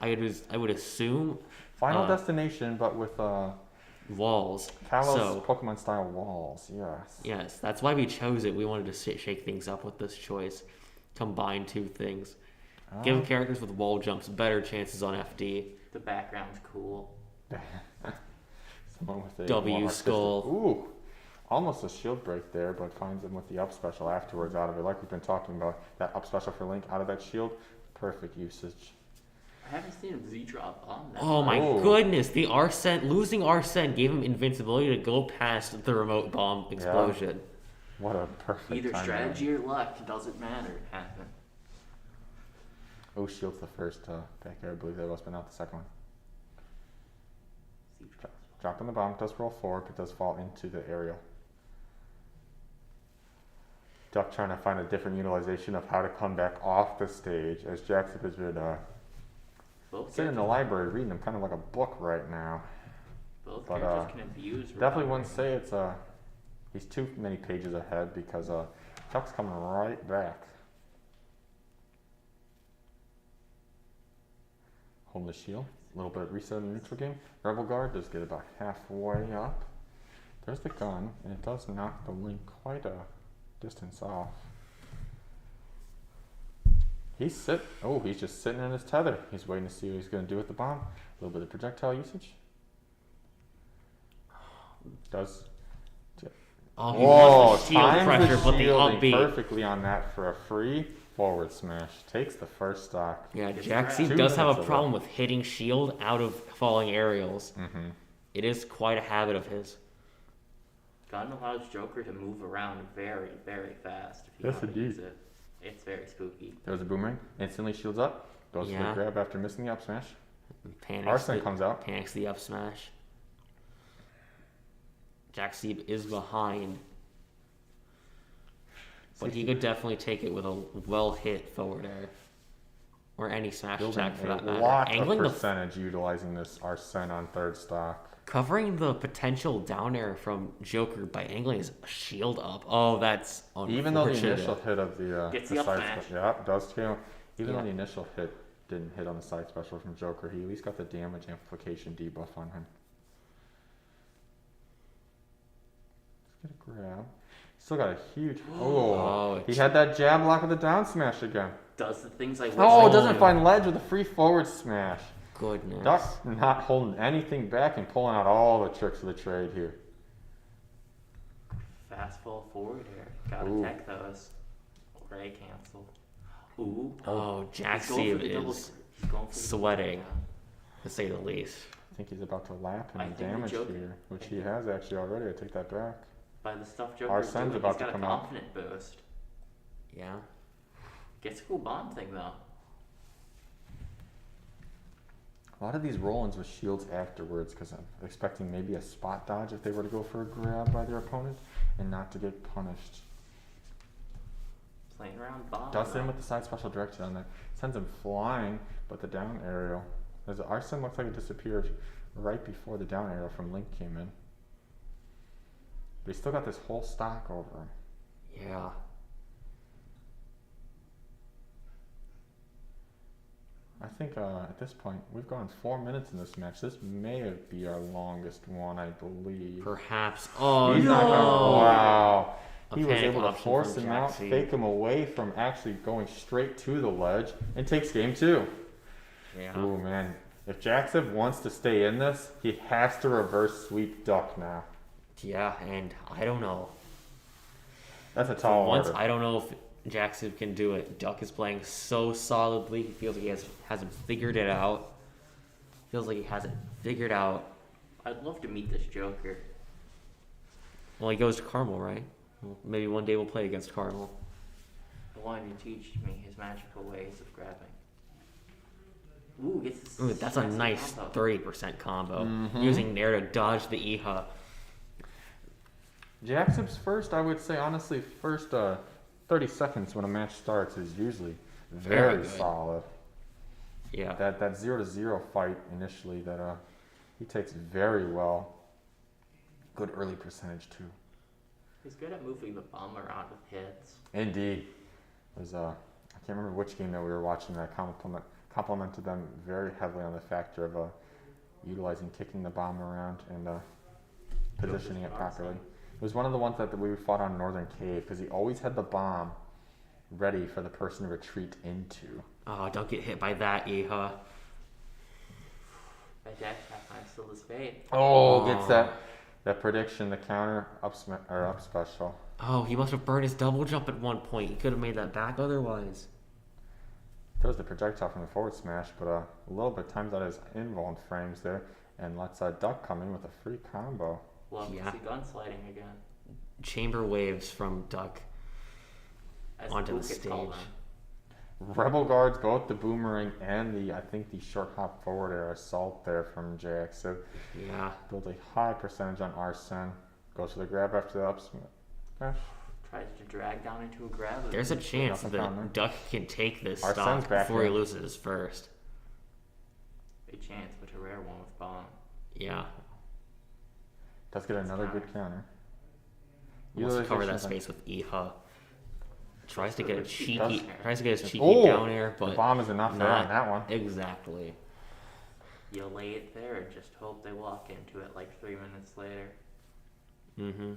I would assume Final Destination, but with walls. Kalos So Pokemon style walls. Yes. yes, that's why we chose it. We wanted to shake things up with this choice. Combine two things. Give characters with wall jumps better chances on FD. The background's cool. Someone with a W more skull. artistic- Ooh, almost a shield break there, but finds him with the up special afterwards out of it. Like we've been talking about, that up special for Link out of that shield, perfect usage. I haven't seen a Z drop on that. Oh my Oh. goodness! The Arsene losing Arsene gave him invincibility to go past the remote bomb explosion. What a perfect Either timing. strategy or luck, doesn't matter. Happen. Oh, shield's the first back air. I believe that was, but not the second one. Z drops. Dropping the bomb does roll forward, but does fall into the aerial. Duck trying to find a different utilization of how to come back off the stage, as Jackson has been Both sitting in the characters- library reading them kind of like a book right now. Both but, characters can abuse. Definitely recovery. wouldn't say it's he's too many pages ahead, because Duck's coming right back. Hold the shield. A little bit of reset in the neutral game. Rebel Guard does get about halfway up. There's the gun, and it does knock the Link quite a distance off. He's just sitting in his tether. He's waiting to see what he's going to do with the bomb. A little bit of projectile usage. Does. Oh, he Whoa, wants the shield times pressure, the but the shielding upbeat. perfectly on that for a free forward smash. Takes the first stock. Yeah, It's Jaxie two does have minutes a of problem with hitting shield out of falling aerials. Mm-hmm. It is quite a habit of his. Gun allows Joker to move around very, very fast. If you Yes, want to indeed. use it. It's very spooky. There's a boomerang. Instantly shields up. Goes for Yeah. the grab after missing the up smash. Panics Arsene comes out. Panics the up smash. Jaxie is behind. But he could definitely take it with a well-hit forward air. Or any smash attack for that a matter. lot Angling of the percentage utilizing this Arsene on third stock. Covering the potential down air from Joker by angling his shield up. Oh, that's unfortunate. Even though the initial hit of Gets the the up side smash. special, yeah, does too. Even Yeah. though the initial hit didn't hit on the side special from Joker, he at least got the damage amplification debuff on him. Let's get a grab. Still got a huge. Oh, he had that jab lock with the down smash again. Does the things I wish Oh, I doesn't knew. find ledge with a free forward smash. Goodness. Duck not holding anything back and pulling out all the tricks of the trade here. Fast fall forward here. Gotta Ooh. tech those. Or A cancel. Ooh. Oh, He's going for the double- Jaxie he's going for the sweating. double- to say the least. I think he's about to lap him I in think the damage Joker- here, which he has actually already. I take that back. By the stuff Joker's Arsene's doing, about he's to got come a out. confident boost. Yeah. Gets a cool bomb thing though. A lot of these roll-ins with shields afterwards because I'm expecting maybe a spot dodge if they were to go for a grab by their opponent and not to get punished. Playing around bomb. Does though. him with the side special direction on there. Sends him flying, but the down aerial. As the Arsene looks like it disappeared right before the down arrow from Link came in. But he's still got this whole stock over him. Yeah. I think at this point, we've gone 4 minutes in this match. This may be our longest one, I believe. Perhaps. Oh, He's no. not gonna- wow. A He was panic able to option force from him out, Jaxie. fake him away from actually going straight to the ledge, and takes game 2. Yeah. Ooh, man. If Jackson wants to stay in this, he has to reverse sweep Duck now. Yeah, and I don't know. That's a tall Once order. I don't know if Jackson can do it. Duck is playing so solidly. He feels like he hasn't figured it out. Feels like he hasn't figured out. I'd love to meet this Joker. Well, he goes to Carmel, right? Well, maybe one day we'll play against Carmel. I want him to teach me his magical ways of grabbing. Ooh, gets this. Ooh, that's a fancy nice combo. 30% combo. Mhm. Using Nair to dodge the Iha. Jackson's first, I would say, honestly, first 30 seconds when a match starts is usually Very very good. solid. Yeah. That 0-0 fight initially that he takes very well. Good early percentage too. He's good at moving the bomb around with hits. Indeed. It was I can't remember which game that we were watching that complimented them very heavily on the factor of utilizing kicking the bomb around and positioning it properly. It was one of the ones that we fought on Northern Cave because he always had the bomb ready for the person to retreat into. Oh, don't get hit by that, Iha. That Jack I'm still his fate. Oh, gets that prediction, the counter up special. Oh, he must have burned his double jump at one point. He could have made that back otherwise. Throws the projectile from the forward smash, but a little bit times out his invuln frames there and lets Duck come in with a free combo. Love Yeah. to see gunsliding again. Chamber waves from Duck As onto the Luke gets called stage. on. Rebel guards both the boomerang and the short hop forward air assault there from Jax. So Yeah. builds a high percentage on Arsene. Goes for the grab after the up smash. Tries to drag down into a grab. There's a chance Nothing found there. that Duck can take this Arsene's stock back before he here. loses first. a chance, but a rare one with bomb. Yeah. Does get another good counter. Wants to cover that Utilization's space with Iha. Tries to Does get a the cheeky, does- tries to get his cheeky Oh, down air, but the bomb is enough there on that one. Exactly. You lay it there and just hope they walk into it like 3 minutes later. Mm-hmm.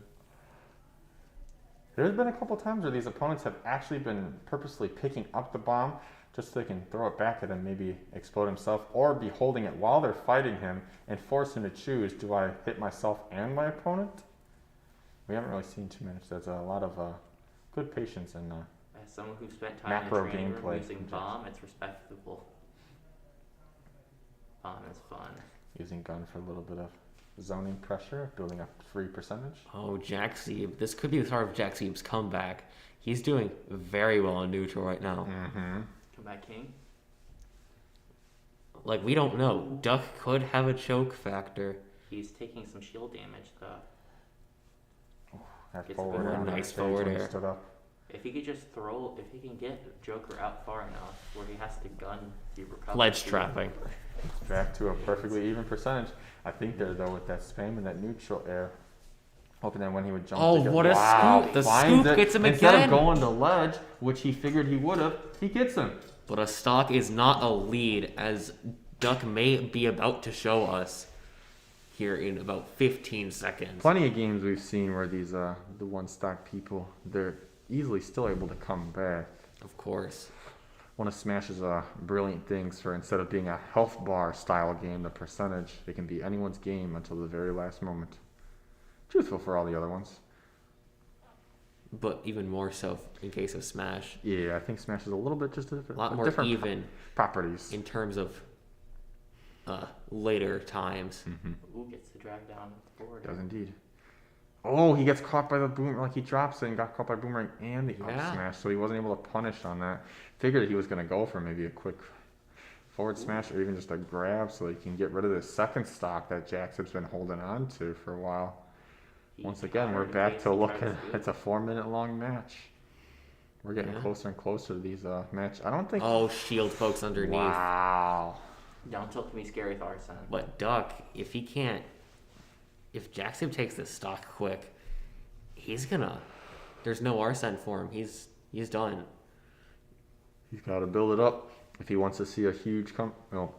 There's been a couple times where these opponents have actually been purposely picking up the bomb just so they can throw it back at him, maybe explode himself, or be holding it while they're fighting him and force him to choose, do I hit myself and my opponent? We haven't really seen too much. There's a lot of good patience and As someone who spent time Macro in the training gameplay room using from bomb, it's respectable. Bomb is fun. using gun for a little bit of zoning pressure, building up free percentage. Oh, Jaxie. This could be the start of Jaxie's comeback. He's doing very well on neutral right now. Mm-hmm. Come back, King. Like, we don't know. Duck could have a choke factor. He's taking some shield damage though. That Gets a forward good air one. on that Nice stage forward when he air. stood up. If he could just throw, if he can get Joker out far enough where he has to gun the recovery. Ledge trapping. Back to a perfectly even percentage. I think there though with that spam and that neutral air. Hoping that when he would jump. Oh, to get, what a wow, scoop. The finds scoop it. gets him Instead again. of going to ledge, which he figured he would have, he gets him. But a stock is not a lead, as Duck may be about to show us here in about 15 seconds. Plenty of games we've seen where these the one stock people, they're easily still able to come back. Of course. One of Smash's brilliant things for instead of being a health bar style game, the percentage, it can be anyone's game until the very last moment. Truthful for all the other ones. But even more so in case of Smash. Yeah, I think Smash is a little bit just A lot more different even properties. in terms of later times. Who gets to drag down the board? Does indeed. Oh, he gets caught by the boomerang, like he drops it and got caught by boomerang and the up Yeah. smash, so he wasn't able to punish on that. Figured he was going to go for maybe a quick forward smash or even just a grab so he can get rid of this second stock that Jackson's been holding on to for a while. Once again, we're back to looking. It's a 4-minute long match. We're getting closer and closer to these match. I don't think. Oh, shield folks underneath. Wow. Down tilt can be scary with Arsene. But Duck, if he can't, if Jackson takes this stock quick, he's gonna. There's no Arsene for him. He's done. He's got to build it up if he wants to see a huge Though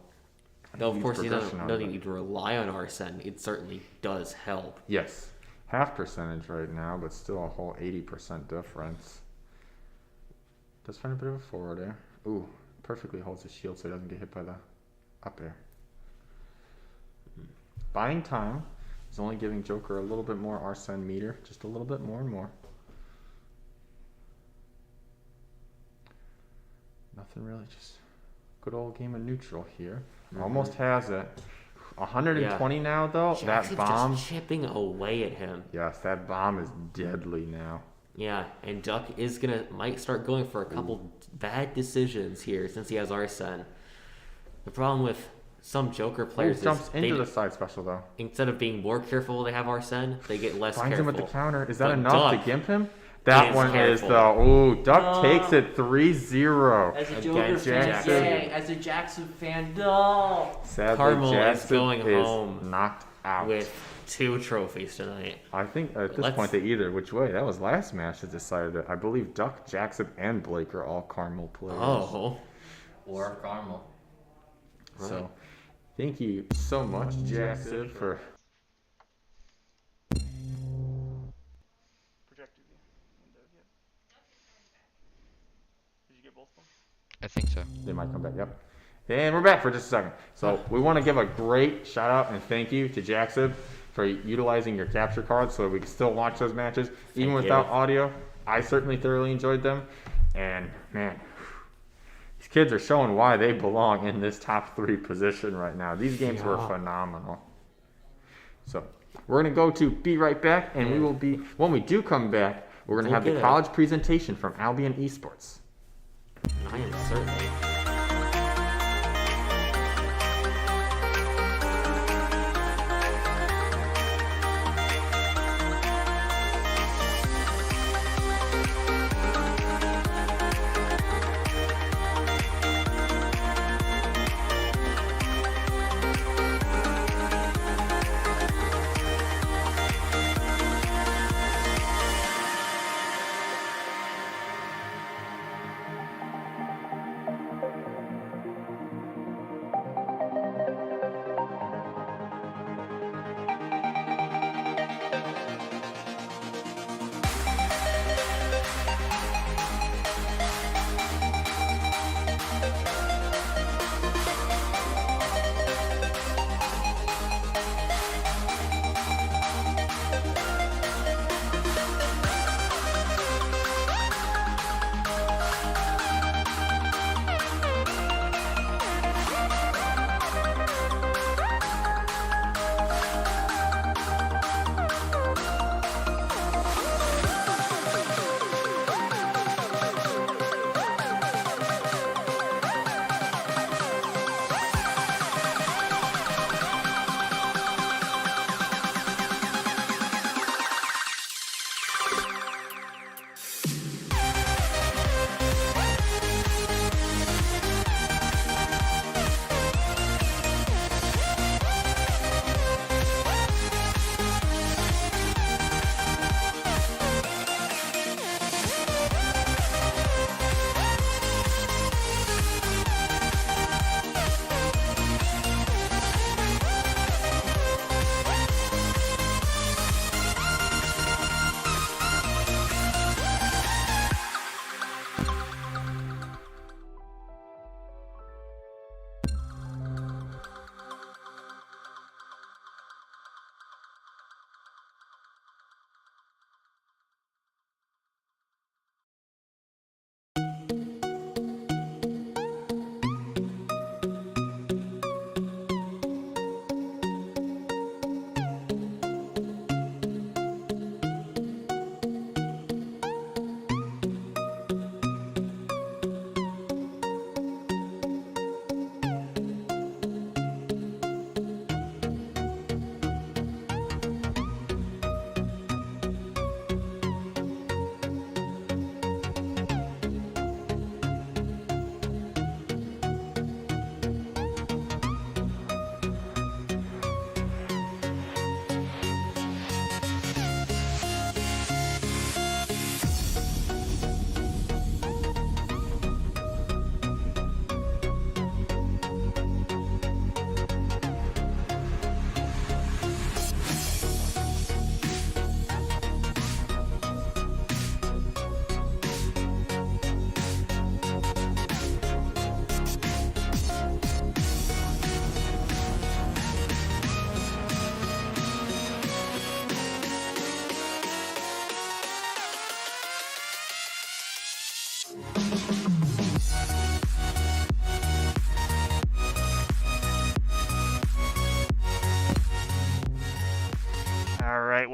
of course he doesn't need to rely on Arsene. It certainly does help. Yes, half percentage right now, but still a whole 80% difference. Does find a bit of a forward air. Ooh, perfectly holds his shield so he doesn't get hit by the up air. Buying time is only giving Joker a little bit more Arsene meter, just a little bit more and more. Nothing really, just good old game of neutral here. Almost has it. 120 now though. Jackson's That bomb. just chipping away at him. Yes, that bomb is deadly now. Yeah, and Duck is might start going for a couple bad decisions here since he has Arsene. The problem with some Joker players Jumps is into the side special though. instead of being more careful when they have Arsene, they get less Finds careful. him with the counter. Is that But enough Duck to gimp him? That is one is careful. the. Ooh, Duck takes it 3-0. As a Against Joker fan, Jackson. yay. As a Jackson fan, no. Sadly, Carmel is Jackson going home knocked out. with 2 trophies tonight. I think at this Let's- point they either which way. That was last match that decided it. I believe Duck, Jackson, and Blake are all Carmel players. Oh, Or Carmel. So, thank you so much, Jackson, for. Projector view. Window view. Did you get both of them? I think so. They might come back. Yep. And we're back for just a second. So we want to give a great shout out and thank you to Jackson for utilizing your capture cards so we can still watch those matches even Thank without you. audio. I certainly thoroughly enjoyed them, and man, these kids are showing why they belong in this top 3 position right now. These games were phenomenal. So we're gonna go to be right back, and we will be when we do come back. We're gonna have the Okay. college presentation from Albion Esports. I am certainly.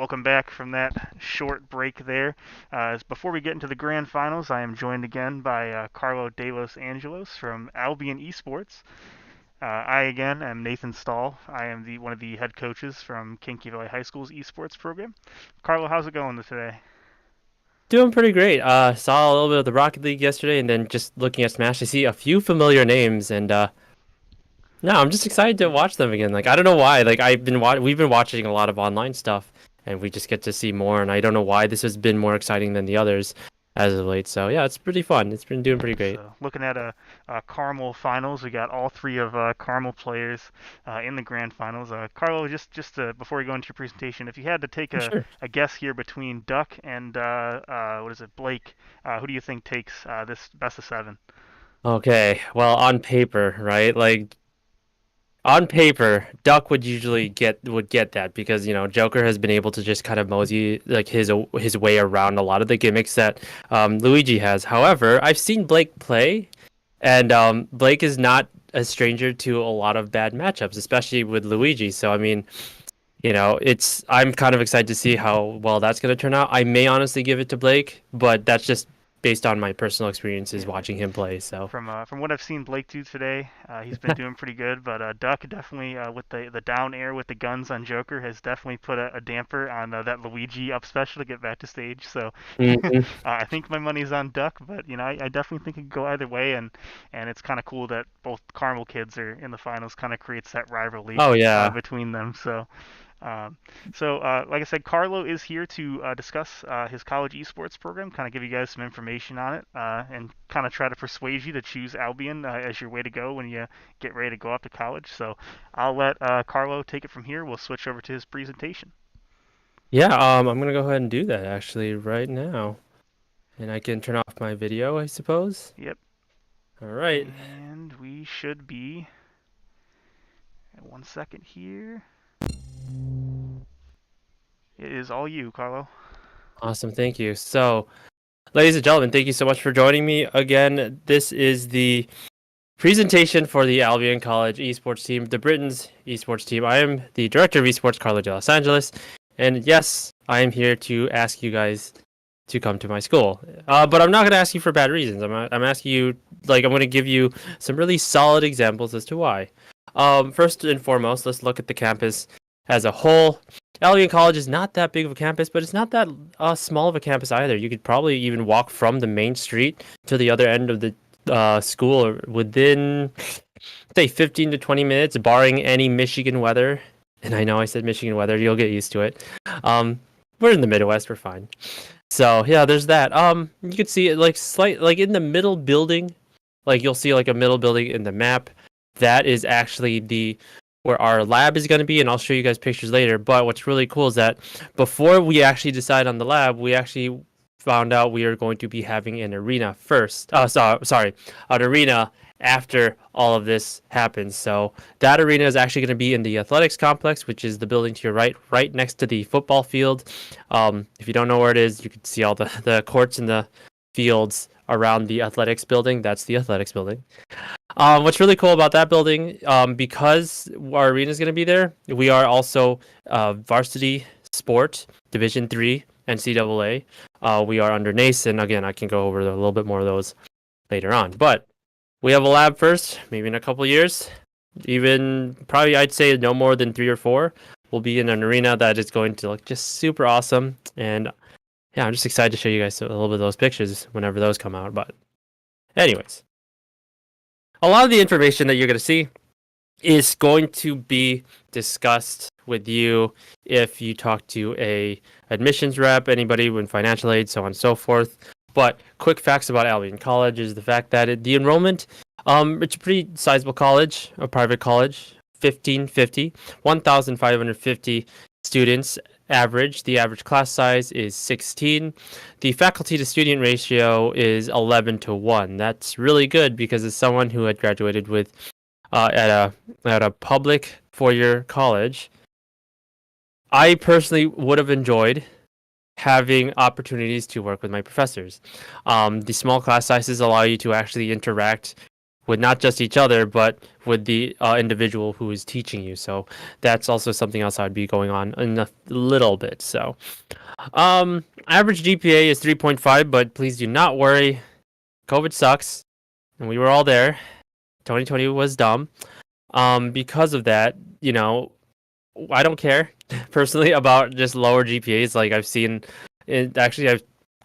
welcome back from that short break there. Before we get into the grand finals, I am joined again by Carlo De Los Angelos from Albion Esports. I again am Nathan Stahl. I am one of the head coaches from Kinky Valley High School's esports program. Carlo, how's it going today? Doing pretty great. Saw a little bit of the Rocket League yesterday, and then just looking at Smash, I see a few familiar names, and no, I'm just excited to watch them again. Like I don't know why. Like we've been watching a lot of online stuff, and we just get to see more. And I don't know why this has been more exciting than the others as of late. So yeah, it's pretty fun. It's been doing pretty great. So looking at a Carmel finals, we got all three of Carmel players in the grand finals. Carlo, just before we go into your presentation, if you had to take Sure. a guess here between Duck and what is it, Blake, who do you think takes this best of seven? Okay. Well, on paper, right? Like on paper, Duck would get that because Joker has been able to just kind of mosey like his way around a lot of the gimmicks that Luigi has. However, I've seen Blake play, and Blake is not a stranger to a lot of bad matchups, especially with Luigi. So I mean, I'm kind of excited to see how well that's going to turn out. I may honestly give it to Blake, but that's just based on my personal experiences watching him play. So From what I've seen Blake do today, he's been doing pretty good. But Duck definitely with the down air with the guns on Joker has definitely put a damper on that Luigi up special to get back to stage. So Mhm. I think my money's on Duck, but I definitely think it could go either way. And it's kind of cool that both Carmel kids are in the finals. Kind of creates that rivalry Oh yeah. between them. Um, like I said, Carlo is here to discuss his college esports program, kind of give you guys some information on it, and kind of try to persuade you to choose Albion as your way to go when you get ready to go off to college. So I'll let Carlo take it from here. We'll switch over to his presentation. Yeah, I'm gonna go ahead and do that actually right now. And I can turn off my video, I suppose. Yep. All right. And we should be at 1 second here. It is all you, Carlo. Awesome, thank you. So, ladies and gentlemen, thank you so much for joining me again. This is the presentation for the Albion College esports team, the Britain's esports team. I am the director of esports, Carlo de Los Angeles, and yes, I am here to ask you guys to come to my school. But I'm not going to ask you for bad reasons. I'm asking you, I'm going to give you some really solid examples as to why. First and foremost, let's look at the campus as a whole. Albion College is not that big of a campus, but it's not that small of a campus either. You could probably even walk from the main street to the other end of the school within, say, 15 to 20 minutes, barring any Michigan weather. And I know I said Michigan weather. You'll get used to it. We're in the Midwest. We're fine. So yeah, there's that. You can see it like in the middle building, you'll see like a middle building in the map. That is actually where our lab is going to be, and I'll show you guys pictures later. But what's really cool is that before we actually decide on the lab, we actually found out we are going to be having an arena first. Sorry, an arena after all of this happens. So that arena is actually going to be in the athletics complex, which is the building to your right next to the football field. If you don't know where it is, you can see all the courts and the fields around the athletics building. That's the athletics building. What's really cool about that building, because our arena is going to be there, we are also varsity sport, Division III, NCAA. We are under NACE, again, I can go over a little bit more of those later on. But we have a lab first, maybe in a couple years. Even probably, I'd say no more than 3 or 4. We'll be in an arena that is going to look just super awesome. And yeah, I'm just excited to show you guys a little bit of those pictures whenever those come out. But anyways, a lot of the information that you're going to see is going to be discussed with you if you talk to a admissions rep, anybody with financial aid, so on and so forth. But quick facts about Albion College is the fact that the enrollment, it's a pretty sizable college, a private college, 1,550 students average. The average class size is 16. The faculty to student ratio is 11-1. That's really good because as someone who had graduated with at a public 4-year college, I personally would have enjoyed having opportunities to work with my professors. The small class sizes allow you to actually interact with not just each other, but with the individual who is teaching you. So that's also something else I'd be going on in a little bit. So average GPA is 3.5, but please do not worry. COVID sucks, and we were all there. 2020 was dumb. Because of that, I don't care personally about just lower GPAs. Like I've seen,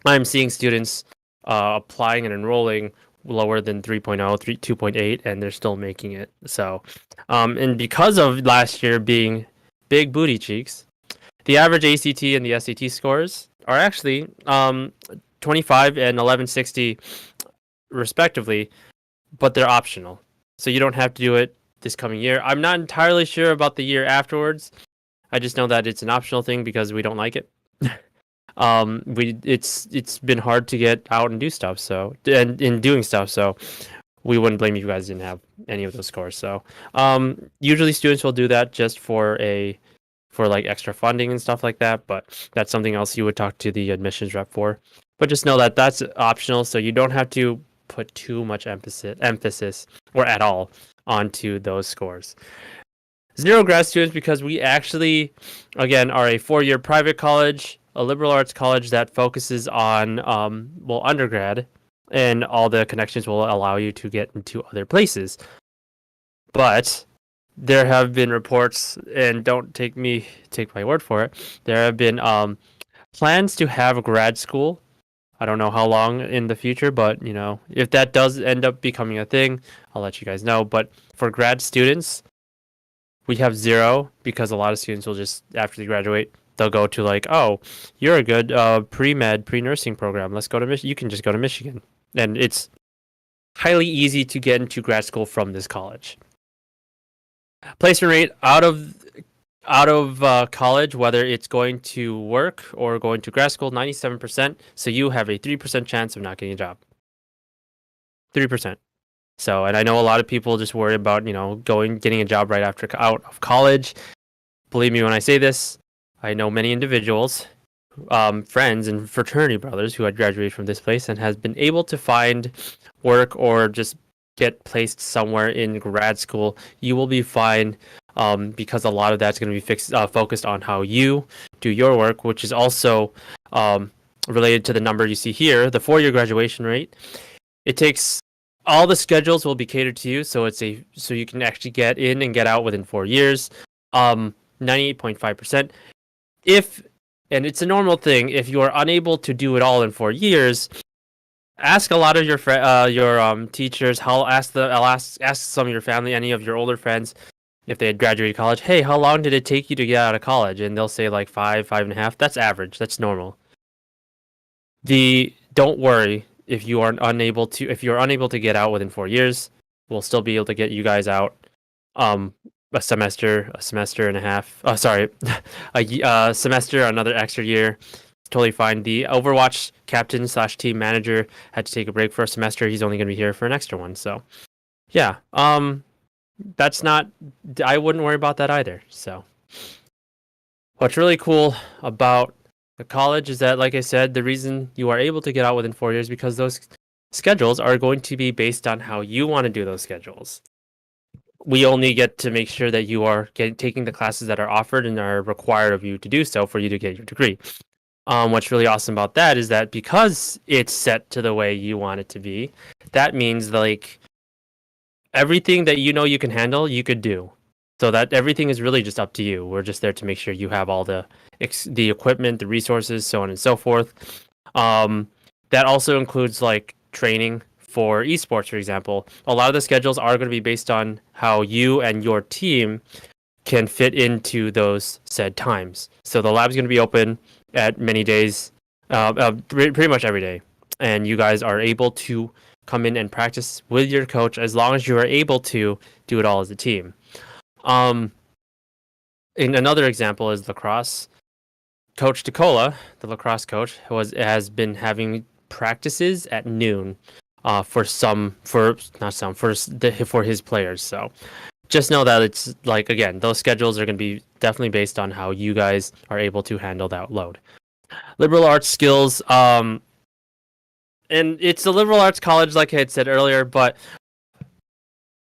I'm seeing students applying and enrolling lower than 3.0, 2.8, and they're still making it. So, and because of last year being big booty cheeks, the average ACT and the SAT scores are actually 25 and 1160 respectively, but they're optional. So you don't have to do it this coming year. I'm not entirely sure about the year afterwards. I just know that it's an optional thing because we don't like it. It's been hard to get out and do stuff. So and in doing stuff, so we wouldn't blame you guys didn't have any of those scores. So usually students will do that just for like extra funding and stuff like that. But that's something else you would talk to the admissions rep for. But just know that that's optional, so you don't have to put too much emphasis or at all onto those scores. Zero grad students because we actually, again, are a 4-year private college, a liberal arts college that focuses on, undergrad, and all the connections will allow you to get into other places. But there have been reports, and don't take my word for it, there have been plans to have grad school. I don't know how long in the future, but if that does end up becoming a thing, I'll let you guys know. But for grad students, we have zero because a lot of students will just, after they graduate, they'll go to like, oh, you're a good pre-med, pre-nursing program. Let's go to Michigan. You can just go to Michigan. And it's highly easy to get into grad school from this college. Placement rate out of college, whether it's going to work or going to grad school, 97%. So you have a 3% chance of not getting a job. 3%. So, and I know a lot of people just worry about, getting a job right after out of college. Believe me when I say this, I know many individuals, friends and fraternity brothers who had graduated from this place and has been able to find work or just get placed somewhere in grad school. You will be fine. Because a lot of that's going to be focused on how you do your work, which is also related to the number you see here, the 4-year graduation rate. It takes all the schedules will be catered to you, so so you can actually get in and get out within 4 years. 98.5%. And it's a normal thing, if you are unable to do it all in 4 years, ask a lot of your teachers. I'll ask some of your family, any of your older friends. If they had graduated college, hey, how long did it take you to get out of college? And they'll say like 5.5. That's average. That's normal. Don't worry if you're unable to get out within 4 years. We'll still be able to get you guys out a semester and a half. A semester, another extra year. Totally fine. The Overwatch captain / team manager had to take a break for a semester. He's only going to be here for an extra one. So, yeah. I wouldn't worry about that either. So what's really cool about the college is that, like I said, the reason you are able to get out within 4 years is because those schedules are going to be based on how you want to do those schedules. We only get to make sure that you are taking the classes that are offered and are required of you to do so for you to get your degree. What's really awesome about that is that because it's set to the way you want it to be, that means like everything that you can handle, you could do. So that everything is really just up to you. We're just there to make sure you have all the equipment, the resources, so on and so forth. That also includes like training for esports, for example. A lot of the schedules are going to be based on how you and your team can fit into those said times. So the lab's going to be open at many days, pretty much every day. And you guys are able to come in and practice with your coach as long as you are able to do it all as a team. In another example is lacrosse. Coach DeCola, the lacrosse coach, has been having practices at noon for his players. So just know that it's like, again, those schedules are going to be definitely based on how you guys are able to handle that load. Liberal arts skills. And it's a liberal arts college, like I had said earlier, but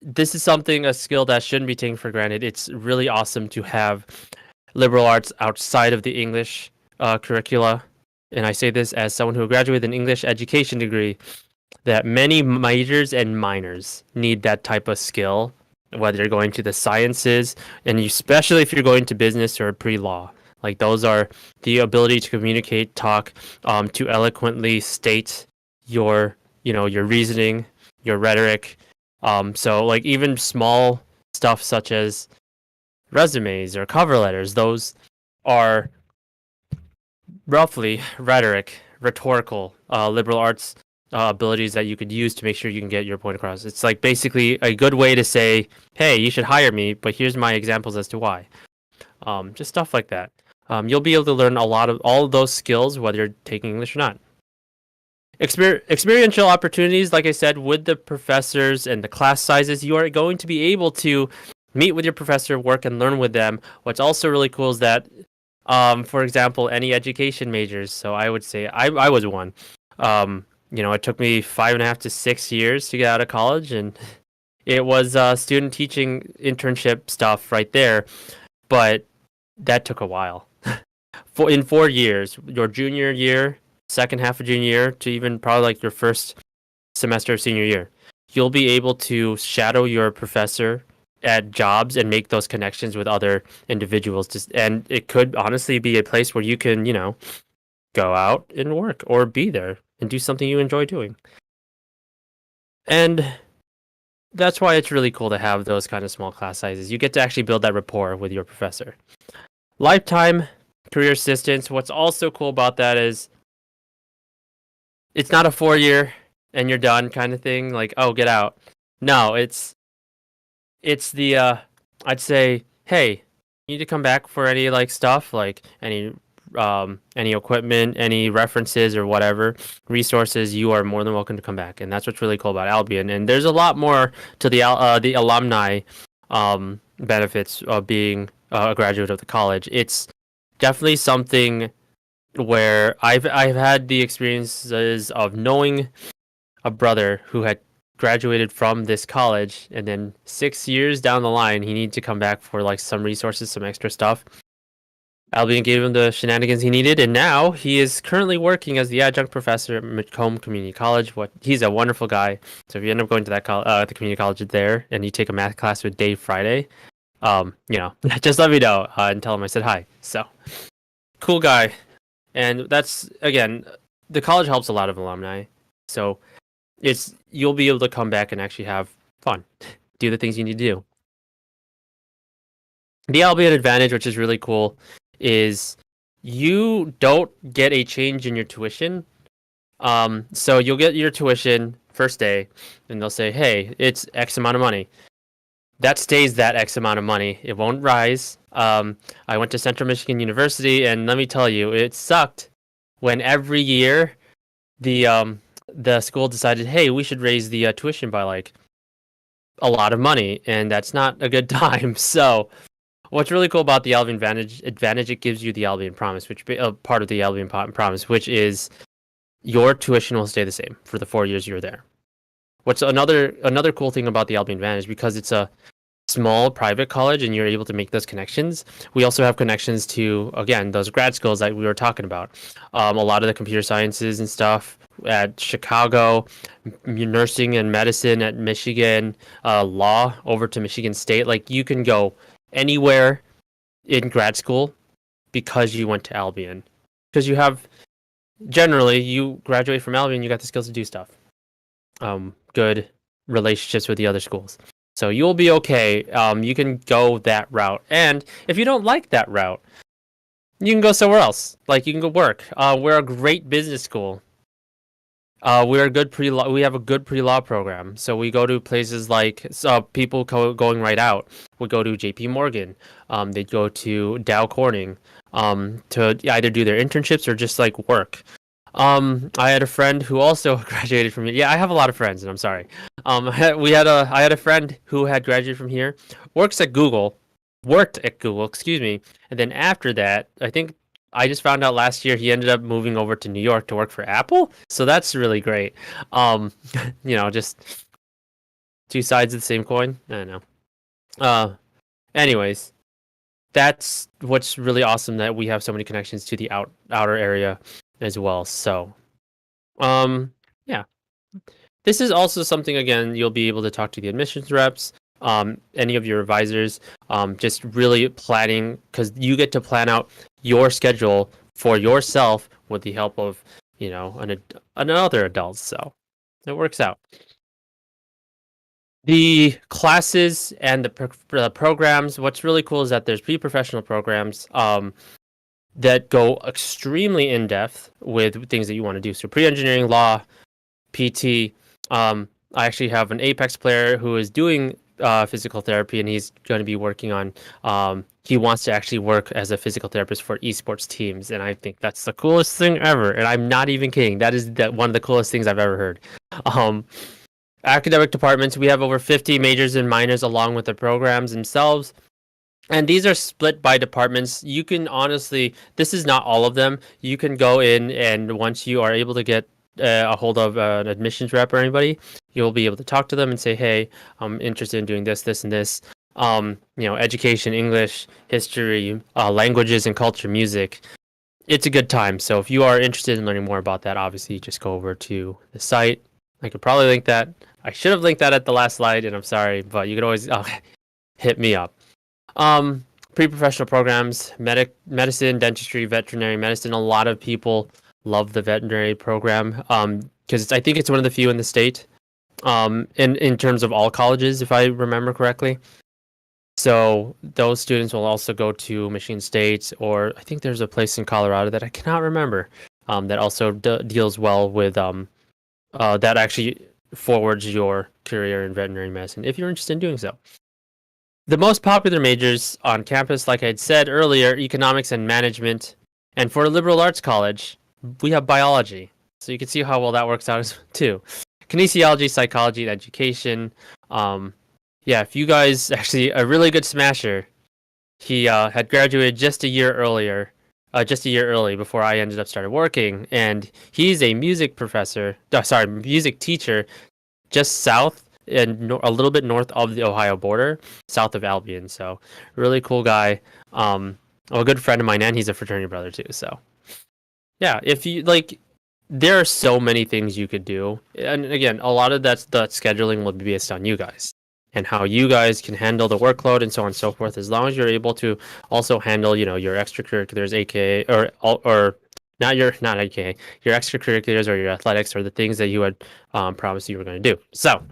this is a skill that shouldn't be taken for granted. It's really awesome to have liberal arts outside of the English curricula. And I say this as someone who graduated with an English education degree, that many majors and minors need that type of skill, whether you're going to the sciences, and especially if you're going to business or pre-law. Like those are the ability to communicate, talk, to eloquently state your, your reasoning, your rhetoric. So like even small stuff such as resumes or cover letters, those are roughly rhetorical, liberal arts abilities that you could use to make sure you can get your point across. It's like basically a good way to say, hey, you should hire me, but here's my examples as to why. Just stuff like that. You'll be able to learn a lot of all of those skills, whether you're taking English or not. Experiential opportunities, like I said, with the professors and the class sizes, you are going to be able to meet with your professor, work and learn with them. What's also really cool is that, for example, any education majors. So I would say I was one. It took me 5.5 to 6 years to get out of college, and it was student teaching internship stuff right there. But that took a while. In 4 years, your junior year, second half of junior year, to even probably like your first semester of senior year, you'll be able to shadow your professor at jobs and make those connections with other individuals. And it could honestly be a place where you can, go out and work or be there and do something you enjoy doing. And that's why it's really cool to have those kind of small class sizes. You get to actually build that rapport with your professor. Lifetime career assistance. What's also cool about that is it's not a 4-year and you're done kind of thing. Like, oh, get out. No, it's the I'd say, hey, you need to come back for any like stuff, like any equipment, any references or whatever resources. You are more than welcome to come back, and that's what's really cool about Albion. And there's a lot more to the alumni benefits of being a graduate of the college. It's definitely something where I've had the experiences of knowing a brother who had graduated from this college, and then 6 years down the line he needed to come back for like some resources, some extra stuff. Albion gave him the shenanigans he needed, and now he is currently working as the adjunct professor at Macomb Community College. He's a wonderful guy. So if you end up going to that the community college there, and you take a math class with Dave Friday, just let me know and tell him I said hi. So cool guy. And that's, again, the college helps a lot of alumni. So you'll be able to come back and actually have fun, do the things you need to do. The Albion advantage, which is really cool, is you don't get a change in your tuition. So you'll get your tuition first day, and they'll say, hey, it's X amount of money. That stays that X amount of money. It won't rise. I went to Central Michigan University, and let me tell you, it sucked when every year the school decided, hey, we should raise the tuition by like a lot of money, and that's not a good time. So what's really cool about the Albion advantage, it gives you the Albion promise, which part of the Albion promise, which is your tuition will stay the same for the 4 years you're there. What's another cool thing about the Albion advantage, because it's a small private college and you're able to make those connections, we also have connections to, again, those grad schools that we were talking about. A lot of the computer sciences and stuff at Chicago, nursing and medicine at Michigan, law over to Michigan State. Like, you can go anywhere in grad school because you went to Albion. Because generally, you graduate from Albion, you got the skills to do stuff. Good relationships with the other schools. So you'll be okay. You can go that route. And if you don't like that route, you can go somewhere else. Like, you can go work. We're a great business school. We're a good pre-law. We have a good pre-law program. So we go to places like people going right out would go to J.P. Morgan. They'd go to Dow Corning to either do their internships or just like work. I had a friend who also graduated from here. Yeah, I have a lot of friends, and I'm sorry. I had a friend who had graduated from here, worked at Google, excuse me, and then after that, I think I just found out last year he ended up moving over to New York to work for Apple. So that's really great. Just two sides of the same coin. I don't know. Anyways, that's what's really awesome, that we have so many connections to the outer area as well. So, yeah, this is also something, again, you'll be able to talk to the admissions reps, any of your advisors, just really planning, because you get to plan out your schedule for yourself with the help of, another adult. So it works out. The classes and the programs, what's really cool is that there's pre-professional programs that go extremely in-depth with things that you want to do. So pre-engineering, law, PT. I actually have an Apex player who is doing physical therapy, and he's going to be working on, he wants to actually work as a physical therapist for esports teams, and I think that's the coolest thing ever, and I'm not even kidding. That is one of the coolest things I've ever heard. Academic departments, we have over 50 majors and minors along with the programs themselves. And these are split by departments. You can honestly, this is not all of them. You can go in, and once you are able to get a hold of an admissions rep or anybody, you'll be able to talk to them and say, hey, I'm interested in doing this, this, and this. Education, English, history, languages and culture, music. It's a good time. So if you are interested in learning more about that, obviously just go over to the site. I could probably link that. I should have linked that at the last slide, and I'm sorry, but you could always hit me up. Pre-professional programs, medicine, dentistry, veterinary medicine. A lot of people love the veterinary program because I think it's one of the few in the state in terms of all colleges, if I remember correctly. So those students will also go to Michigan State, or I think there's a place in Colorado that I cannot remember that also deals well with that actually forwards your career in veterinary medicine if you're interested in doing so. The most popular majors on campus, like I had said earlier, economics and management. And for a liberal arts college, we have biology. So you can see how well that works out too. Kinesiology, psychology, and education. If you guys, actually, a really good smasher, he had graduated just a year early before I ended up started working, and he's a music music teacher, just south and a little bit north of the Ohio border, south of Albion. So, really cool guy. A good friend of mine, and he's a fraternity brother too. So, yeah, if you like, there are so many things you could do, and again, a lot of the scheduling will be based on you guys and how you guys can handle the workload and so on and so forth. As long as you're able to also handle, your extracurriculars, aka or not aka your extracurriculars or your athletics or the things that you had promised you were going to do. So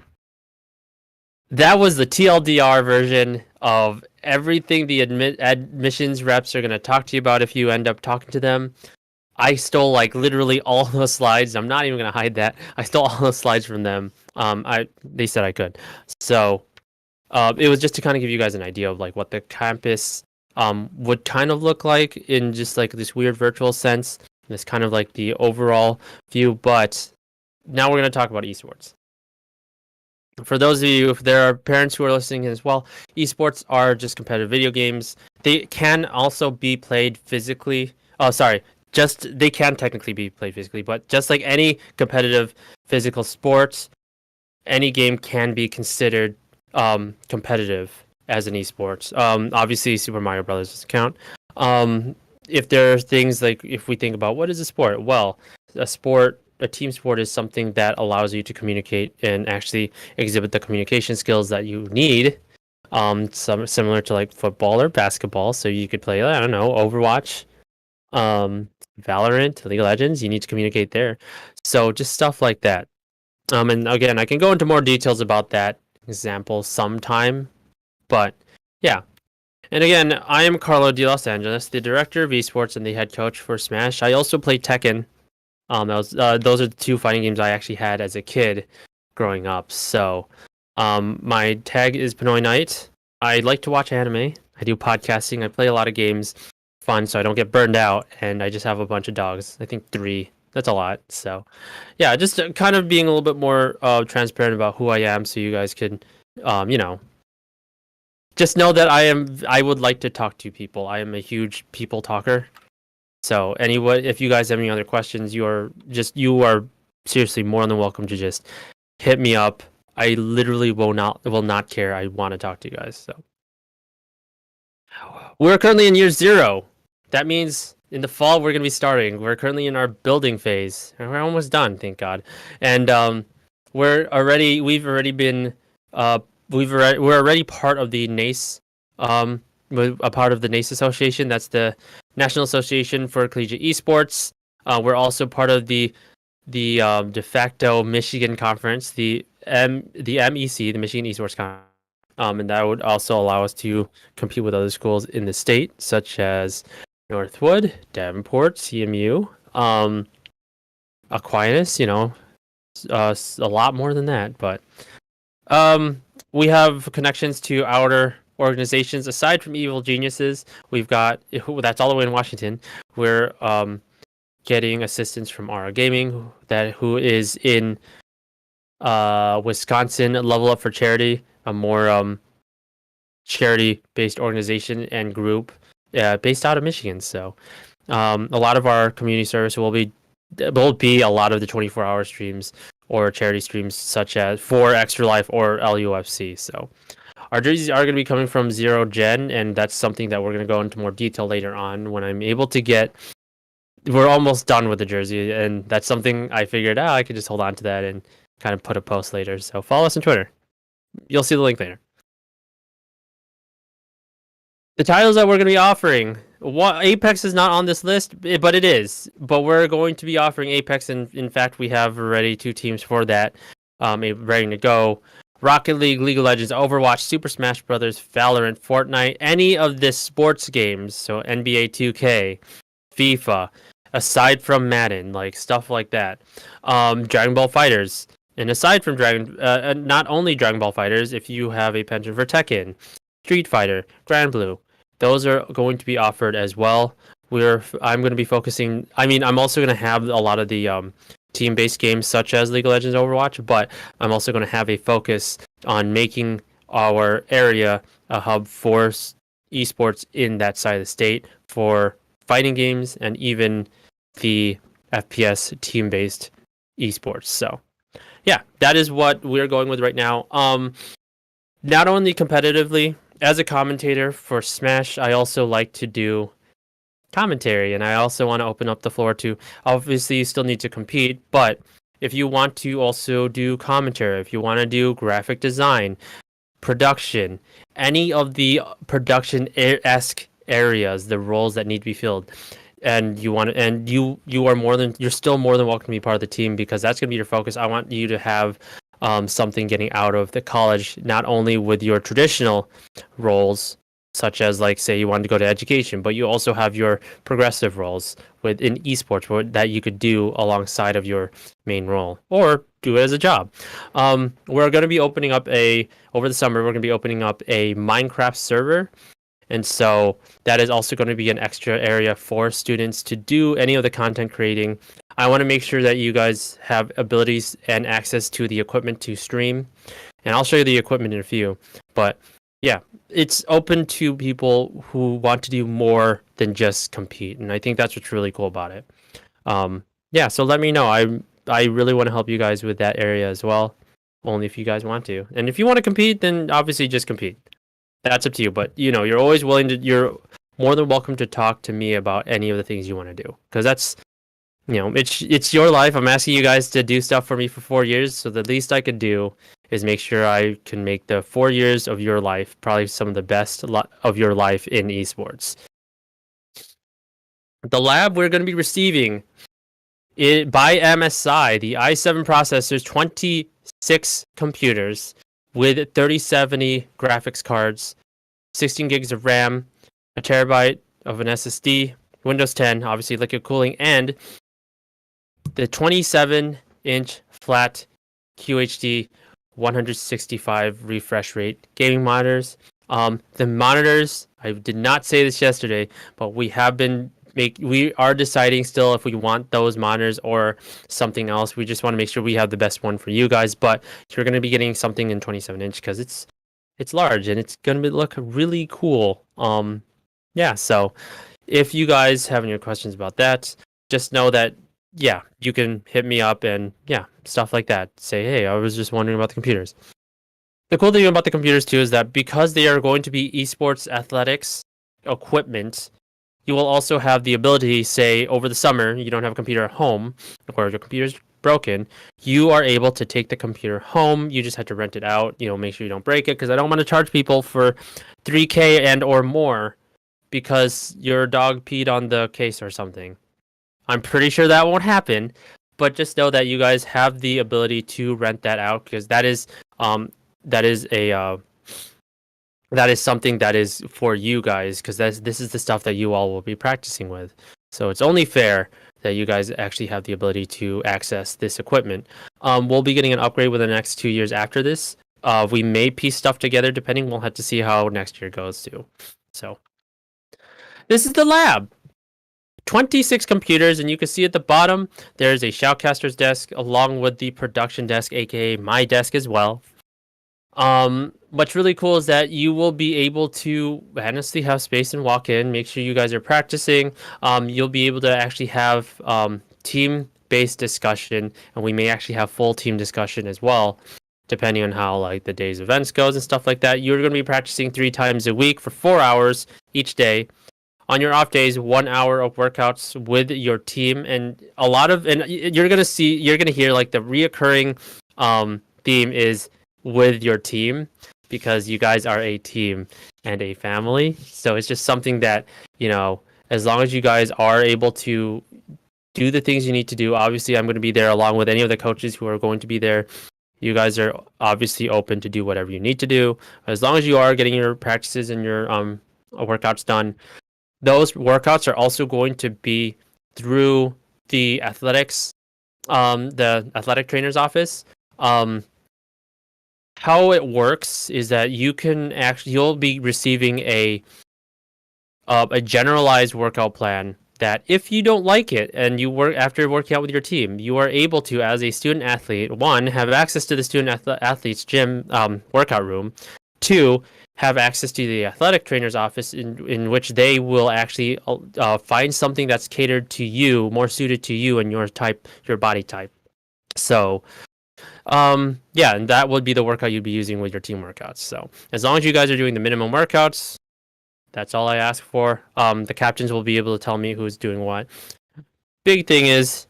that was the TLDR version of everything the admissions reps are going to talk to you about if you end up talking to them. I stole literally all those slides. I'm not even going to hide that. I stole all those slides from them. They said I could. So it was just to kind of give you guys an idea of what the campus would kind of look like in just this weird virtual sense. This kind of the overall view. But now we're going to talk about esports. For those of you, if there are parents who are listening as well, esports are just competitive video games. They can also be played physically. They can technically be played physically, but just like any competitive physical sport, any game can be considered competitive as an esports. Obviously, Super Mario Brothers doesn't count. If there are things if we think about what is a sport, well, a team sport is something that allows you to communicate and actually exhibit the communication skills that you need. Similar to football or basketball. So you could play, I don't know, Overwatch, Valorant, League of Legends. You need to communicate there. So just stuff like that. And again, I can go into more details about that example sometime. But yeah. And again, I am Carlo de Los Angeles, the director of esports and the head coach for Smash. I also play Tekken. Those are the two fighting games I actually had as a kid growing up. So my tag is Pinoy Knight. I like to watch anime. I do podcasting. I play a lot of games. Fun, so I don't get burned out. And I just have a bunch of dogs. I think 3. That's a lot. So yeah, just kind of being a little bit more transparent about who I am, so you guys can, just know that I would like to talk to people. I am a huge people talker. So anyway, if you guys have any other questions, you are seriously more than welcome to just hit me up I literally will not care. I want to talk to you guys. So we're currently in year 0. That means in the fall we're gonna be starting. We're currently in our building phase, and we're almost done, thank God. And we've already been we're already part of the NACE, a part of the NACE Association. That's the National Association for Collegiate Esports. We're also part of the de facto Michigan Conference, the MEC, the Michigan Esports Conference. And that would also allow us to compete with other schools in the state, such as Northwood, Davenport, CMU, Aquinas. A lot more than that. But we have connections to outer organizations aside from Evil Geniuses. We've got that's all the way in Washington. We're getting assistance from Aura Gaming, who is in Wisconsin. Level Up for Charity, a more charity-based organization and group based out of Michigan. So a lot of our community service will be a lot of the 24-hour streams or charity streams, such as for Extra Life or LUFC. So our jerseys are going to be coming from 0 Gen, and that's something that we're going to go into more detail later on when I'm able to get. We're almost done with the jersey, and that's something I figured out. I could just hold on to that and kind of put a post later. So follow us on Twitter. You'll see the link later. The titles that we're going to be offering. Apex is not on this list, but it is. But we're going to be offering Apex, and in fact, we have already 2 teams for that ready to go. Rocket League, League of Legends, Overwatch, Super Smash Bros., Valorant, Fortnite, any of the sports games, so NBA 2K, FIFA, aside from Madden, like stuff like that. Dragon Ball FighterZ, and aside from not only Dragon Ball FighterZ, if you have a penchant for Tekken, Street Fighter, Grand Blue, those are going to be offered as well. I'm going to be focusing. I mean, I'm also going to have a lot of the team-based games such as League of Legends, Overwatch, but I'm also going to have a focus on making our area a hub for esports in that side of the state for fighting games and even the FPS team-based esports. So, yeah, that is what we're going with right now. Not only competitively, as a commentator for Smash, I also like to do commentary, and I also want to open up the floor to, obviously you still need to compete, but if you want to also do commentary, if you want to do graphic design, production, any of the production-esque areas, the roles that need to be filled, and you're still more than welcome to be part of the team, because that's going to be your focus. I want you to have something getting out of the college, not only with your traditional roles, such as, like, say you wanted to go to education, but you also have your progressive roles within esports that you could do alongside of your main role, or do it as a job. We're going to be opening up over the summer, we're going to be opening up a Minecraft server. And so that is also going to be an extra area for students to do any of the content creating. I want to make sure that you guys have abilities and access to the equipment to stream. And I'll show you the equipment in a few. But yeah, it's open to people who want to do more than just compete. And I think that's what's really cool about it. Yeah, so let me know. I really want to help you guys with that area as well. Only if you guys want to. And if you want to compete, then obviously just compete. That's up to you, but you're always you're more than welcome to talk to me about any of the things you want to do, because that's, it's your life. I'm asking you guys to do stuff for me for 4 years, so the least I could do is make sure I can make the 4 years of your life probably some of the best of your life in esports. The lab we're going to be receiving by MSI, the i7 processors, 26 computers with 3070 graphics cards, 16 gigs of RAM, a terabyte of an SSD, Windows 10, obviously liquid cooling, and the 27-inch flat QHD 165 refresh rate gaming monitors. The monitors, I did not say this yesterday, but we are deciding still if we want those monitors or something else. We just want to make sure we have the best one for you guys, but you're going to be getting something in 27-inch because it's large and it's going to look really cool. Yeah, so if you guys have any questions about that, just know that yeah, you can hit me up and yeah, stuff like that. Say, hey, I was just wondering about the computers. The cool thing about the computers too is that because they are going to be esports athletics equipment, you will also have the ability, say, over the summer, you don't have a computer at home, or your computer's broken, you are able to take the computer home. You just have to rent it out, make sure you don't break it, because I don't want to charge people for 3K and or more because your dog peed on the case or something. I'm pretty sure that won't happen, but just know that you guys have the ability to rent that out because that is a that is something that is for you guys because this is the stuff that you all will be practicing with. So it's only fair that you guys actually have the ability to access this equipment. We'll be getting an upgrade within the next 2 years after this. We may piece stuff together depending. We'll have to see how next year goes too. So this is the lab. 26 computers, and you can see at the bottom there's a shoutcaster's desk along with the production desk, aka my desk as well. What's really cool is that you will be able to honestly have space and walk in, make sure you guys are practicing. You'll be able to actually have team-based discussion, and we may actually have full team discussion as well, depending on how like the day's events goes and stuff like that. You're going to be practicing 3 times a week for 4 hours each day. On your off days, 1 hour of workouts with your team, and you're gonna hear like the reoccurring theme is with your team because you guys are a team and a family. So it's just something that, as long as you guys are able to do the things you need to do, obviously I'm going to be there along with any of the coaches who are going to be there. You guys are obviously open to do whatever you need to do. As long as you are getting your practices and your workouts done, those workouts are also going to be through the the athletic trainer's office. How it works is that you'll be receiving a generalized workout plan that if you don't like it and you work after working out with your team, you are able to, as a student athlete, one, have access to the student athlete's gym workout room, two, have access to the athletic trainer's office in which they will actually find something that's catered to you, more suited to you and your body type. So yeah, and that would be the workout you'd be using with your team workouts. So as long as you guys are doing the minimum workouts, that's all I ask for. The captains will be able to tell me who's doing what. Big thing is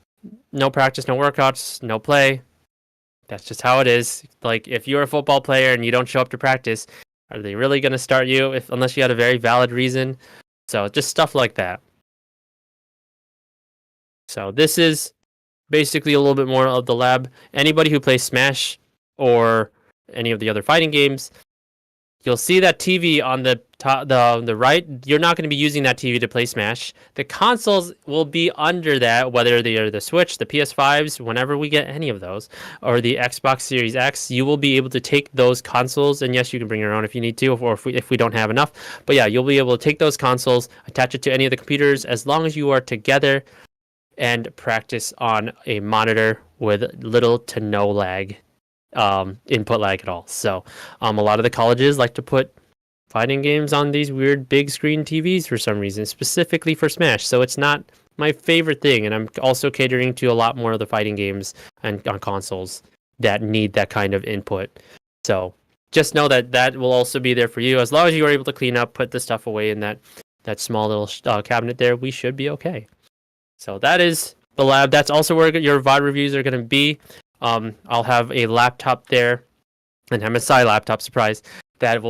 no practice, no workouts, no play. That's just how it is. Like if you're a football player and you don't show up to practice, are they really going to start you unless you had a very valid reason? So just stuff like that. So this is basically a little bit more of the lab. Anybody who plays Smash or any of the other fighting games, you'll see that TV on the top, the right. You're not going to be using that TV to play Smash. The consoles will be under that, whether they are the Switch, the PS5s, whenever we get any of those, or the Xbox Series X. You will be able to take those consoles, and yes, you can bring your own if you need to, or if we don't have enough. But yeah, you'll be able to take those consoles, attach it to any of the computers, as long as you are together, and practice on a monitor with little to no lag. Input lag at all. So a lot of the colleges like to put fighting games on these weird big screen TVs for some reason, specifically for Smash. So it's not my favorite thing, and I'm also catering to a lot more of the fighting games and on consoles that need that kind of input. So just know that will also be there for you. As long as you are able to clean up, put the stuff away in that small little cabinet there, we should be okay. So that is the lab. That's also where your VOD reviews are going to be. I'll have a laptop there, an MSI laptop, surprise, that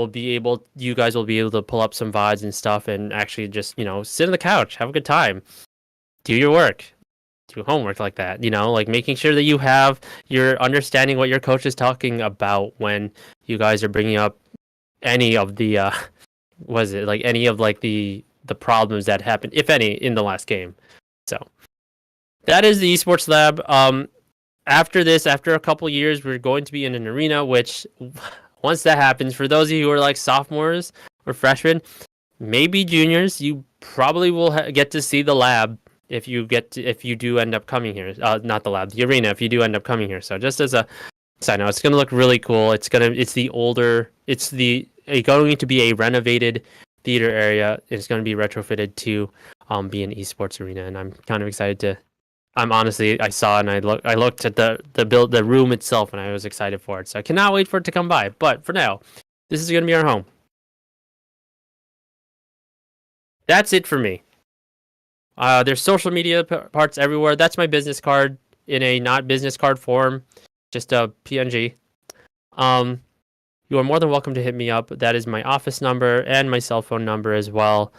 you guys will be able to pull up some VODs and stuff and actually just, sit on the couch, have a good time, do your work, do homework like that, like making sure that you're understanding what your coach is talking about when you guys are bringing up any of the, any of the problems that happened, if any, in the last game. So that is the esports lab. After this, after a couple years, we're going to be in an arena, which once that happens, for those of you who are like sophomores or freshmen, maybe juniors, you probably will get to see the lab if you do end up coming here. Not the lab, the arena, if you do end up coming here. So just as a side note, it's going to look really cool. It's going to be a renovated theater area. It's going to be retrofitted to be an esports arena, and I'm kind of excited to I saw and I looked at the room itself and I was excited for it. So I cannot wait for it to come by. But for now, this is gonna be our home. That's it for me. There's social media parts everywhere. That's my business card in a not business card form, just a PNG. You are more than welcome to hit me up. That is my office number and my cell phone number as well.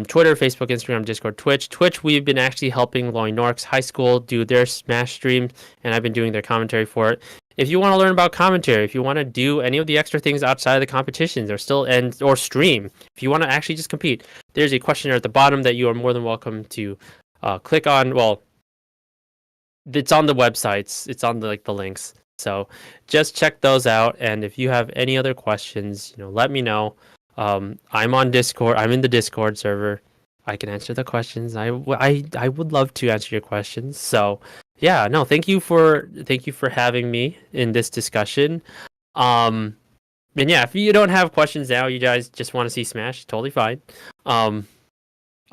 Twitter, Facebook, Instagram, Discord, Twitch. Twitch, we've been actually helping Loy Norks High School do their Smash stream, and I've been doing their commentary for it. If you want to learn about commentary, if you want to do any of the extra things outside of the competitions or stream, if you want to actually just compete, there's a questionnaire at the bottom that you are more than welcome to click on. Well, it's on the websites. It's on the links. So just check those out. And if you have any other questions, let me know. I'm on Discord. I'm in the Discord server. I can answer the questions. I would love to answer your questions. So yeah, no, thank you for having me in this discussion. And yeah, if you don't have questions now, you guys just want to see Smash, totally fine. I'm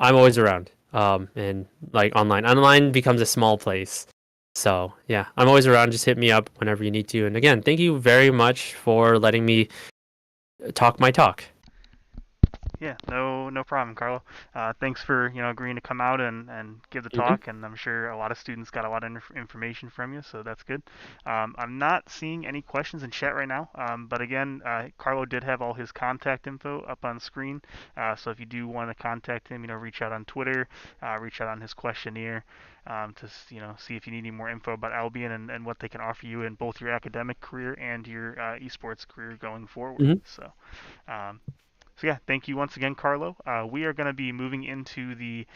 always around. And like online becomes a small place. So yeah, I'm always around. Just hit me up whenever you need to. And again, thank you very much for letting me talk my talk. Yeah, no problem, Carlo. Thanks for agreeing to come out and give the talk, and I'm sure a lot of students got a lot of information from you, so that's good. I'm not seeing any questions in chat right now, but again, Carlo did have all his contact info up on screen, so if you do want to contact him, reach out on Twitter, reach out on his questionnaire. To see if you need any more info about Albion and what they can offer you in both your academic career and your esports career going forward. Mm-hmm. So yeah, thank you once again, Carlo. We are going to be moving into the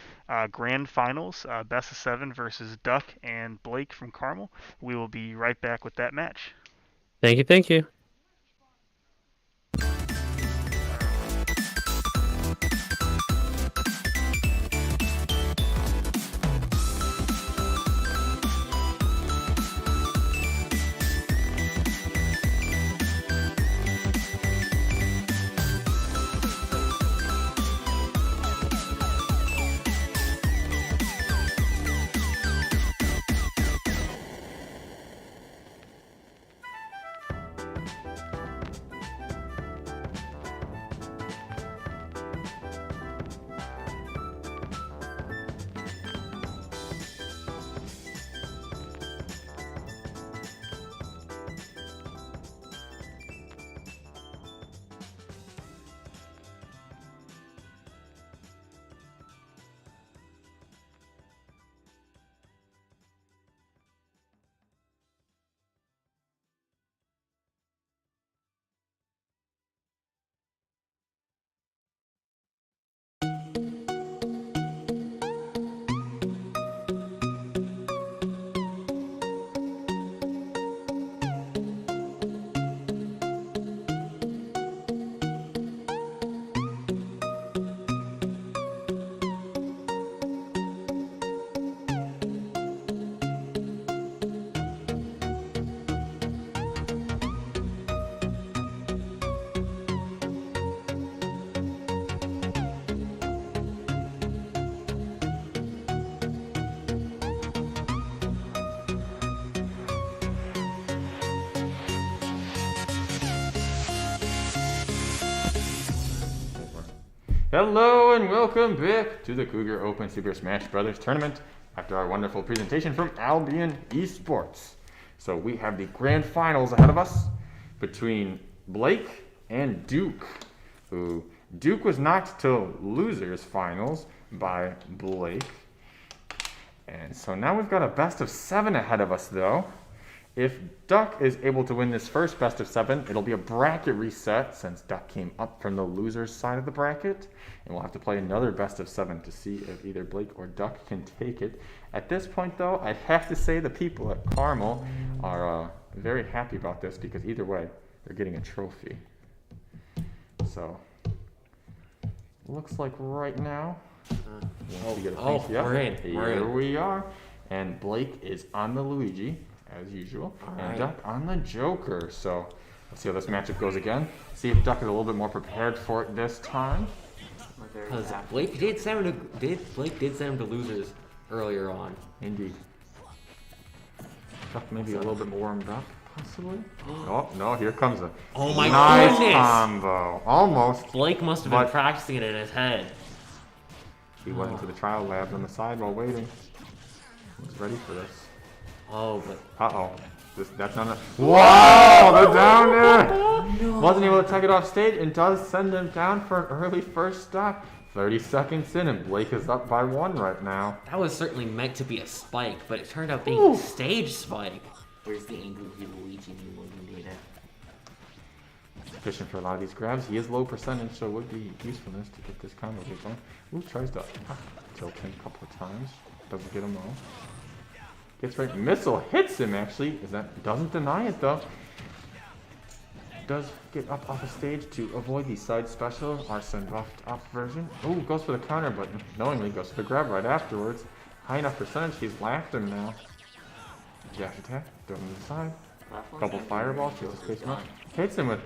grand finals, best of 7 versus Duck and Blake from Carmel. We will be right back with that match. Thank you. Hello and welcome back to the Cougar Open Super Smash Brothers tournament after our wonderful presentation from Albion Esports. So we have the grand finals ahead of us between Blake and Duke, who Duke was knocked to losers finals by Blake. And so now we've got a best of 7 ahead of us though. If Duck is able to win this first best of 7, it'll be a bracket reset since Duck came up from the loser's side of the bracket. And we'll have to play another best of 7 to see if either Blake or Duck can take it. At this point though, I have to say the people at Carmel are very happy about this because either way, they're getting a trophy. So, looks like right now, we're in. Here we are. And Blake is on the Luigi, as usual, and Duck on the Joker. So let's see how this matchup goes again. See if Duck is a little bit more prepared for it this time. Because Blake did send him to losers earlier on. Indeed. Stuff maybe a little bit more warmed up, possibly. Oh, no, here comes a Oh my nice goodness! combo. Almost. Blake must have been But- practicing it in his head. He went into the trial lab on the side while waiting. He was ready for this. Oh, but Uh-oh. That's not a... Whoa! The down air! Wasn't able to take it off stage and does send him down for an early first stock. 30 seconds in and Blake is up by 1 right now. that was certainly meant to be a spike, but it turned out being a stage spike. Where's the angle of Luigi and Logan data? Fishing for a lot of these grabs. He is low percentage, so it would be usefulness to get this combo hit going. Ooh, tries to tilt him a couple of times. Doesn't get him all. Gets right. Missile hits him actually. Doesn't deny it though. Does get up off the stage to avoid the side special. Arsene buffed up version. Ooh, goes for the counter, but knowingly goes for the grab right afterwards. High enough percentage, he's laughed him now. Dash attack, throw him to the side. Couple fireballs, gets the space mark. Hits him with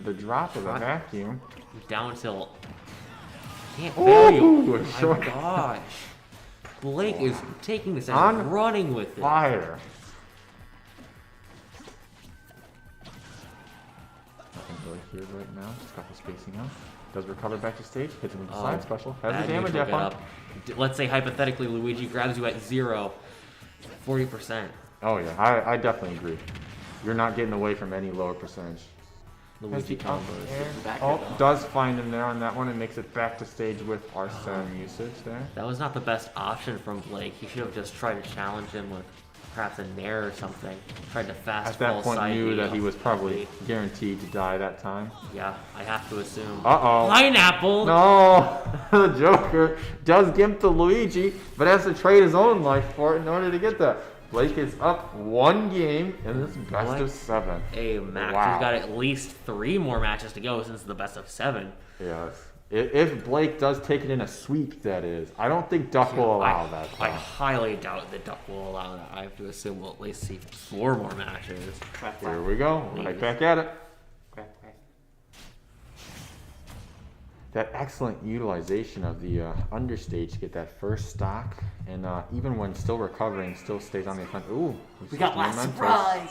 the drop of the vacuum. Down tilt. Can't value. Ooh, Oh short. my gosh. Blake is taking this On and running with it. Fire. Nothing really here right now. Just got the spacing out. Does recover back to stage. Hits him with the side special. Has Bad the damage neutral up. get up. Let's say hypothetically Luigi grabs you at 0. 40%. Oh yeah, I definitely agree. You're not getting away from any lower percentage. Luigi combos. Back Oh, it up. does find him there on that one and makes it back to stage with Arsene usage there. That was not the best option from Blake. He should have just tried to challenge him with perhaps a nair or something. Tried to fast At that fall point, side knew B that he off was probably B. guaranteed to die that time. Yeah, I have to assume. Uh-oh. Pineapple! No! The Joker does gimp to Luigi, but has to trade his own life for it in order to get that. Blake is up 1 game in this best of 7. A match. Wow. We've got at least 3 more matches to go since the best of 7. Yes. If Blake does take it in a sweep, that is. I don't think Duck will allow that. I highly doubt that Duck will allow that. I have to assume we'll at least see 4 more matches. Crack, Here crack. we go. Right back at it. Crack, crack. That excellent utilization of the understage to get that first stock. And even when still recovering, still stays on the offense. Ooh. We got last momentous. surprise.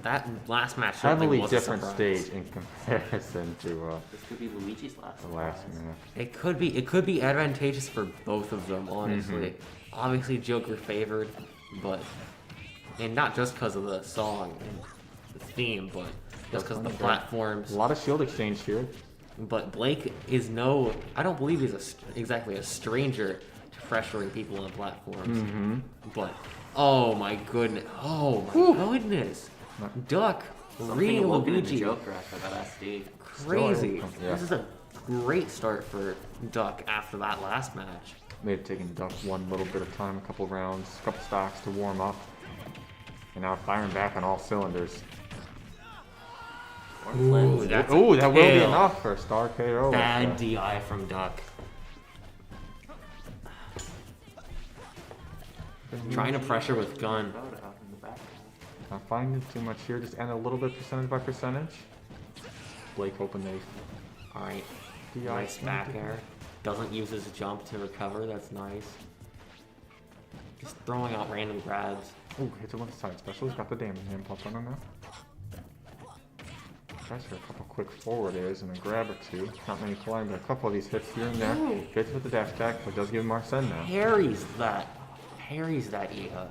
That last match certainly Heavily was a different surprise. stage in comparison to This could be Luigi's last the last surprise. minute. It could be advantageous for both of them, honestly. Mm-hmm. Obviously, Joker favored, but and not just because of the song and the theme, but just because of the platforms. A lot of shield exchange here. But Blake is I don't believe he's exactly a stranger to pressuring people on platforms. Mm-hmm. But oh my goodness, goodness, Duck, Something real awoken in the Luigi, Joker after that SD. crazy. Yeah. This is a great start for Duck after that last match. May have taken Duck one little bit of time, a couple rounds, a couple stocks to warm up. And now firing back on all cylinders. Ooh, that's Ooh, that will be kill. enough for a star KO. Bad DI from Duck. Trying to pressure with gun. Rhoda out in the back. Not finding too much here, just end a little bit percentage by percentage. Blake open a All right, DI. nice back air. Doesn't use his jump to recover. That's nice. Just throwing out random grabs. Ooh, hits it with the side special. He's got the damage hand plus on him now. Tries for a couple quick forward airs and a grab or two. Not many flying, but a couple of these hits here and there. Hits with the dash attack, but does give him Arsene now. Parries that Iha.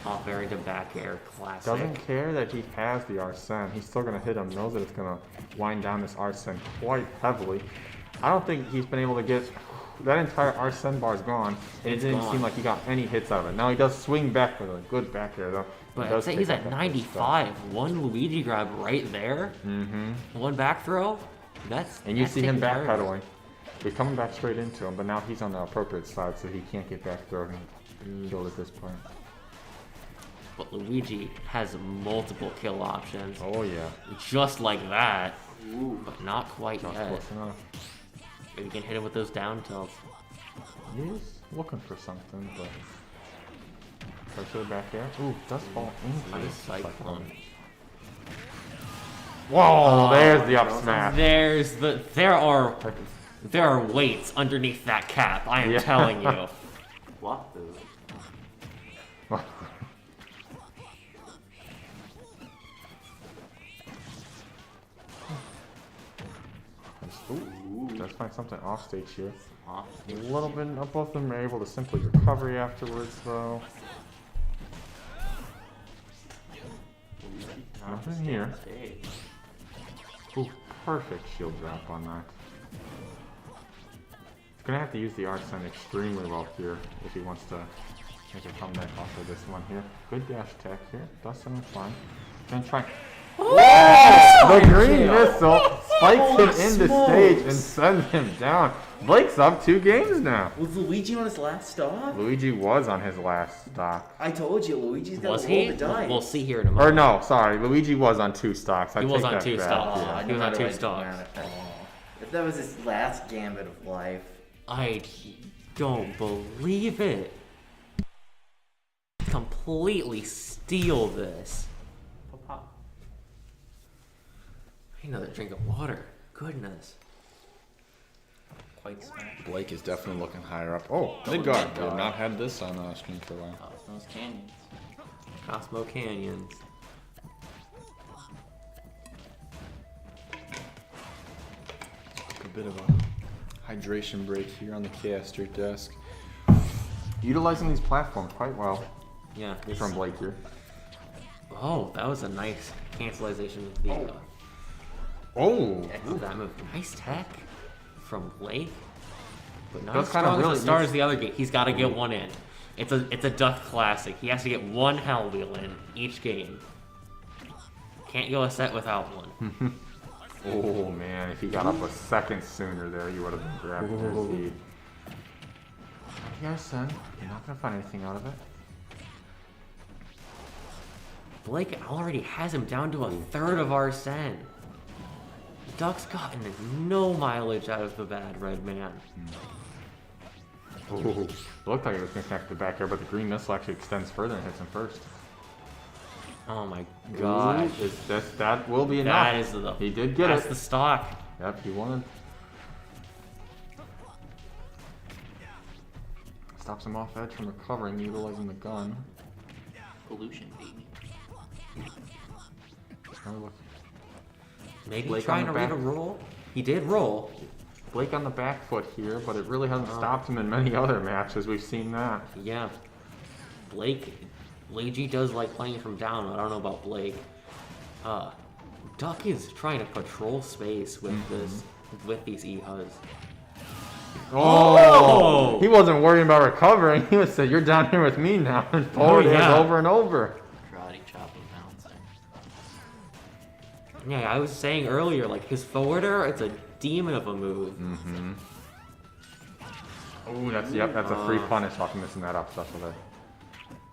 Off very to back air, classic. Doesn't care that he has the Arsene. He's still going to hit him. Knows that it's going to wind down this Arsene quite heavily. I don't think he's been able to get... That entire Arsene bar is gone, and it didn't gone. seem like he got any hits out of it. Now he does swing back with a good back air, though. But He I'd does say take he's out at that first 95. One Luigi grab right there. Mm-hmm. One back throw. That's And you that's see him taking care of it. backpedaling. He's coming back straight into him, but now he's on the appropriate side, so he can't get back thrown and killed at this point. But Luigi has multiple kill options. Oh yeah, Just like that. But not quite not yet. close enough. Maybe we can hit him with those down tilts. He's looking for something, but pressure back air. Ooh, does fall into Nice this cyclone. Whoa, there's the up smash. There are weights underneath that cap. I am Yeah. telling you. What the? Does find something off stage here. Off. A little bit. Both of them are able to simply recover afterwards, though. Nothing here. Ooh, perfect shield drop on that. He's gonna have to use the Arsene extremely well here if he wants to make a comeback off of this one here. Good dash attack here. Dustin is fine. Gonna try. The green missile spikes him into stage and sends him down. Blake's up 2 games now. Was Luigi on his last stop? Luigi was on his last stock. I told you, Luigi's got Was to roll he? the dice. We'll see here in a moment. Or no, sorry, Luigi was on 2 stocks. I He take was on that 2 back. stocks. Yeah. He was on 2 stocks. If that was his last gambit of life. I don't believe it. Completely steal this. Pop. Another drink of water. Goodness. Quite smash. Blake is definitely looking higher up. Oh, Midgard. We have not had this on screen for a while. Oh, those canyons. Cosmo Canyons. A bit of a hydration break here on the caster desk. Utilizing these platforms quite well Yeah. This, from Blake here. oh, that was a nice cancelization of the Oh, of that move. Nice tech from Blake. But not That's as kinda strong really as the start needs- as the other game. He's got to get one in. It's a Duck classic. He has to get one Hell Wheel in each game. Can't go a set without one. oh man, if he got up a second sooner there, he would have been grabbing his lead. Yes, son, you're not gonna find anything out of it. Blake already has him down to a third of Arsene. Duck's gotten no mileage out of the bad red man. Oh, looked like it was gonna connect the back air, but the green missile actually extends further and hits him first. Oh my gosh. Ooh, that will be enough. That is the He did get that's it. the stock. Yep, he won. Stops him off edge from recovering, utilizing the gun. Pollution, baby. Now look. Maybe Blake trying on to the read a back. roll. He did roll. Blake on the back foot here, but it really hasn't stopped him in many other matches. We've seen that. Yeah. Luigi does like playing from down. I don't know about Blake. Duck is trying to patrol space with with these E-HUDs. Oh! He wasn't worrying about recovering. He was saying, "You're down here with me now," and forward yeah. over and over. Karate chop and bouncing. Yeah, I was saying earlier, like his forwarder, it's a demon of a move. Mm-hmm. Oh, that's a free punish off of missing that up special there.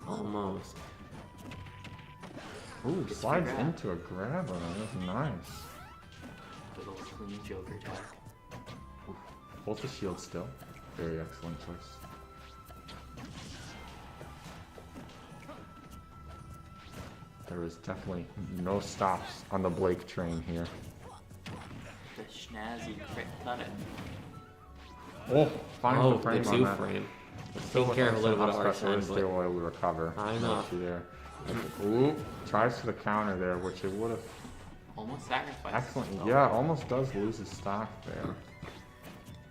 Almost. Ooh, slides into a grab on it. That's nice. Little clean Joker attack. Holds the shield still. Very excellent choice. There is definitely no stops on the Blake train here. The snazzy crit cut it. Oh, finds the The frame on two that. frame. Still Take care of a little bit of special Arsene, is but still able to recover. I know. See there. Ooh, tries for the counter there, which it would have. Almost sacrificed. Excellent. himself. Yeah, almost does lose his stock there.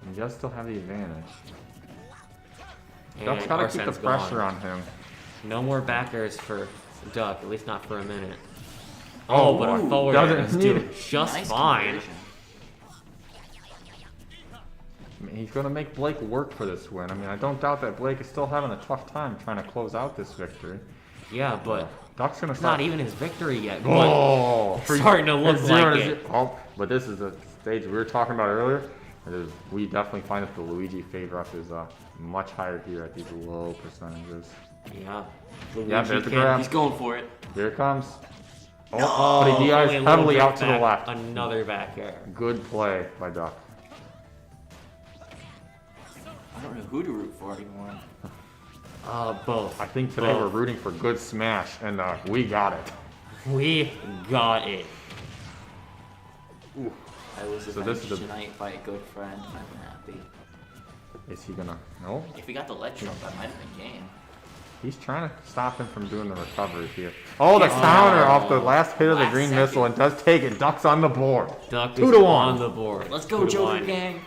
He does still have the advantage. Duck's And got to keep the Arsene's pressure gone. on him. No more backers for Duck, at least not for a minute. Oh, But boy. a forward Doesn't is need doing it. just Nice fine. conversion. I mean, he's going to make Blake work for this win. I mean, I don't doubt that Blake is still having a tough time trying to close out this victory. Yeah, but Duck's going to it's start. not even his victory yet. But Oh, it's starting to look it's like 0-0. it. Oh, but this is a stage we were talking about earlier. We definitely find that the Luigi favor up is much higher here at these low percentages. Yeah. Yeah, there's the grab. He's going for it. Here it comes. Oh, but he DIs Only a little heavily bit out to the back. left. Another back air. Good play by Duck. I don't know who to root for anymore. Both. I think today we're rooting for good smash, and we got it. We got it. I was So this avenged is a- tonight by a good friend. I'm happy. Is he gonna? No. If he got the ledge jump, that might have been game. He's trying to stop him from doing the recovery here. Oh, the counter off the last hit of the Last green second. missile and does take it. Duck's on the board. Duck 2 is to 1. on the board. Let's go, 2 to Joker 1. gang.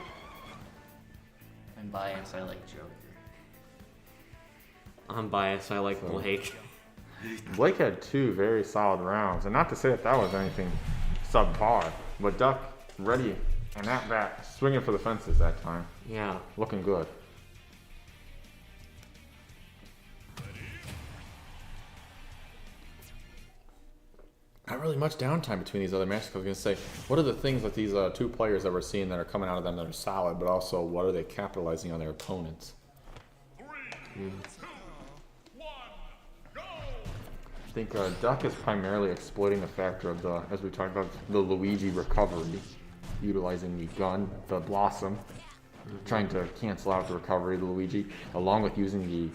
I'm biased. I like Joker. I'm biased. I like Blake. Blake had 2 very solid rounds, and not to say that was anything subpar, but Duck ready and at bat, swinging for the fences that time. Yeah. Looking good. Not really much downtime between these other matches. I was going to say, what are the things that these 2 players that we're seeing that are coming out of them that are solid, but also what are they capitalizing on their opponents? 3, 2, 1, go! I think Duck is primarily exploiting the factor of the, as we talked about, the Luigi recovery, utilizing the gun, the Blossom, trying to cancel out the recovery of the Luigi, along with using the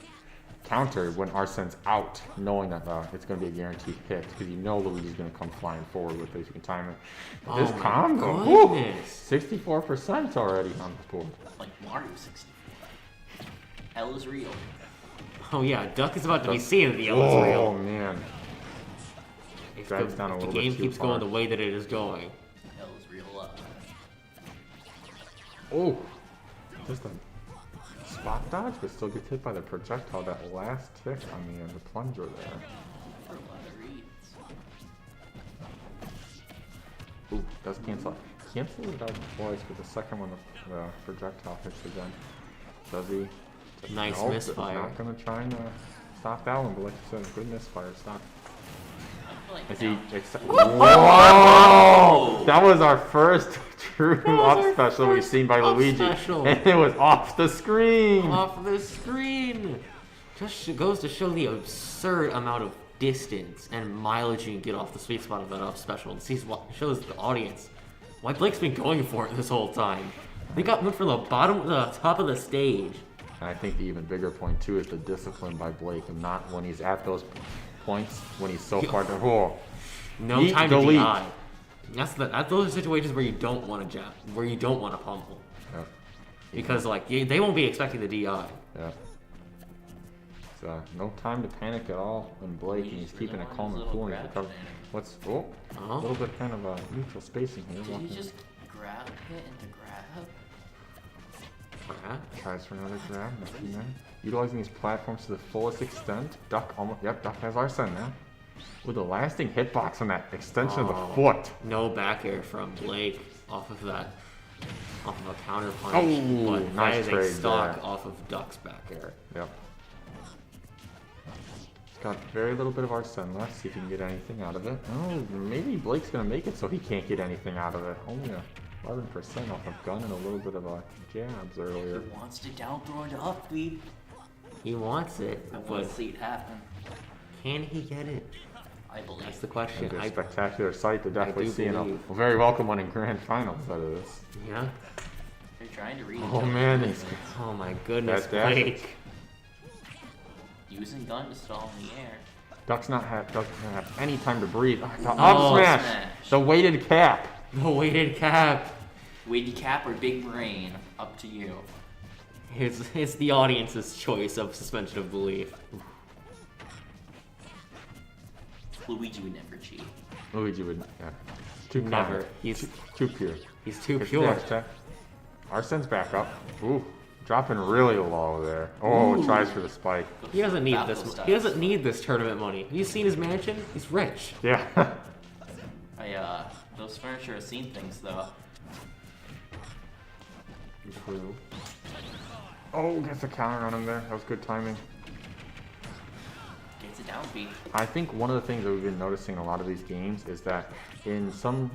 counter when Arsene's out, knowing that it's going to be a guaranteed hit, because you know Luigi's going to come flying forward with it if you can time it. But this combo, whoo, 64% already on the board. Like Mario 64. Hell is real. Oh yeah, Duck is about to be seeing the L is Oh real. man. If Drags down a the little bit game too keeps far. going the way that it is going. Hell is real. Oh, just a spot dodge, but still gets hit by the projectile. That last tick on the plunger there. For a lot of reads. Ooh, does cancel. Cancel it out twice, but the second one the projectile hits again. Does he? Nice Nope, misfire. Not gonna try and stop that one, but like you said, good misfire. Stop. I feel like Is he? now- Whoa! That was our first true was up our special we've first seen by up Luigi, special. and it was off the screen. Off the screen. Just goes to show the absurd amount of distance and mileage you can get off the sweet spot of that up special. And shows the audience why Blake's been going for it this whole time. They got moved from the bottom to the top of the stage. And I think the even bigger point too is the discipline by Blake, and not when he's at those points when he's so far to No Eat, time delete. to DI. That's those are situations where you don't want to jab, where you don't want to pummel, Yeah. because like they won't be expecting the DI. Yeah. So no time to panic at all in Blake, and he's keeping it calm and cool. And he's recovered. What's a little bit kind of neutral spacing here. Did he just grab hit into grab? Tries for another grab. Nothing there. Utilizing these platforms to the fullest extent. Duck almost. Yep, Duck has Arsene now. With a lasting hitbox on that extension of the foot. No back air from Blake off of a counter punch. Oh, but nice that is trade a stock there. off of Duck's back air. Yep. He's got very little bit of Arsene left. See if he can get anything out of it. Oh, maybe Blake's gonna make it so he can't get anything out of it. Only 11% off of gun and a little bit of jabs earlier. He wants to down throw into up lead. He wants it, I want but to see it happen. can he get it? I believe. That's the question. It's a spectacular sight to definitely do see in a believe. very welcome one in grand finals out of this. Yeah. They're trying to read. Oh man, it's Oh my goodness, That dash. Blake. Using gun to stall in the air. doesn't have any time to breathe. The Oh, up smash, smash. the weighted cap. The weighted cap. Weighty cap or big brain? Up to you. It's the audience's choice of suspension of belief. Luigi would never cheat. Luigi would, too Never. kind. He's Too pure. he's too It's pure. dash tech. Arsene's back up. Ooh, dropping really low there. Oh, tries for the spike. He doesn't need Baffle this. style. He doesn't need this tournament money. Have you seen his mansion? He's rich. Yeah. Those furniture have seen things though. True. Oh, gets a counter on him there. That was good timing. Gets a down beat. I think one of the things that we've been noticing in a lot of these games is that in some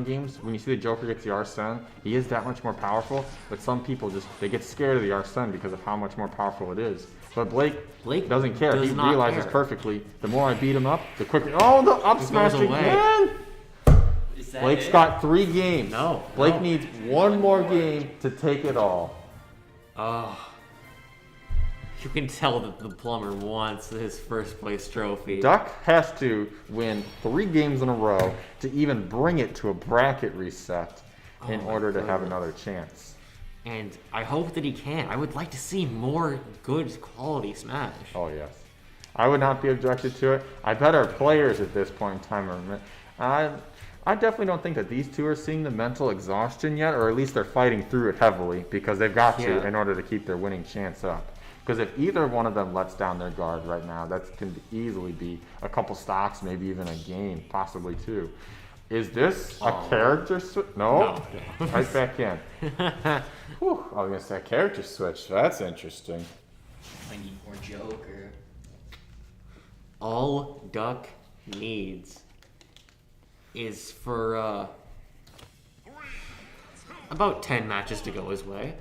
games, when you see the Joker gets the Arsene, he is that much more powerful, but some people they get scared of the Arsene because of how much more powerful it is. But Blake doesn't care. does He not realizes care. perfectly, the more I beat him up, the quicker... Oh, the up smash away. again! Is that Blake's it? got 3 games. No, Blake no. needs one more game to take it all. Oh. You can tell that the plumber wants his first place trophy. Duck has to win 3 games in a row to even bring it to a bracket reset in my order to have goodness. another chance. And I hope that he can. I would like to see more good quality Smash. Oh, yes. I would not be objected to it. I bet our players at this point in time are... I definitely don't think that these two are seeing the mental exhaustion yet, or at least they're fighting through it heavily because they've got to Yeah. in order to keep their winning chance up. Because if either one of them lets down their guard right now, that can easily be a couple stocks, maybe even a game, possibly two. Is this a character switch? No. Right back in. Whew, I was gonna say character switch. That's interesting. I need more Joker. All Duck needs is for about 10 matches to go his way.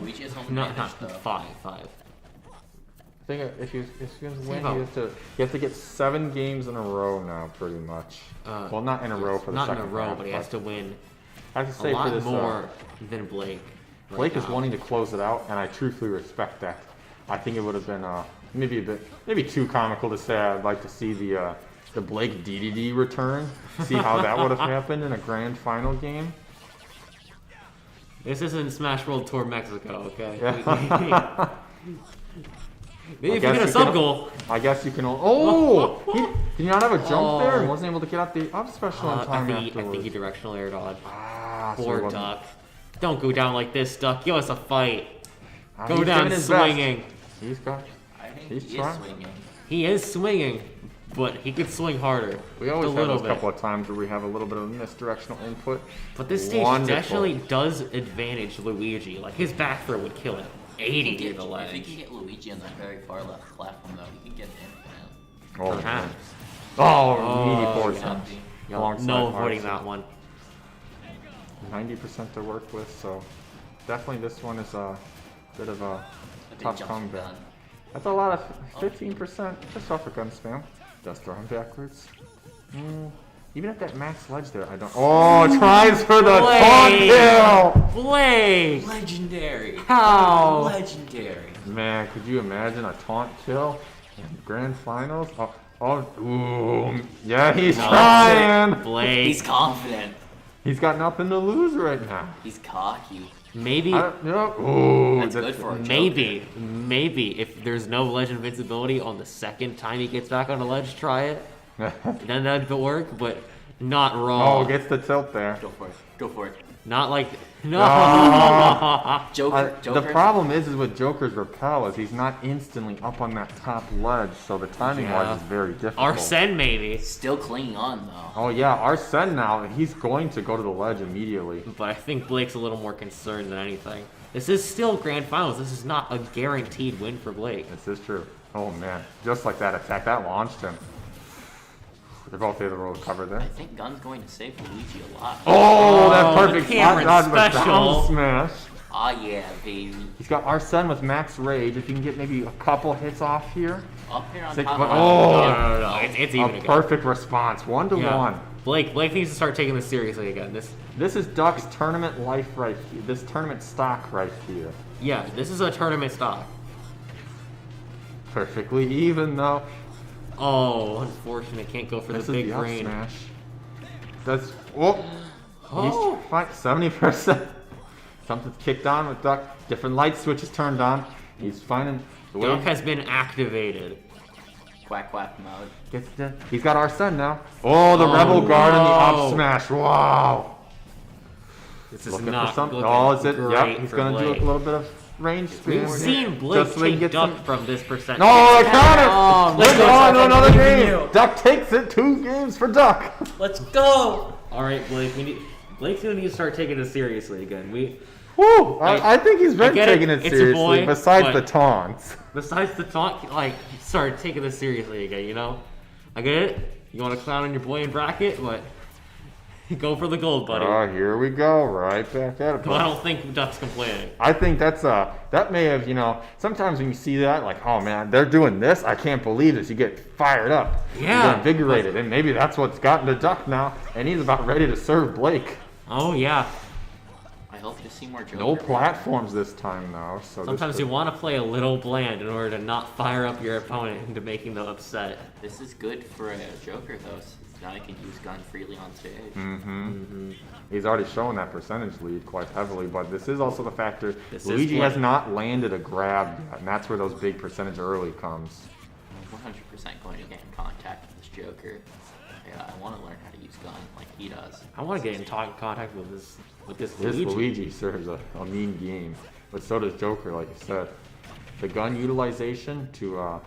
Luigi is home Not advantage, though. five. I think if he's going to win, about- you have to get 7 games in a row now, pretty much. Well, not in a row for the Not in second a row, half, but he has to win I have to a say for lot this, more than Blake. right Blake is now. wanting to close it out, and I truthfully respect that. I think it would have been maybe too comical to say I'd like to see the Blake DDD return, see how that would have happened in a grand final game. This isn't Smash World Tour Mexico, okay? Yeah. Maybe if I you guess get a you sub can- goal. I guess you can. Oh, did he not have a jump there and wasn't able to get out the up special in I time think afterwards? he directional air dodged. Ah, so Poor it wasn't- Duck. Don't go down like this, Duck. Give us a fight. Ah, Go he's down giving his best. swinging. He's got. I think He's he trying. is swinging. He is swinging, but he could swing harder. We always Just a have little those bit. couple of times where we have a little bit of misdirectional input. But this stage Wonderful. definitely does advantage Luigi. Like his back throw would kill him. 80 If near you the can ledge. get Luigi on that very far left platform, though, he can get infinite. Oh, Perhaps. meaty Oh, force. yeah. Yeah. Alongside No Hearts. avoiding that one. 90% to work with, so definitely this one is a bit of a Big tough jump from comeback. gun. That's a lot of 15% just off a gun spam. Does throw him backwards. Even at that max ledge there, I don't. Oh, tries for the taunt kill! Blake! Legendary. How? Legendary. Man, could you imagine a taunt kill in the grand finals? Ooh, yeah, he's trying. Blake. He's confident. He's got nothing to lose right now. He's cocky. Maybe. I don't know. Ooh, That's good for a Joker. Maybe if there's no ledge invincibility on the second time he gets back on the ledge, try it. Then that'd work, but not wrong. Oh, gets the tilt there. Go for it. Go for it. Not like no. Joker. The problem is with Joker's repel is he's not instantly up on that top ledge, so the timing Yeah. wise is very difficult. Arsene maybe, Still clinging on though. Oh yeah, Arsene now, he's going to go to the ledge immediately. but I think Blake's a little more concerned than anything. This is still grand finals. This is not a guaranteed win for Blake. This is true. Oh man, just like that attack, that launched him. They're both able to cover there. I think Gun's going to save Luigi a lot. Oh, that the perfect Cameron spot dodge with special. down smash. Ah yeah, baby. He's got Arsene with max rage. If you can get maybe a couple hits off here. Up here on Six- top. oh, No. It's even A again. perfect response, 1-1. Blake needs to start taking this seriously again. This is Duck's tournament life right here. This tournament stock right here. This is a tournament stock. Perfectly even though. Oh, unfortunate. Can't go for This the is big the up brain. smash. That's oh. Oh. He's fine. 70%. Something's kicked on with Duck. Different light switches turned on. He's finding the way. Duck has been activated. Quack quack mode. He's got Arsene now. Oh, the Rebel Guard and the no. up smash. Wow. This is Looking not for something. looking Oh, is it? great Yep. He's for gonna do Blake. a little bit of range spin. We've seen Blake Just so we can take get Duck some. from this percent. No, the counter! Oh, Let's no, go on to I another believe in game. you. Duck takes it. 2 games for Duck. Let's go! All right, Blake. Blake's gonna need to start taking this seriously again. Woo! I think he's been get it. taking it It's a seriously. boy, Besides but- the taunts. Besides the taunt, like start taking this seriously again. You know, I get it. You want to clown on your boy in bracket, but go for the gold, buddy. Oh, here we go. Right back at it. But I don't think Duck's complaining. I think that's that may have, sometimes when you see that, like, oh man, they're doing this, I can't believe this. You get fired up. Yeah. You get invigorated, and maybe that's what's gotten to Duck now, and he's about ready to serve Blake. Oh yeah. I hope to see more Joker. No platforms this time though, so Sometimes you want to play a little bland in order to not fire up your opponent into making them upset. This is good for a Joker though. Since now I can use Gun freely on stage. He's already shown that percentage lead quite heavily, but this is also the factor. This is Luigi what- has not landed a grab yet, and that's where those big percentage early comes. 100% going to get in contact with this Joker. Yeah, I want to learn how to use gun like he does. I want to get in contact with this This Luigi. Luigi serves a mean game, but so does Joker, like you said. The gun utilization to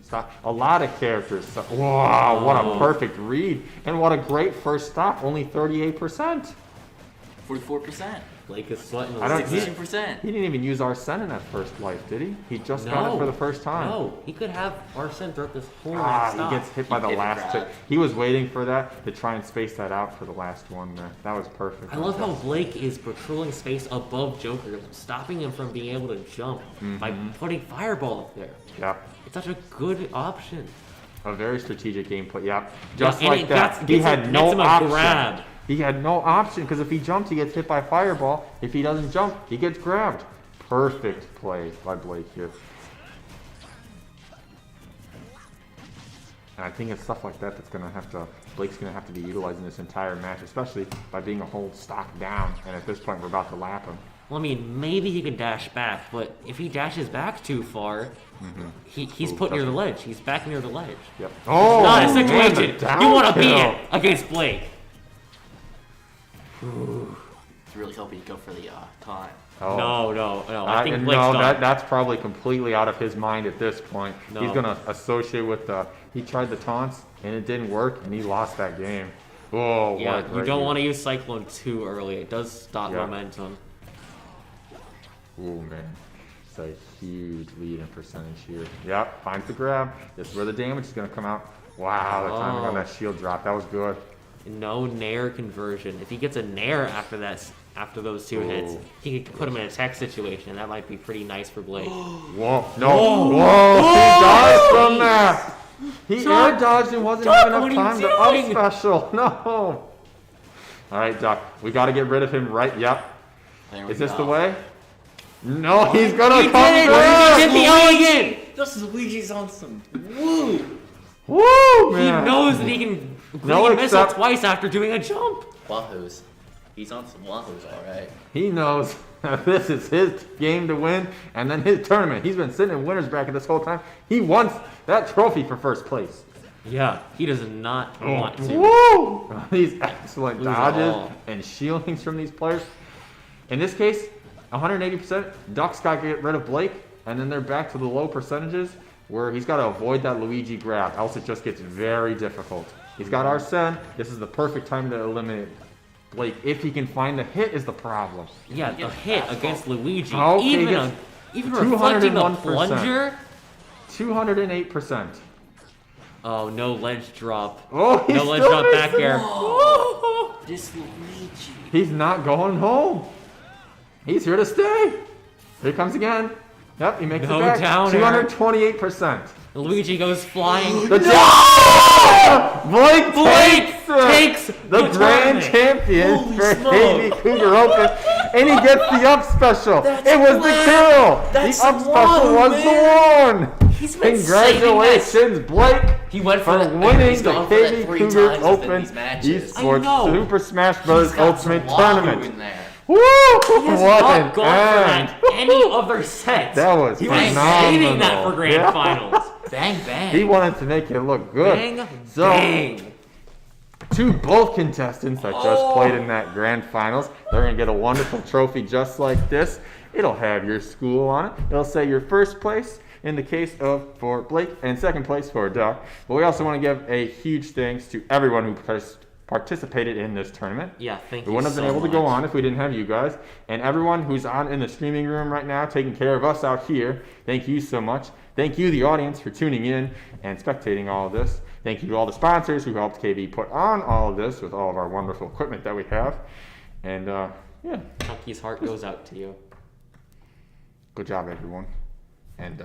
stop a lot of characters. Wow, what a perfect read, and what a great first stop. Only 38%. 44%. Blake is sweating a I don't. little He, bit. 60%. he didn't even use Arsene in that first life, did he? He just got it for the first time. No, he could have Arsene throughout this whole Ah, next he stop. gets hit by the He last grab. two. He was waiting for that to try and space that out for the last one there. That was perfect. I love how Blake is patrolling space above Joker, stopping him from being able to jump by putting Fireball up there. Yeah, It's such a good option. a very strategic gameplay. Yeah, just and like it that. gets He him- had gets no him a option. grab. He had no option because if he jumps, he gets hit by Fireball. If he doesn't jump, he gets grabbed. Perfect play by Blake here. And I think it's stuff like that that's Blake's gonna have to be utilizing this entire match, especially by being a whole stock down. And at this point, we're about to lap him. Well, I mean, maybe he can dash back, but if he dashes back too far, he's put near the ledge. He's back near the ledge. Yep. Oh, Not a man, situation. the You want to down be kill. it against Blake. It's really hoping you go for the taunt. Oh. No. I think Blake's no, done. that's probably completely out of his mind at this point. No. He's gonna associate with he tried the taunts and it didn't work and he lost that game. Oh, what a Yeah, you great don't move. want to use Cyclone too early. It does stop Yeah. momentum. Oh man, it's a huge lead in percentage here. Yep, finds the grab. This is where the damage is gonna come out. Wow, the timing on that shield drop, that was good. No nair conversion. If he gets a nair after those two hits, Ooh. he could put him in a tech situation. That might be pretty nice for Blake. Whoa, no, whoa, he dodged from that. He air dodged and wasn't Doc, even what enough are time you to up doing? special. No. All right, Doc, we got to get rid of him right. Yep. There we Is this go. the way? No, he's gonna He come did it! back. He did the elegant! This Luigi's on some woo. Woo, He man. knows that he can No, green missile except- twice after doing a jump. Wahoos. He's on some wahoos, alright. He knows that this is his game to win, and then his tournament. He's been sitting in winner's bracket this whole time. He wants that trophy for first place. Yeah, he does not want to. Woo! These excellent Lose it dodges all. and shieldings from these players. In this case, 180%. Duck's got to get rid of Blake, and then they're back to the low percentages where he's got to avoid that Luigi grab, else it just gets very difficult. He's got Arsene. This is the perfect time to eliminate Blake. If he can find the hit is the problem. Yeah, the hit against Luigi, Okay, even gets even reflecting a 201%. plunger. 208%. Oh, no ledge drop. Oh, he's No ledge still drop back missing. air. This Luigi. He's not going home. He's here to stay. Here he comes again. Yep, he makes No it back. down air. 228%. Luigi goes flying. The Blake takes the the grand tournament. champion Holy for smoke. KB Cougar Open, and he gets the up special. It was the kill. That's the up the special one, was the one. He's been Congratulations, Blake, He went for for winning he's the gone for that KB 3 Cougar times Open within these matches. Esports I know. Super Smash Bros. He's got some Ultimate wahoo Tournament. in there. Woo! He has What not an gone for end. that any other set. That was He was phenomenal. saving that for grand Yeah. finals. Bang, bang. He wanted to make it look good. Bang, So, bang. to both contestants that just played in that grand finals, they're going to get a wonderful trophy just like this. It'll have your school on it. It'll say your first place in the case of for Blake and second place for Duck. But we also want to give a huge thanks to everyone who participated in this tournament. Yeah, thank you We wouldn't have been so able to go much. on if we didn't have you guys. And everyone who's on in the streaming room right now, taking care of us out here, thank you so much. Thank you, the audience, for tuning in and spectating all of this. Thank you to all the sponsors who helped KB put on all of this with all of our wonderful equipment that we have. And yeah, Hucky's heart goes out to you. good job, everyone. And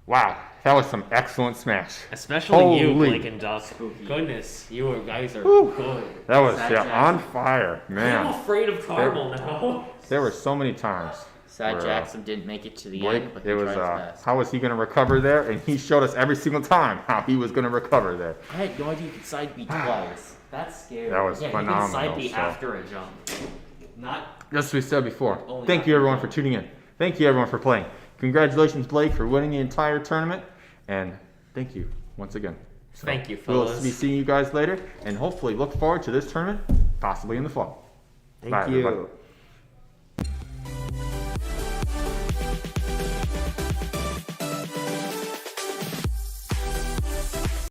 wow, that was some excellent Smash. Especially you, Holy- Blake and Duck. Goodness, you guys are Whew. good. That was Sad yeah, Jackson. on fire, I'm man. afraid of Caramel now. There were so many times. Sad where, Jackson didn't make it to the Blake, end, but he it was tried his best. how was he going to recover there? And he showed us every single time how he was going to recover there. I had no idea you could side B twice. That's scary. That was yeah, phenomenal, You can side B so. after a jump. Not. Just as we said before, Only thank after you everyone that. for tuning in. Thank you everyone for playing. Congratulations, Blake, for winning the entire tournament. And thank you once again. So Thank you, We'll fellas. be seeing you guys later, and hopefully look forward to this tournament, possibly in the fall. Thank Bye, you. everybody.